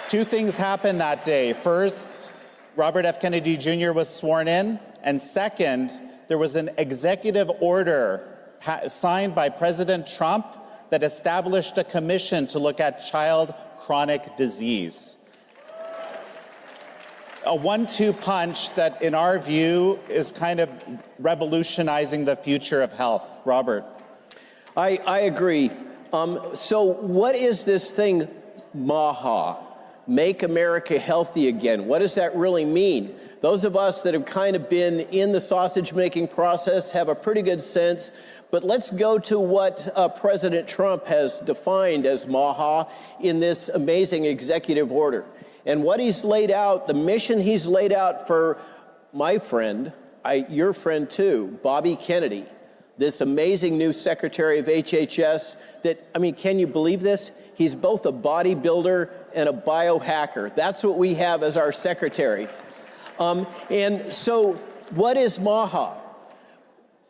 Two things happened that day. First, Robert F. Kennedy Jr. was sworn in, and second, there was an executive order signed by President Trump that established a commission to look at child chronic disease. A 1-2 punch that, in our view, is kind of revolutionizing the future of health. Robert? I agree. So what is this thing, MAHA? Make America Healthy Again. What does that really mean? Those of us that have kind of been in the sausage-making process have a pretty good sense, but let's go to what President Trump has defined as MAHA in this amazing executive order. And what he's laid out, the mission he's laid out for my friend, your friend too, Bobby Kennedy, this amazing new Secretary of HHS that, I mean, can you believe this? He's both a bodybuilder and a biohacker. That's what we have as our secretary. And so what is MAHA?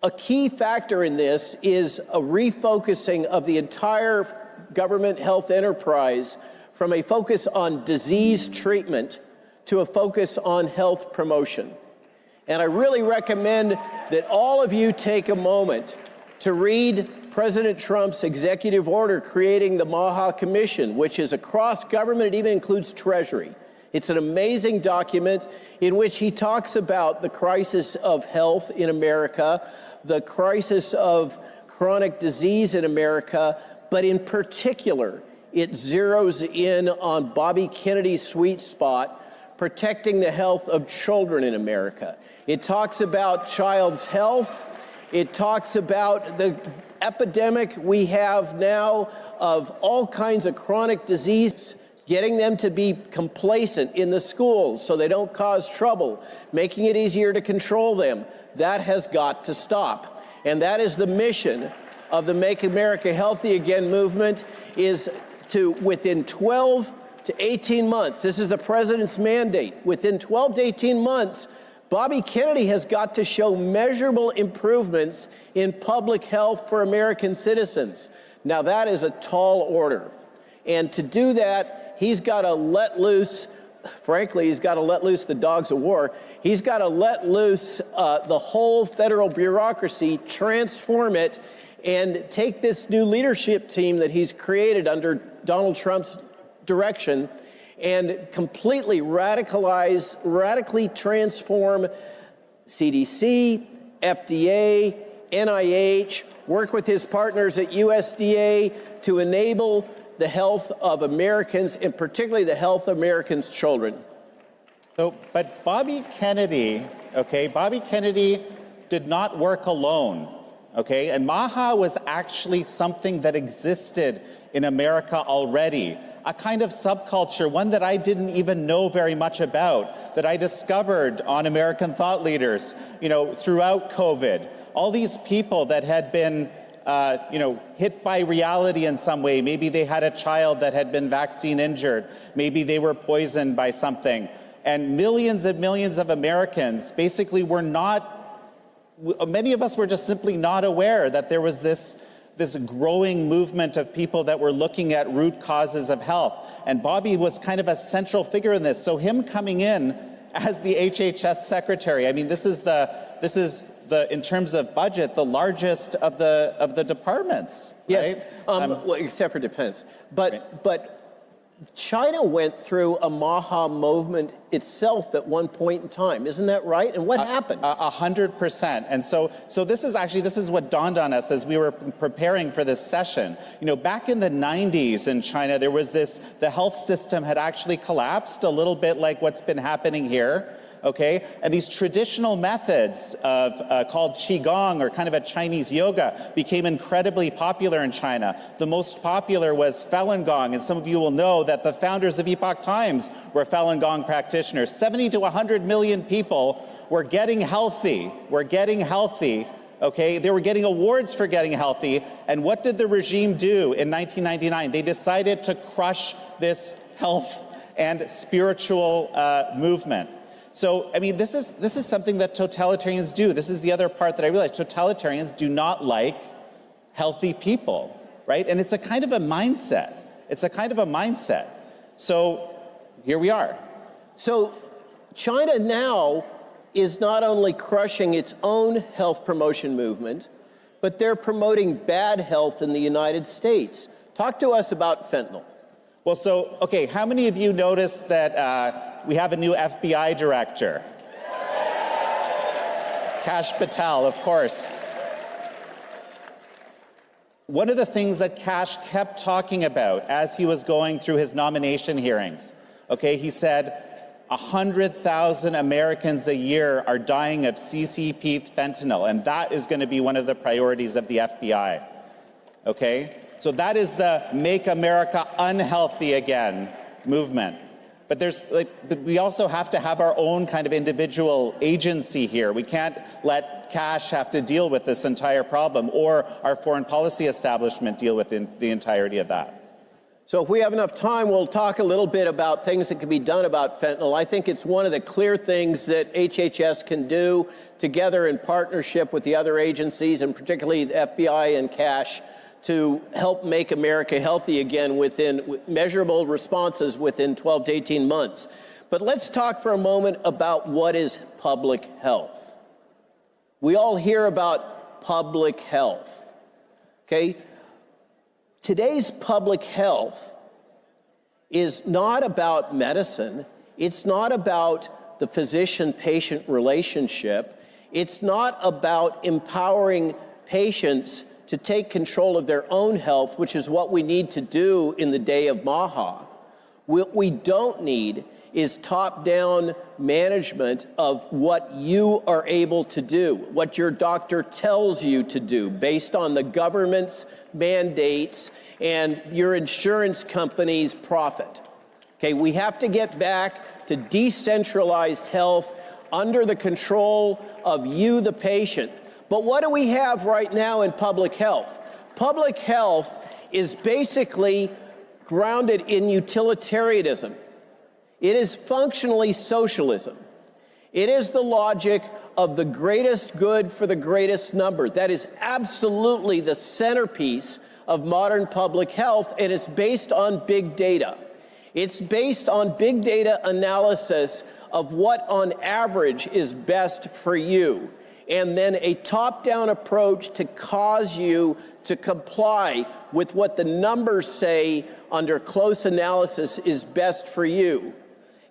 A key factor in this is a refocusing of the entire government health enterprise from a focus on disease treatment to a focus on health promotion. And I really recommend that all of you take a moment to read President Trump's executive order creating the MAHA Commission, which is across government. It even includes Treasury. It's an amazing document in which he talks about the crisis of health in America, the crisis of chronic disease in America, but in particular, it zeroes in on Bobby Kennedy's sweet spot, protecting the health of children in America. It talks about child's health. It talks about the epidemic we have now of all kinds of chronic disease, getting them to be complacent in the schools so they don't cause trouble, making it easier to control them. That has got to stop. And that is the mission of the Make America Healthy Again movement, is to, within 12 to 18 months, this is the president's mandate, within 12 to 18 months, Bobby Kennedy has got to show measurable improvements in public health for American citizens. Now that is a tall order. And to do that, he's got to let loose, frankly, he's got to let loose the dogs of war. He's got to let loose the whole federal bureaucracy, transform it, and take this new leadership team that he's created under Donald Trump's direction and completely radically transform CDC, FDA, NIH, work with his partners at USDA to enable the health of Americans, and particularly the health of Americans' children. So, but Bobby Kennedy, Bobby Kennedy did not work alone, and MAHA was actually something that existed in America already, a kind of subculture, one that I didn't even know very much about, that I discovered on American thought leaders, throughout COVID. All these people that had been hit by reality in some way. Maybe they had a child that had been vaccine injured. Maybe they were poisoned by something. And millions of Americans basically were not, many of us were just simply not aware that there was this growing movement of people that were looking at root causes of health. And Bobby was kind of a central figure in this. So him coming in as the HHS secretary, I mean, this is in terms of budget, the largest of the departments. Yes, right? well, except for defense. But China went through a MAHA movement itself at one point in time. Isn't that right? And what happened? 100%. And so this is what dawned on us as we were preparing for this session. Back in the 90s in China, there was the health system had actually collapsed, a little bit like what's been happening here. And these traditional methods of called Qigong, or kind of a Chinese yoga, became incredibly popular in China. The most popular was Falun Gong, and some of you will know that the founders of Epoch Times were Falun Gong practitioners. 70 to 100 million people were getting healthy. They were getting awards for getting healthy. And what did the regime do in 1999? They decided to crush this health and spiritual movement. So, I mean, this is something that totalitarians do. This is the other part that I realized. Totalitarians do not like healthy people, right? And it's a kind of a mindset. So here we are. So China now is not only crushing its own health promotion movement, but they're promoting bad health in the United States. Talk to us about fentanyl. Well, so, how many of you noticed that we have a new FBI director? Kash Patel, of course. One of the things that Kash kept talking about as he was going through his nomination hearings, Okay, he said 100,000 Americans a year are dying of CCP fentanyl, and that is going to be one of the priorities of the FBI. Okay? So that is the Make America Unhealthy Again movement. But we also have to have our own kind of individual agency here. We can't let cash have to deal with this entire problem, or our foreign policy establishment deal with the entirety of that. So if we have enough time, we'll talk a little bit about things that can be done about fentanyl. I think it's one of the clear things that HHS can do together in partnership with the other agencies, and particularly the FBI and CASH, to help make America healthy again within measurable responses within 12 to 18 months. But let's talk for a moment about what is public health. We all hear about public health, okay? Today's public health is not about medicine. It's not about the physician-patient relationship. It's not about empowering patients to take control of their own health, which is what we need to do in the day of Maha. What we don't need is top-down management of what you are able to do, what your doctor tells you to do based on the government's mandates and your insurance company's profit. Okay, we have to get back to decentralized health under the control of you, the patient. But what do we have right now in public health? Public health is basically grounded in utilitarianism. It is functionally socialism. It is the logic of the greatest good for the greatest number. That is absolutely the centerpiece of modern public health, and it's based on big data. It's based on big data analysis of what on average is best for you, and then a top-down approach to cause you to comply with what the numbers say under close analysis is best for you.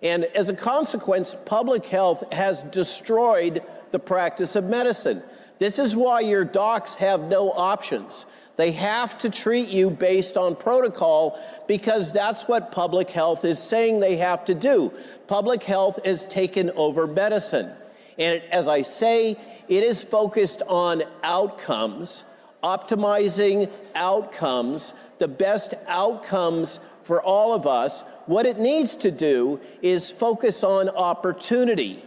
And as a consequence, public health has destroyed the practice of medicine. This is why your docs have no options. They have to treat you based on protocol because that's what public health is saying they have to do. Public health has taken over medicine. And as I say, it is focused on outcomes, optimizing outcomes, the best outcomes for all of us. What it needs to do is focus on opportunity.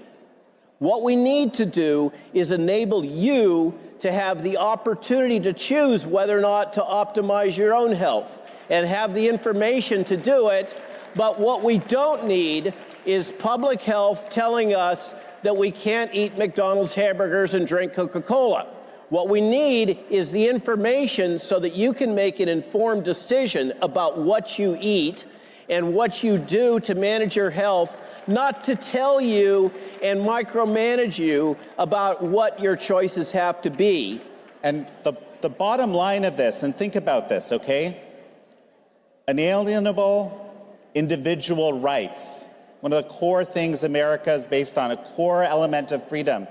What we need to do is enable you to have the opportunity to choose whether or not to optimize your own health and have the information to do it. But what we don't need is public health telling us that we can't eat McDonald's hamburgers and drink Coca-Cola. What we need is the information so that you can make an informed decision about what you eat and what you do to manage your health, not to tell you and micromanage you about what your choices have to be. And the bottom line of this, and think about this, okay? Inalienable individual rights. One of the core things America is based on, a core element of freedom.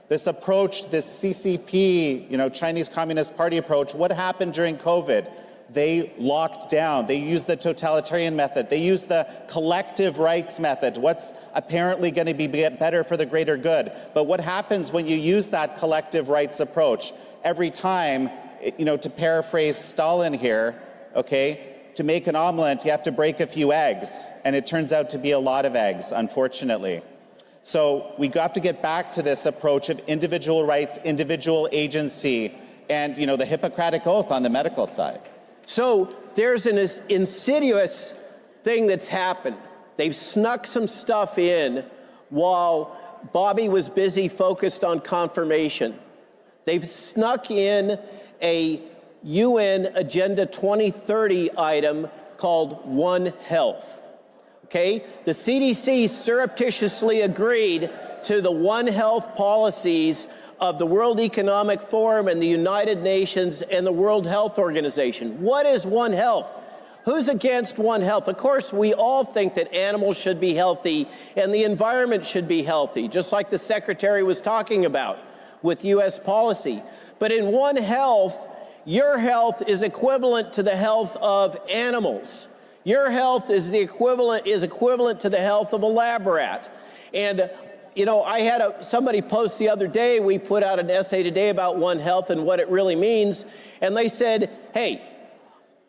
This approach, this CCP, Chinese Communist Party approach, what happened during COVID? They locked down. They used the totalitarian method. They used the collective rights method. What's apparently going to be better for the greater good. But what happens when you use that collective rights approach? Every time, to paraphrase Stalin here, okay, to make an omelet, you have to break a few eggs. And it turns out to be a lot of eggs, unfortunately. So we have to get back to this approach of individual rights, individual agency, and the Hippocratic Oath on the medical side. So there's an insidious thing that's happened. They've snuck some stuff in while Bobby was busy focused on confirmation. They've snuck in a UN Agenda 2030 item called One Health. Okay? The CDC surreptitiously agreed to the One Health policies of the World Economic Forum and the United Nations and the World Health Organization. What is One Health? Who's against One Health? Of course, we all think that animals should be healthy and the environment should be healthy, just like the Secretary was talking about with U.S. policy. But in One Health, your health is equivalent to the health of animals. Your health is equivalent to the health of a lab rat. And you know, I had somebody post the other day, we put out an essay today about One Health and what it really means, and they said, hey,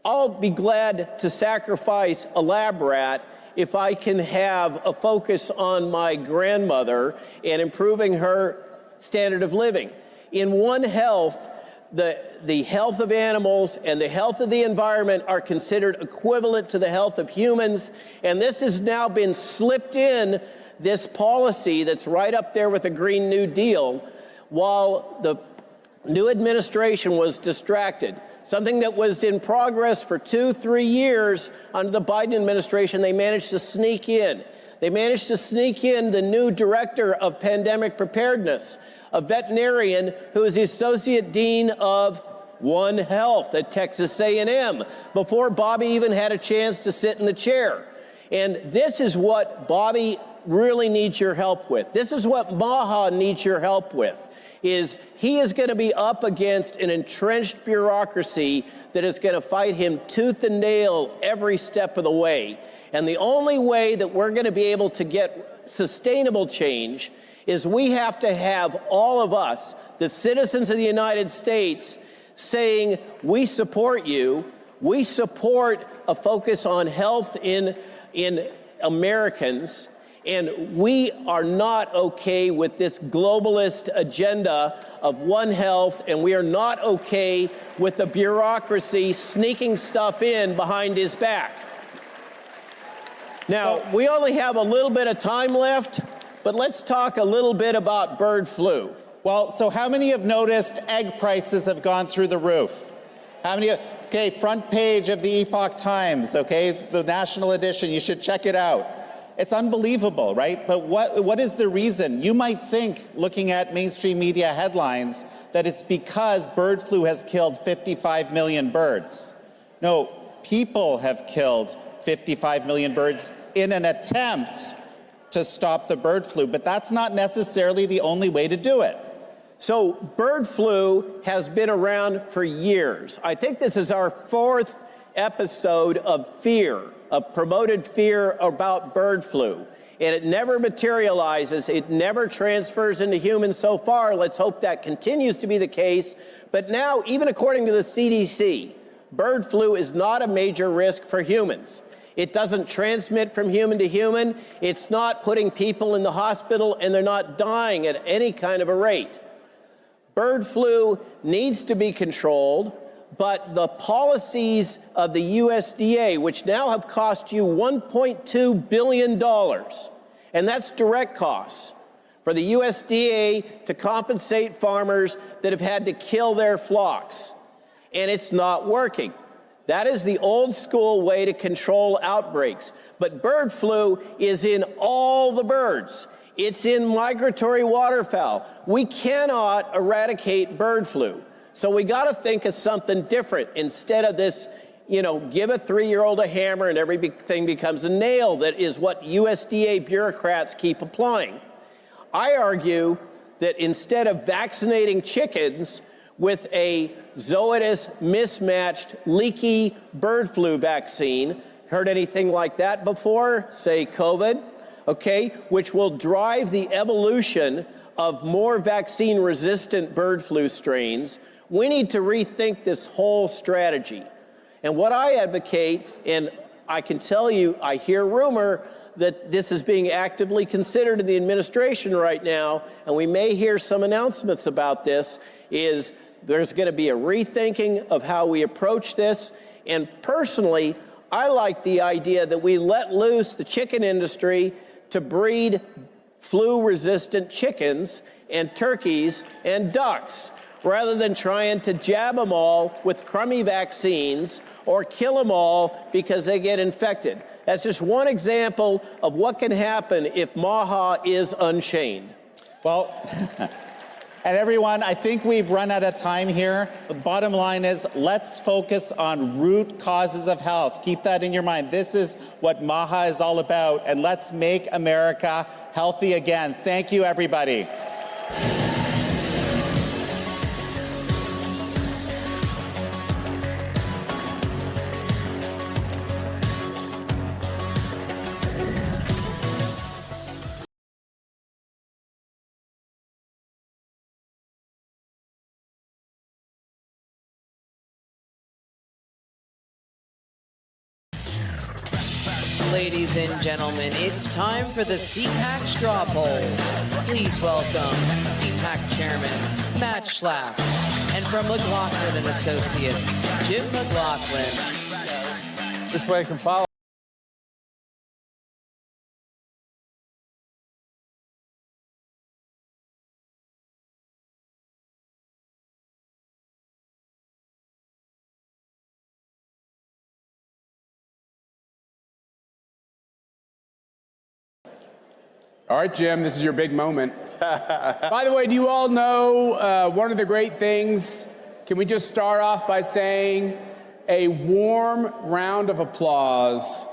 I'll be glad to sacrifice a lab rat if I can have a focus on my grandmother and improving her standard of living. In One Health, the health of animals and the health of the environment are considered equivalent to the health of humans, and this has now been slipped in this policy that's right up there with the Green New Deal while the new administration was distracted. Something that was in progress for 2-3 years under the Biden administration, they managed to sneak in. They managed to sneak in the new director of pandemic preparedness, a veterinarian who is the associate dean of One Health at Texas A&M, before Bobby even had a chance to sit in the chair. And this is what Bobby really needs your help with. This is what Maha needs your help with, is he is going to be up against an entrenched bureaucracy that is going to fight him tooth and nail every step of the way. And the only way that we're going to be able to get sustainable change is we have to have all of us, the citizens of the United States, saying, we support you, we support a focus on health in Americans, and we are not okay with this globalist agenda of One Health, and we are not okay with the bureaucracy sneaking stuff in behind his back. Now, we only have a little bit of time left, but let's talk a little bit about bird flu. Well, so how many have noticed egg prices have gone through the roof? How many? Okay, front page of the Epoch Times, okay, the national edition, you should check it out. It's unbelievable, right? But what is the reason? You might think, looking at mainstream media headlines, that it's because bird flu has killed 55 million birds. No, people have killed 55 million birds in an attempt to stop the bird flu, but that's not necessarily the only way to do it. So bird flu has been around for years. I think this is our 4th episode of fear, of promoted fear about bird flu. And it never materializes. It never transfers into humans so far. Let's hope that continues to be the case. But now, even according to the CDC, bird flu is not a major risk for humans. It doesn't transmit from human to human. It's not putting people in the hospital, and they're not dying at any kind of a rate. Bird flu needs to be controlled, but the policies of the USDA, which now have cost you $1.2 billion, and that's direct costs for the USDA to compensate farmers that have had to kill their flocks, and it's not working. That is the old school way to control outbreaks. But bird flu is in all the birds. It's in migratory waterfowl. We cannot eradicate bird flu. So we got to think of something different instead of this, you know, give a 3-year-old a hammer and everything becomes a nail. That is what USDA bureaucrats keep applying. I argue that instead of vaccinating chickens with a zoetis mismatched leaky bird flu vaccine, heard anything like that before? Say COVID, okay, which will drive the evolution of more vaccine-resistant bird flu strains. We need to rethink this whole strategy. And what I advocate, and I can tell you, I hear rumor that this is being actively considered in the administration right now, and we may hear some announcements about this, is there's going to be a rethinking of how we approach this. And personally, I like the idea that we let loose the chicken industry to breed flu-resistant chickens and turkeys and ducks, rather than trying to jab them all with crummy vaccines or kill them all because they get infected. That's just one example of what can happen if Maha is unchained. Well, and everyone, I think we've run out of time here. The bottom line is, let's focus on root causes of health. Keep that in your mind. This is what Maha is all about, and let's make America healthy again. Thank you, everybody. Ladies and gentlemen, it's time for the CPAC straw poll. Please welcome CPAC Chairman Matt Schlapp, and from McLaughlin and Associates, Jim McLaughlin. This way I can follow. All right, Jim, this is your big moment. By the way, do you all know one of the great things? Can we just start off by saying a warm round of applause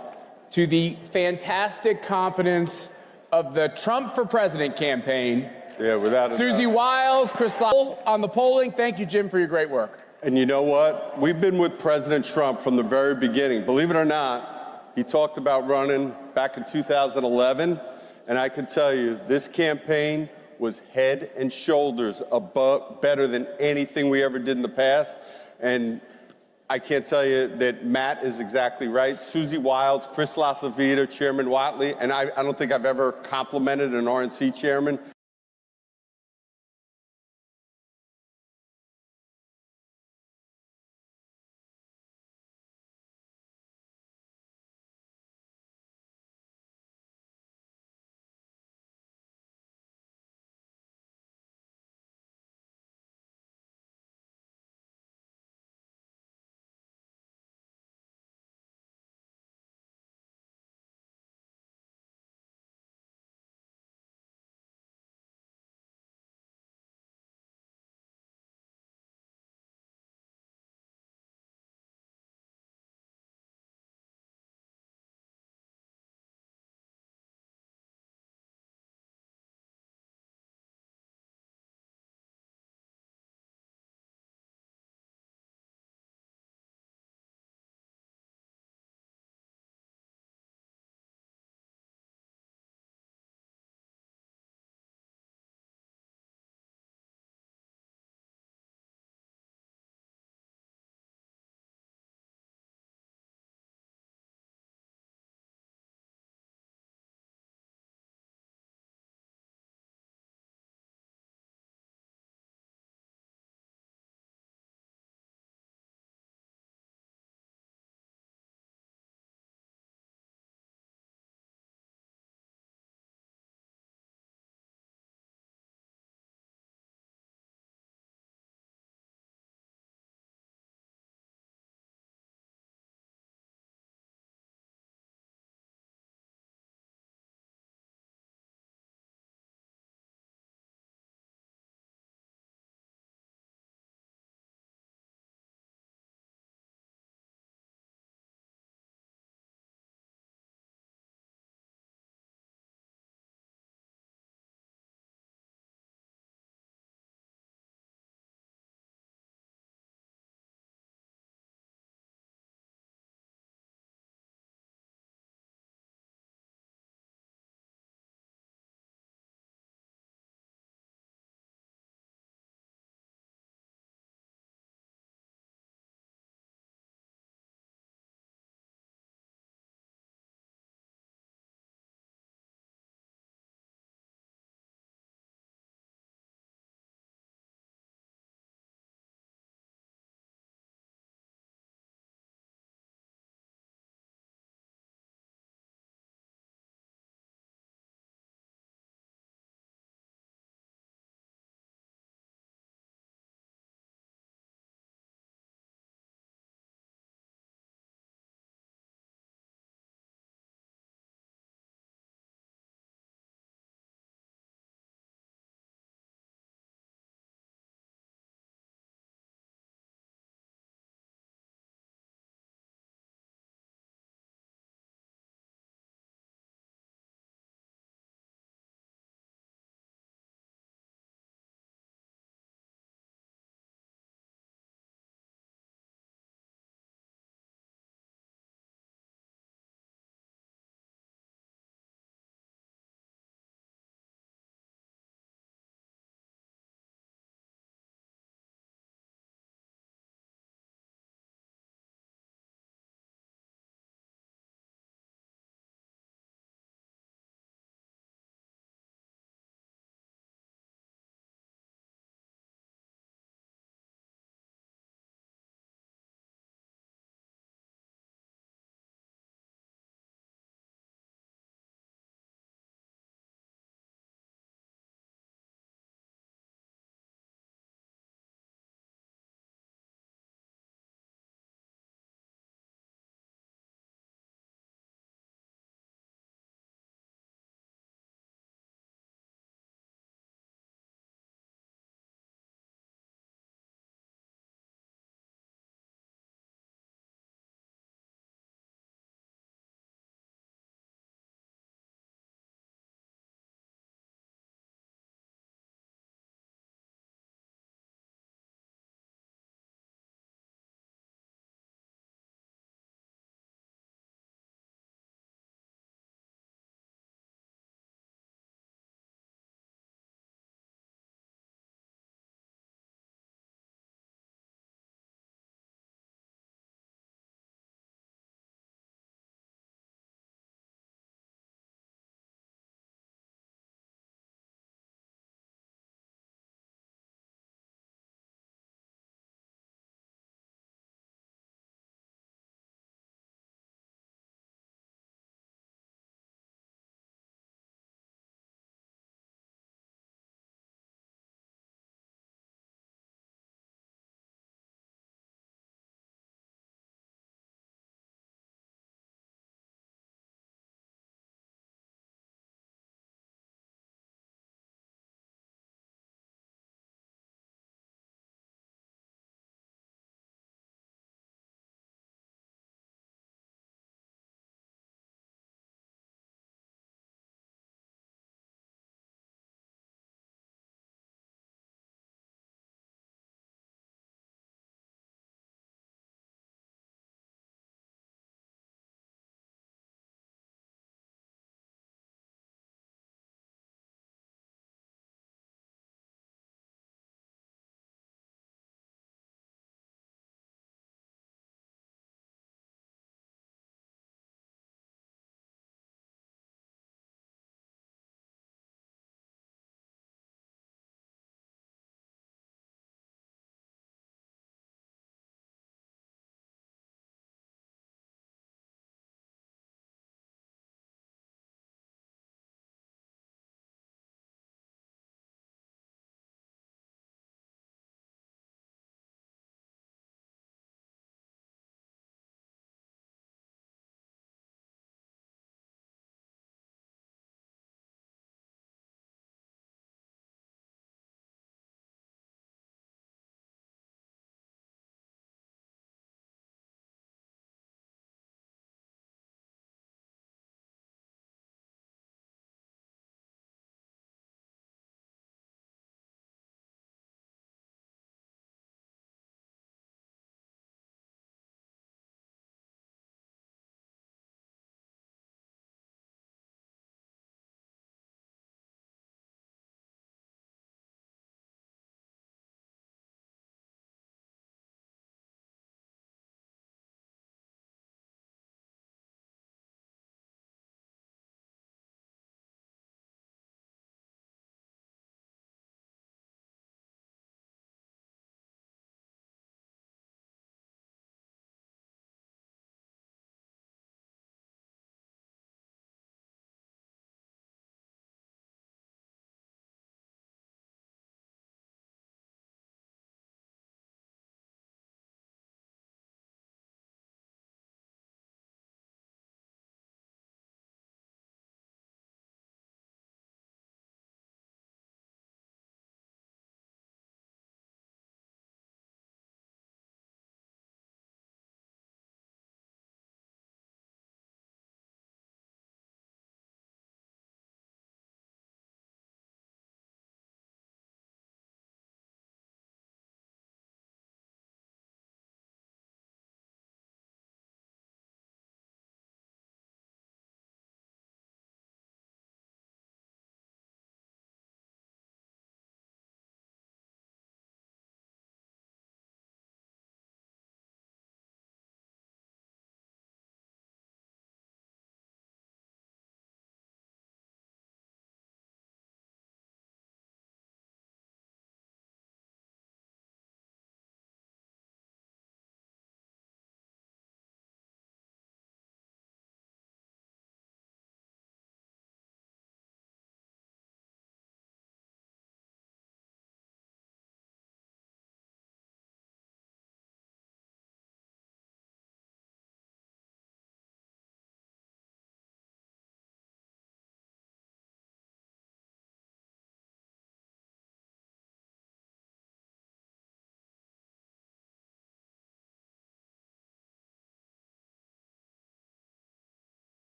to the fantastic competence of the Trump for President campaign. Yeah, without a Susie doubt. Wiles, Chris Lyle on the polling. Thank you, Jim, for your great work. And you know what? We've been with President Trump from the very beginning. Believe it or not, he talked about running back in 2011. And I can tell you, this campaign was head and shoulders above, better than anything we ever did in the past. And I can't tell you that Matt is exactly right. Susie Wiles, Chris LaCivita, Chairman Whatley, and I don't think I've ever complimented an RNC chairman.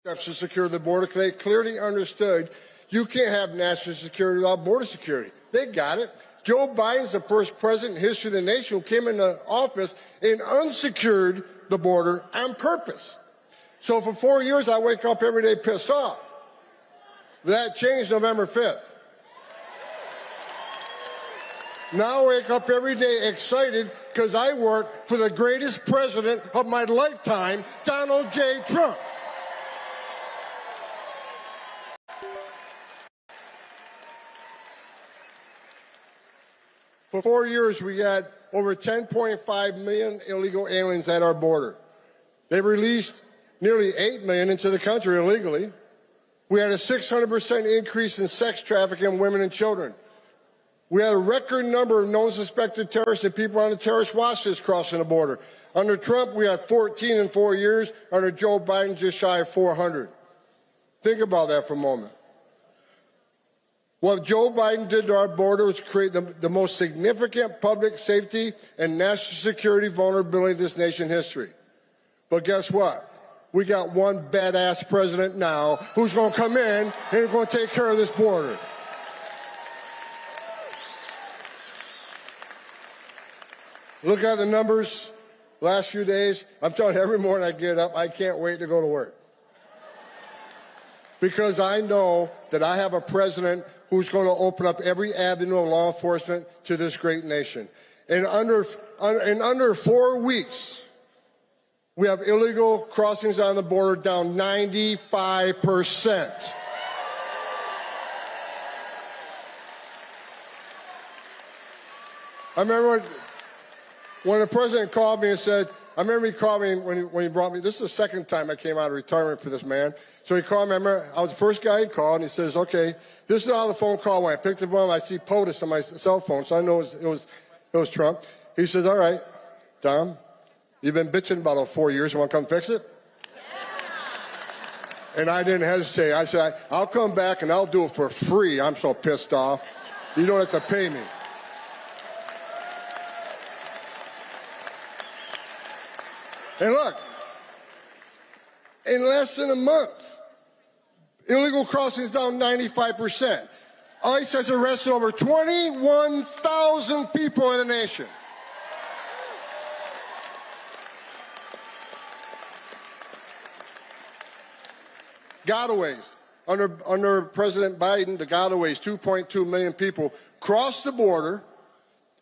steps to secure the border because they clearly understood you can't have national security without border security. They got it. Joe Biden's the first president in history of the nation who came into office and unsecured the border on purpose. So for 4 years, I wake up every day pissed off. That changed November 5th. Now I wake up every day excited because I work for the greatest president of my lifetime, Donald J. Trump. For 4 years, we had over 10.5 million illegal aliens at our border. They released nearly 8 million into the country illegally. We had a 600% increase in sex trafficking of women and children. We had a record number of known suspected terrorists and people on the terrorist watch list crossing the border. Under Trump, we had 14 in 4 years. Under Joe Biden, just shy of 400. Think about that for a moment. What Joe Biden did to our border was create the most significant public safety and national security vulnerability in this nation's history. But guess what? We got one badass president now who's going to come in and is going to take care of this border. Look at the numbers last few days. I'm telling you, every morning I get up, I can't wait to go to work. Because I know that I have a president who's going to open up every avenue of law enforcement to this great nation. In under 4 weeks, we have illegal crossings on the border down 95%. I remember when the president called me and said, I remember he called me when he brought me, this is the second time I came out of retirement for this man. So he called me, I remember I was the first guy he called, and he says, okay, this is how the phone call went. I picked up one, I see POTUS on my cell phone, so I know it was Trump. He says, all right, Tom, you've been bitching about it 4 years, you want to come fix it? And I didn't hesitate. I said, I'll come back and I'll do it for free. I'm so pissed off. You don't have to pay me. And look, in less than a month, illegal crossings down 95%. ICE has arrested over 21,000 people in the nation. Gotaways. Under President Biden, the gotaways, 2.2 million people crossed the border,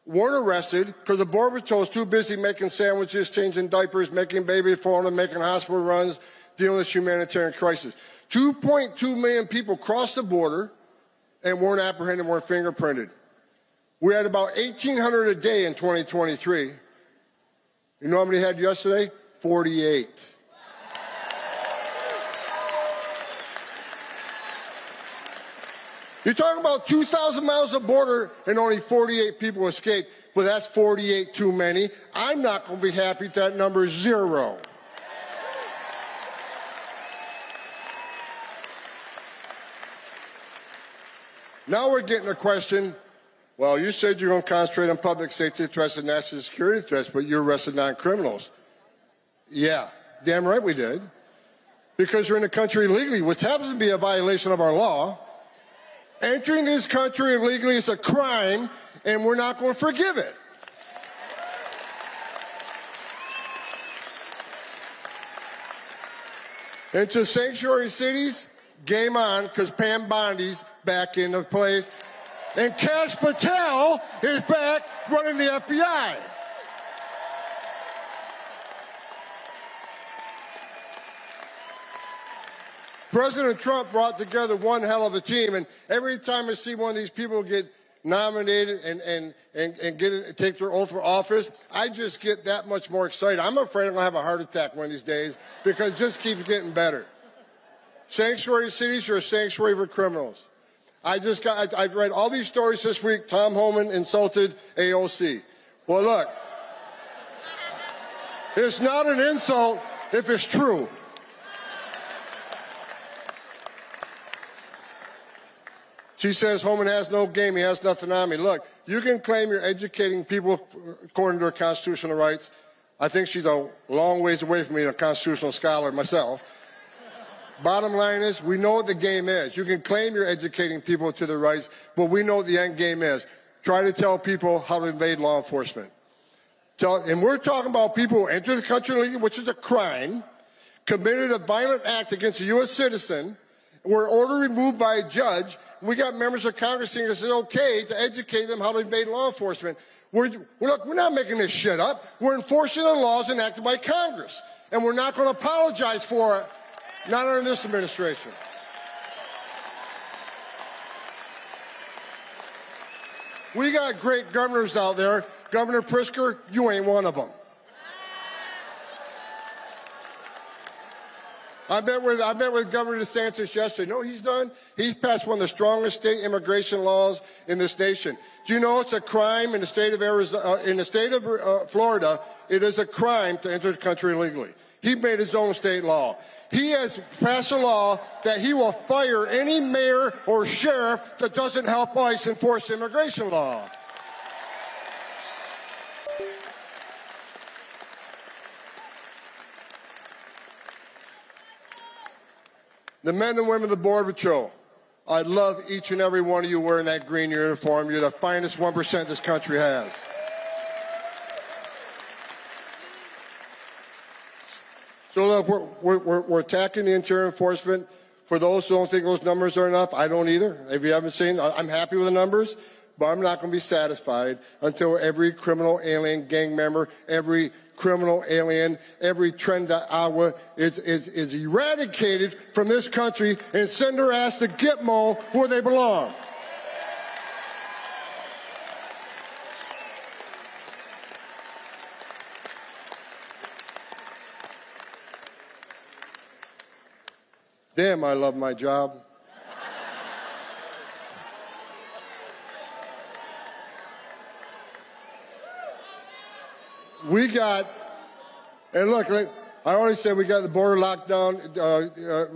weren't arrested because the Border Patrol was too busy making sandwiches, changing diapers, making baby formula, making hospital runs, dealing with humanitarian crisis. 2.2 million people crossed the border and weren't apprehended, weren't fingerprinted. We had about 1,800 a day in 2023. You know how many had yesterday? 48. You're talking about 2,000 miles of border and only 48 people escaped, but that's 48 too many. I'm not going to be happy if that number is 0. Now we're getting a question, well, you said you're going to concentrate on public safety threats and national security threats, but you arrested non-criminals. Yeah, damn right we did. Because you're in the country illegally, which happens to be a violation of our law. Entering this country illegally is a crime, and we're not going to forgive it. Into sanctuary cities, game on, because Pam Bondi's back into place. And Kash Patel is back running the FBI. President Trump brought together one hell of a team, and every time I see one of these people get nominated and take their oath for office, I just get that much more excited. I'm afraid I'm going to have a heart attack one of these days because it just keeps getting better. Sanctuary cities are a sanctuary for criminals. I've read all these stories this week. Tom Homan insulted AOC. Well, look, it's not an insult if it's true. She says Homan has no game, he has nothing on me. Look, you can claim you're educating people according to their constitutional rights. I think she's a long ways away from being a constitutional scholar myself. Bottom line is, we know what the game is. You can claim you're educating people to the rights, but we know what the end game is. Try to tell people how to evade law enforcement. And we're talking about people who enter the country illegally, which is a crime, committed a violent act against a U.S. citizen, were ordered removed by a judge. We got members of Congress saying it's okay to educate them how to evade law enforcement. We're not making this shit up. We're enforcing the laws enacted by Congress. And we're not going to apologize for it, not under this administration. We got great governors out there. Governor Pritzker, you ain't one of them. I met with Governor DeSantis yesterday. You know what he's done? He's passed one of the strongest state immigration laws in this nation. Do you know it's a crime in the state of Florida? It is a crime to enter the country illegally. He made his own state law. He has passed a law that he will fire any mayor or sheriff that doesn't help ICE enforce immigration law. The men and women of the Border Patrol, I love each and every one of you wearing that green uniform. You're the finest 1% this country has. So look, we're attacking the interior enforcement. For those who don't think those numbers are enough, I don't either. If you haven't seen, I'm happy with the numbers, but I'm not going to be satisfied until every criminal alien gang member, every criminal alien, every Trenda Agua is eradicated from this country and send their ass to Gitmo where they belong. Damn, I love my job. We got, and look, I already said we got the border locked down,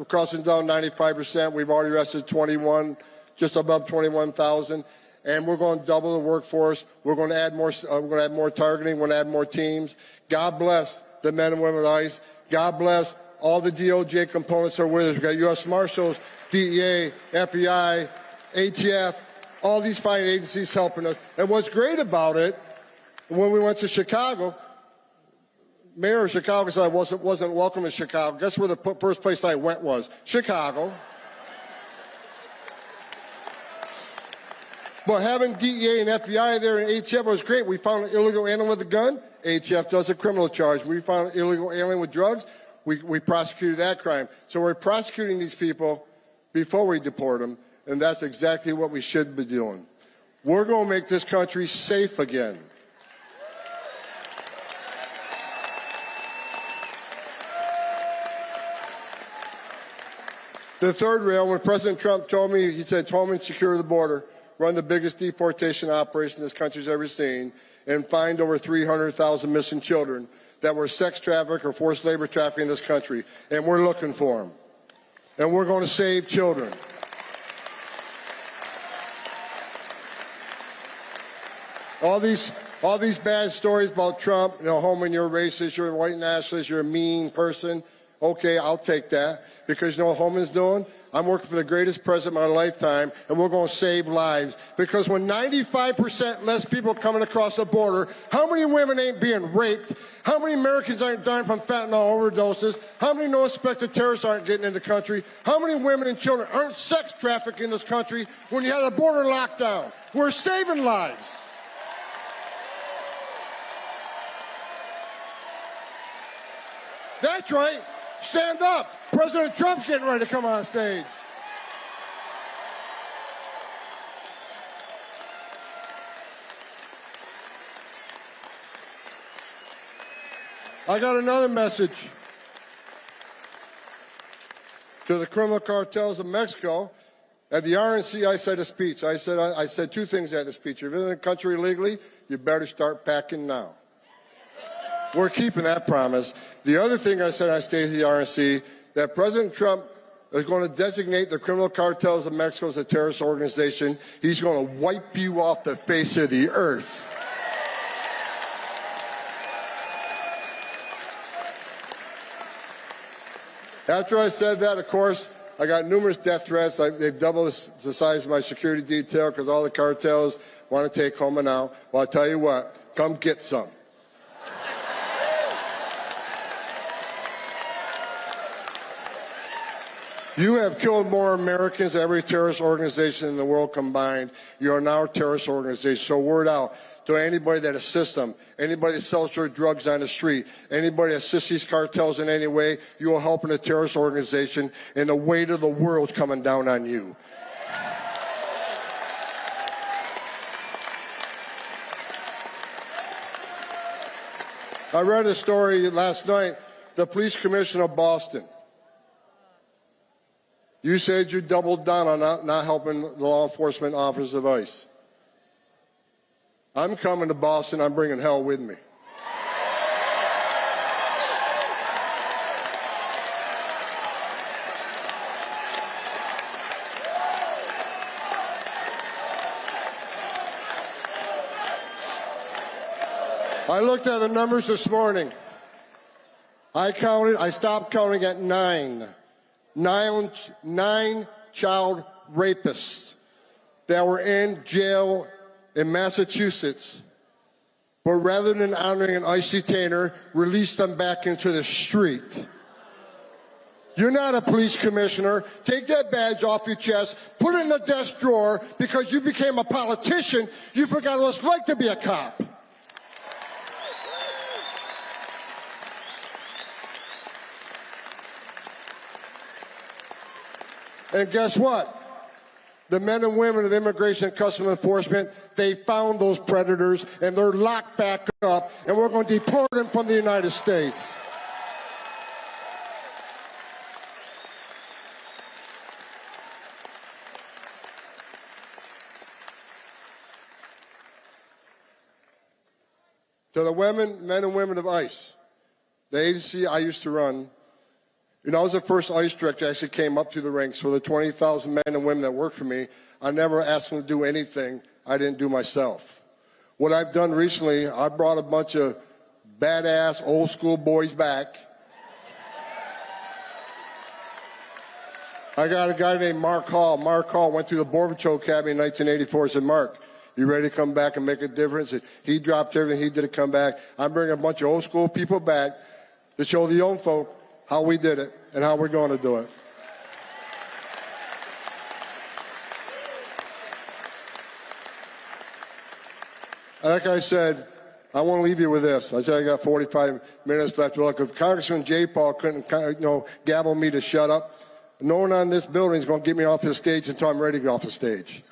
crossing down 95%. We've already arrested 21, just above 21,000, and we're going to double the workforce. We're going to add more. We're going to add more targeting. We're going to add more teams. God bless the men and women of ICE. God bless all the DOJ components that are with us. We've got U.S. Marshals, DEA, FBI, ATF, all these fine agencies helping us. And what's great about it, when we went to Chicago, Mayor of Chicago said I wasn't welcome in Chicago. Guess where the first place I went was? Chicago. But having DEA and FBI there and ATF was great. We found an illegal alien with a gun. ATF does a criminal charge. We found an illegal alien with drugs. We prosecuted that crime. So we're prosecuting these people before we deport them, and that's exactly what we should be doing. We're going to make this country safe again. The third rail, when President Trump told me, he said, Tolman, secure the border, run the biggest deportation operation this country's ever seen, and find over 300,000 missing children that were sex trafficked or forced labor trafficking in this country. And we're looking for them. And we're going to save children. All these bad stories about Trump, Holman, you're racist, you're a white nationalist, you're a mean person. Okay, I'll take that. Because you know what Holman's doing? I'm working for the greatest president of my lifetime, and we're going to save lives. Because when 95% less people coming across the border, how many women ain't being raped? How many Americans aren't dying from fentanyl overdoses? How many no-suspected terrorists aren't getting in the country? How many women and children aren't sex trafficked in this country when you have a border lockdown? We're saving lives. That's right. Stand up. President Trump's getting ready to come on stage. I got another message to the criminal cartels of Mexico. At the RNC, I said a speech. I said two things at the speech. If you're in the country illegally, you better start packing now. We're keeping that promise. The other thing I said on stage at the RNC, that President Trump is going to designate the criminal cartels of Mexico as a terrorist organization. He's going to wipe you off the face of the earth. After I said that, of course, I got numerous death threats. They've doubled the size of my security detail because all the cartels want to take Homa now. Well, I'll tell you what, come get some. You have killed more Americans than every terrorist organization in the world combined. You are now a terrorist organization. So word out to anybody that assists them, anybody that sells their drugs on the street, anybody that assists these cartels in any way, you are helping a terrorist organization, and the weight of the world's coming down on you. I read a story last night, the police commissioner of Boston. You said you doubled down on not helping the law enforcement officers of ICE. I'm coming to Boston. I'm bringing hell with me. I looked at the numbers this morning. I stopped counting at 9 child rapists that were in jail in Massachusetts, but rather than honoring an ICE detainer, released them back into the street. You're not a police commissioner. Take that badge off your chest, put it in the desk drawer, because you became a politician. You forgot what it's like to be a cop. And guess what? The men and women of Immigration and Customs Enforcement, they found those predators, and they're locked back up, and we're going to deport them from the United States. To the men and women of ICE, the agency I used to run, you know, I was the first ICE director that actually came up through the ranks. For the 20,000 men and women that work for me, I never asked them to do anything I didn't do myself. What I've done recently, I brought a bunch of badass old school boys back. I got a guy named Mark Hall. Mark Hall went through the Border Patrol Academy in 1984. I said, Mark, you ready to come back and make a difference? And he dropped everything he did to come back. I'm bringing a bunch of old school people back to show the young folk how we did it and how we're going to do it. Like I said, I want to leave you with this. I said I got 45 minutes left. Look, if Congressman J. Paul couldn't, gavel me to shut up, no one on this building is going to get me off the stage until I'm ready to get off the stage.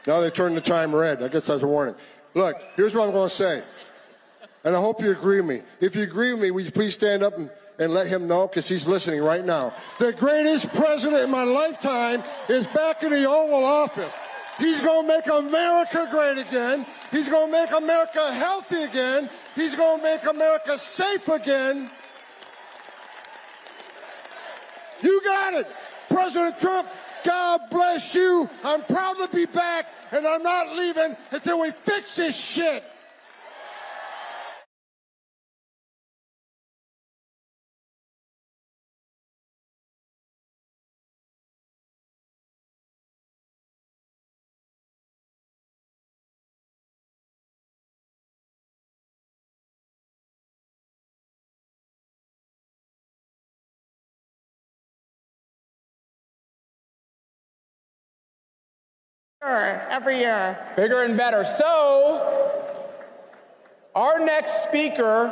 Now they turned the time red. I guess that's a warning. Look, here's what I'm going to say, and I hope you agree with me. If you agree with me, will you please stand up and let him know, because he's listening right now. The greatest president in my lifetime is back in the Oval Office. He's going to make America great again. He's going to make America healthy again. He's going to make America safe again. You got it, President Trump. God bless you. I'm proud to be back, and I'm not leaving until we fix this shit. Every year. Bigger and better. So, our next speaker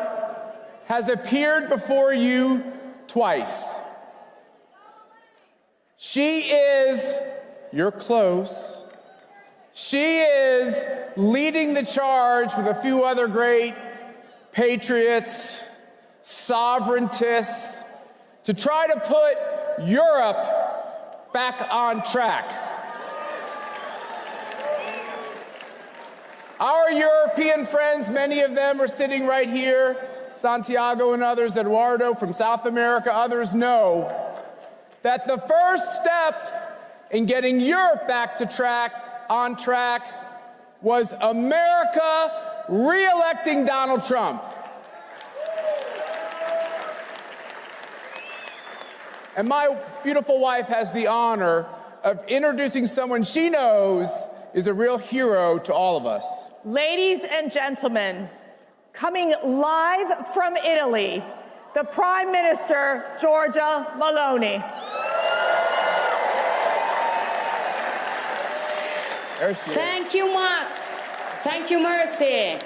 has appeared before you twice. She is, you're close, she is leading the charge with a few other great patriots, sovereigntists, to try to put Europe back on track. Our European friends, many of them are sitting right here, Santiago and others, Eduardo from South America, others know that the first step in getting Europe back to on track was America re-electing Donald Trump. And my beautiful wife has the honor of introducing someone she knows is a real hero to all of us. Ladies and gentlemen, coming live from Italy, the Prime Minister, Giorgia Meloni. There she is. Thank you, Mark. Thank you, Mercy.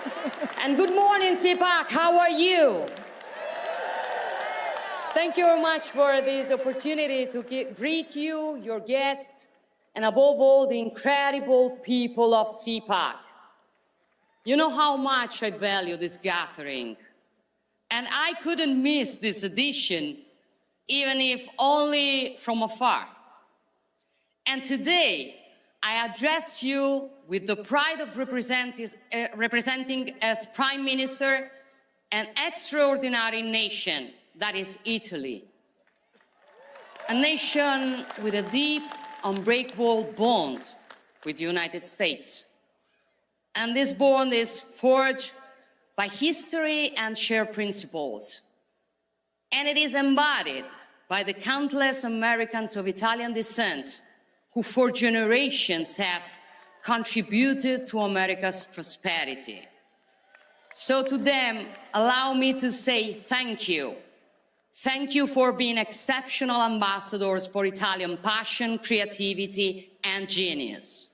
And good morning, CPAC. How are you? Thank you very much for this opportunity to greet you, your guests, and above all, the incredible people of CPAC. You know how much I value this gathering, and I couldn't miss this edition, even if only from afar. And today, I address you with the pride of representing as Prime Minister an extraordinary nation that is Italy. A nation with a deep, unbreakable bond with the United States. And this bond is forged by history and shared principles. And it is embodied by the countless Americans of Italian descent who for generations have contributed to America's prosperity. So to them, allow me to say thank you. Thank you for being exceptional ambassadors for Italian passion, creativity, and genius.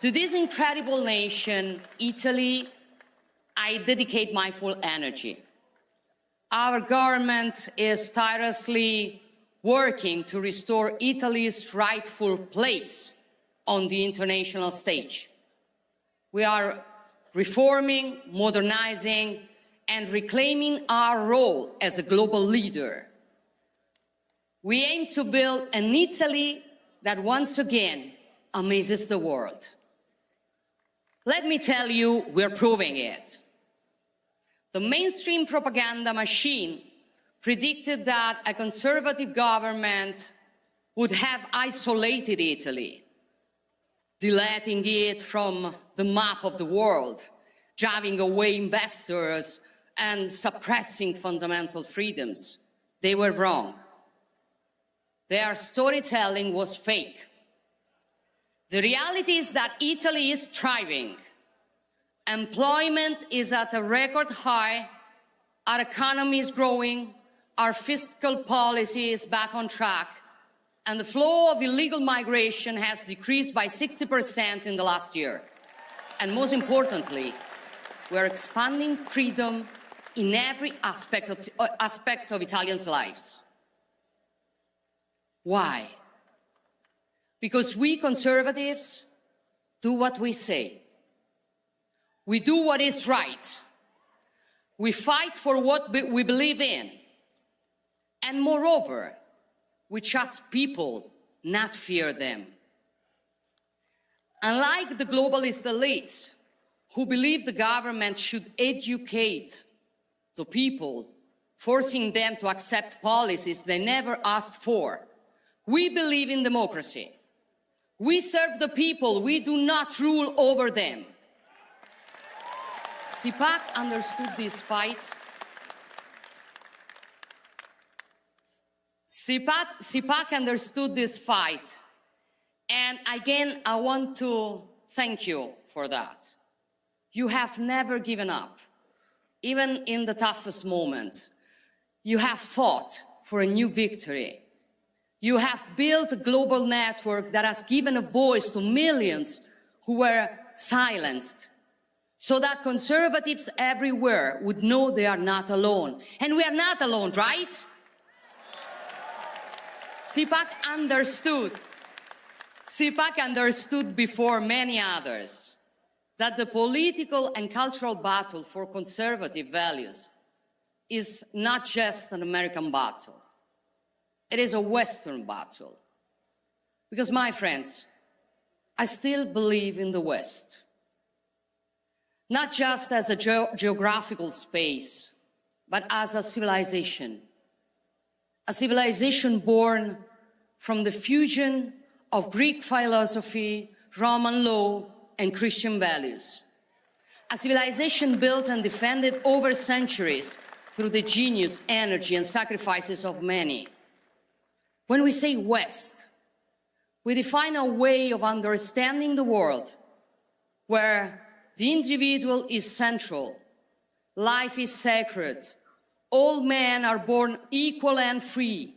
To this incredible nation, Italy, I dedicate my full energy. Our government is tirelessly working to restore Italy's rightful place on the international stage. We are reforming, modernizing, and reclaiming our role as a global leader. We aim to build an Italy that once again amazes the world. Let me tell you, we're proving it. The mainstream propaganda machine predicted that a conservative government would have isolated Italy, deleting it from the map of the world, driving away investors, and suppressing fundamental freedoms. They were wrong. Their storytelling was fake. The reality is that Italy is thriving. Employment is at a record high, our economy is growing, our fiscal policy is back on track, and the flow of illegal migration has decreased by 60% in the last year. And most importantly, we're expanding freedom in every aspect of Italians' lives. Why? Because we conservatives do what we say. We do what is right. We fight for what we believe in. And moreover, we trust people, not fear them. Unlike the globalist elites who believe the government should educate the people, forcing them to accept policies they never asked for, we believe in democracy. We serve the people, we do not rule over them. CPAC understood this fight. CPAC understood this fight. And again, I want to thank you for that. You have never given up, even in the toughest moment. You have fought for a new victory. You have built a global network that has given a voice to millions who were silenced, so that conservatives everywhere would know they are not alone. And we are not alone, right? CPAC understood before many others that the political and cultural battle for conservative values is not just an American battle. It is a Western battle. Because, my friends, I still believe in the West. Not just as a geographical space, but as a civilization born from the fusion of Greek philosophy, Roman law, and Christian values. a civilization built and defended over centuries through the genius, energy, and sacrifices of many. When we say West, we define a way of understanding the world where the individual is central, life is sacred, all men are born equal and free,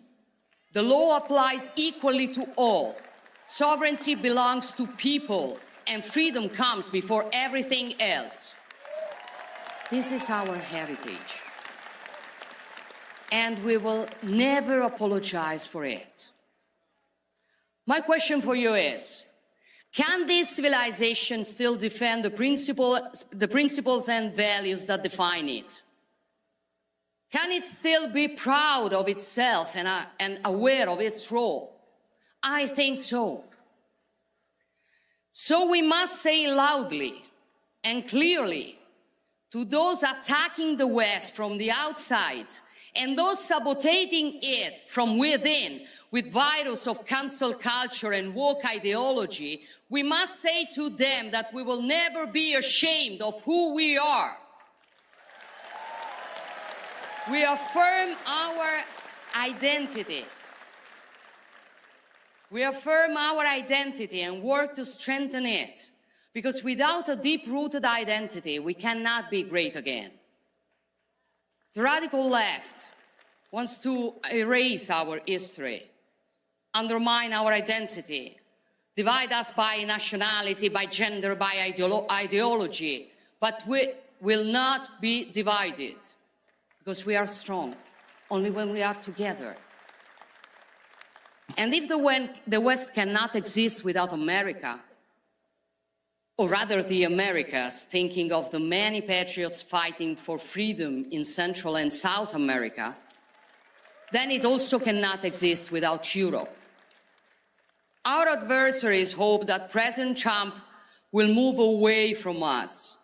the law applies equally to all, sovereignty belongs to people, and freedom comes before everything else. This is our heritage, and we will never apologize for it. My question for you is, can this civilization still defend the principles and values that define it? Can it still be proud of itself and aware of its role? I think so. So we must say loudly and clearly to those attacking the West from the outside and those sabotaging it from within with virus of cancel culture and woke ideology, we must say to them that we will never be ashamed of who we are. We affirm our identity. We affirm our identity and work to strengthen it, because without a deep-rooted identity, we cannot be great again. The radical left wants to erase our history, undermine our identity, divide us by nationality, by gender, by ideology, but we will not be divided, because we are strong only when we are together. And if the West cannot exist without America, or rather the Americas, thinking of the many patriots fighting for freedom in Central and South America, then it also cannot exist without Europe. Our adversaries hope that President Trump will move away from us.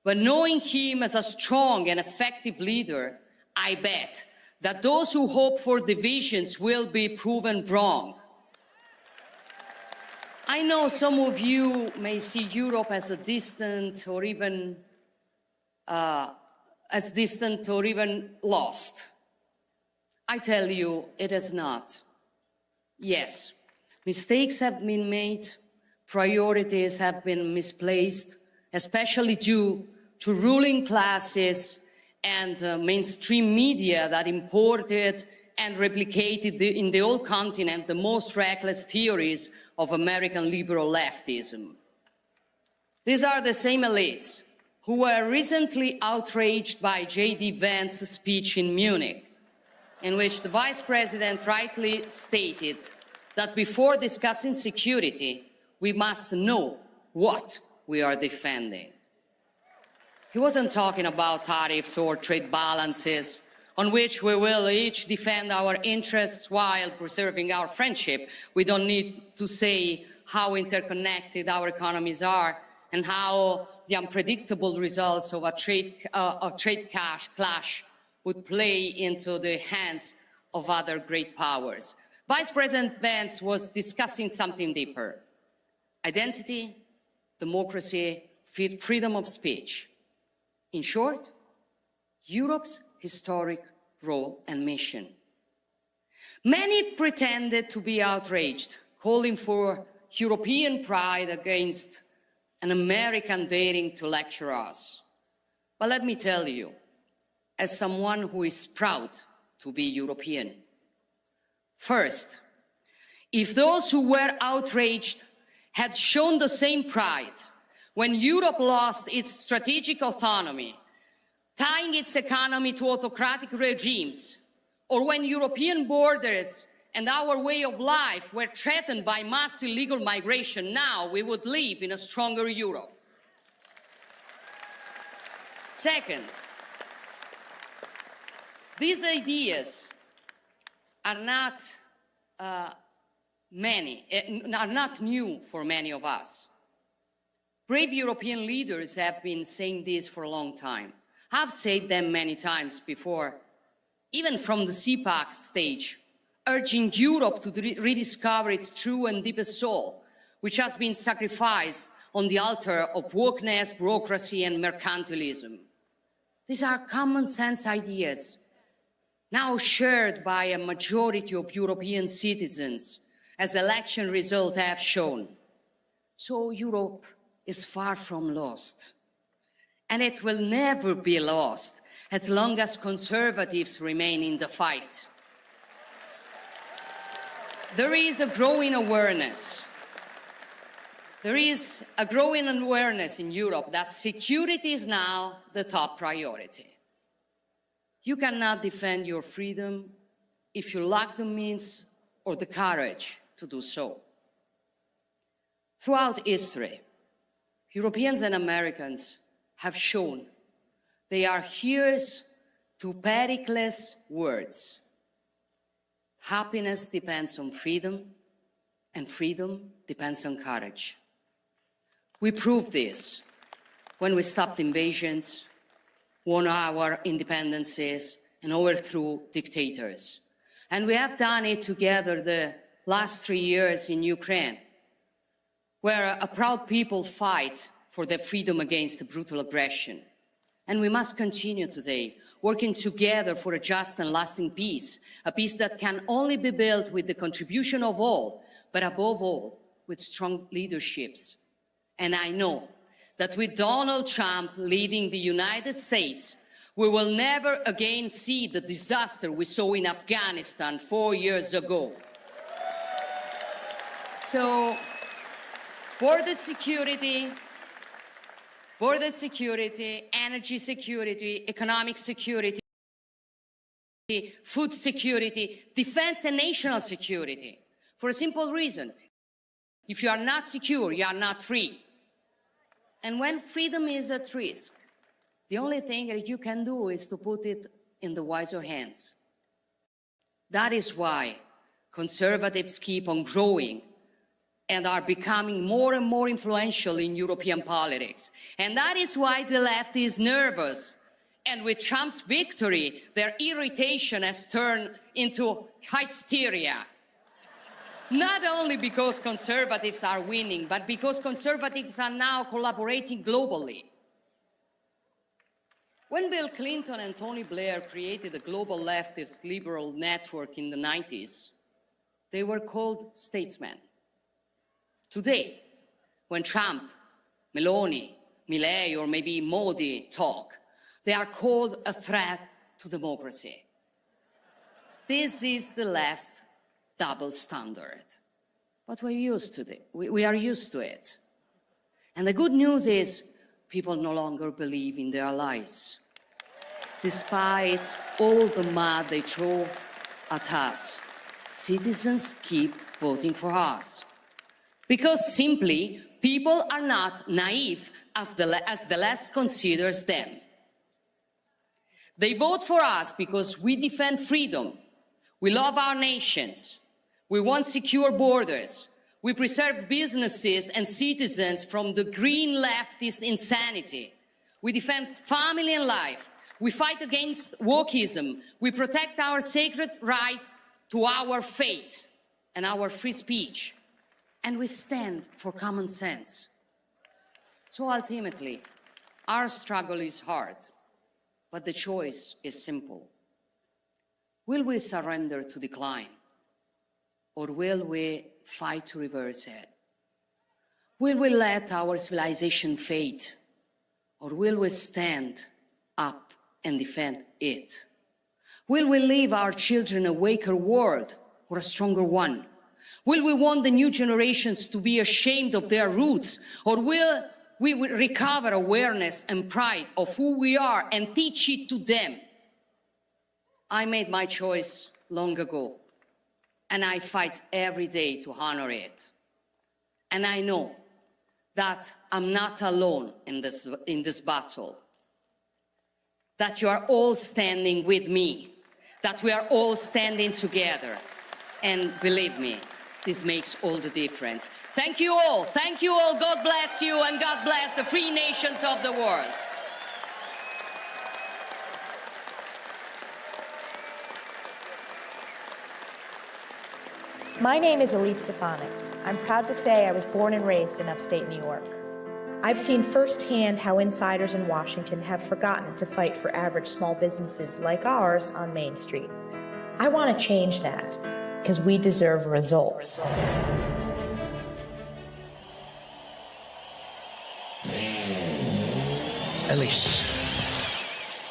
But knowing him as a strong and effective leader, I bet that those who hope for divisions will be proven wrong. I know some of you may see Europe as a distant or even lost. I tell you, it is not. Yes, mistakes have been made, priorities have been misplaced, especially due to ruling classes and mainstream media that imported and replicated in the whole continent the most reckless theories of American liberal leftism. These are the same elites who were recently outraged by J.D. Vance's speech in Munich, in which the Vice President rightly stated that before discussing security, we must know what we are defending. He wasn't talking about tariffs or trade balances on which we will each defend our interests while preserving our friendship. We don't need to say how interconnected our economies are and how the unpredictable results of a trade clash would play into the hands of other great powers. Vice President Vance was discussing something deeper: identity, democracy, freedom of speech. In short, Europe's historic role and mission. Many pretended to be outraged, calling for European pride against an American daring to lecture us. But let me tell you, as someone who is proud to be European, first, if those who were outraged had shown the same pride when Europe lost its strategic autonomy, tying its economy to autocratic regimes, or when European borders and our way of life were threatened by mass illegal migration, now we would live in a stronger Europe. Second, these ideas are not new for many of us. Brave European leaders have been saying this for a long time. I've said them many times before, even from the CPAC stage, urging Europe to rediscover its true and deepest soul, which has been sacrificed on the altar of wokeness, bureaucracy, and mercantilism. These are common sense ideas now shared by a majority of European citizens, as election results have shown. So Europe is far from lost, and it will never be lost as long as conservatives remain in the fight. There is a growing awareness. There is a growing awareness in Europe that security is now the top priority. You cannot defend your freedom if you lack the means or the courage to do so. Throughout history, Europeans and Americans have shown they are hearers to Pericles' words. Happiness depends on freedom, and freedom depends on courage. We proved this when we stopped invasions, won our independences, and overthrew dictators. And we have done it together the last 3 years in Ukraine, where a proud people fight for their freedom against the brutal aggression. And we must continue today, working together for a just and lasting peace, a peace that can only be built with the contribution of all, but above all, with strong leaderships. And I know that with Donald Trump leading the United States, we will never again see the disaster we saw in Afghanistan 4 years ago. So, border security, energy security, economic security, food security, defense and national security. For a simple reason, if you are not secure, you are not free. And when freedom is at risk, the only thing that you can do is to put it in the wiser hands. That is why conservatives keep on growing and are becoming more and more influential in European politics. And that is why the left is nervous. And with Trump's victory, their irritation has turned into hysteria. Not only because conservatives are winning, but because conservatives are now collaborating globally. When Bill Clinton and Tony Blair created the global leftist liberal network in the 90s, they were called statesmen. Today, when Trump, Meloni, Milei, or maybe Modi talk, they are called a threat to democracy. This is the left's double standard. But we're used to it. We are used to it. And the good news is people no longer believe in their lies. Despite all the mud they throw at us, citizens keep voting for us. Because simply, people are not naive as the left considers them. They vote for us because we defend freedom. We love our nations. We want secure borders. We preserve businesses and citizens from the green leftist insanity. We defend family and life. We fight against wokeism. We protect our sacred right to our faith and our free speech. And we stand for common sense. So ultimately, our struggle is hard, but the choice is simple. Will we surrender to decline, or will we fight to reverse it? Will we let our civilization fade, or will we stand up and defend it? Will we leave our children a weaker world or a stronger one? Will we want the new generations to be ashamed of their roots, or will we recover awareness and pride of who we are and teach it to them? I made my choice long ago, and I fight every day to honor it. And I know that I'm not alone in this battle, that you are all standing with me, that we are all standing together. And believe me, this makes all the difference. Thank you all. Thank you all. God bless you, and God bless the free nations of the world. My name is Elise Stefanik. I'm proud to say I was born and raised in upstate New York. I've seen firsthand how insiders in Washington have forgotten to fight for average small businesses like ours on Main Street. I want to change that because we deserve results. Elise.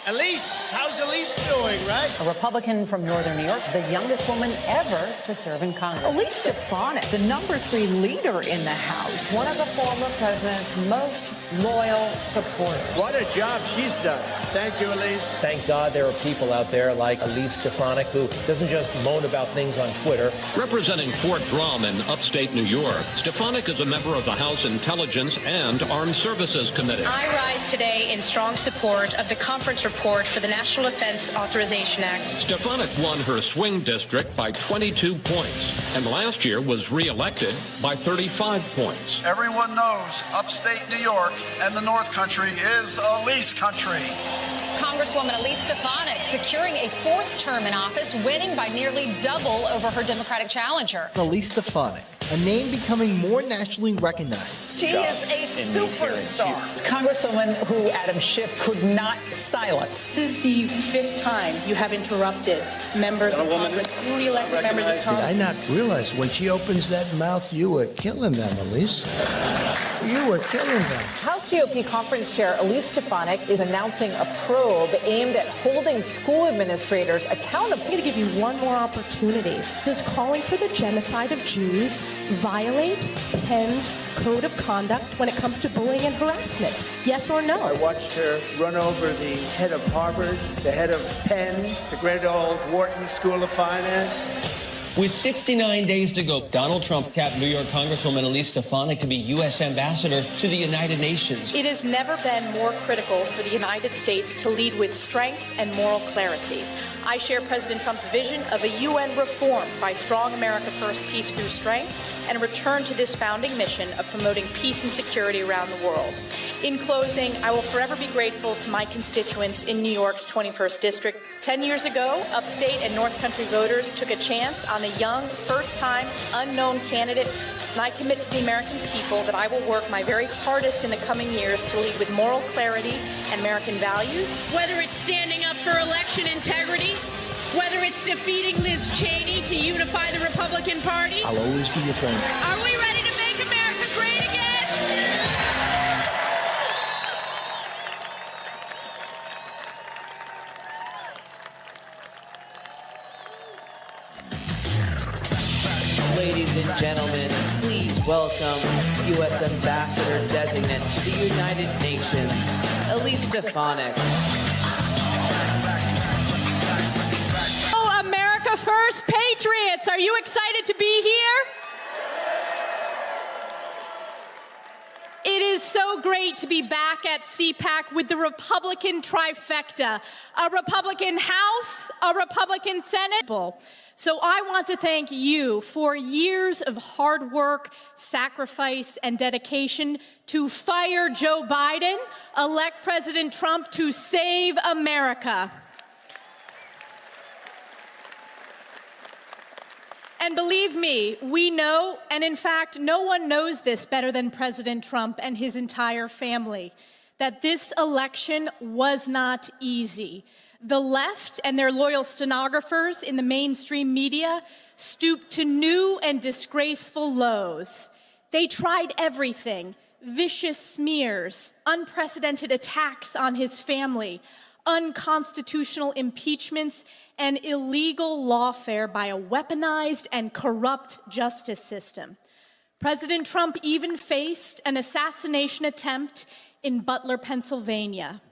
Elise, how's Elise doing, right? A Republican from Northern New York, the youngest woman ever to serve in Congress. Elise Stefanik, the #3 leader in the House. One of the former president's most loyal supporters. What a job she's done. Thank you, Elise. Thank God there are people out there like Elise Stefanik who doesn't just moan about things on Twitter. Representing Fort Drum in upstate New York, Stefanik is a member of the House Intelligence and Armed Services Committee. I rise today in strong support of the conference report for the National Defense Authorization Act. Stefanik won her swing district by 22 points and last year was re-elected by 35 points. Everyone knows upstate New York and the North Country is Elise country. Congresswoman Elise Stefanik securing a 4th term in office, winning by nearly double over her Democratic challenger. Elise Stefanik, a name becoming more nationally recognized. She is a superstar. It's Congresswoman who Adam Schiff could not silence. This is the 5th time you have interrupted members of Congress, newly elected members of Congress. Did I not realize when she opens that mouth, you were killing them, Elise? You were killing them. House GOP Conference Chair Elise Stefanik is announcing a probe aimed at holding school administrators accountable. I'm going to give you one more opportunity. Does calling for the genocide of Jews violate Penn's code of conduct when it comes to bullying and harassment? Yes or no? I watched her run over the head of Harvard, the head of Penn, the great old Wharton School of Finance. With 69 days to go, Donald Trump tapped New York Congresswoman Elise Stefanik to be U.S. Ambassador to the United Nations. It has never been more critical for the United States to lead with strength and moral clarity. I share President Trump's vision of a UN reformed by strong America first, peace through strength, and a return to this founding mission of promoting peace and security around the world. In closing, I will forever be grateful to my constituents in New York's 21st District. 10 years ago, upstate and North Country voters took a chance on a young, first-time, unknown candidate, and I commit to the American people that I will work my very hardest in the coming years to lead with moral clarity and American values. Whether it's standing up for election integrity, whether it's defeating Liz Cheney to unify the Republican Party. I'll always be your friend. Are we ready to make America great again? Ladies and gentlemen, please welcome U.S. Ambassador Designate to the United Nations, Elise Stefanik. Oh, America First Patriots, are you excited to be here? It is so great to be back at CPAC with the Republican trifecta, a Republican House, a Republican Senate. So I want to thank you for years of hard work, sacrifice, and dedication to fire Joe Biden, elect President Trump to save America. And believe me, we know, and in fact, no one knows this better than President Trump and his entire family, that this election was not easy. The left and their loyal stenographers in the mainstream media stooped to new and disgraceful lows. They tried everything: vicious smears, unprecedented attacks on his family, unconstitutional impeachments, and illegal lawfare by a weaponized and corrupt justice system. President Trump even faced an assassination attempt in Butler, Pennsylvania.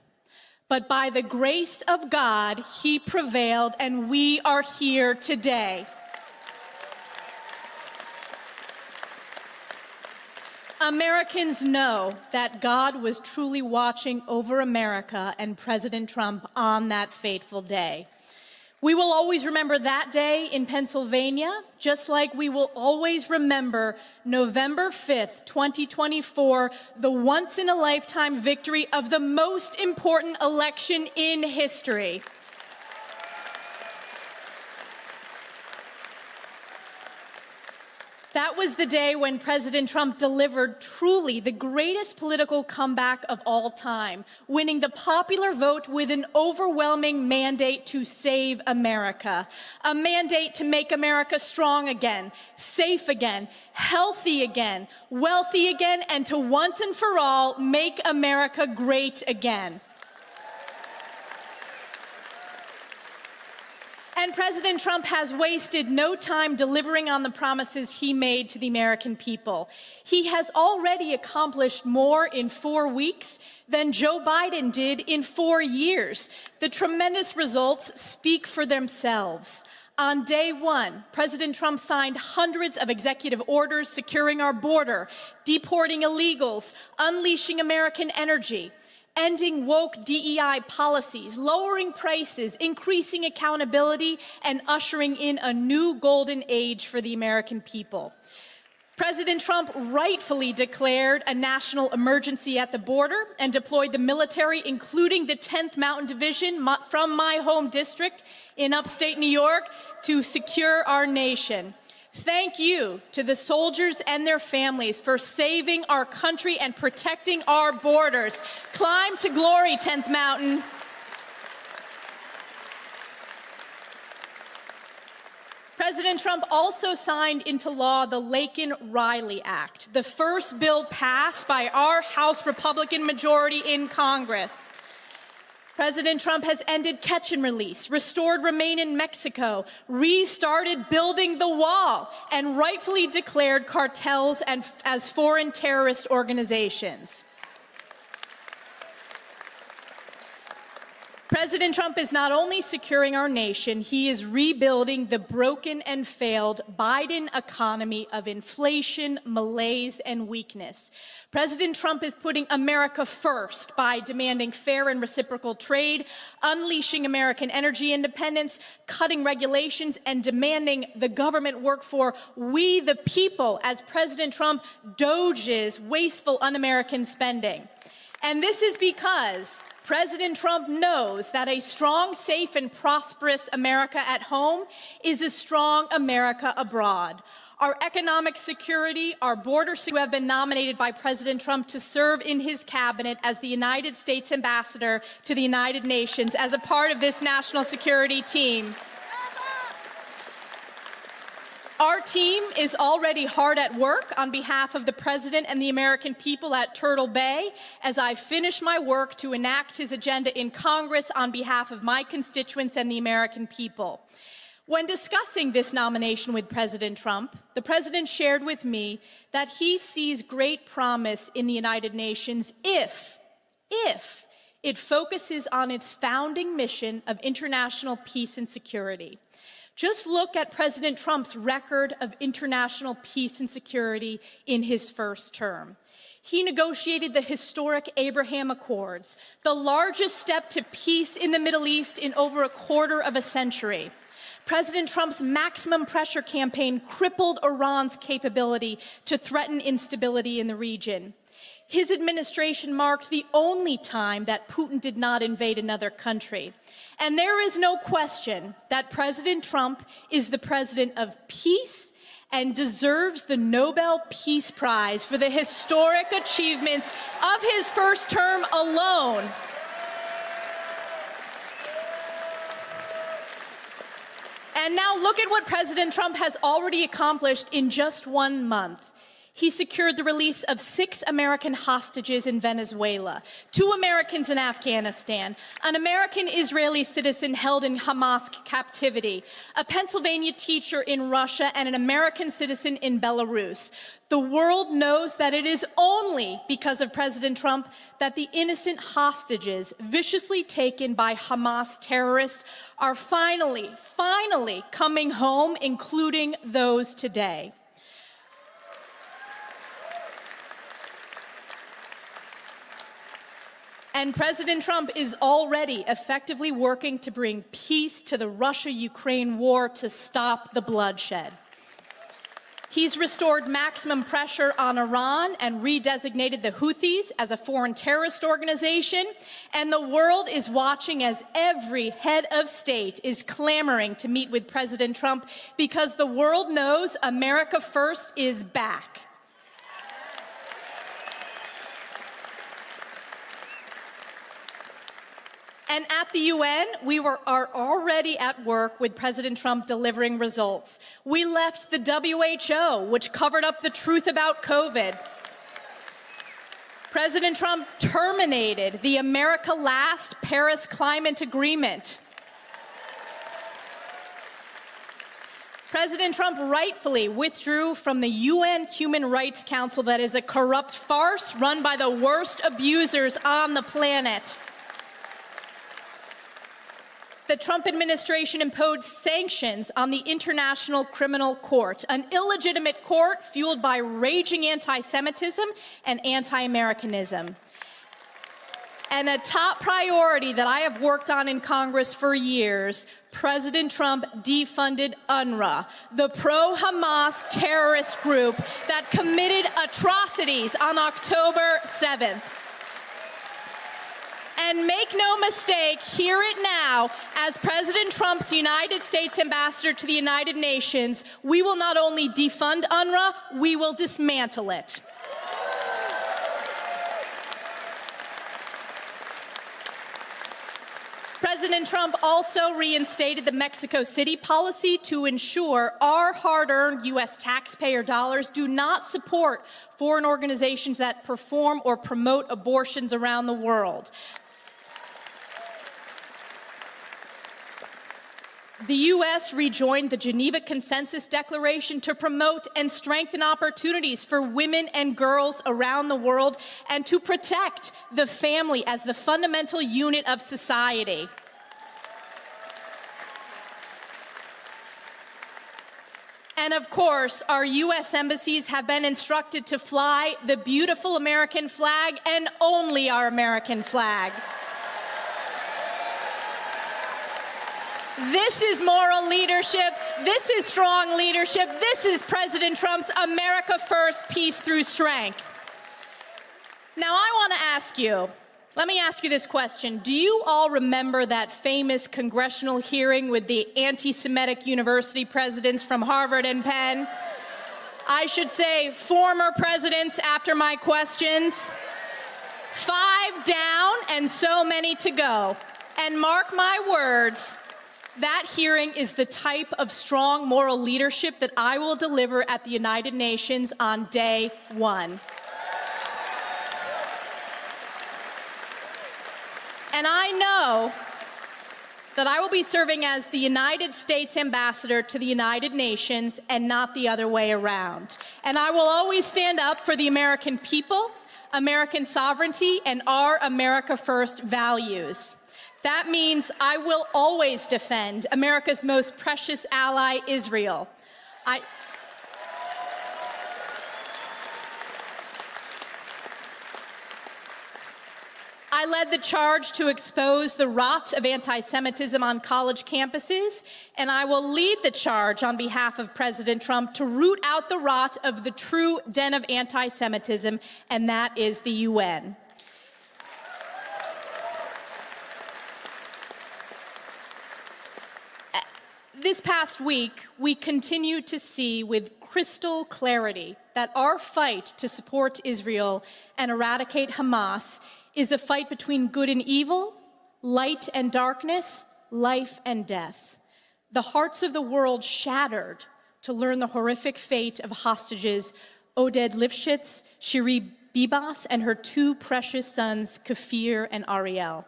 But by the grace of God, he prevailed, and we are here today. Americans know that God was truly watching over America and President Trump on that fateful day. We will always remember that day in Pennsylvania, just like we will always remember November 5th, 2024, the once-in-a-lifetime victory of the most important election in history. That was the day when President Trump delivered truly the greatest political comeback of all time, winning the popular vote with an overwhelming mandate to save America, a mandate to make America strong again, safe again, healthy again, wealthy again, and to once and for all make America great again. And President Trump has wasted no time delivering on the promises he made to the American people. He has already accomplished more in 4 weeks than Joe Biden did in 4 years. The tremendous results speak for themselves. On day one, President Trump signed hundreds of executive orders securing our border, deporting illegals, unleashing American energy, ending woke DEI policies, lowering prices, increasing accountability, and ushering in a new golden age for the American people. President Trump rightfully declared a national emergency at the border and deployed the military, including the 10th Mountain Division from my home district in upstate New York, to secure our nation. Thank you to the soldiers and their families for saving our country and protecting our borders. Climb to glory, 10th Mountain. President Trump also signed into law the Laken-Riley Act, the first bill passed by our House Republican majority in Congress. President Trump has ended catch and release, restored Remain in Mexico, restarted building the wall, and rightfully declared cartels as foreign terrorist organizations. President Trump is not only securing our nation, he is rebuilding the broken and failed Biden economy of inflation, malaise, and weakness. President Trump is putting America first by demanding fair and reciprocal trade, unleashing American energy independence, cutting regulations, and demanding the government work for we the people as President Trump doges wasteful un-American spending. And this is because President Trump knows that a strong, safe, and prosperous America at home is a strong America abroad. Our economic security, our border security, who have been nominated by President Trump to serve in his cabinet as the United States ambassador to the United Nations as a part of this national security team. Our team is already hard at work on behalf of the President and the American people at Turtle Bay as I finish my work to enact his agenda in Congress on behalf of my constituents and the American people. When discussing this nomination with President Trump, the President shared with me that he sees great promise in the United Nations if it focuses on its founding mission of international peace and security. Just look at President Trump's record of international peace and security in his first term. He negotiated the historic Abraham Accords, the largest step to peace in the Middle East in over a quarter of a century. President Trump's maximum pressure campaign crippled Iran's capability to threaten instability in the region. His administration marked the only time that Putin did not invade another country. And there is no question that President Trump is the president of peace and deserves the Nobel Peace Prize for the historic achievements of his first term alone. And now look at what President Trump has already accomplished in just 1 month. He secured the release of 6 American hostages in Venezuela, 2 Americans in Afghanistan, an American-Israeli citizen held in Hamas captivity, a Pennsylvania teacher in Russia, and an American citizen in Belarus. The world knows that it is only because of President Trump that the innocent hostages viciously taken by Hamas terrorists are finally coming home, including those today. And President Trump is already effectively working to bring peace to the Russia-Ukraine war to stop the bloodshed. He's restored maximum pressure on Iran and redesignated the Houthis as a foreign terrorist organization. And the world is watching as every head of state is clamoring to meet with President Trump because the world knows America First is back. And at the UN, we are already at work with President Trump delivering results. We left the WHO, which covered up the truth about COVID. President Trump terminated the America Last Paris Climate Agreement. President Trump rightfully withdrew from the UN Human Rights Council that is a corrupt farce run by the worst abusers on the planet. The Trump administration imposed sanctions on the International Criminal Court, an illegitimate court fueled by raging anti-Semitism and anti-Americanism. And a top priority that I have worked on in Congress for years, President Trump defunded UNRWA, the pro-Hamas terrorist group that committed atrocities on October 7th. And make no mistake, hear it now, as President Trump's United States ambassador to the United Nations, we will not only defund UNRWA, we will dismantle it. President Trump also reinstated the Mexico City policy to ensure our hard-earned U.S. taxpayer dollars do not support foreign organizations that perform or promote abortions around the world. The U.S. rejoined the Geneva Consensus Declaration to promote and strengthen opportunities for women and girls around the world and to protect the family as the fundamental unit of society. And of course, our U.S. embassies have been instructed to fly the beautiful American flag and only our American flag. This is moral leadership. This is strong leadership. This is President Trump's America First, peace through strength. Now, I want to ask you, let me ask you this question. Do you all remember that famous congressional hearing with the anti-Semitic university presidents from Harvard and Penn? I should say former presidents after my questions. 5 down and so many to go. And mark my words, that hearing is the type of strong moral leadership that I will deliver at the United Nations on day 1. And I know that I will be serving as the United States ambassador to the United Nations and not the other way around. And I will always stand up for the American people, American sovereignty, and our America First values. That means I will always defend America's most precious ally, Israel. I led the charge to expose the rot of anti-Semitism on college campuses, and I will lead the charge on behalf of President Trump to root out the rot of the true den of anti-Semitism, and that is the UN. This past week, we continue to see with crystal clarity that our fight to support Israel and eradicate Hamas is a fight between good and evil, light and darkness, life and death. The hearts of the world shattered to learn the horrific fate of hostages Oded Lifshitz, Shiri Bibas, and her 2 precious sons, Kafir and Ariel.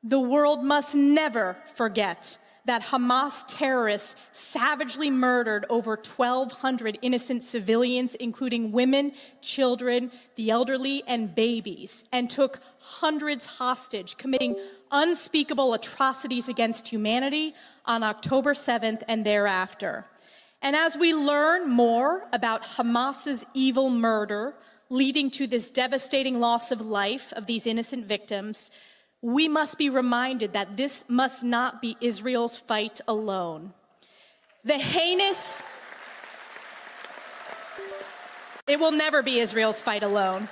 The world must never forget that Hamas terrorists savagely murdered over 1,200 innocent civilians, including women, children, the elderly, and babies, and took hundreds hostage, committing unspeakable atrocities against humanity on October 7th and thereafter. And as we learn more about Hamas's evil murder, leading to this devastating loss of life of these innocent victims, we must be reminded that this must not be Israel's fight alone. The heinous It will never be Israel's fight alone.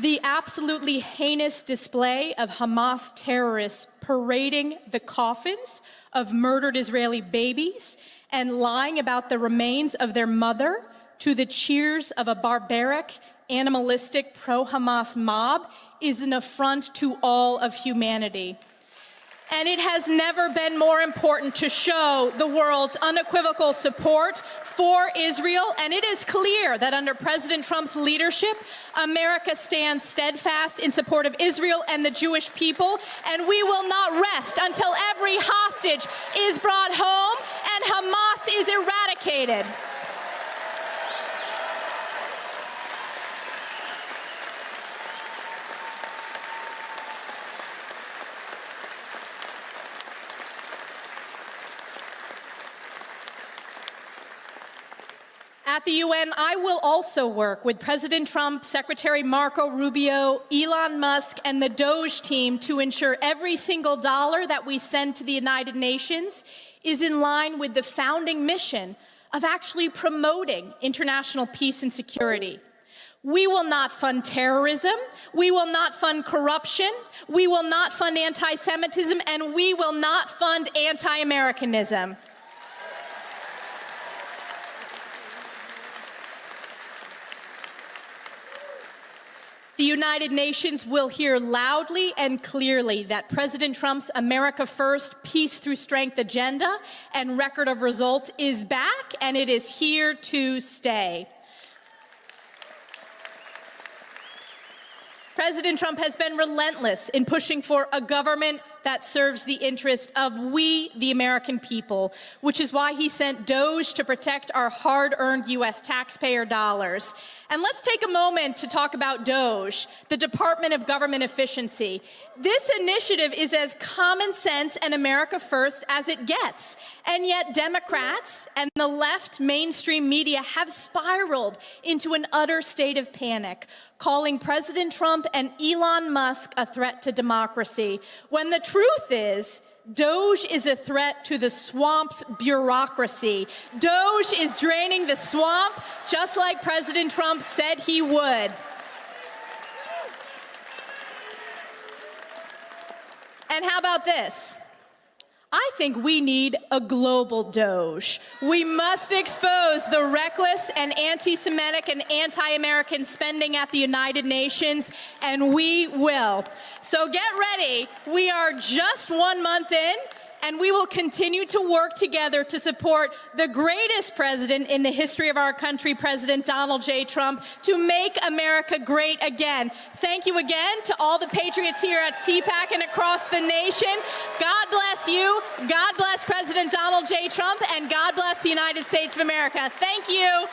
The absolutely heinous display of Hamas terrorists parading the coffins of murdered Israeli babies and lying about the remains of their mother to the cheers of a barbaric, animalistic pro-Hamas mob is an affront to all of humanity. And it has never been more important to show the world's unequivocal support for Israel. And it is clear that under President Trump's leadership, America stands steadfast in support of Israel and the Jewish people. And we will not rest until every hostage is brought home and Hamas is eradicated. At the UN, I will also work with President Trump, Secretary Marco Rubio, Elon Musk, and the DOGE team to ensure every single dollar that we send to the United Nations is in line with the founding mission of actually promoting international peace and security. We will not fund terrorism, we will not fund corruption, we will not fund anti-Semitism, and we will not fund anti-Americanism. The United Nations will hear loudly and clearly that President Trump's America First, Peace Through Strength agenda and record of results is back, and it is here to stay. President Trump has been relentless in pushing for a government that serves the interest of we, the American people, which is why he sent DOGE to protect our hard-earned U.S. taxpayer dollars. And let's take a moment to talk about DOGE, the Department of Government Efficiency. This initiative is as common sense and America first as it gets. And yet Democrats and the left mainstream media have spiraled into an utter state of panic, calling President Trump and Elon Musk a threat to democracy, when the truth is, DOGE is a threat to the swamp's bureaucracy. DOGE is draining the swamp just like President Trump said he would. And how about this? I think we need a global DOGE. We must expose the reckless and anti-Semitic and anti-American spending at the United Nations, and we will. So get ready. We are just 1 month in, and we will continue to work together to support the greatest president in the history of our country, President Donald J. Trump, to make America great again. Thank you again to all the patriots here at CPAC and across the nation. God bless you, God bless President Donald J. Trump, and God bless the United States of America. Thank you.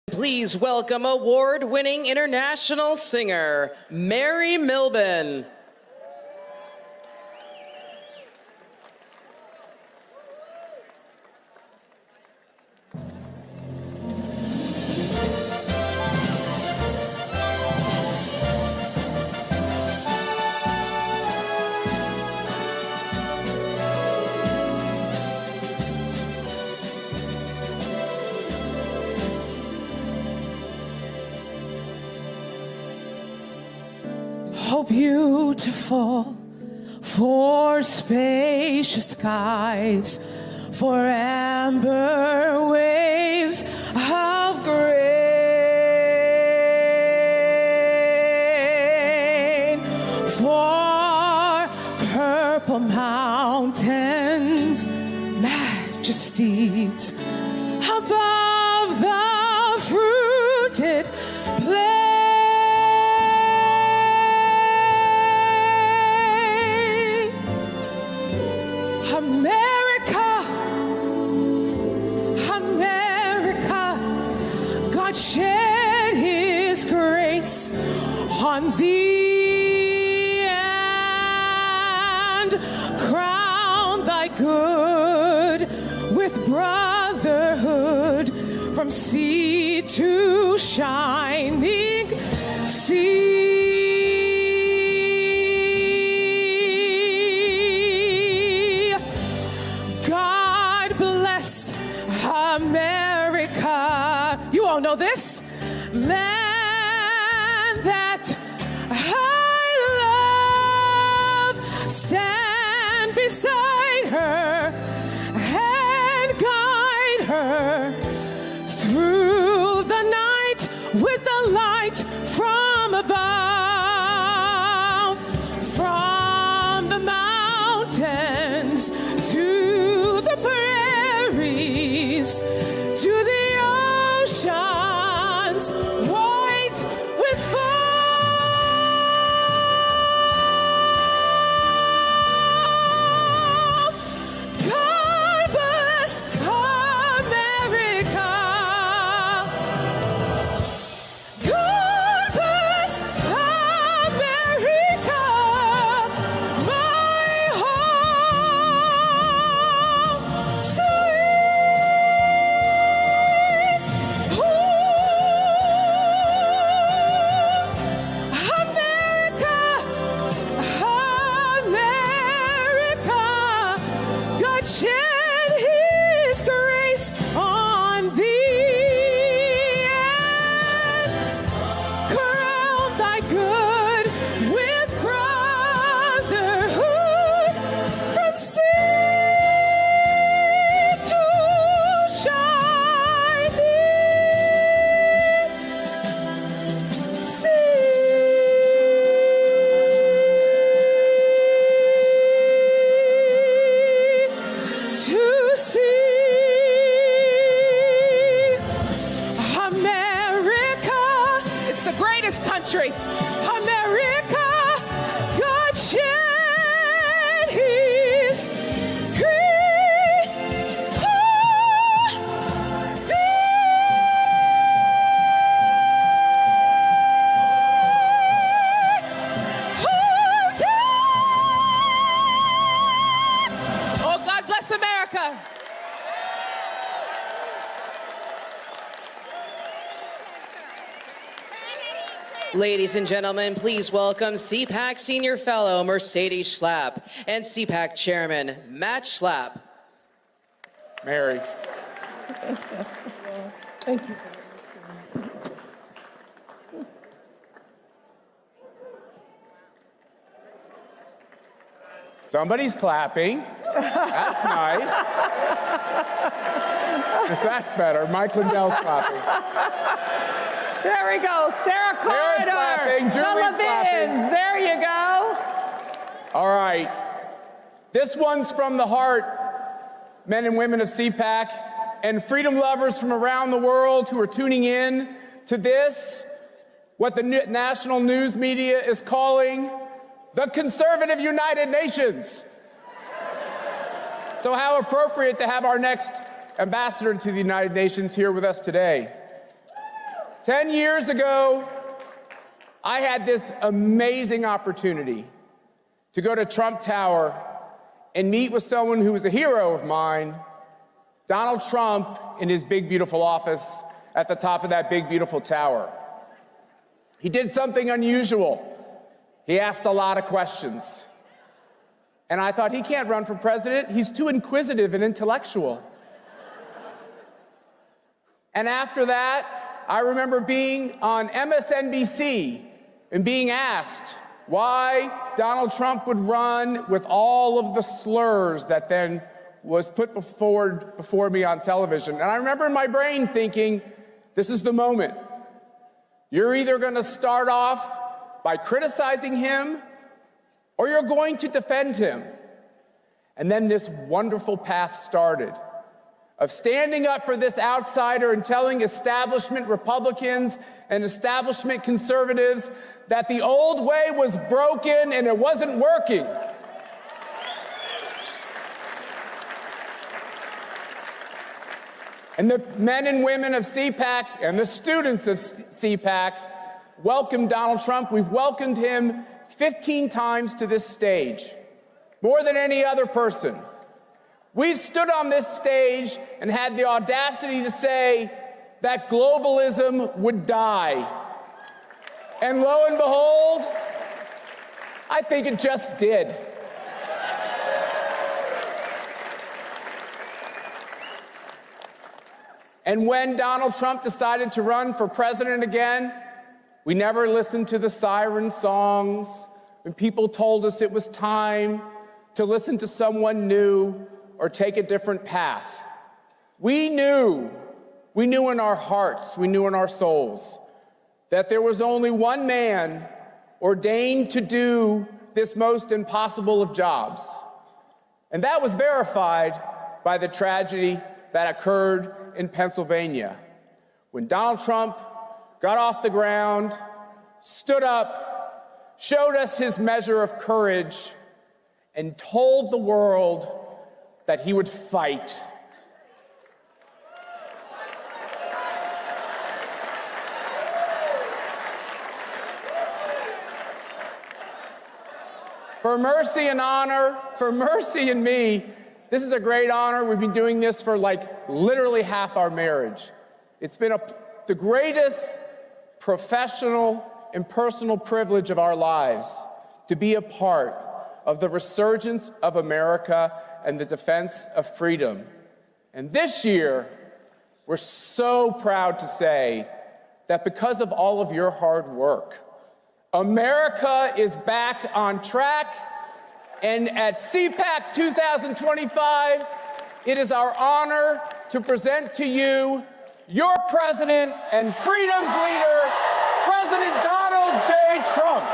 Please welcome award-winning international singer, Mary Milben. Oh, beautiful for spacious skies, for amber waves of grain, for purple mountains, majesties above the fruited plain. America, America, God shed His grace on thee and crown thy good with brotherhood from sea to shining sea. America, you all know this land that I love. Stand beside her and guide her through the night with the light from above, from the mountains to the prairies, to the oceans white with foam. God bless America. God bless America, my home. Sweet America, America, God shed His grace on thee and crown thy good with brotherhood from sea to shining sea. To see America, it's the greatest country. America, God shed His grace on thee. Oh, God bless America. Ladies and gentlemen, please welcome CPAC Senior Fellow Mercedes Schlapp and CPAC Chairman Matt Schlapp. Mary. Thank you. Somebody's clapping. That's nice. That's better. Mike Lindell's clapping. There we go. Sarah Carter. Sarah's clapping. Julie's the clapping. Levins. There you go. All right. This one's from the heart, men and women of CPAC, and freedom lovers from around the world who are tuning in to this, what the national news media is calling the conservative United Nations. So how appropriate to have our next ambassador to the United Nations here with us today. 10 years ago, I had this amazing opportunity to go to Trump Tower and meet with someone who was a hero of mine, Donald Trump, in his big, beautiful office at the top of that big, beautiful tower. He did something unusual. He asked a lot of questions. And I thought, he can't run for president. He's too inquisitive and intellectual. And after that, I remember being on MSNBC and being asked why Donald Trump would run with all of the slurs that then was put before me on television. And I remember in my brain thinking, this is the moment. You're either going to start off by criticizing him, or you're going to defend him. And then this wonderful path started of standing up for this outsider and telling establishment Republicans and establishment conservatives that the old way was broken and it wasn't working. And the men and women of CPAC and the students of CPAC welcomed Donald Trump. We've welcomed him 15 times to this stage, more than any other person. We've stood on this stage and had the audacity to say that globalism would die. And lo and behold, I think it just did. And when Donald Trump decided to run for president again, we never listened to the siren songs when people told us it was time to listen to someone new or take a different path. We knew in our hearts, we knew in our souls that there was only one man ordained to do this most impossible of jobs. And that was verified by the tragedy that occurred in Pennsylvania, when Donald Trump got off the ground, stood up, showed us his measure of courage, and told the world that he would fight. For mercy and honor, for mercy and me, this is a great honor. We've been doing this for literally half our marriage. It's been the greatest professional and personal privilege of our lives to be a part of the resurgence of America and the defense of freedom. And this year, we're so proud to say that because of all of your hard work, America is back on track. And at CPAC 2025, it is our honor to present to you your president and freedom's leader, President Donald J. Trump.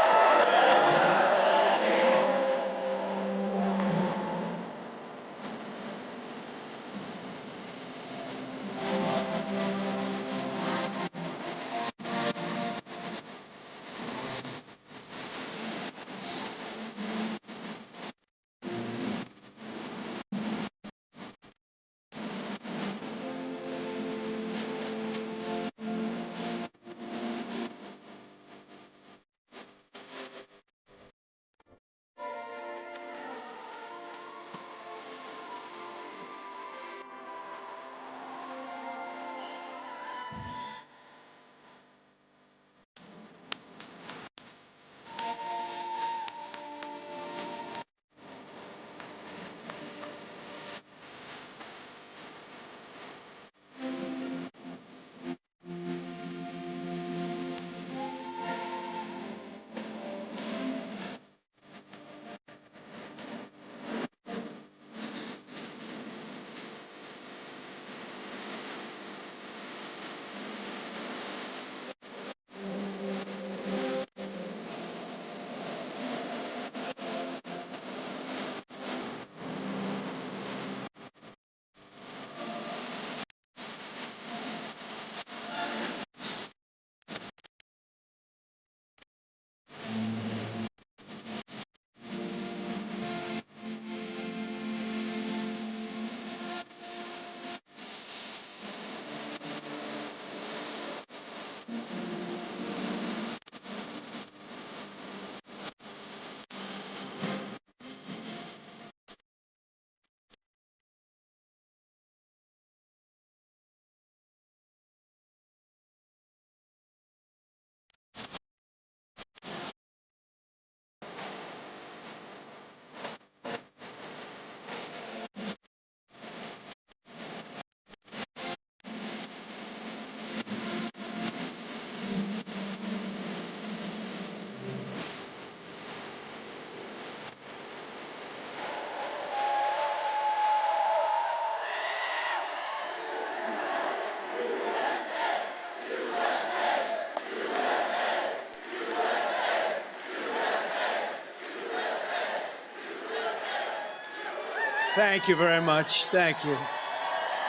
Thank you very much. Thank you.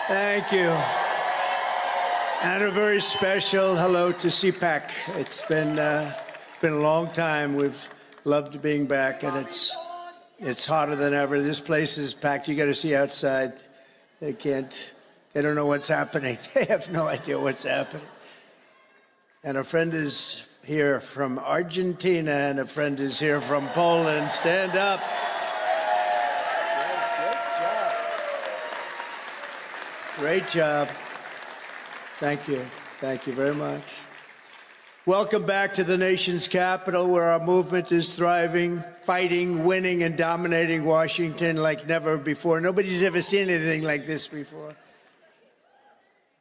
Thank you. And a very special hello to CPAC. It's been a long time. We've loved being back, and it's hotter than ever. This place is packed. You got to see outside. They don't know what's happening. They have no idea what's happening. And a friend is here from Argentina, and a friend is here from Poland. Stand up. Great job. Thank you. Thank you very much. Welcome back to the nation's capital, where our movement is thriving, fighting, winning, and dominating Washington like never before. Nobody's ever seen anything like this before.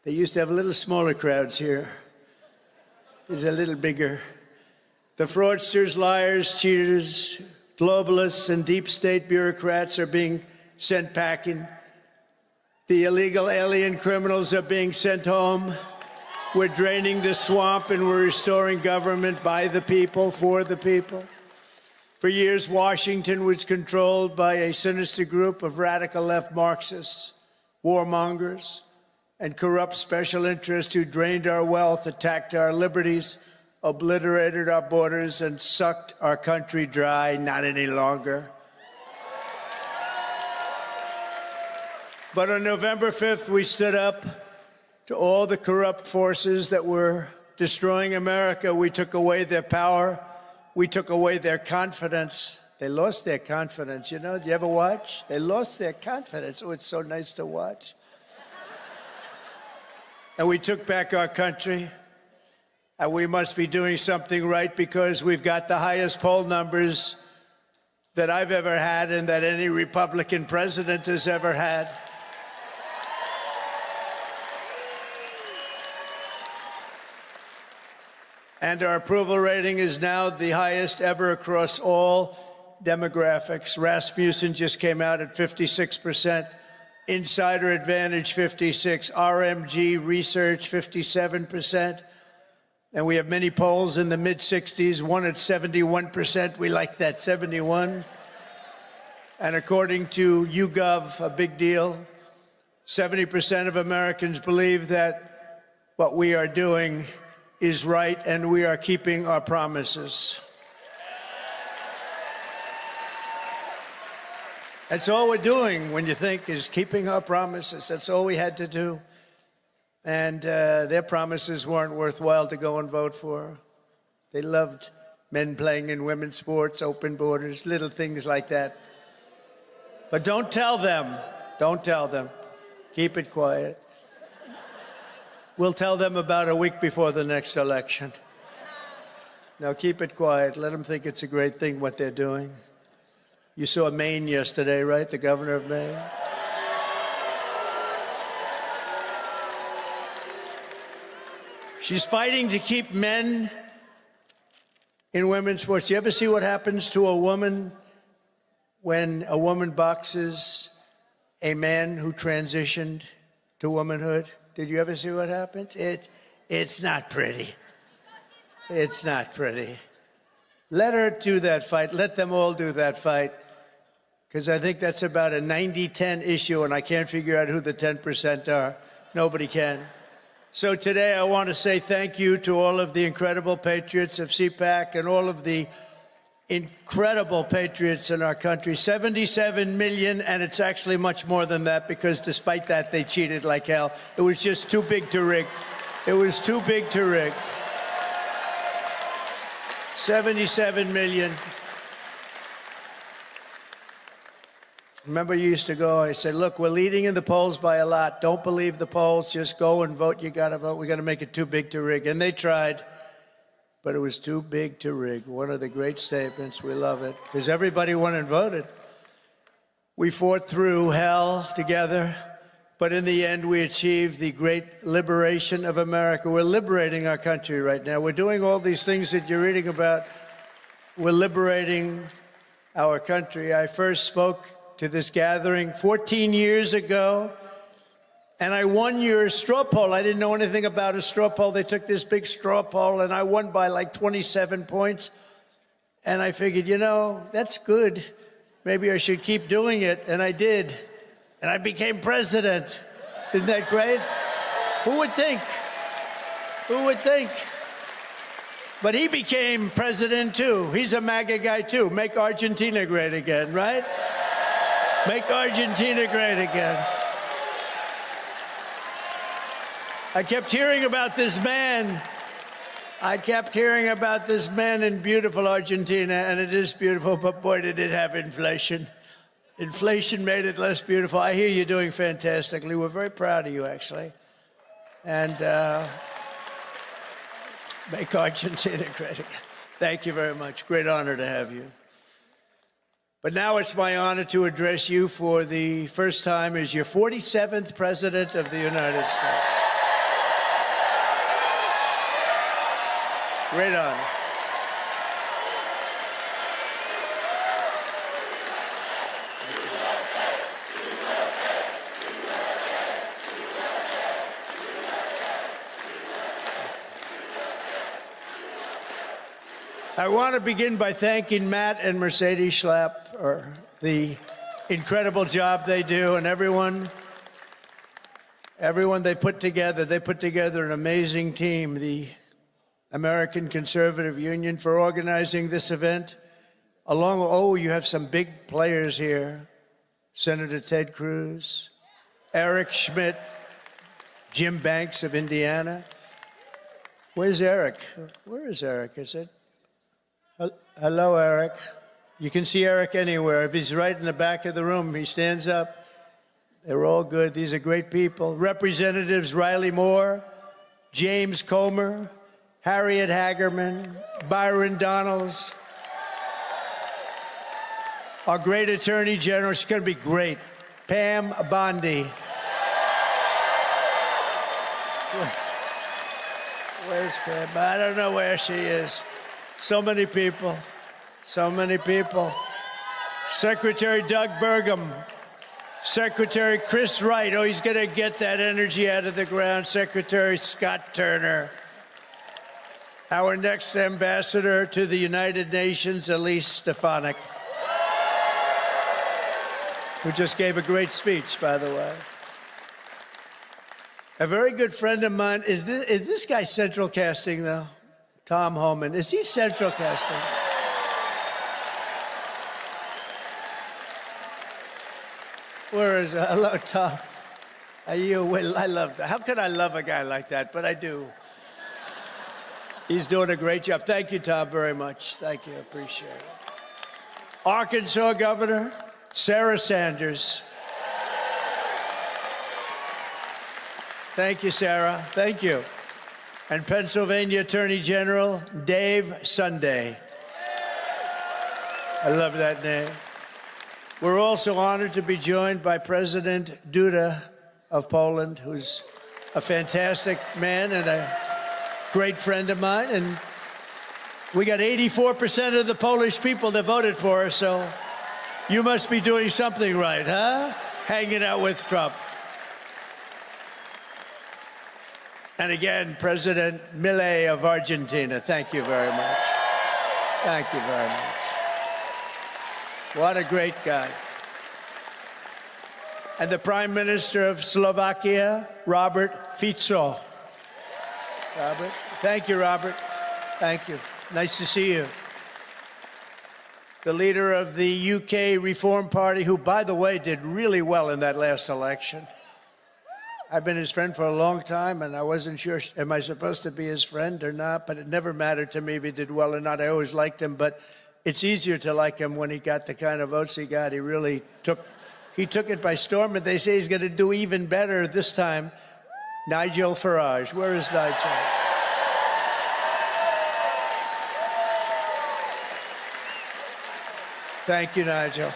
They used to have a little smaller crowds here. It's a little bigger. The fraudsters, liars, cheaters, globalists, and deep state bureaucrats are being sent packing. The illegal alien criminals are being sent home. We're draining the swamp, and we're restoring government by the people, for the people. For years, Washington was controlled by a sinister group of radical left Marxists, warmongers, and corrupt special interests who drained our wealth, attacked our liberties, obliterated our borders, and sucked our country dry. Not any longer. But on November 5th, we stood up to all the corrupt forces that were destroying America. We took away their power. We took away their confidence. They lost their confidence. You know, do you ever watch? They lost their confidence. Oh, it's so nice to watch. And we took back our country. And we must be doing something right, because we've got the highest poll numbers that I've ever had and that any Republican president has ever had. And our approval rating is now the highest ever across all demographics. Rasmussen just came out at 56%. Insider Advantage, 56%. RMG Research, 57%. And we have many polls in the mid-60s, one at 71%. We like that, 71. And according to YouGov, a big deal, 70% of Americans believe that what we are doing is right, and we are keeping our promises. That's all we're doing, when you think, is keeping our promises. That's all we had to do. And their promises weren't worthwhile to go and vote for. They loved men playing in women's sports, open borders, little things like that. But don't tell them. Don't tell them. Keep it quiet. We'll tell them about a week before the next election. Now, keep it quiet. Let them think it's a great thing, what they're doing. You saw Maine yesterday, right? The governor of Maine. She's fighting to keep men in women's sports. You ever see what happens to a woman when a woman boxes a man who transitioned to womanhood? Did you ever see what happens? It's not pretty. It's not pretty. Let her do that fight. Let them all do that fight. Because I think that's about a 90-10 issue, and I can't figure out who the 10% are. Nobody can. So today I want to say thank you to all of the incredible patriots of CPAC and all of the incredible patriots in our country. 77 million, and it's actually much more than that, because despite that, they cheated like hell. It was just too big to rig. It was too big to rig. 77 million. Remember, you used to go, I said, look, we're leading in the polls by a lot. Don't believe the polls. Just go and vote. You got to vote. We got to make it too big to rig. And they tried, but it was too big to rig. One of the great statements. We love it, because everybody went and voted. We fought through hell together, but in the end, we achieved the great liberation of America. We're liberating our country right now. We're doing all these things that you're reading about. We're liberating our country. I first spoke to this gathering 14 years ago, and I won your straw poll. I didn't know anything about a straw poll. They took this big straw poll, and I won by like 27 points. And I figured, you know, that's good. Maybe I should keep doing it, and I did. and I became president. Isn't that great? Who would think? Who would think? But he became president too. He's a MAGA guy too. Make Argentina great again, right? Make Argentina great again. I kept hearing about this man. I kept hearing about this man in beautiful Argentina, and it is beautiful, but boy, did it have inflation. Inflation made it less beautiful. I hear you're doing fantastically. We're very proud of you, actually. And make Argentina great again. Thank you very much. Great honor to have you. But now it's my honor to address you for the first time as your 47th President of the United States. Great honor. I want to begin by thanking Matt and Mercedes Schlapp for the incredible job they do, and everyone they put together. They put together an amazing team, the American Conservative Union, for organizing this event. You have some big players here. Senator Ted Cruz, Eric Schmidt, Jim Banks of Indiana. Where's Eric? Where is Eric? Is it? Hello, Eric. You can see Eric anywhere. If he's right in the back of the room, he stands up. They're all good. These are great people. Representatives Riley Moore, James Comer, Harriet Hageman, Byron Donalds. Our great Attorney General, she's going to be great, Pam Bondi. Where's Pam? I don't know where she is. So many people, so many people. Secretary Doug Burgum, Secretary Chris Wright. Oh, he's going to get that energy out of the ground. Secretary Scott Turner. Our next ambassador to the United Nations, Elise Stefanik, who just gave a great speech, by the way. A very good friend of mine. Is this guy central casting, though? Tom Homan. Is he central casting? Where is it? Hello, Tom. Are you? Well, I love that. How could I love a guy like that? But I do. He's doing a great job. Thank you, Tom, very much. Thank you. Appreciate it. Arkansas Governor Sarah Sanders. Thank you, Sarah. Thank you. And Pennsylvania Attorney General Dave Sunday. I love that name. We're also honored to be joined by President Duda of Poland, who's a fantastic man and a great friend of mine. And we got 84% of the Polish people that voted for us, so you must be doing something right, huh? Hanging out with Trump. And again, President Milei of Argentina, thank you very much. Thank you very much. What a great guy. And the Prime Minister of Slovakia, Robert Fico. Robert, thank you, Robert. Thank you. Nice to see you. The leader of the UK Reform Party, who, by the way, did really well in that last election. I've been his friend for a long time, and I wasn't sure, am I supposed to be his friend or not? But it never mattered to me if he did well or not. I always liked him, but it's easier to like him when he got the kind of votes he got. He really took it by storm, and they say he's going to do even better this time. Nigel Farage. Where is Nigel? Thank you, Nigel.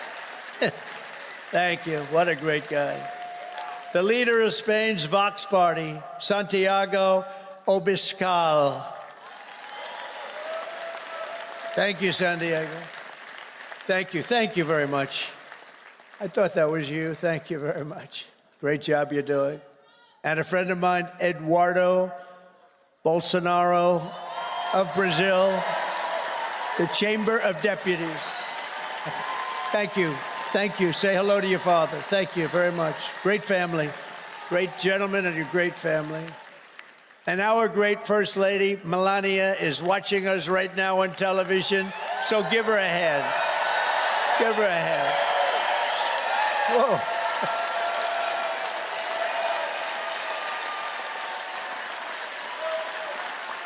Thank you. What a great guy. The leader of Spain's Vox Party, Santiago Abascal. Thank you, Santiago. Thank you. Thank you very much. I thought that was you. Thank you very much. Great job you're doing. And a friend of mine, Eduardo Bolsonaro of Brazil, the Chamber of Deputies. Thank you. Thank you. Say hello to your father. Thank you very much. Great family. Great gentleman and your great family. And our great First Lady, Melania, is watching us right now on television, so give her a hand. Give her a hand. Whoa.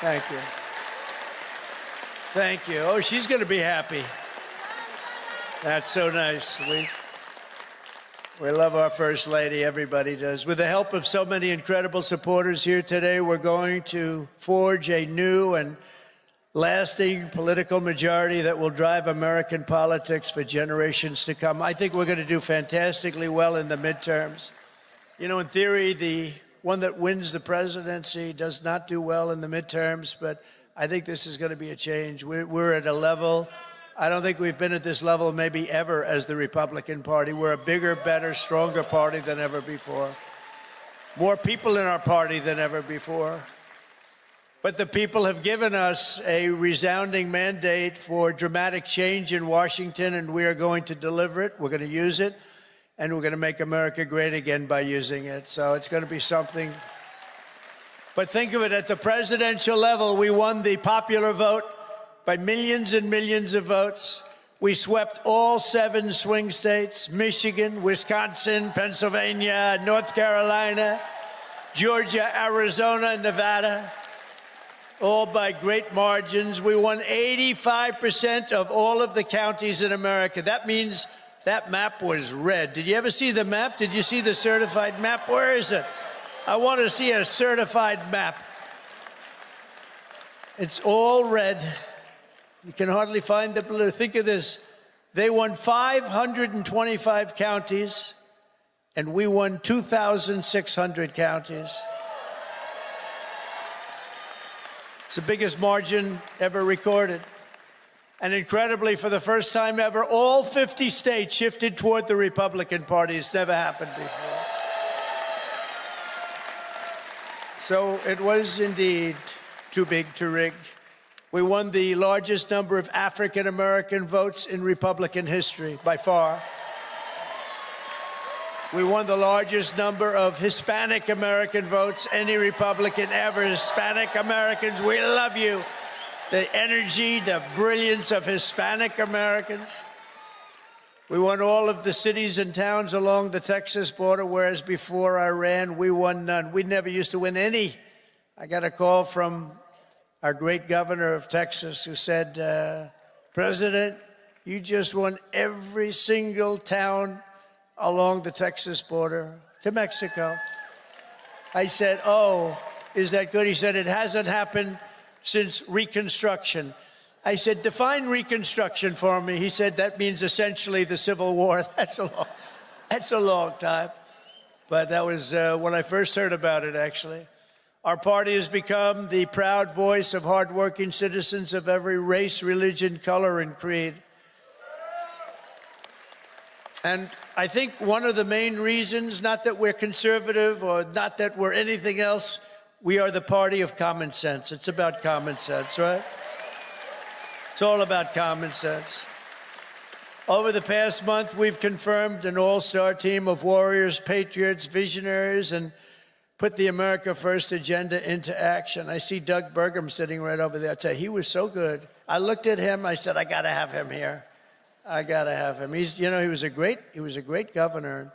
Thank you. Thank you. Oh, she's going to be happy. That's so nice. We love our First Lady. Everybody does. With the help of so many incredible supporters here today, we're going to forge a new and lasting political majority that will drive American politics for generations to come. I think we're going to do fantastically well in the midterms. You know, in theory, the one that wins the presidency does not do well in the midterms, but I think this is going to be a change. We're at a level, I don't think we've been at this level maybe ever as the Republican Party. We're a bigger, better, stronger party than ever before. More people in our party than ever before. But the people have given us a resounding mandate for dramatic change in Washington, and we are going to deliver it. We're going to use it, and we're going to make America great again by using it. So it's going to be something. But think of it, at the presidential level, we won the popular vote by millions and millions of votes. We swept all 7 swing states, Michigan, Wisconsin, Pennsylvania, North Carolina, Georgia, Arizona, Nevada, all by great margins. We won 85% of all of the counties in America. That means that map was red. Did you ever see the map? Did you see the certified map? Where is it? I want to see a certified map. It's all red. You can hardly find the blue. Think of this. They won 525 counties, and we won 2,600 counties. It's the biggest margin ever recorded. And incredibly, for the first time ever, all 50 states shifted toward the Republican Party. It's never happened before. So it was indeed too big to rig. We won the largest number of African-American votes in Republican history, by far. We won the largest number of Hispanic-American votes, any Republican ever. Hispanic Americans, we love you. The energy, the brilliance of Hispanic Americans. We won all of the cities and towns along the Texas border, whereas before I ran, we won none. We never used to win any. I got a call from our great governor of Texas who said, President, you just won every single town along the Texas border to Mexico. I said, oh, is that good? He said, it hasn't happened since Reconstruction. I said, define Reconstruction for me. He said, that means essentially the Civil War. That's a long time. But that was when I first heard about it, actually. Our party has become the proud voice of hardworking citizens of every race, religion, color, and creed. And I think one of the main reasons, not that we're conservative or not that we're anything else, we are the party of common sense. It's about common sense, right? It's all about common sense. Over the past month, we've confirmed an all-star team of warriors, patriots, visionaries, and put the America First agenda into action. I see Doug Burgum sitting right over there. I tell you, he was so good. I looked at him. I said, I got to have him here. I got to have him. He was a great governor.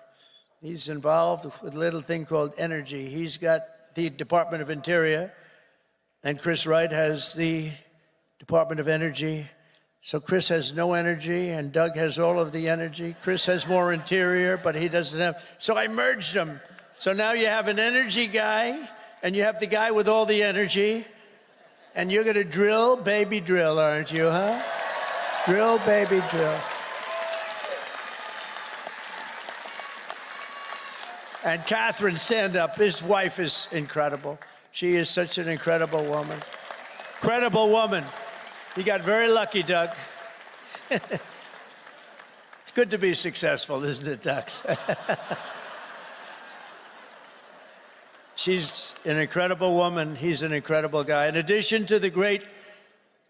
He's involved with a little thing called energy. He's got the Department of Interior, and Chris Wright has the Department of Energy. So Chris has no energy, and Doug has all of the energy. Chris has more interior, but he doesn't have. So I merged them. So now you have an energy guy, and you have the guy with all the energy, and you're going to drill, baby, drill, aren't you, huh? Drill, baby, drill. And Catherine, stand up. His wife is incredible. She is such an incredible woman. Incredible woman. You got very lucky, Doug. It's good to be successful, isn't it, Doug? She's an incredible woman. He's an incredible guy. In addition to the great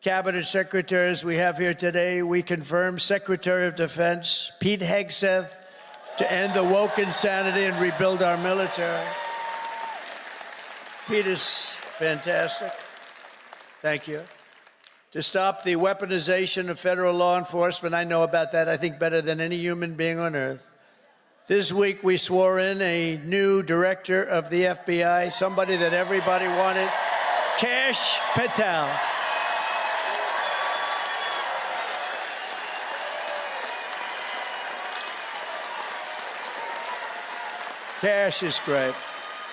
cabinet secretaries we have here today. We confirm Secretary of Defense Pete Hegseth to end the woke insanity and rebuild our military. Pete is fantastic. Thank you. To stop the weaponization of federal law enforcement, I know about that, I think, better than any human being on earth. This week, we swore in a new director of the FBI, somebody that everybody wanted, Kash Patel. Kash is great.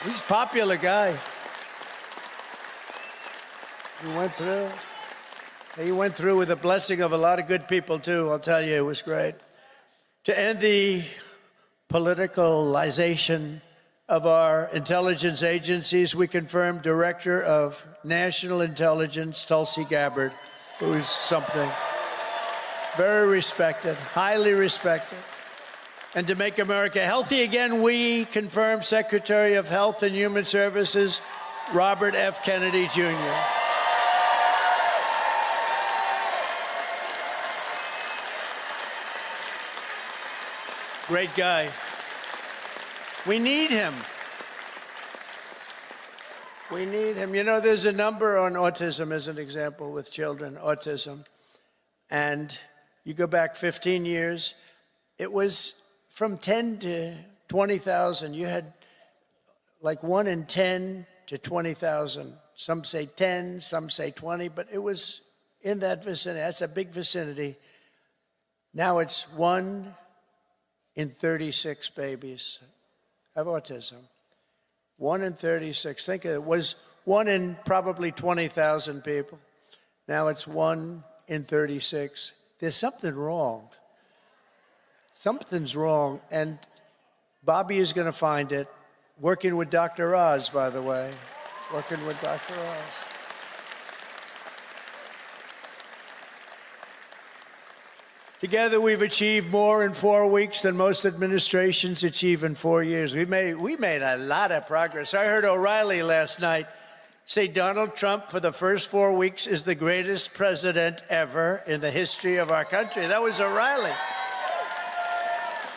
He's a popular guy. He went through with the blessing of a lot of good people, too. I'll tell you, it was great. To end the politicalization of our intelligence agencies, we confirmed Director of National Intelligence, Tulsi Gabbard, who's something. Very respected, highly respected. And to make America healthy again, we confirmed Secretary of Health and Human Services, Robert F. Kennedy, Jr. Great guy. We need him. We need him. You know, there's a number on autism as an example with children, autism. And you go back 15 years, it was from 10 to 20,000. You had like 1 in 10 to 20,000. Some say 10, some say 20, but it was in that vicinity. That's a big vicinity. Now it's 1 in 36 babies have autism. 1 in 36. Think of it. It was 1 in probably 20,000 people. Now it's 1 in 36. There's something wrong. Something's wrong, and Bobby is going to find it. Working with Dr. Oz, by the way. Working with Dr. Oz. Together, we've achieved more in 4 weeks than most administrations achieve in 4 years. We made a lot of progress. I heard O'Reilly last night say Donald Trump, for the first 4 weeks, is the greatest president ever in the history of our country. That was O'Reilly.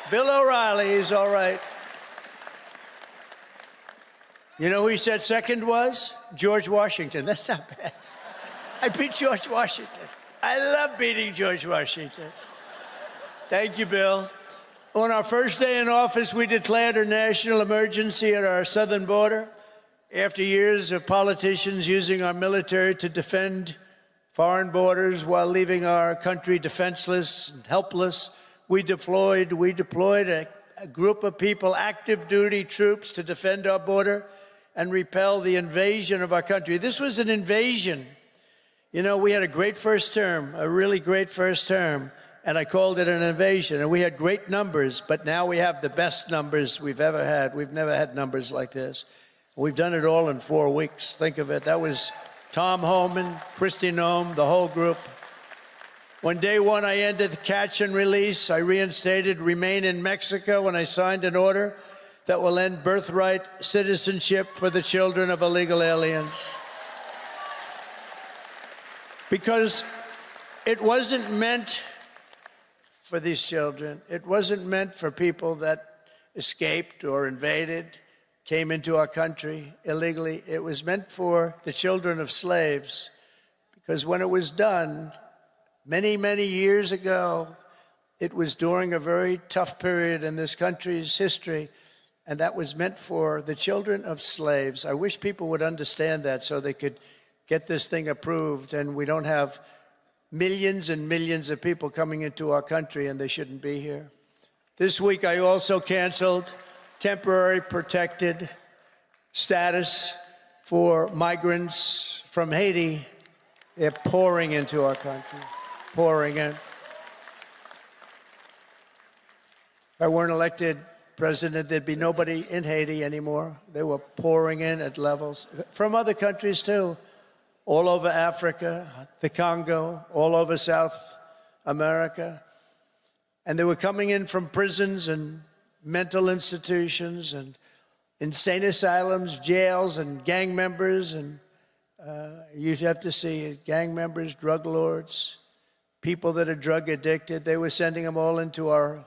Bill O'Reilly is all right. You know who he said second was? George Washington. That's not bad. I beat George Washington. I love beating George Washington. Thank you, Bill. On our first day in office, we declared a national emergency at our southern border. After years of politicians using our military to defend foreign borders while leaving our country defenseless and helpless, we deployed a group of people, active duty troops, to defend our border and repel the invasion of our country. This was an invasion. You know, we had a great first term, a really great first term, and I called it an invasion. And we had great numbers, but now we have the best numbers we've ever had. We've never had numbers like this. We've done it all in 4 weeks. Think of it. That was Tom Homan, Kristi Noem, the whole group. On day one, I ended the catch and release. I reinstated remain in Mexico, and I signed an order that will end birthright citizenship for the children of illegal aliens. Because it wasn't meant for these children. It wasn't meant for people that escaped or invaded, came into our country illegally. It was meant for the children of slaves. Because when it was done, many, many years ago, it was during a very tough period in this country's history, and that was meant for the children of slaves. I wish people would understand that so they could get this thing approved, and we don't have millions and millions of people coming into our country, and they shouldn't be here. This week, I also canceled temporary protected status for migrants from Haiti. They're pouring into our country, pouring in. If I weren't elected president, there'd be nobody in Haiti anymore. They were pouring in at levels from other countries, too. All over Africa, the Congo, all over South America. And they were coming in from prisons and mental institutions and insane asylums, jails, and gang members and You have to see it. Gang members, drug lords, people that are drug addicted. They were sending them all into our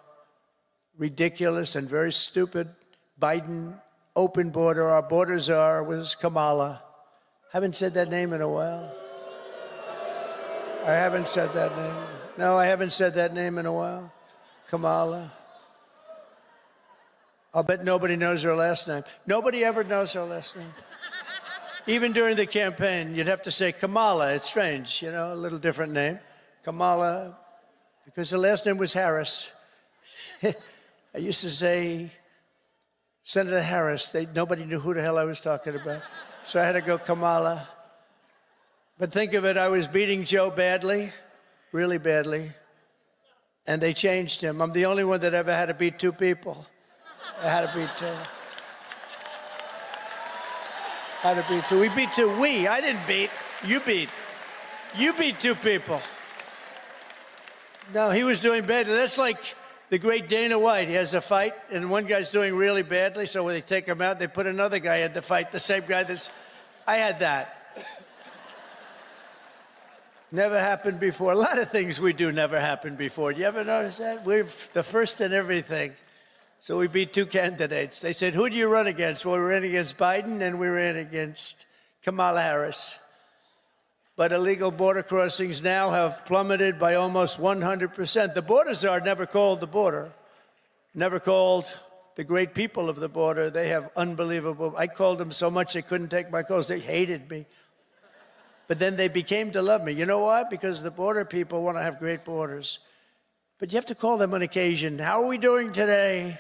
ridiculous and very stupid Biden open border. Our border czar was Kamala. Haven't said that name in a while. I haven't said that name. No, I haven't said that name in a while. Kamala. I'll bet nobody knows her last name. Nobody ever knows her last name. Even during the campaign, you'd have to say Kamala. It's strange, you know, a little different name. Kamala, because her last name was Harris. I used to say Senator Harris. Nobody knew who the hell I was talking about. So I had to go Kamala. But think of it, I was beating Joe badly, really badly, and they changed him. I'm the only one that ever had to beat two people. I had to beat two. Had to beat two. We beat two. I didn't beat. You beat. You beat two people. No, he was doing badly. That's like the great Dana White. He has a fight, and one guy's doing really badly, so when they take him out, they put another guy in the fight, the same guy that's... I had that. Never happened before. A lot of things we do never happened before. Do you ever notice that? We're the first in everything. So we beat two candidates. They said, who do you run against? Well, we ran against Biden, and we ran against Kamala Harris. But illegal border crossings now have plummeted by almost 100%. The border czar never called the border, never called the great people of the border. They have unbelievable... I called them so much they couldn't take my calls. They hated me. But then they became to love me. You know why? Because the border people want to have great borders. But you have to call them on occasion. How are we doing today?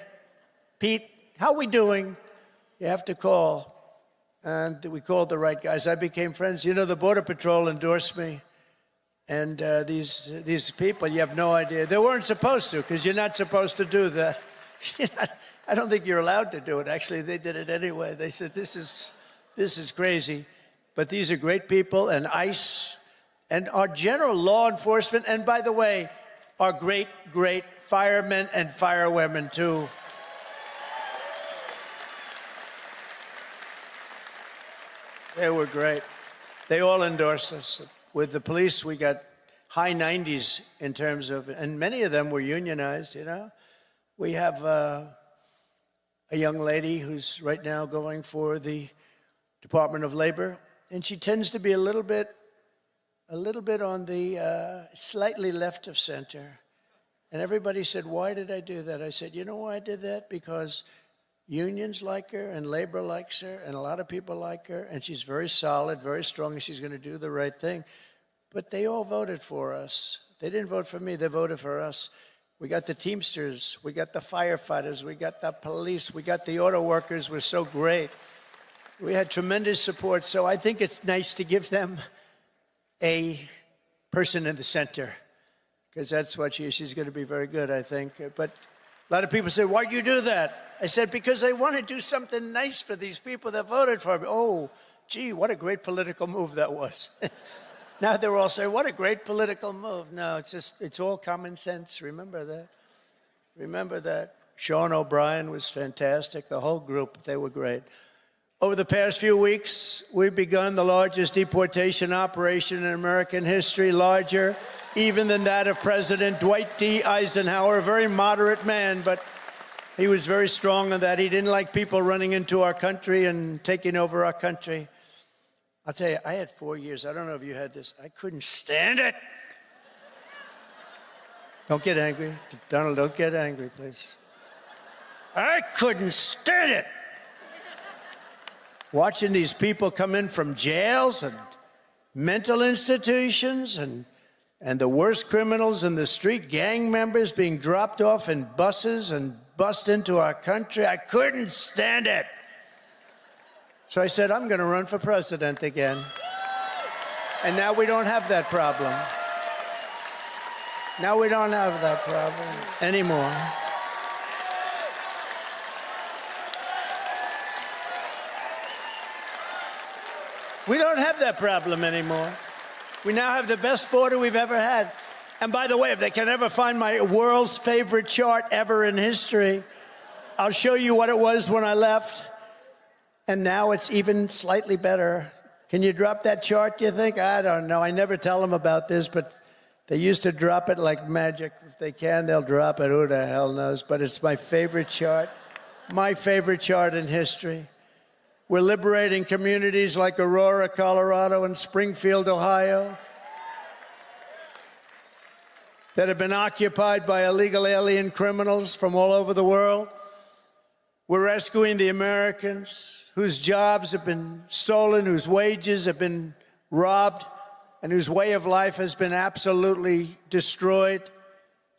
Pete, how are we doing? You have to call. And we called the right guys. I became friends. You know, the Border Patrol endorsed me. And these people, you have no idea. They weren't supposed to, because you're not supposed to do that. I don't think you're allowed to do it. Actually, they did it anyway. They said, this is crazy. But these are great people, and ICE, and our general law enforcement, and by the way, our great, great firemen and firewomen, too. They were great. They all endorsed us. With the police, we got high 90s in terms of, and many of them were unionized, you know. We have a young lady who's right now going for the Department of Labor. And she tends to be a little bit on the slightly left of center. And everybody said, why did I do that? I said, you know why I did that? Because unions like her and labor likes her and a lot of people like her. And she's very solid, very strong, and she's going to do the right thing. But they all voted for us. They didn't vote for me. They voted for us. We got the Teamsters. We got the firefighters. We got the police. We got the auto workers. We're so great. We had tremendous support, so I think it's nice to give them a person in the center, because that's what she's going to be very good, I think. But a lot of people say, why'd you do that? I said, because I want to do something nice for these people that voted for me. Oh, gee, what a great political move that was. Now they're all saying, what a great political move. No, it's all common sense. Remember that. Remember that. Sean O'Brien was fantastic. The whole group, they were great. Over the past few weeks, we've begun the largest deportation operation in American history, larger even than that of President Dwight D. Eisenhower, a very moderate man, but he was very strong on that. He didn't like people running into our country and taking over our country. I'll tell you, I had 4 years. I don't know if you had this. I couldn't stand it. Don't get angry. Donald, don't get angry, please. I couldn't stand it. Watching these people come in from jails and mental institutions and the worst criminals in the street, gang members being dropped off in buses and bussed into our country. I couldn't stand it. So I said, I'm going to run for president again. And now we don't have that problem. Now we don't have that problem anymore. We don't have that problem anymore. We now have the best border we've ever had. And by the way, if they can ever find my world's favorite chart ever in history, I'll show you what it was when I left. And now it's even slightly better. Can you drop that chart, do you think? I don't know. I never tell them about this, but they used to drop it like magic. If they can, they'll drop it. Who the hell knows? But it's my favorite chart. My favorite chart in history. We're liberating communities like Aurora, Colorado, and Springfield, Ohio, that have been occupied by illegal alien criminals from all over the world. We're rescuing the Americans whose jobs have been stolen, whose wages have been robbed, and whose way of life has been absolutely destroyed.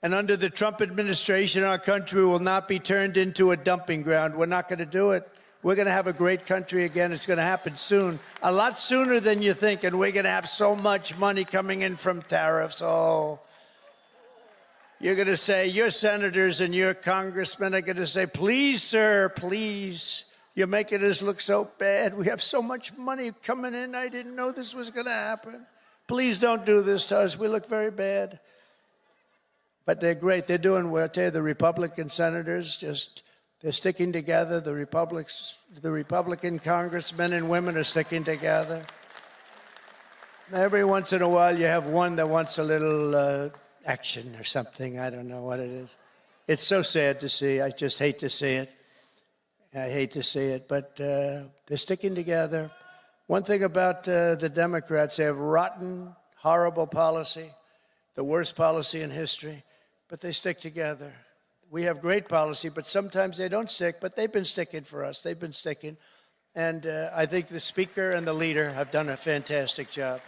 And under the Trump administration, our country will not be turned into a dumping ground. We're not going to do it. We're going to have a great country again. It's going to happen soon, a lot sooner than you think, and we're going to have so much money coming in from tariffs. Oh, you're going to say, your senators and your congressmen are going to say, please, sir, please. You're making us look so bad. We have so much money coming in. I didn't know this was going to happen. Please don't do this to us. We look very bad. But they're great. They're doing well. I tell you, the Republican senators they're sticking together. The Republican congressmen and women are sticking together. Every once in a while, you have one that wants a little action or something. I don't know what it is. It's so sad to see. I just hate to see it. I hate to see it, but they're sticking together. One thing about the Democrats, they have rotten, horrible policy, the worst policy in history, but they stick together. We have great policy, but sometimes they don't stick, but they've been sticking for us. They've been sticking. And I think the speaker and the leader have done a fantastic job.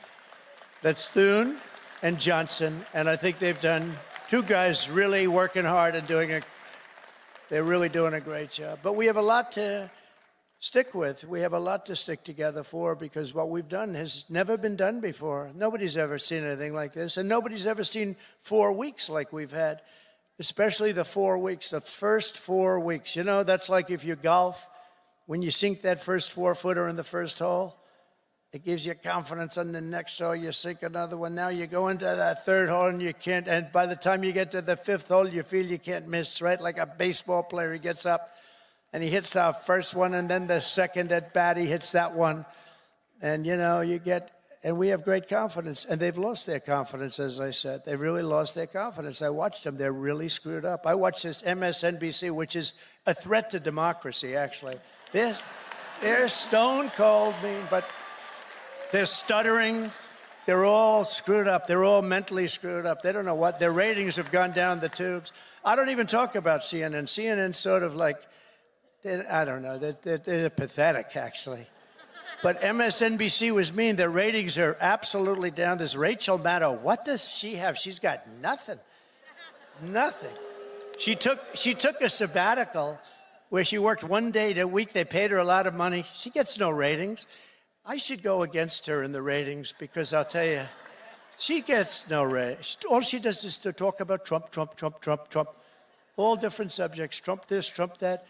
That's Thune and Johnson, and I think they've done, two guys really working hard and they're really doing a great job. But we have a lot to stick with. We have a lot to stick together for, because what we've done has never been done before. Nobody's ever seen anything like this, and nobody's ever seen 4 weeks like we've had, especially the 4 weeks, the first 4 weeks. You know, that's like if you golf, when you sink that first 4-footer in the first hole, it gives you confidence on the next hole. You sink another one. Now you go into that third hole and you can't, and by the time you get to the fifth hole, you feel you can't miss, right? Like a baseball player, he gets up and he hits our first one, and then the second at bat, he hits that one. And, you know, and we have great confidence. And they've lost their confidence, as I said. They really lost their confidence. I watched them. They're really screwed up. I watched this MSNBC, which is a threat to democracy, actually. They're stone cold mean, but they're stuttering. They're all screwed up. They're all mentally screwed up. They don't know what. Their ratings have gone down the tubes. I don't even talk about CNN. CNN's sort of like, I don't know. They're pathetic, actually. But MSNBC was mean. Their ratings are absolutely down. This Rachel Maddow, what does she have? She's got nothing. Nothing. She took a sabbatical where she worked 1 day a week. They paid her a lot of money. She gets no ratings. I should go against her in the ratings, because I'll tell you, she gets no ratings. All she does is to talk about Trump, Trump, Trump, Trump, Trump. All different subjects, Trump this, Trump that.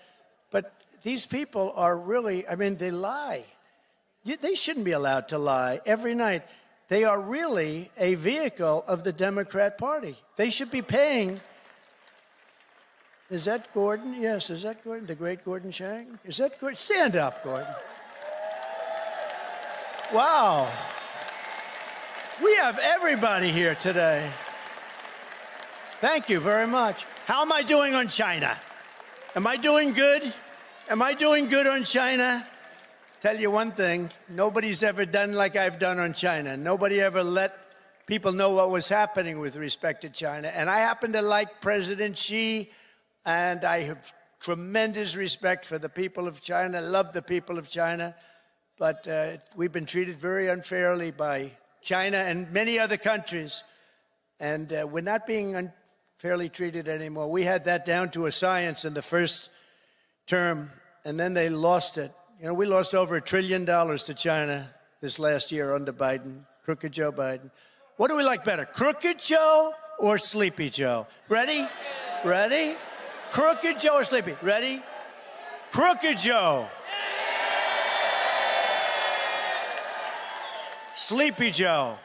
But these people are really, I mean, they lie. They shouldn't be allowed to lie every night. They are really a vehicle of the Democrat Party. They should be paying. Is that Gordon? Yes, is that Gordon? The great Gordon Chang? Is that Gordon? Stand up, Gordon. Wow. We have everybody here today. Thank you very much. How am I doing on China? Am I doing good? Am I doing good on China? Tell you one thing, nobody's ever done like I've done on China. Nobody ever let people know what was happening with respect to China. And I happen to like President Xi, and I have tremendous respect for the people of China, love the people of China. But we've been treated very unfairly by China and many other countries. And we're not being unfairly treated anymore. We had that down to a science in the first term, and then they lost it. You know, we lost over $1 trillion to China this last year under Biden, Crooked Joe Biden. What do we like better, Crooked Joe or Sleepy Joe? Ready? Ready? Crooked Joe or Sleepy? Ready? Crooked Joe. Sleepy Joe.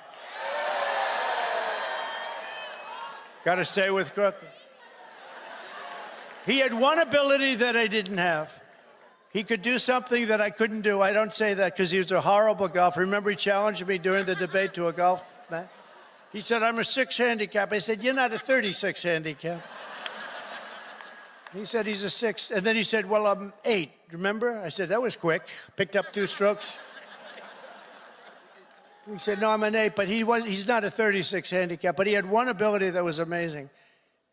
Got to stay with Crooked. He had one ability that I didn't have. He could do something that I couldn't do. I don't say that because he was a horrible golfer. Remember, he challenged me during the debate to a golf match? He said, I'm a 6 handicap. I said, you're not a 36 handicap. He said he's a 6. And then he said, well, I'm 8. Remember? I said, that was quick. Picked up 2 strokes. He said, no, I'm an 8. But he's not a 36 handicap. But he had one ability that was amazing.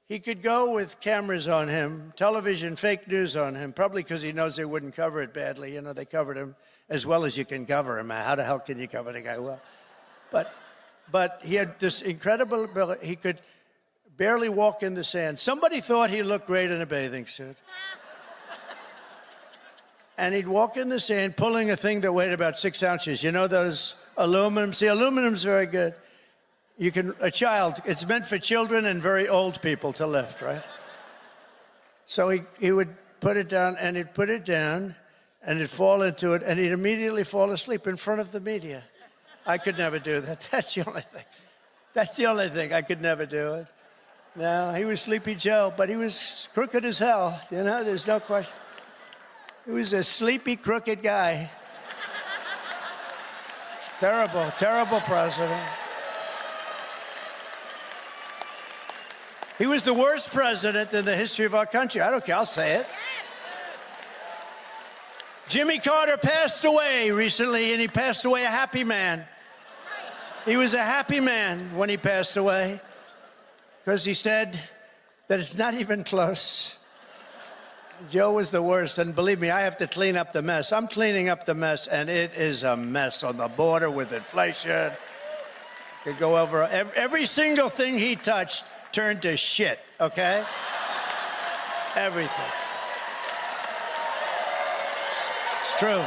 He could go with cameras on him, television, fake news on him, probably because he knows they wouldn't cover it badly. You know, they covered him as well as you can cover him. How the hell can you cover the guy well? But he had this incredible ability. He could barely walk in the sand. Somebody thought he looked great in a bathing suit. And he'd walk in the sand pulling a thing that weighed about 6 ounces. You know those aluminum? See, aluminum's very good. A child, it's meant for children and very old people to lift, right? So he would put it down, and he'd put it down, and he'd fall into it, and he'd immediately fall asleep in front of the media. I could never do that. That's the only thing. That's the only thing. I could never do it. No, he was Sleepy Joe, but he was crooked as hell. You know, there's no question. He was a sleepy, crooked guy. Terrible, terrible president. He was the worst president in the history of our country. I don't care, I'll say it. Jimmy Carter passed away recently, and he passed away a happy man. He was a happy man when he passed away because he said that it's not even close. Joe was the worst, and believe me, I have to clean up the mess. I'm cleaning up the mess, and it is a mess on the border with inflation. Could go over every single thing he touched turned to shit, okay? Everything. It's true.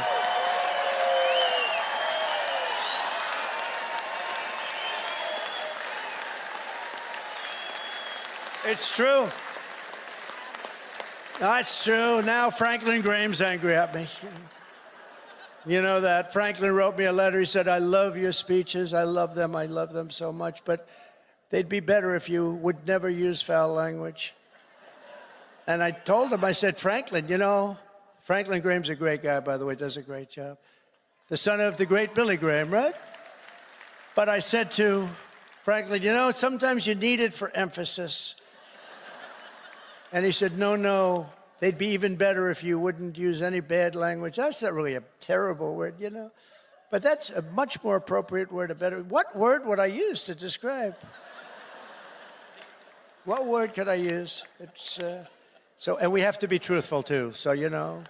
It's true. That's true. Now Franklin Graham's angry at me. You know that. Franklin wrote me a letter. He said, I love your speeches. I love them so much. But they'd be better if you would never use foul language. And I told him, I said, Franklin, you know, Franklin Graham's a great guy, by the way, does a great job. The son of the great Billy Graham, right? But I said to Franklin, you know, sometimes you need it for emphasis. And he said, no, they'd be even better if you wouldn't use any bad language. That's not really a terrible word, you know. But that's a much more appropriate word, a better. What word would I use to describe? What word could I use? It's and we have to be truthful too. So you know,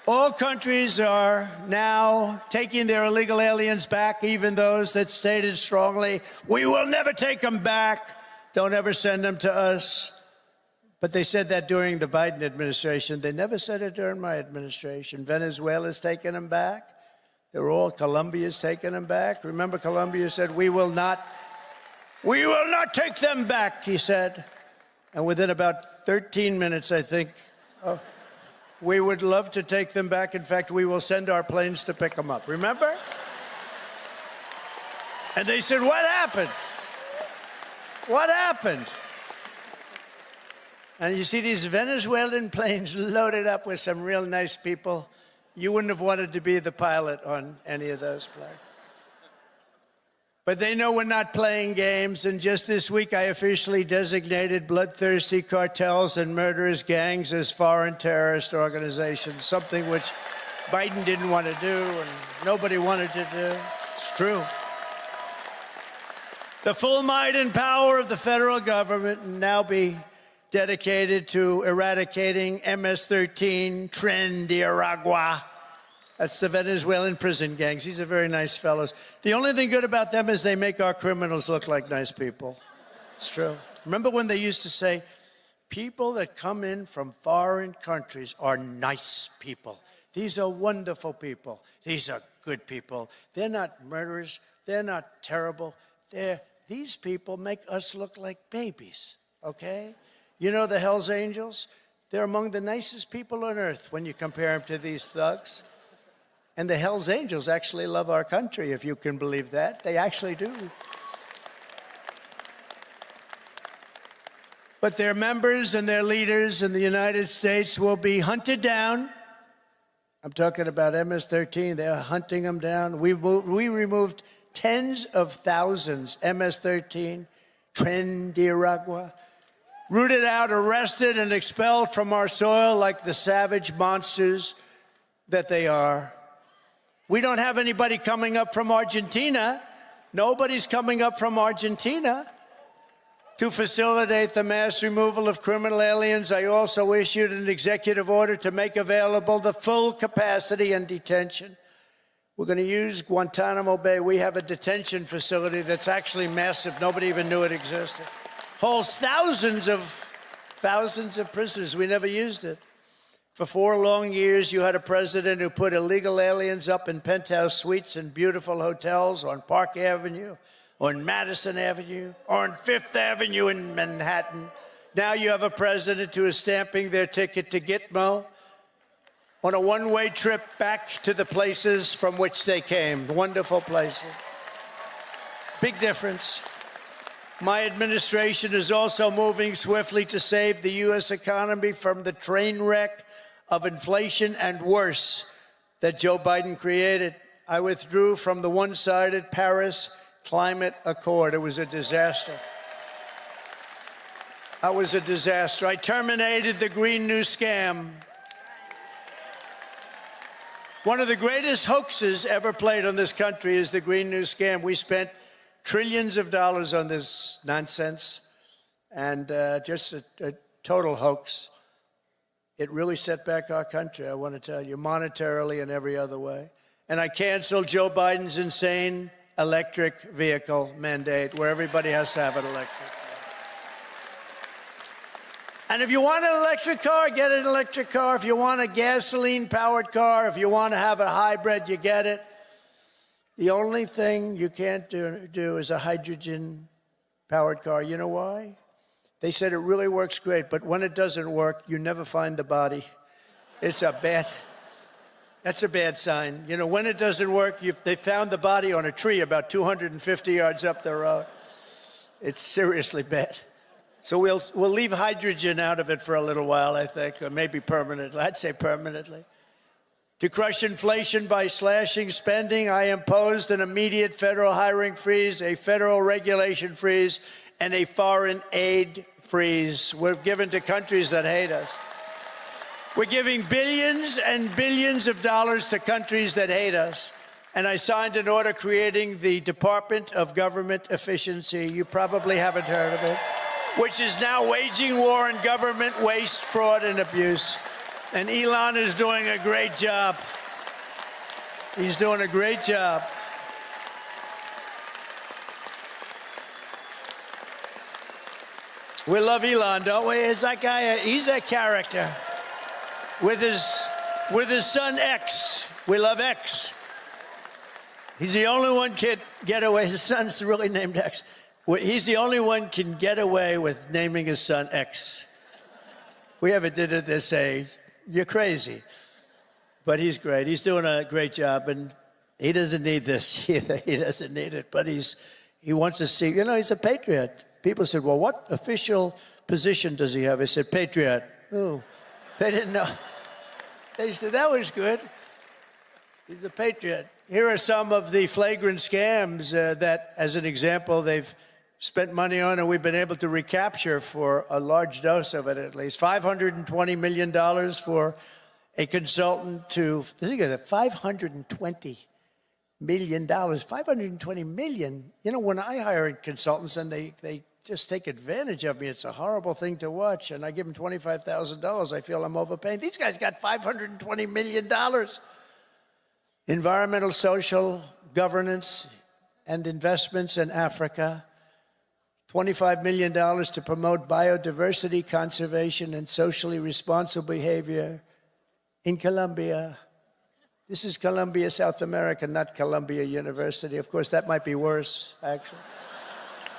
all countries are now taking their illegal aliens back, even those that stated strongly, "We will never take them back. Don't ever send them to us." But they said that during the Biden administration. They never said it during my administration. Venezuela's taking them back. Colombia's taking them back. Remember, Colombia said, we will not take them back, he said. And within about 13 minutes, I think, we would love to take them back. In fact, we will send our planes to pick them up. Remember? And they said, what happened? What happened? And you see these Venezuelan planes loaded up with some real nice people. You wouldn't have wanted to be the pilot on any of those planes. But they know we're not playing games, and just this week I officially designated bloodthirsty cartels and murderous gangs as foreign terrorist organizations, something which Biden didn't want to do and nobody wanted to do. It's true. The full might and power of the federal government will now be dedicated to eradicating MS-13, Tren de Aragua. That's the Venezuelan prison gangs. These are very nice fellows. The only thing good about them is they make our criminals look like nice people. It's true. Remember when they used to say, people that come in from foreign countries are nice people. These are wonderful people. These are good people. They're not murderers. They're not terrible. These people make us look like babies, okay? You know the Hells Angels? They're among the nicest people on earth when you compare them to these thugs. And the Hells Angels actually love our country, if you can believe that. They actually do. But their members and their leaders in the United States will be hunted down. I'm talking about MS-13. They're hunting them down. We removed tens of thousands, MS-13, Trendiragua, rooted out, arrested, and expelled from our soil like the savage monsters that they are. We don't have anybody coming up from Argentina. Nobody's coming up from Argentina to facilitate the mass removal of criminal aliens. I also issued an executive order to make available the full capacity and detention. We're going to use Guantanamo Bay. We have a detention facility that's actually massive. Nobody even knew it existed. Holds thousands of prisoners. We never used it. For 4 long years, you had a president who put illegal aliens up in penthouse suites in beautiful hotels on Park Avenue, on Madison Avenue, or on Fifth Avenue in Manhattan. Now you have a president who is stamping their ticket to Gitmo on a one-way trip back to the places from which they came. Wonderful places. Big difference. My administration is also moving swiftly to save the U.S. economy from the train wreck of inflation and worse that Joe Biden created. I withdrew from the one-sided Paris Climate Accord. It was a disaster. That was a disaster. I terminated the Green New Scam. One of the greatest hoaxes ever played on this country is the Green New Scam. We spent trillions of dollars on this nonsense, and just a total hoax. It really set back our country, I want to tell you, monetarily and every other way. And I canceled Joe Biden's insane electric vehicle mandate, where everybody has to have an electric car. And if you want an electric car, get an electric car. If you want a gasoline-powered car, if you want to have a hybrid, you get it. The only thing you can't do is a hydrogen-powered car. You know why? They said it really works great, but when it doesn't work, you never find the body. That's a bad sign. You know, when it doesn't work, they found the body on a tree about 250 yards up the road. It's seriously bad. So we'll leave hydrogen out of it for a little while, I think, or maybe permanently. I'd say permanently. To crush inflation by slashing spending, I imposed an immediate federal hiring freeze, a federal regulation freeze, and a foreign aid freeze we're given to countries that hate us. We're giving billions and billions of dollars to countries that hate us. And I signed an order creating the Department of Government Efficiency. You probably haven't heard of it, which is now waging war on government waste, fraud, and abuse. And Elon is doing a great job. He's doing a great job. We love Elon, don't we? It's that guy, he's a character. With his son X. We love X. He's the only one can get away. His son's really named X. He's the only one can get away with naming his son X. If we ever did it, they'd say, you're crazy. But he's great. He's doing a great job, and he doesn't need this either. He doesn't need it, but he wants to see, you know, he's a patriot. People said, well, what official position does he have? I said, patriot. Oh, they didn't know. They said, that was good. He's a patriot. Here are some of the flagrant scams that, as an example, they've spent money on and we've been able to recapture for a large dose of it at least. $520 million for a consultant to, think of it, $520 million. $520 million. You know, when I hire consultants and they just take advantage of me, it's a horrible thing to watch. And I give them $25,000. I feel I'm overpaying. These guys got $520 million. Environmental, social, governance, and investments in Africa. $25 million to promote biodiversity, conservation, and socially responsible behavior in Colombia. This is Colombia, South America, not Columbia University. Of course, that might be worse, actually,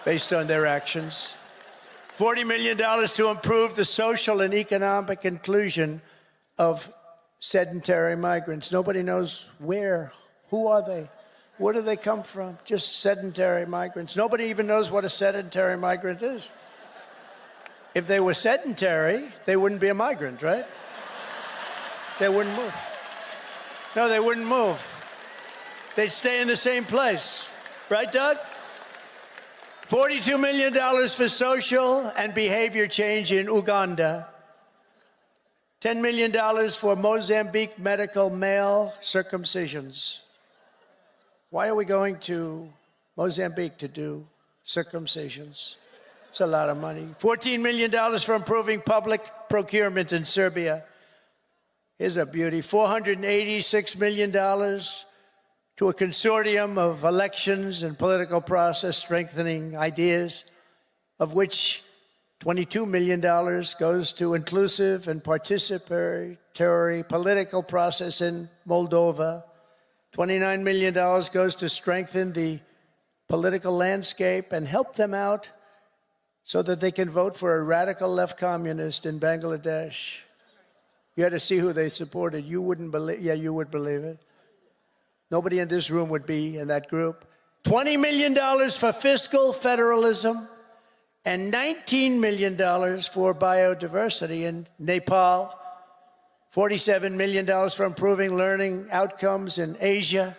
based on their actions. $40 million to improve the social and economic inclusion of sedentary migrants. Nobody knows where. Who are they? Where do they come from? Just sedentary migrants. Nobody even knows what a sedentary migrant is. If they were sedentary, they wouldn't be a migrant, right? They wouldn't move. No, they wouldn't move. They'd stay in the same place. Right, Doug? $42 million for social and behavior change in Uganda. $10 million for Mozambique medical male circumcisions. Why are we going to Mozambique to do circumcisions? It's a lot of money. $14 million for improving public procurement in Serbia. Here's a beauty. $486 million to a consortium of elections and political process strengthening ideas, of which $22 million goes to inclusive and participatory political process in Moldova. $29 million goes to strengthen the political landscape and help them out so that they can vote for a radical left communist in Bangladesh. You had to see who they supported. You wouldn't believe, yeah, you would believe it. Nobody in this room would be in that group. $20 million for fiscal federalism and $19 million for biodiversity in Nepal. $47 million for improving learning outcomes in Asia.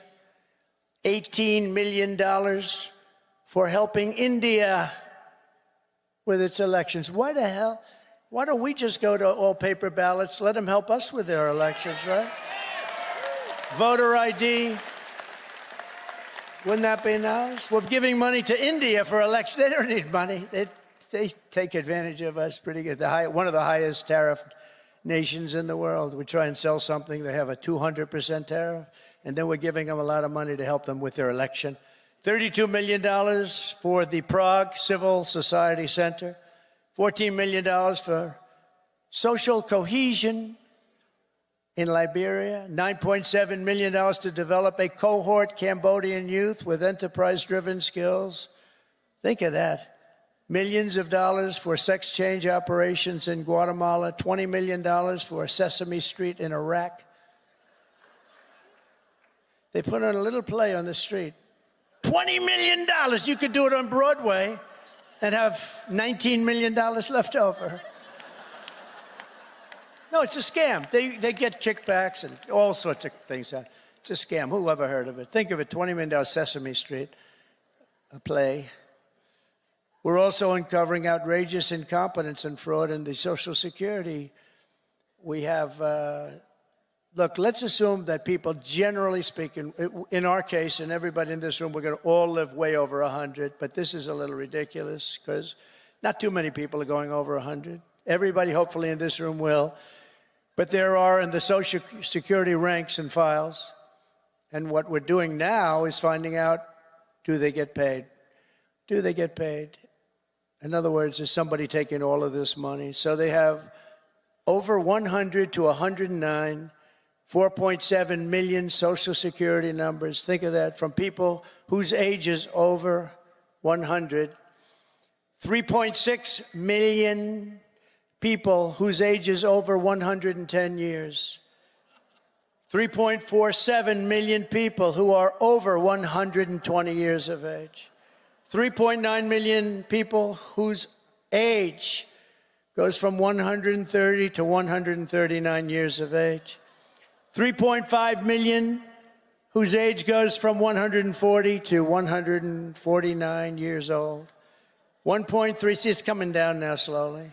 $18 million for helping India with its elections. Why the hell? Why don't we just go to all paper ballots? Let them help us with their elections, right? Voter ID. Wouldn't that be nice? We're giving money to India for elections. They don't need money. They take advantage of us pretty good. One of the highest tariff nations in the world. We try and sell something, they have a 200% tariff, and then we're giving them a lot of money to help them with their election. $32 million for the Prague Civil Society Center. $14 million for social cohesion in Liberia. $9.7 million to develop a cohort Cambodian youth with enterprise-driven skills. Think of that. Millions of dollars for sex change operations in Guatemala. $20 million for Sesame Street in Iraq. They put on a little play on the street. $20 million. You could do it on Broadway and have $19 million left over. No, it's a scam. They get kickbacks and all sorts of things. It's a scam. Who ever heard of it? Think of it, $20 million Sesame Street, a play. We're also uncovering outrageous incompetence and fraud in the Social Security. We have, look, let's assume that people, generally speaking, in our case, and everybody in this room, we're going to all live way over 100, but this is a little ridiculous because not too many people are going over 100. Everybody, hopefully, in this room will. But there are in the Social Security ranks and files. And what we're doing now is finding out, do they get paid? Do they get paid? In other words, is somebody taking all of this money? So they have over 100 to 109, 4.7 million Social Security numbers. Think of that, from people whose age is over 100. 3.6 million people whose age is over 110 years. 3.47 million people who are over 120 years of age. 3.9 million people whose age goes from 130 to 139 years of age. 3.5 million whose age goes from 140 to 149 years old. 1.3, see, it's coming down now slowly.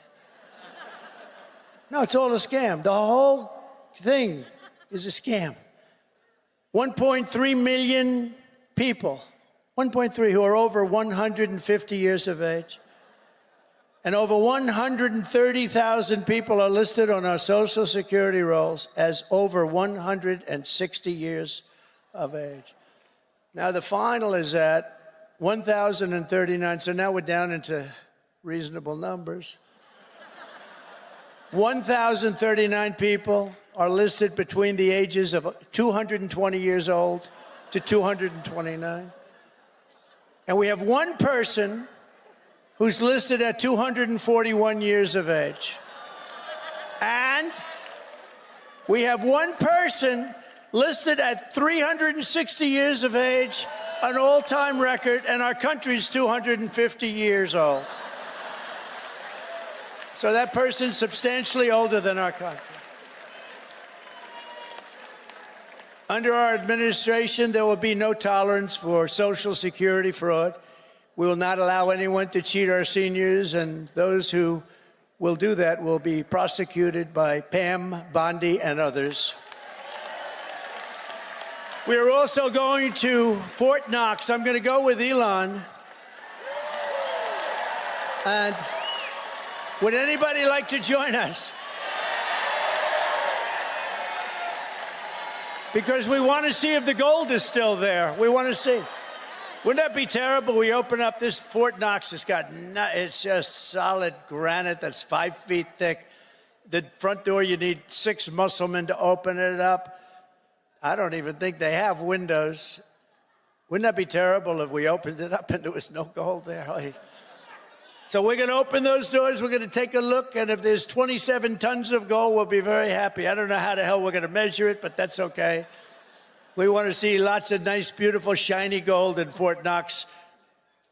No, it's all a scam. The whole thing is a scam. 1.3 million people, 1.3 who are over 150 years of age. And over 130,000 people are listed on our Social Security rolls as over 160 years of age. Now, the final is at 1,039, so now we're down into reasonable numbers. 1,039 people are listed between the ages of 220 years old to 229. And we have one person who's listed at 241 years of age. And we have one person listed at 360 years of age, an all-time record, and our country's 250 years old. So that person's substantially older than our country. Under our administration, there will be no tolerance for Social Security fraud. We will not allow anyone to cheat our seniors, and those who will do that will be prosecuted by Pam, Bondi, and others. We are also going to Fort Knox. I'm going to go with Elon. And would anybody like to join us? Because we want to see if the gold is still there. We want to see. Wouldn't that be terrible? We open up this Fort Knox. It's just solid granite that's 5 feet thick. The front door, you need 6 musclemen to open it up. I don't even think they have windows. Wouldn't that be terrible if we opened it up and there was no gold there? So we're going to open those doors. We're going to take a look. And if there's 27 tons of gold, we'll be very happy. I don't know how the hell we're going to measure it, but that's okay. We want to see lots of nice, beautiful, shiny gold in Fort Knox.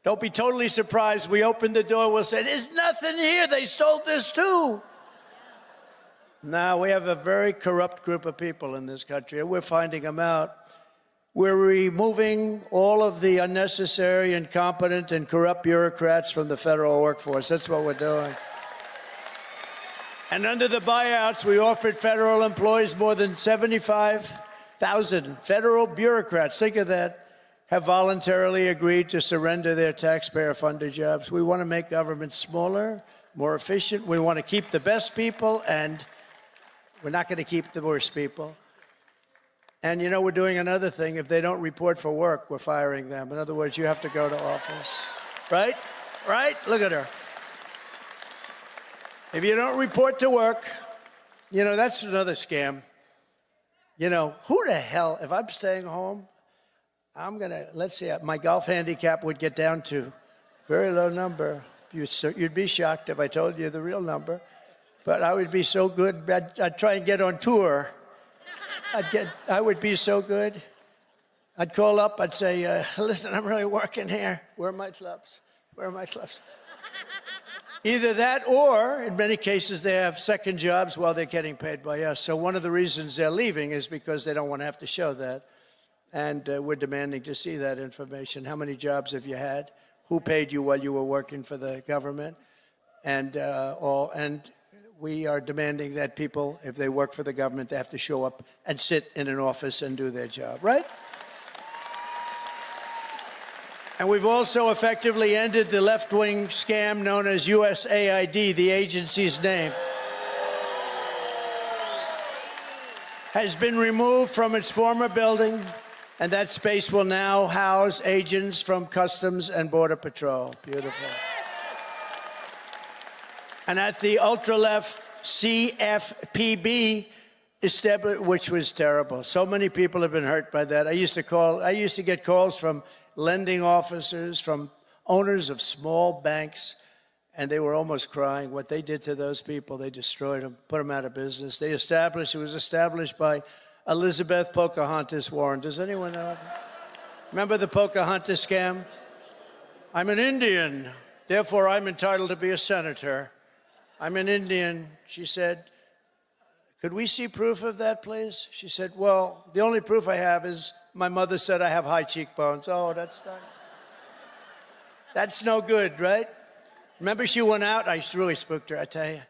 Don't be totally surprised. We open the door, we'll say, there's nothing here. They stole this too. Now, we have a very corrupt group of people in this country, and we're finding them out. We're removing all of the unnecessary, incompetent, and corrupt bureaucrats from the federal workforce. That's what we're doing. And under the buyouts, we offered federal employees more than 75,000 federal bureaucrats. Think of that. Have voluntarily agreed to surrender their taxpayer-funded jobs. We want to make government smaller, more efficient. We want to keep the best people, and we're not going to keep the worst people. And, you know, we're doing another thing. If they don't report for work, we're firing them. In other words, you have to go to office. Right? Right? Look at her. If you don't report to work, you know, that's another scam. You know, who the hell, if I'm staying home, I'm going to, let's see, my golf handicap would get down to very low number. You'd be shocked if I told you the real number. But I would be so good, I'd try and get on tour. I would be so good. I'd call up, I'd say, listen, I'm really working here. Where are my clubs? Where are my clubs? Either that or, in many cases, they have second jobs while they're getting paid by us. So one of the reasons they're leaving is because they don't want to have to show that. And we're demanding to see that information. How many jobs have you had? Who paid you while you were working for the government? And we are demanding that people, if they work for the government, they have to show up and sit in an office and do their job, right? And we've also effectively ended the left-wing scam known as USAID, the agency's name. Has been removed from its former building, and that space will now house agents from Customs and Border Patrol. Beautiful. And at the ultra-left CFPB, which was terrible. So many people have been hurt by that. I used to get calls from lending officers, from owners of small banks, and they were almost crying. What they did to those people, they destroyed them, put them out of business. It was established by Elizabeth Pocahontas Warren. Does anyone know? Remember the Pocahontas scam? I'm an Indian, therefore I'm entitled to be a senator. I'm an Indian. She said, could we see proof of that, please? She said, well, the only proof I have is my mother said I have high cheekbones. Oh, that's no good, right? Remember she went out? I really spooked her, I tell you.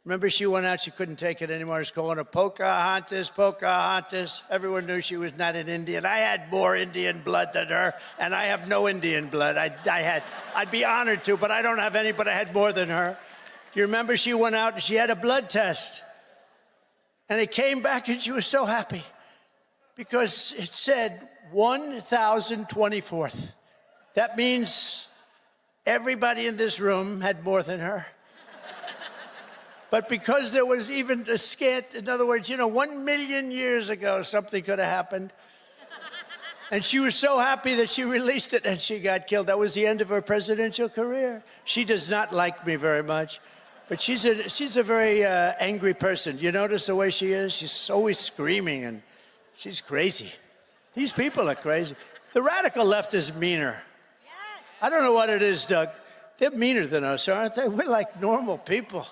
Remember she went out, she couldn't take it anymore. I was calling her Pocahontas, Pocahontas. Everyone knew she was not an Indian. I had more Indian blood than her, and I have no Indian blood. I'd be honored to, but I don't have any, but I had more than her. Do you remember she went out and she had a blood test? And it came back and she was so happy because it said 1,024th. That means everybody in this room had more than her. But because there was even a scant, in other words, 1 million years ago, something could have happened. And she was so happy that she released it and she got killed. That was the end of her presidential career. She does not like me very much. But she's a very angry person. You notice the way she is? She's always screaming, and she's crazy. These people are crazy. The radical left is meaner. Yes. I don't know what it is, Doug. They're meaner than us, aren't they? We're like normal people.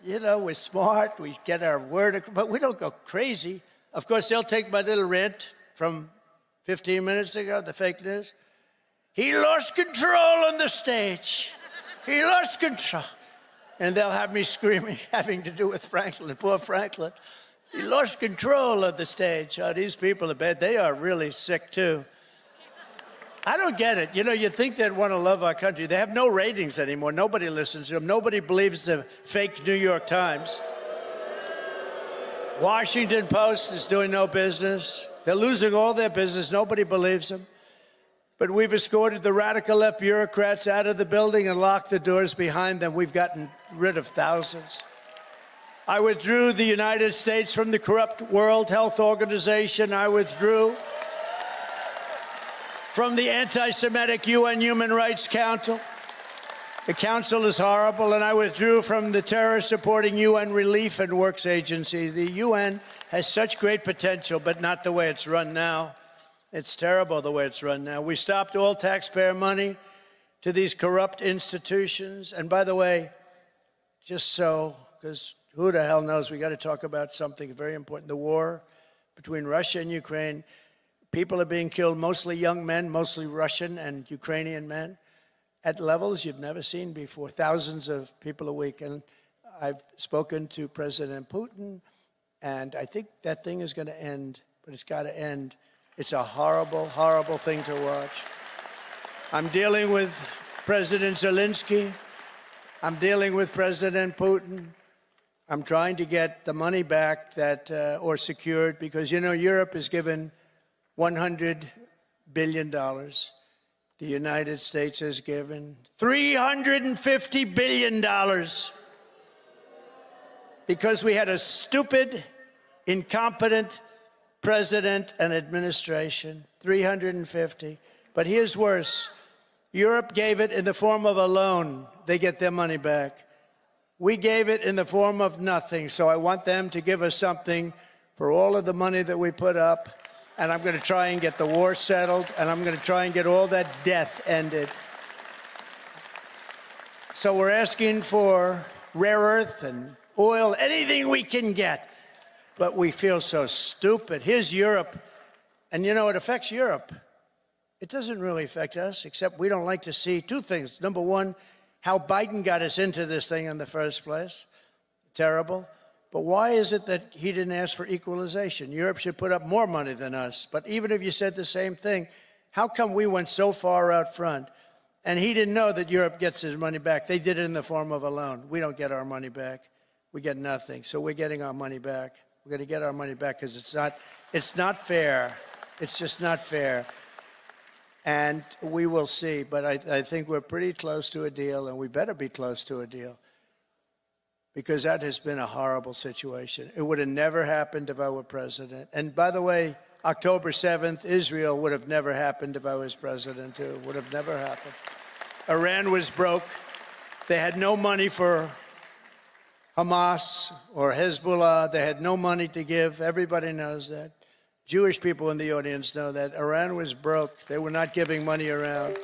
You know, we're smart, we get our word, but we don't go crazy. Of course, they'll take my little rant from 15 minutes ago, the fake news. He lost control on the stage. He lost control. And they'll have me screaming, having to do with Franklin, poor Franklin. He lost control of the stage. Oh, these people are bad. They are really sick, too. I don't get it. You know, you think they'd want to love our country. They have no ratings anymore. Nobody listens to them. Nobody believes the fake New York Times. Washington Post is doing no business. They're losing all their business. Nobody believes them. But we've escorted the radical left bureaucrats out of the building and locked the doors behind them. We've gotten rid of thousands. I withdrew the United States from the corrupt World Health Organization. I withdrew from the anti-Semitic UN Human Rights Council. The council is horrible, and I withdrew from the terror-supporting UN Relief and Works Agency. The UN has such great potential, but not the way it's run now. It's terrible the way it's run now. We stopped all taxpayer money to these corrupt institutions. And by the way, just so, because who the hell knows, we got to talk about something very important. The war between Russia and Ukraine. People are being killed, mostly young men, mostly Russian and Ukrainian men, at levels you've never seen before, thousands of people a week. And I've spoken to President Putin, and I think that thing is going to end, but it's got to end. It's a horrible, horrible thing to watch. I'm dealing with President Zelensky. I'm dealing with President Putin. I'm trying to get the money back that, or secured, because, you know, Europe is given $100 billion. The United States has given $350 billion because we had a stupid, incompetent president and administration. 350. But here's worse. Europe gave it in the form of a loan. They get their money back. We gave it in the form of nothing. So I want them to give us something for all of the money that we put up. And I'm going to try and get the war settled, and I'm going to try and get all that death ended. So we're asking for rare earth and oil, anything we can get. But we feel so stupid. Here's Europe. And, you know, it affects Europe. It doesn't really affect us, except we don't like to see two things. Number one, how Biden got us into this thing in the first place. Terrible. But why is it that he didn't ask for equalization? Europe should put up more money than us. But even if you said the same thing, how come we went so far out front? And he didn't know that Europe gets his money back. They did it in the form of a loan. We don't get our money back. We get nothing. So we're getting our money back. We're going to get our money back because it's not fair. It's just not fair. And we will see. But I think we're pretty close to a deal, and we better be close to a deal, because that has been a horrible situation. It would have never happened if I were president. And by the way, October 7th, Israel would have never happened if I was president, too. Would have never happened. Iran was broke. They had no money for Hamas or Hezbollah. They had no money to give. Everybody knows that. Jewish people in the audience know that. Iran was broke. They were not giving money around.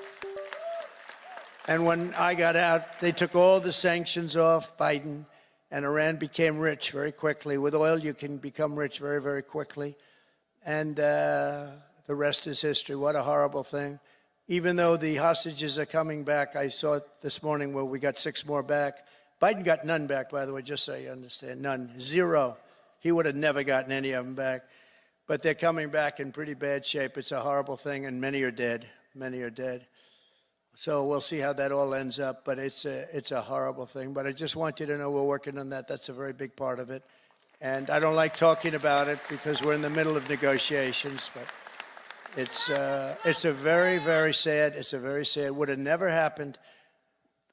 And when I got out, they took all the sanctions off Biden, and Iran became rich very quickly. With oil, you can become rich very, very quickly. And the rest is history. What a horrible thing. Even though the hostages are coming back, I saw it this morning where we got 6 more back. Biden got none back, by the way, just so you understand. None. 0. He would have never gotten any of them back. But they're coming back in pretty bad shape. It's a horrible thing, and many are dead. Many are dead. So we'll see how that all ends up, but it's a horrible thing. But I just want you to know we're working on that. That's a very big part of it. And I don't like talking about it because we're in the middle of negotiations, but it's a very, very sad, it would have never happened.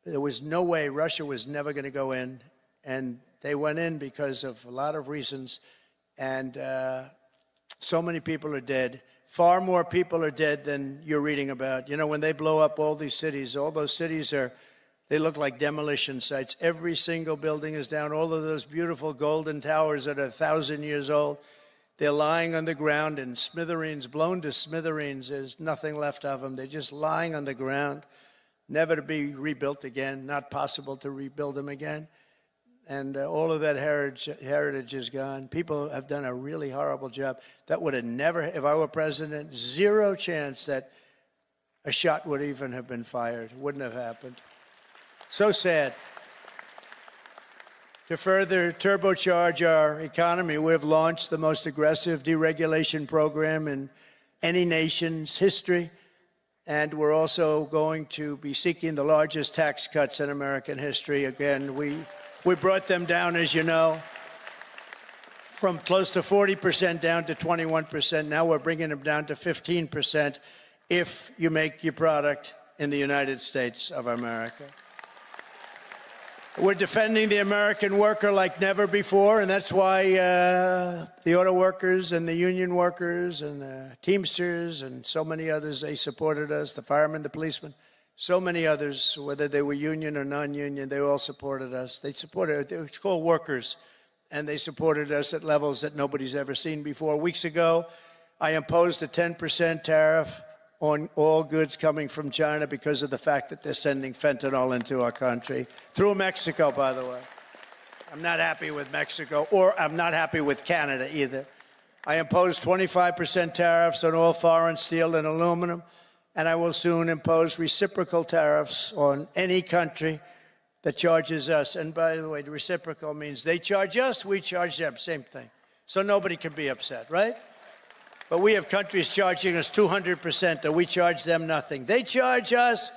There was no way. Russia was never going to go in, and they went in because of a lot of reasons, and so many people are dead. Far more people are dead than you're reading about. You know, when they blow up all these cities, all those cities they look like demolition sites. Every single building is down. All of those beautiful golden towers that are 1,000 years old, they're lying on the ground in smithereens, blown to smithereens. There's nothing left of them. They're just lying on the ground, never to be rebuilt again, not possible to rebuild them again. and all of that heritage is gone. People have done a really horrible job. That would have never, if I were president, zero chance that a shot would even have been fired. It wouldn't have happened. So sad. To further turbocharge our economy, we have launched the most aggressive deregulation program in any nation's history. And we're also going to be seeking the largest tax cuts in American history. Again, we brought them down, as you know, from close to 40% down to 21%. Now we're bringing them down to 15% if you make your product in the United States of America. We're defending the American worker like never before, and that's why the auto workers and the union workers and the Teamsters and so many others, they supported us, the firemen, the policemen, so many others, whether they were union or non-union, they all supported us. They supported, it's called workers, and they supported us at levels that nobody's ever seen before. Weeks ago, I imposed a 10% tariff on all goods coming from China because of the fact that they're sending fentanyl into our country, through Mexico, by the way. I'm not happy with Mexico, or I'm not happy with Canada either. I imposed 25% tariffs on all foreign steel and aluminum, and I will soon impose reciprocal tariffs on any country that charges us. And by the way, the reciprocal means they charge us, we charge them, same thing. So nobody can be upset, right? But we have countries charging us 200%, and we charge them nothing. They charge us,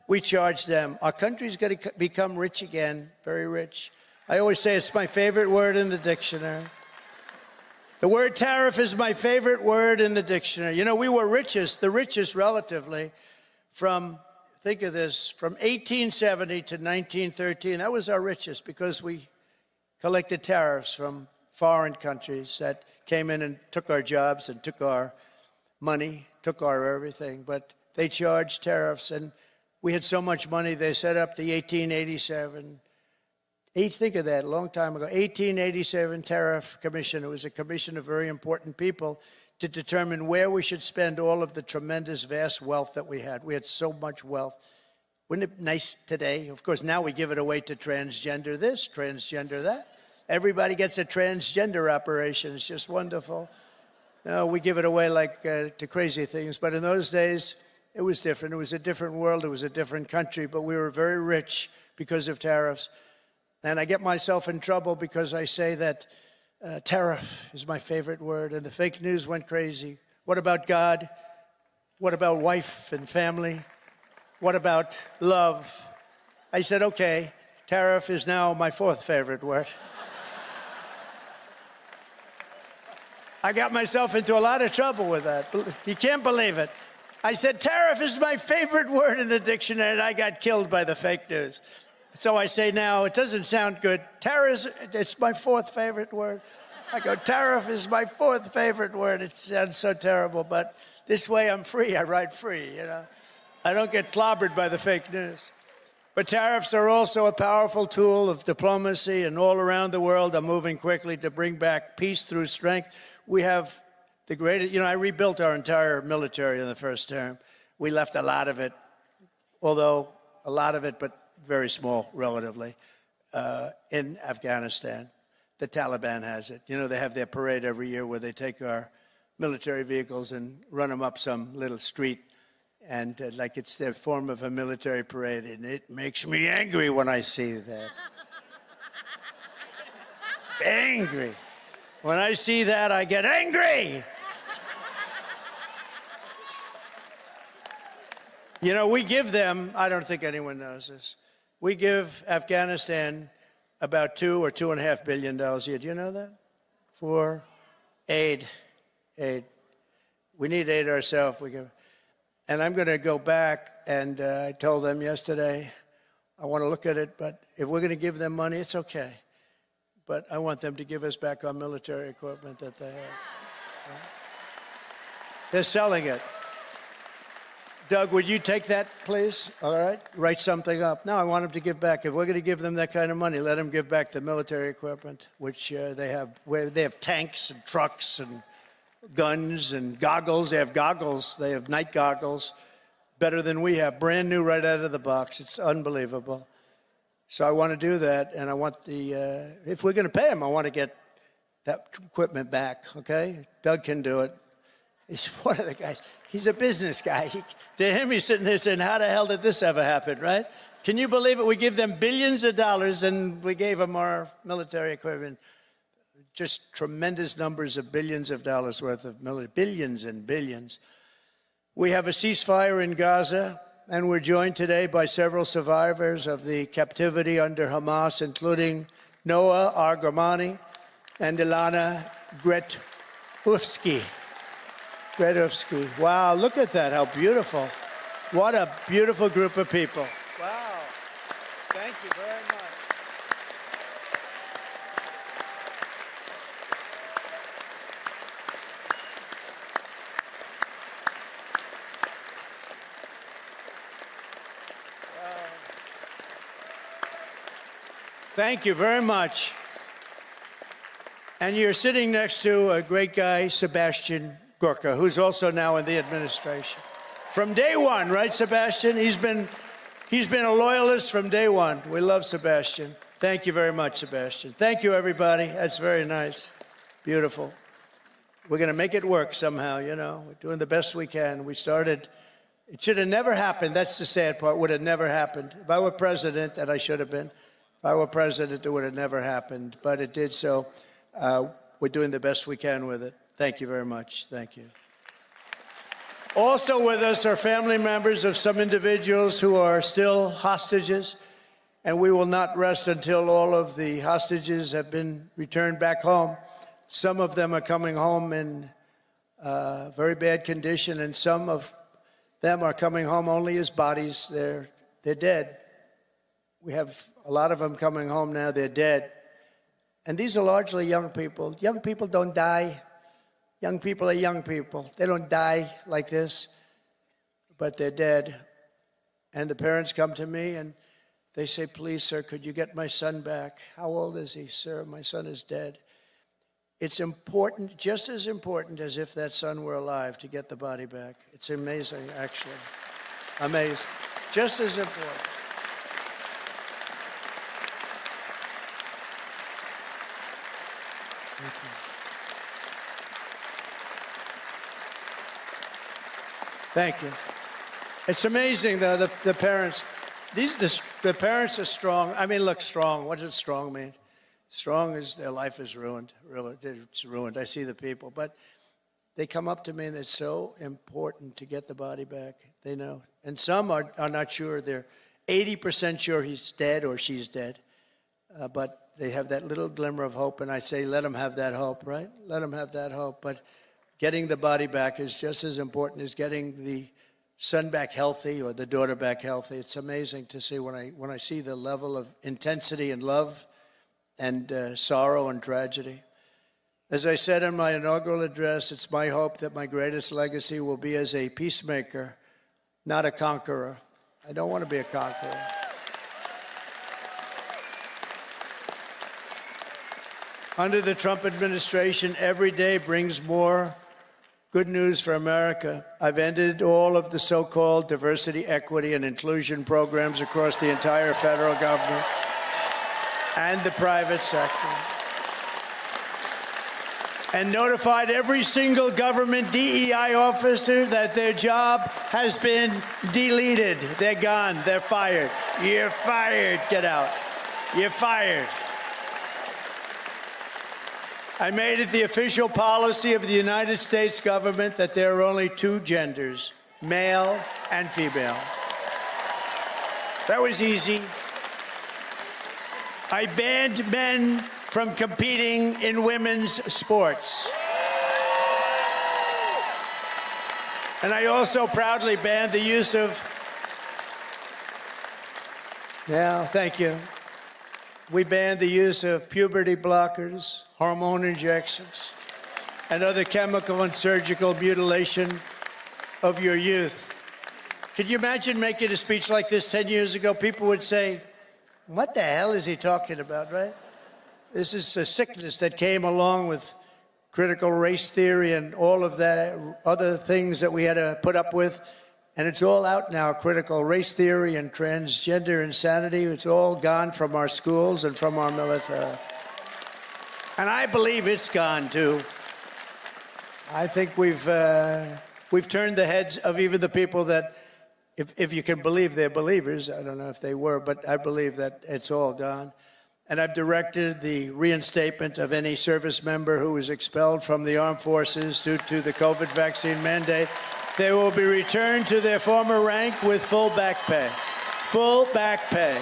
we charge them. Our country's going to become rich again, very rich. I always say it's my favorite word in the dictionary. The word tariff is my favorite word in the dictionary. You know, we were the richest relatively from, think of this, from 1870 to 1913. That was our richest because we collected tariffs from foreign countries that came in and took our jobs and took our money, took our everything. But they charged tariffs, and we had so much money, they set up the 1887. Think of that, a long time ago. 1887 Tariff Commission. It was a commission of very important people to determine where we should spend all of the tremendous, vast wealth that we had. We had so much wealth. Wouldn't it be nice today? Of course, now we give it away to transgender this, transgender that. Everybody gets a transgender operation. It's just wonderful. No, we give it away like to crazy things. But in those days, it was different. It was a different world. It was a different country. But we were very rich because of tariffs. And I get myself in trouble because I say that tariff is my favorite word. And the fake news went crazy. What about God? What about wife and family? What about love? I said, okay, tariff is now my fourth favorite word. I got myself into a lot of trouble with that. You can't believe it. I said, tariff is my favorite word in the dictionary, and I got killed by the fake news. So I say now, it doesn't sound good. Tariff, it's my fourth favorite word. I go, tariff is my fourth favorite word. It sounds so terrible, but this way I'm free. I write free, you know. I don't get clobbered by the fake news. But tariffs are also a powerful tool of diplomacy, and all around the world are moving quickly to bring back peace through strength. We have the greatest, you know, I rebuilt our entire military in the first term. We left a lot of it, although a lot of it, but very small relatively, in Afghanistan. The Taliban has it. You know, they have their parade every year where they take our military vehicles and run them up some little street, and like it's their form of a military parade, and it makes me angry when I see that. Angry. When I see that, I get angry. You know, we give them, I don't think anyone knows this, we give Afghanistan about $2 or $2.5 billion a year. Do you know that? For aid. We need aid ourselves. And I'm going to go back, and I told them yesterday, I want to look at it, but if we're going to give them money, it's okay. But I want them to give us back our military equipment that they have. Right? They're selling it. Doug, would you take that, please? All right? Write something up. No, I want them to give back. If we're going to give them that kind of money, let them give back the military equipment, which they have. They have tanks and trucks and guns and goggles. They have goggles. They have night goggles, better than we have. Brand new right out of the box. It's unbelievable. So I want to do that, and I want if we're going to pay him, I want to get that equipment back, okay? Doug can do it. He's one of the guys. He's a business guy. To him, he's sitting there saying, how the hell did this ever happen, right? Can you believe it? We give them billions of dollars, and we gave them our military equipment. Just tremendous numbers of billions of dollars worth of military, billions and billions. We have a ceasefire in Gaza, and we're joined today by several survivors of the captivity under Hamas, including Noah Argamani and Ilana Gretovsky. Wow, look at that, how beautiful. What a beautiful group of people. Wow, thank you very much. Thank you very much. And you're sitting next to a great guy, Sebastian Gorka, who's also now in the administration. From day one, right, Sebastian? He's been a loyalist from day one. We love Sebastian. Thank you very much, Sebastian. Thank you, everybody. That's very nice. Beautiful. We're going to make it work somehow, you know. We're doing the best we can. We started. It should have never happened. That's the sad part. Would have never happened. If I were president, and I should have been, if I were president, it would have never happened. But it did, so we're doing the best we can with it. Thank you very much. Thank you. Also with us are family members of some individuals who are still hostages, and we will not rest until all of the hostages have been returned back home. Some of them are coming home in very bad condition, and some of them are coming home only as bodies. They're dead. We have a lot of them coming home now. They're dead. And these are largely young people. Young people don't die. Young people are young people. They don't die like this, but they're dead. And the parents come to me and they say, please, sir, could you get my son back? How old is he? Sir, my son is dead. It's important, just as important as if that son were alive, to get the body back. It's amazing, actually. Amazing. Just as important. Thank you. Thank you. It's amazing, though, the parents. The parents are strong. I mean, look, strong. What does strong mean? Strong is their life is ruined. Really, it's ruined. I see the people. But they come up to me, and it's so important to get the body back. They know. And some are not sure. They're 80% sure he's dead or she's dead. But they have that little glimmer of hope, and I say, let them have that hope, right? Let them have that hope. But getting the body back is just as important as getting the son back healthy or the daughter back healthy. It's amazing to see when I see the level of intensity and love and sorrow and tragedy. As I said in my inaugural address, it's my hope that my greatest legacy will be as a peacemaker, not a conqueror. I don't want to be a conqueror. Under the Trump administration, every day brings more good news for America. I've ended all of the so-called diversity, equity, and inclusion programs across the entire federal government and the private sector, and notified every single government DEI officer that their job has been deleted. They're gone. They're fired. You're fired. Get out. You're fired. I made it the official policy of the United States government that there are only two genders, male and female. That was easy. I banned men from competing in women's sports. And I also proudly banned the use of, thank you. We banned the use of puberty blockers, hormone injections, and other chemical and surgical mutilation of your youth. Could you imagine making a speech like this 10 years ago? People would say, what the hell is he talking about, right? This is a sickness that came along with critical race theory and all of the other things that we had to put up with. And it's all out now, critical race theory and transgender insanity. It's all gone from our schools and from our military. And I believe it's gone, too. I think we've turned the heads of even the people that, if you can believe they're believers, I don't know if they were, but I believe that it's all gone. And I've directed the reinstatement of any service member who was expelled from the armed forces due to the COVID vaccine mandate. They will be returned to their former rank with full back pay. Full back pay.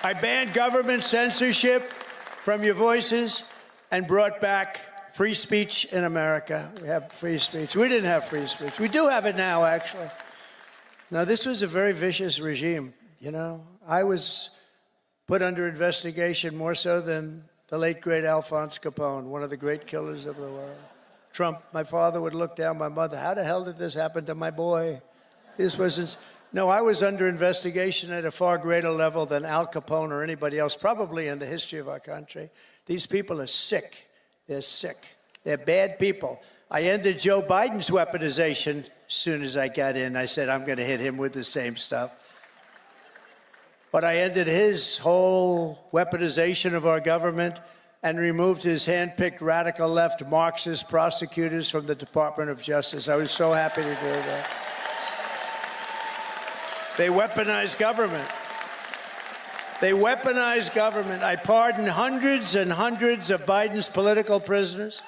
I banned government censorship from your voices and brought back free speech in America. We have free speech. We didn't have free speech. We do have it now, actually. Now, this was a very vicious regime, you know. I was put under investigation more so than the late, great Alphonse Capone, one of the great killers of the world. Trump, my father would look down my mother. How the hell did this happen to my boy? This wasn't... No, I was under investigation at a far greater level than Al Capone or anybody else, probably in the history of our country. These people are sick. They're sick. They're bad people. I ended Joe Biden's weaponization as soon as I got in. I said, I'm going to hit him with the same stuff. But I ended his whole weaponization of our government and removed his hand-picked radical left Marxist prosecutors from the Department of Justice. I was so happy to do that. They weaponized government. They weaponized government. I pardoned hundreds and hundreds of Biden's political prisoners,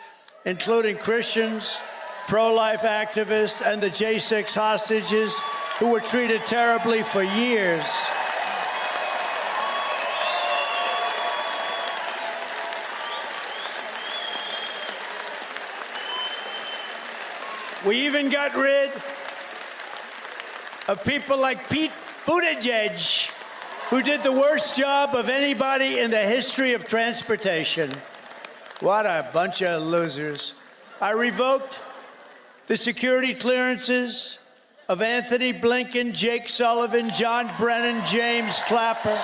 including Christians, pro-life activists, and the J6 hostages who were treated terribly for years. We even got rid of people like Pete Buttigieg, who did the worst job of anybody in the history of transportation. What a bunch of losers. I revoked the security clearances of Anthony Blinken, Jake Sullivan, John Brennan, James Clapper,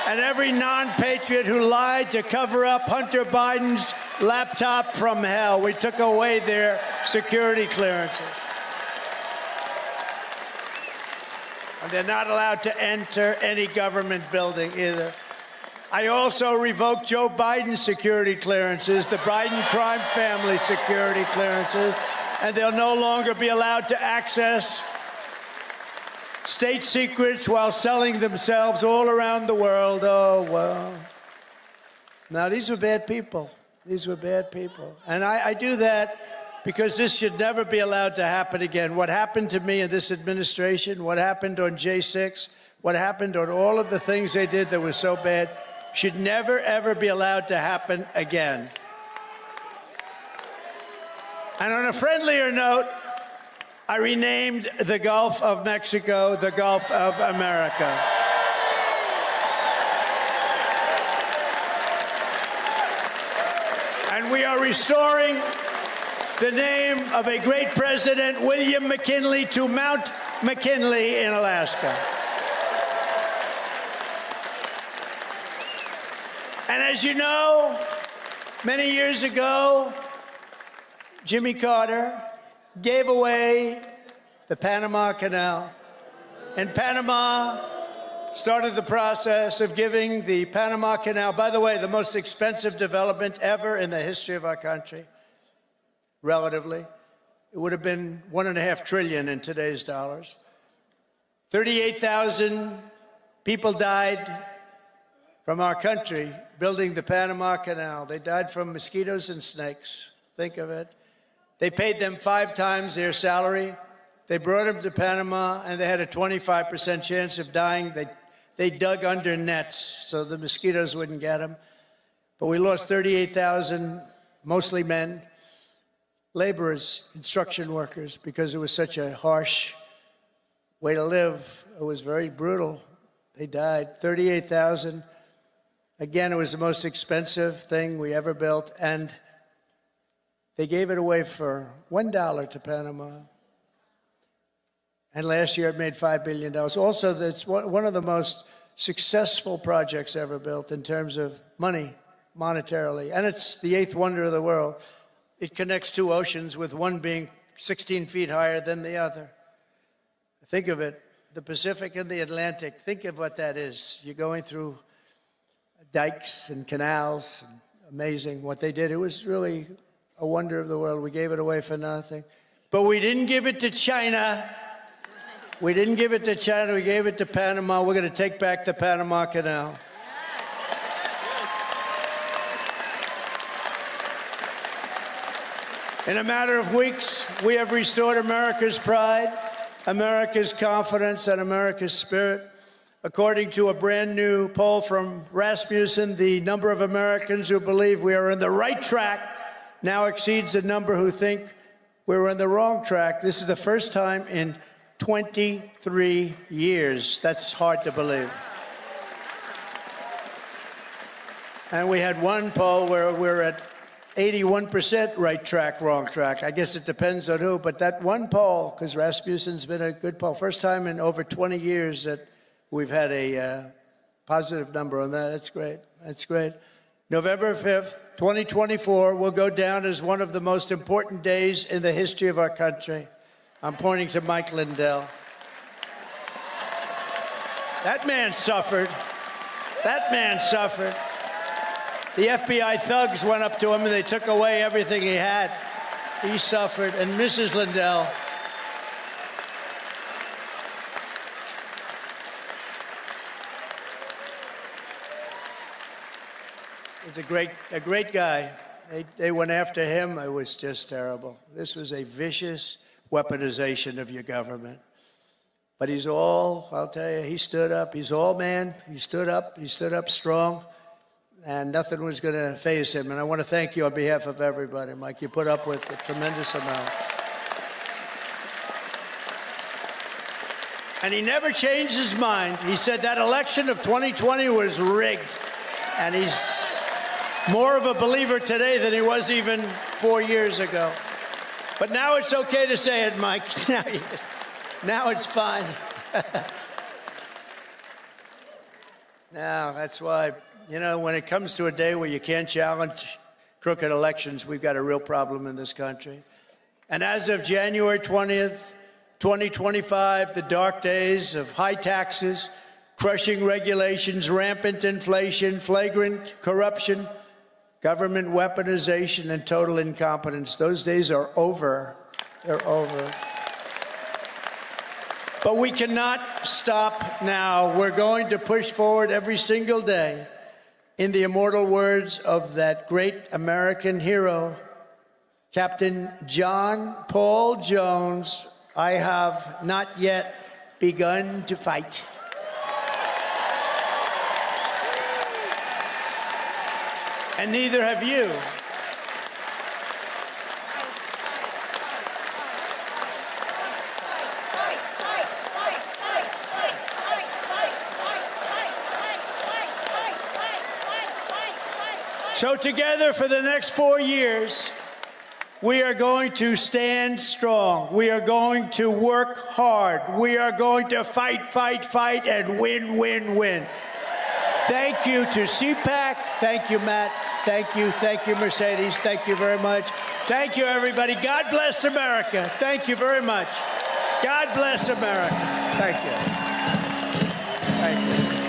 and every non-patriot who lied to cover up Hunter Biden's laptop from hell. We took away their security clearances. And they're not allowed to enter any government building either. I also revoked Joe Biden's security clearances, the Biden crime family security clearances, and they'll no longer be allowed to access state secrets while selling themselves all around the world. Oh, well. Now, these were bad people. These were bad people. And I do that because this should never be allowed to happen again. What happened to me in this administration, what happened on J6, what happened on all of the things they did that was so bad, should never, ever be allowed to happen again. And on a friendlier note, I renamed the Gulf of Mexico the Gulf of America. And we are restoring the name of a great president, William McKinley, to Mount McKinley in Alaska. And as you know, many years ago, Jimmy Carter gave away the Panama Canal. And Panama started the process of giving the Panama Canal, by the way, the most expensive development ever in the history of our country. Relatively. It would have been $1.5 trillion in today's dollars. 38,000 people died from our country building the Panama Canal. They died from mosquitoes and snakes. Think of it. They paid them 5 times their salary. They brought them to Panama, and they had a 25% chance of dying. They dug under nets so the mosquitoes wouldn't get them. But we lost 38,000, mostly men, laborers, construction workers, because it was such a harsh way to live. It was very brutal. They died. 38,000. Again, it was the most expensive thing we ever built, and they gave it away for $1 to Panama. And last year it made $5 billion. Also, that's one of the most successful projects ever built in terms of money, monetarily. And it's the eighth wonder of the world. It connects two oceans, with one being 16 feet higher than the other. Think of it, the Pacific and the Atlantic. Think of what that is. You're going through dikes and canals. Amazing what they did. It was really a wonder of the world. We gave it away for nothing. But we didn't give it to China. We didn't give it to China. We gave it to Panama. We're going to take back the Panama Canal. In a matter of weeks, we have restored America's pride, America's confidence, and America's spirit. According to a brand new poll from Rasmussen, the number of Americans who believe we are on the right track now exceeds the number who think we're on the wrong track. This is the first time in 23 years. That's hard to believe. And we had one poll where we're at 81% right track, wrong track. I guess it depends on who, but that one poll, because Rasmussen's been a good poll, first time in over 20 years that we've had a positive number on that. That's great. That's great. November 5th, 2024 will go down as one of the most important days in the history of our country. I'm pointing to Mike Lindell. That man suffered. That man suffered. The FBI thugs went up to him and they took away everything he had. He suffered. And Mrs. Lindell, was a great guy. They went after him. It was just terrible. This was a vicious weaponization of your government. But he's all, I'll tell you, he stood up. He's all man. He stood up strong. And nothing was going to faze him. And I want to thank you on behalf of everybody, Mike. You put up with a tremendous amount. And he never changed his mind. He said that election of 2020 was rigged. And he's more of a believer today than he was even 4 years ago. But now it's okay to say it, Mike. Now it's fine. Now, that's why, you know, when it comes to a day where you can't challenge crooked elections, we've got a real problem in this country. And as of January 20th, 2025, the dark days of high taxes, crushing regulations, rampant inflation, flagrant corruption, government weaponization, and total incompetence, those days are over. They're over. But we cannot stop now. We're going to push forward every single day. In the immortal words of that great American hero, Captain John Paul Jones, I have not yet begun to fight. And neither have you. So together for the next 4 years, we are going to stand strong. We are going to work hard. We are going to fight, fight, fight, and win, win, win. Thank you to CPAC. Thank you, Matt. Thank you, Mercedes. Thank you very much. Thank you, everybody. God bless America. Thank you very much. God bless America. Thank you. Thank you.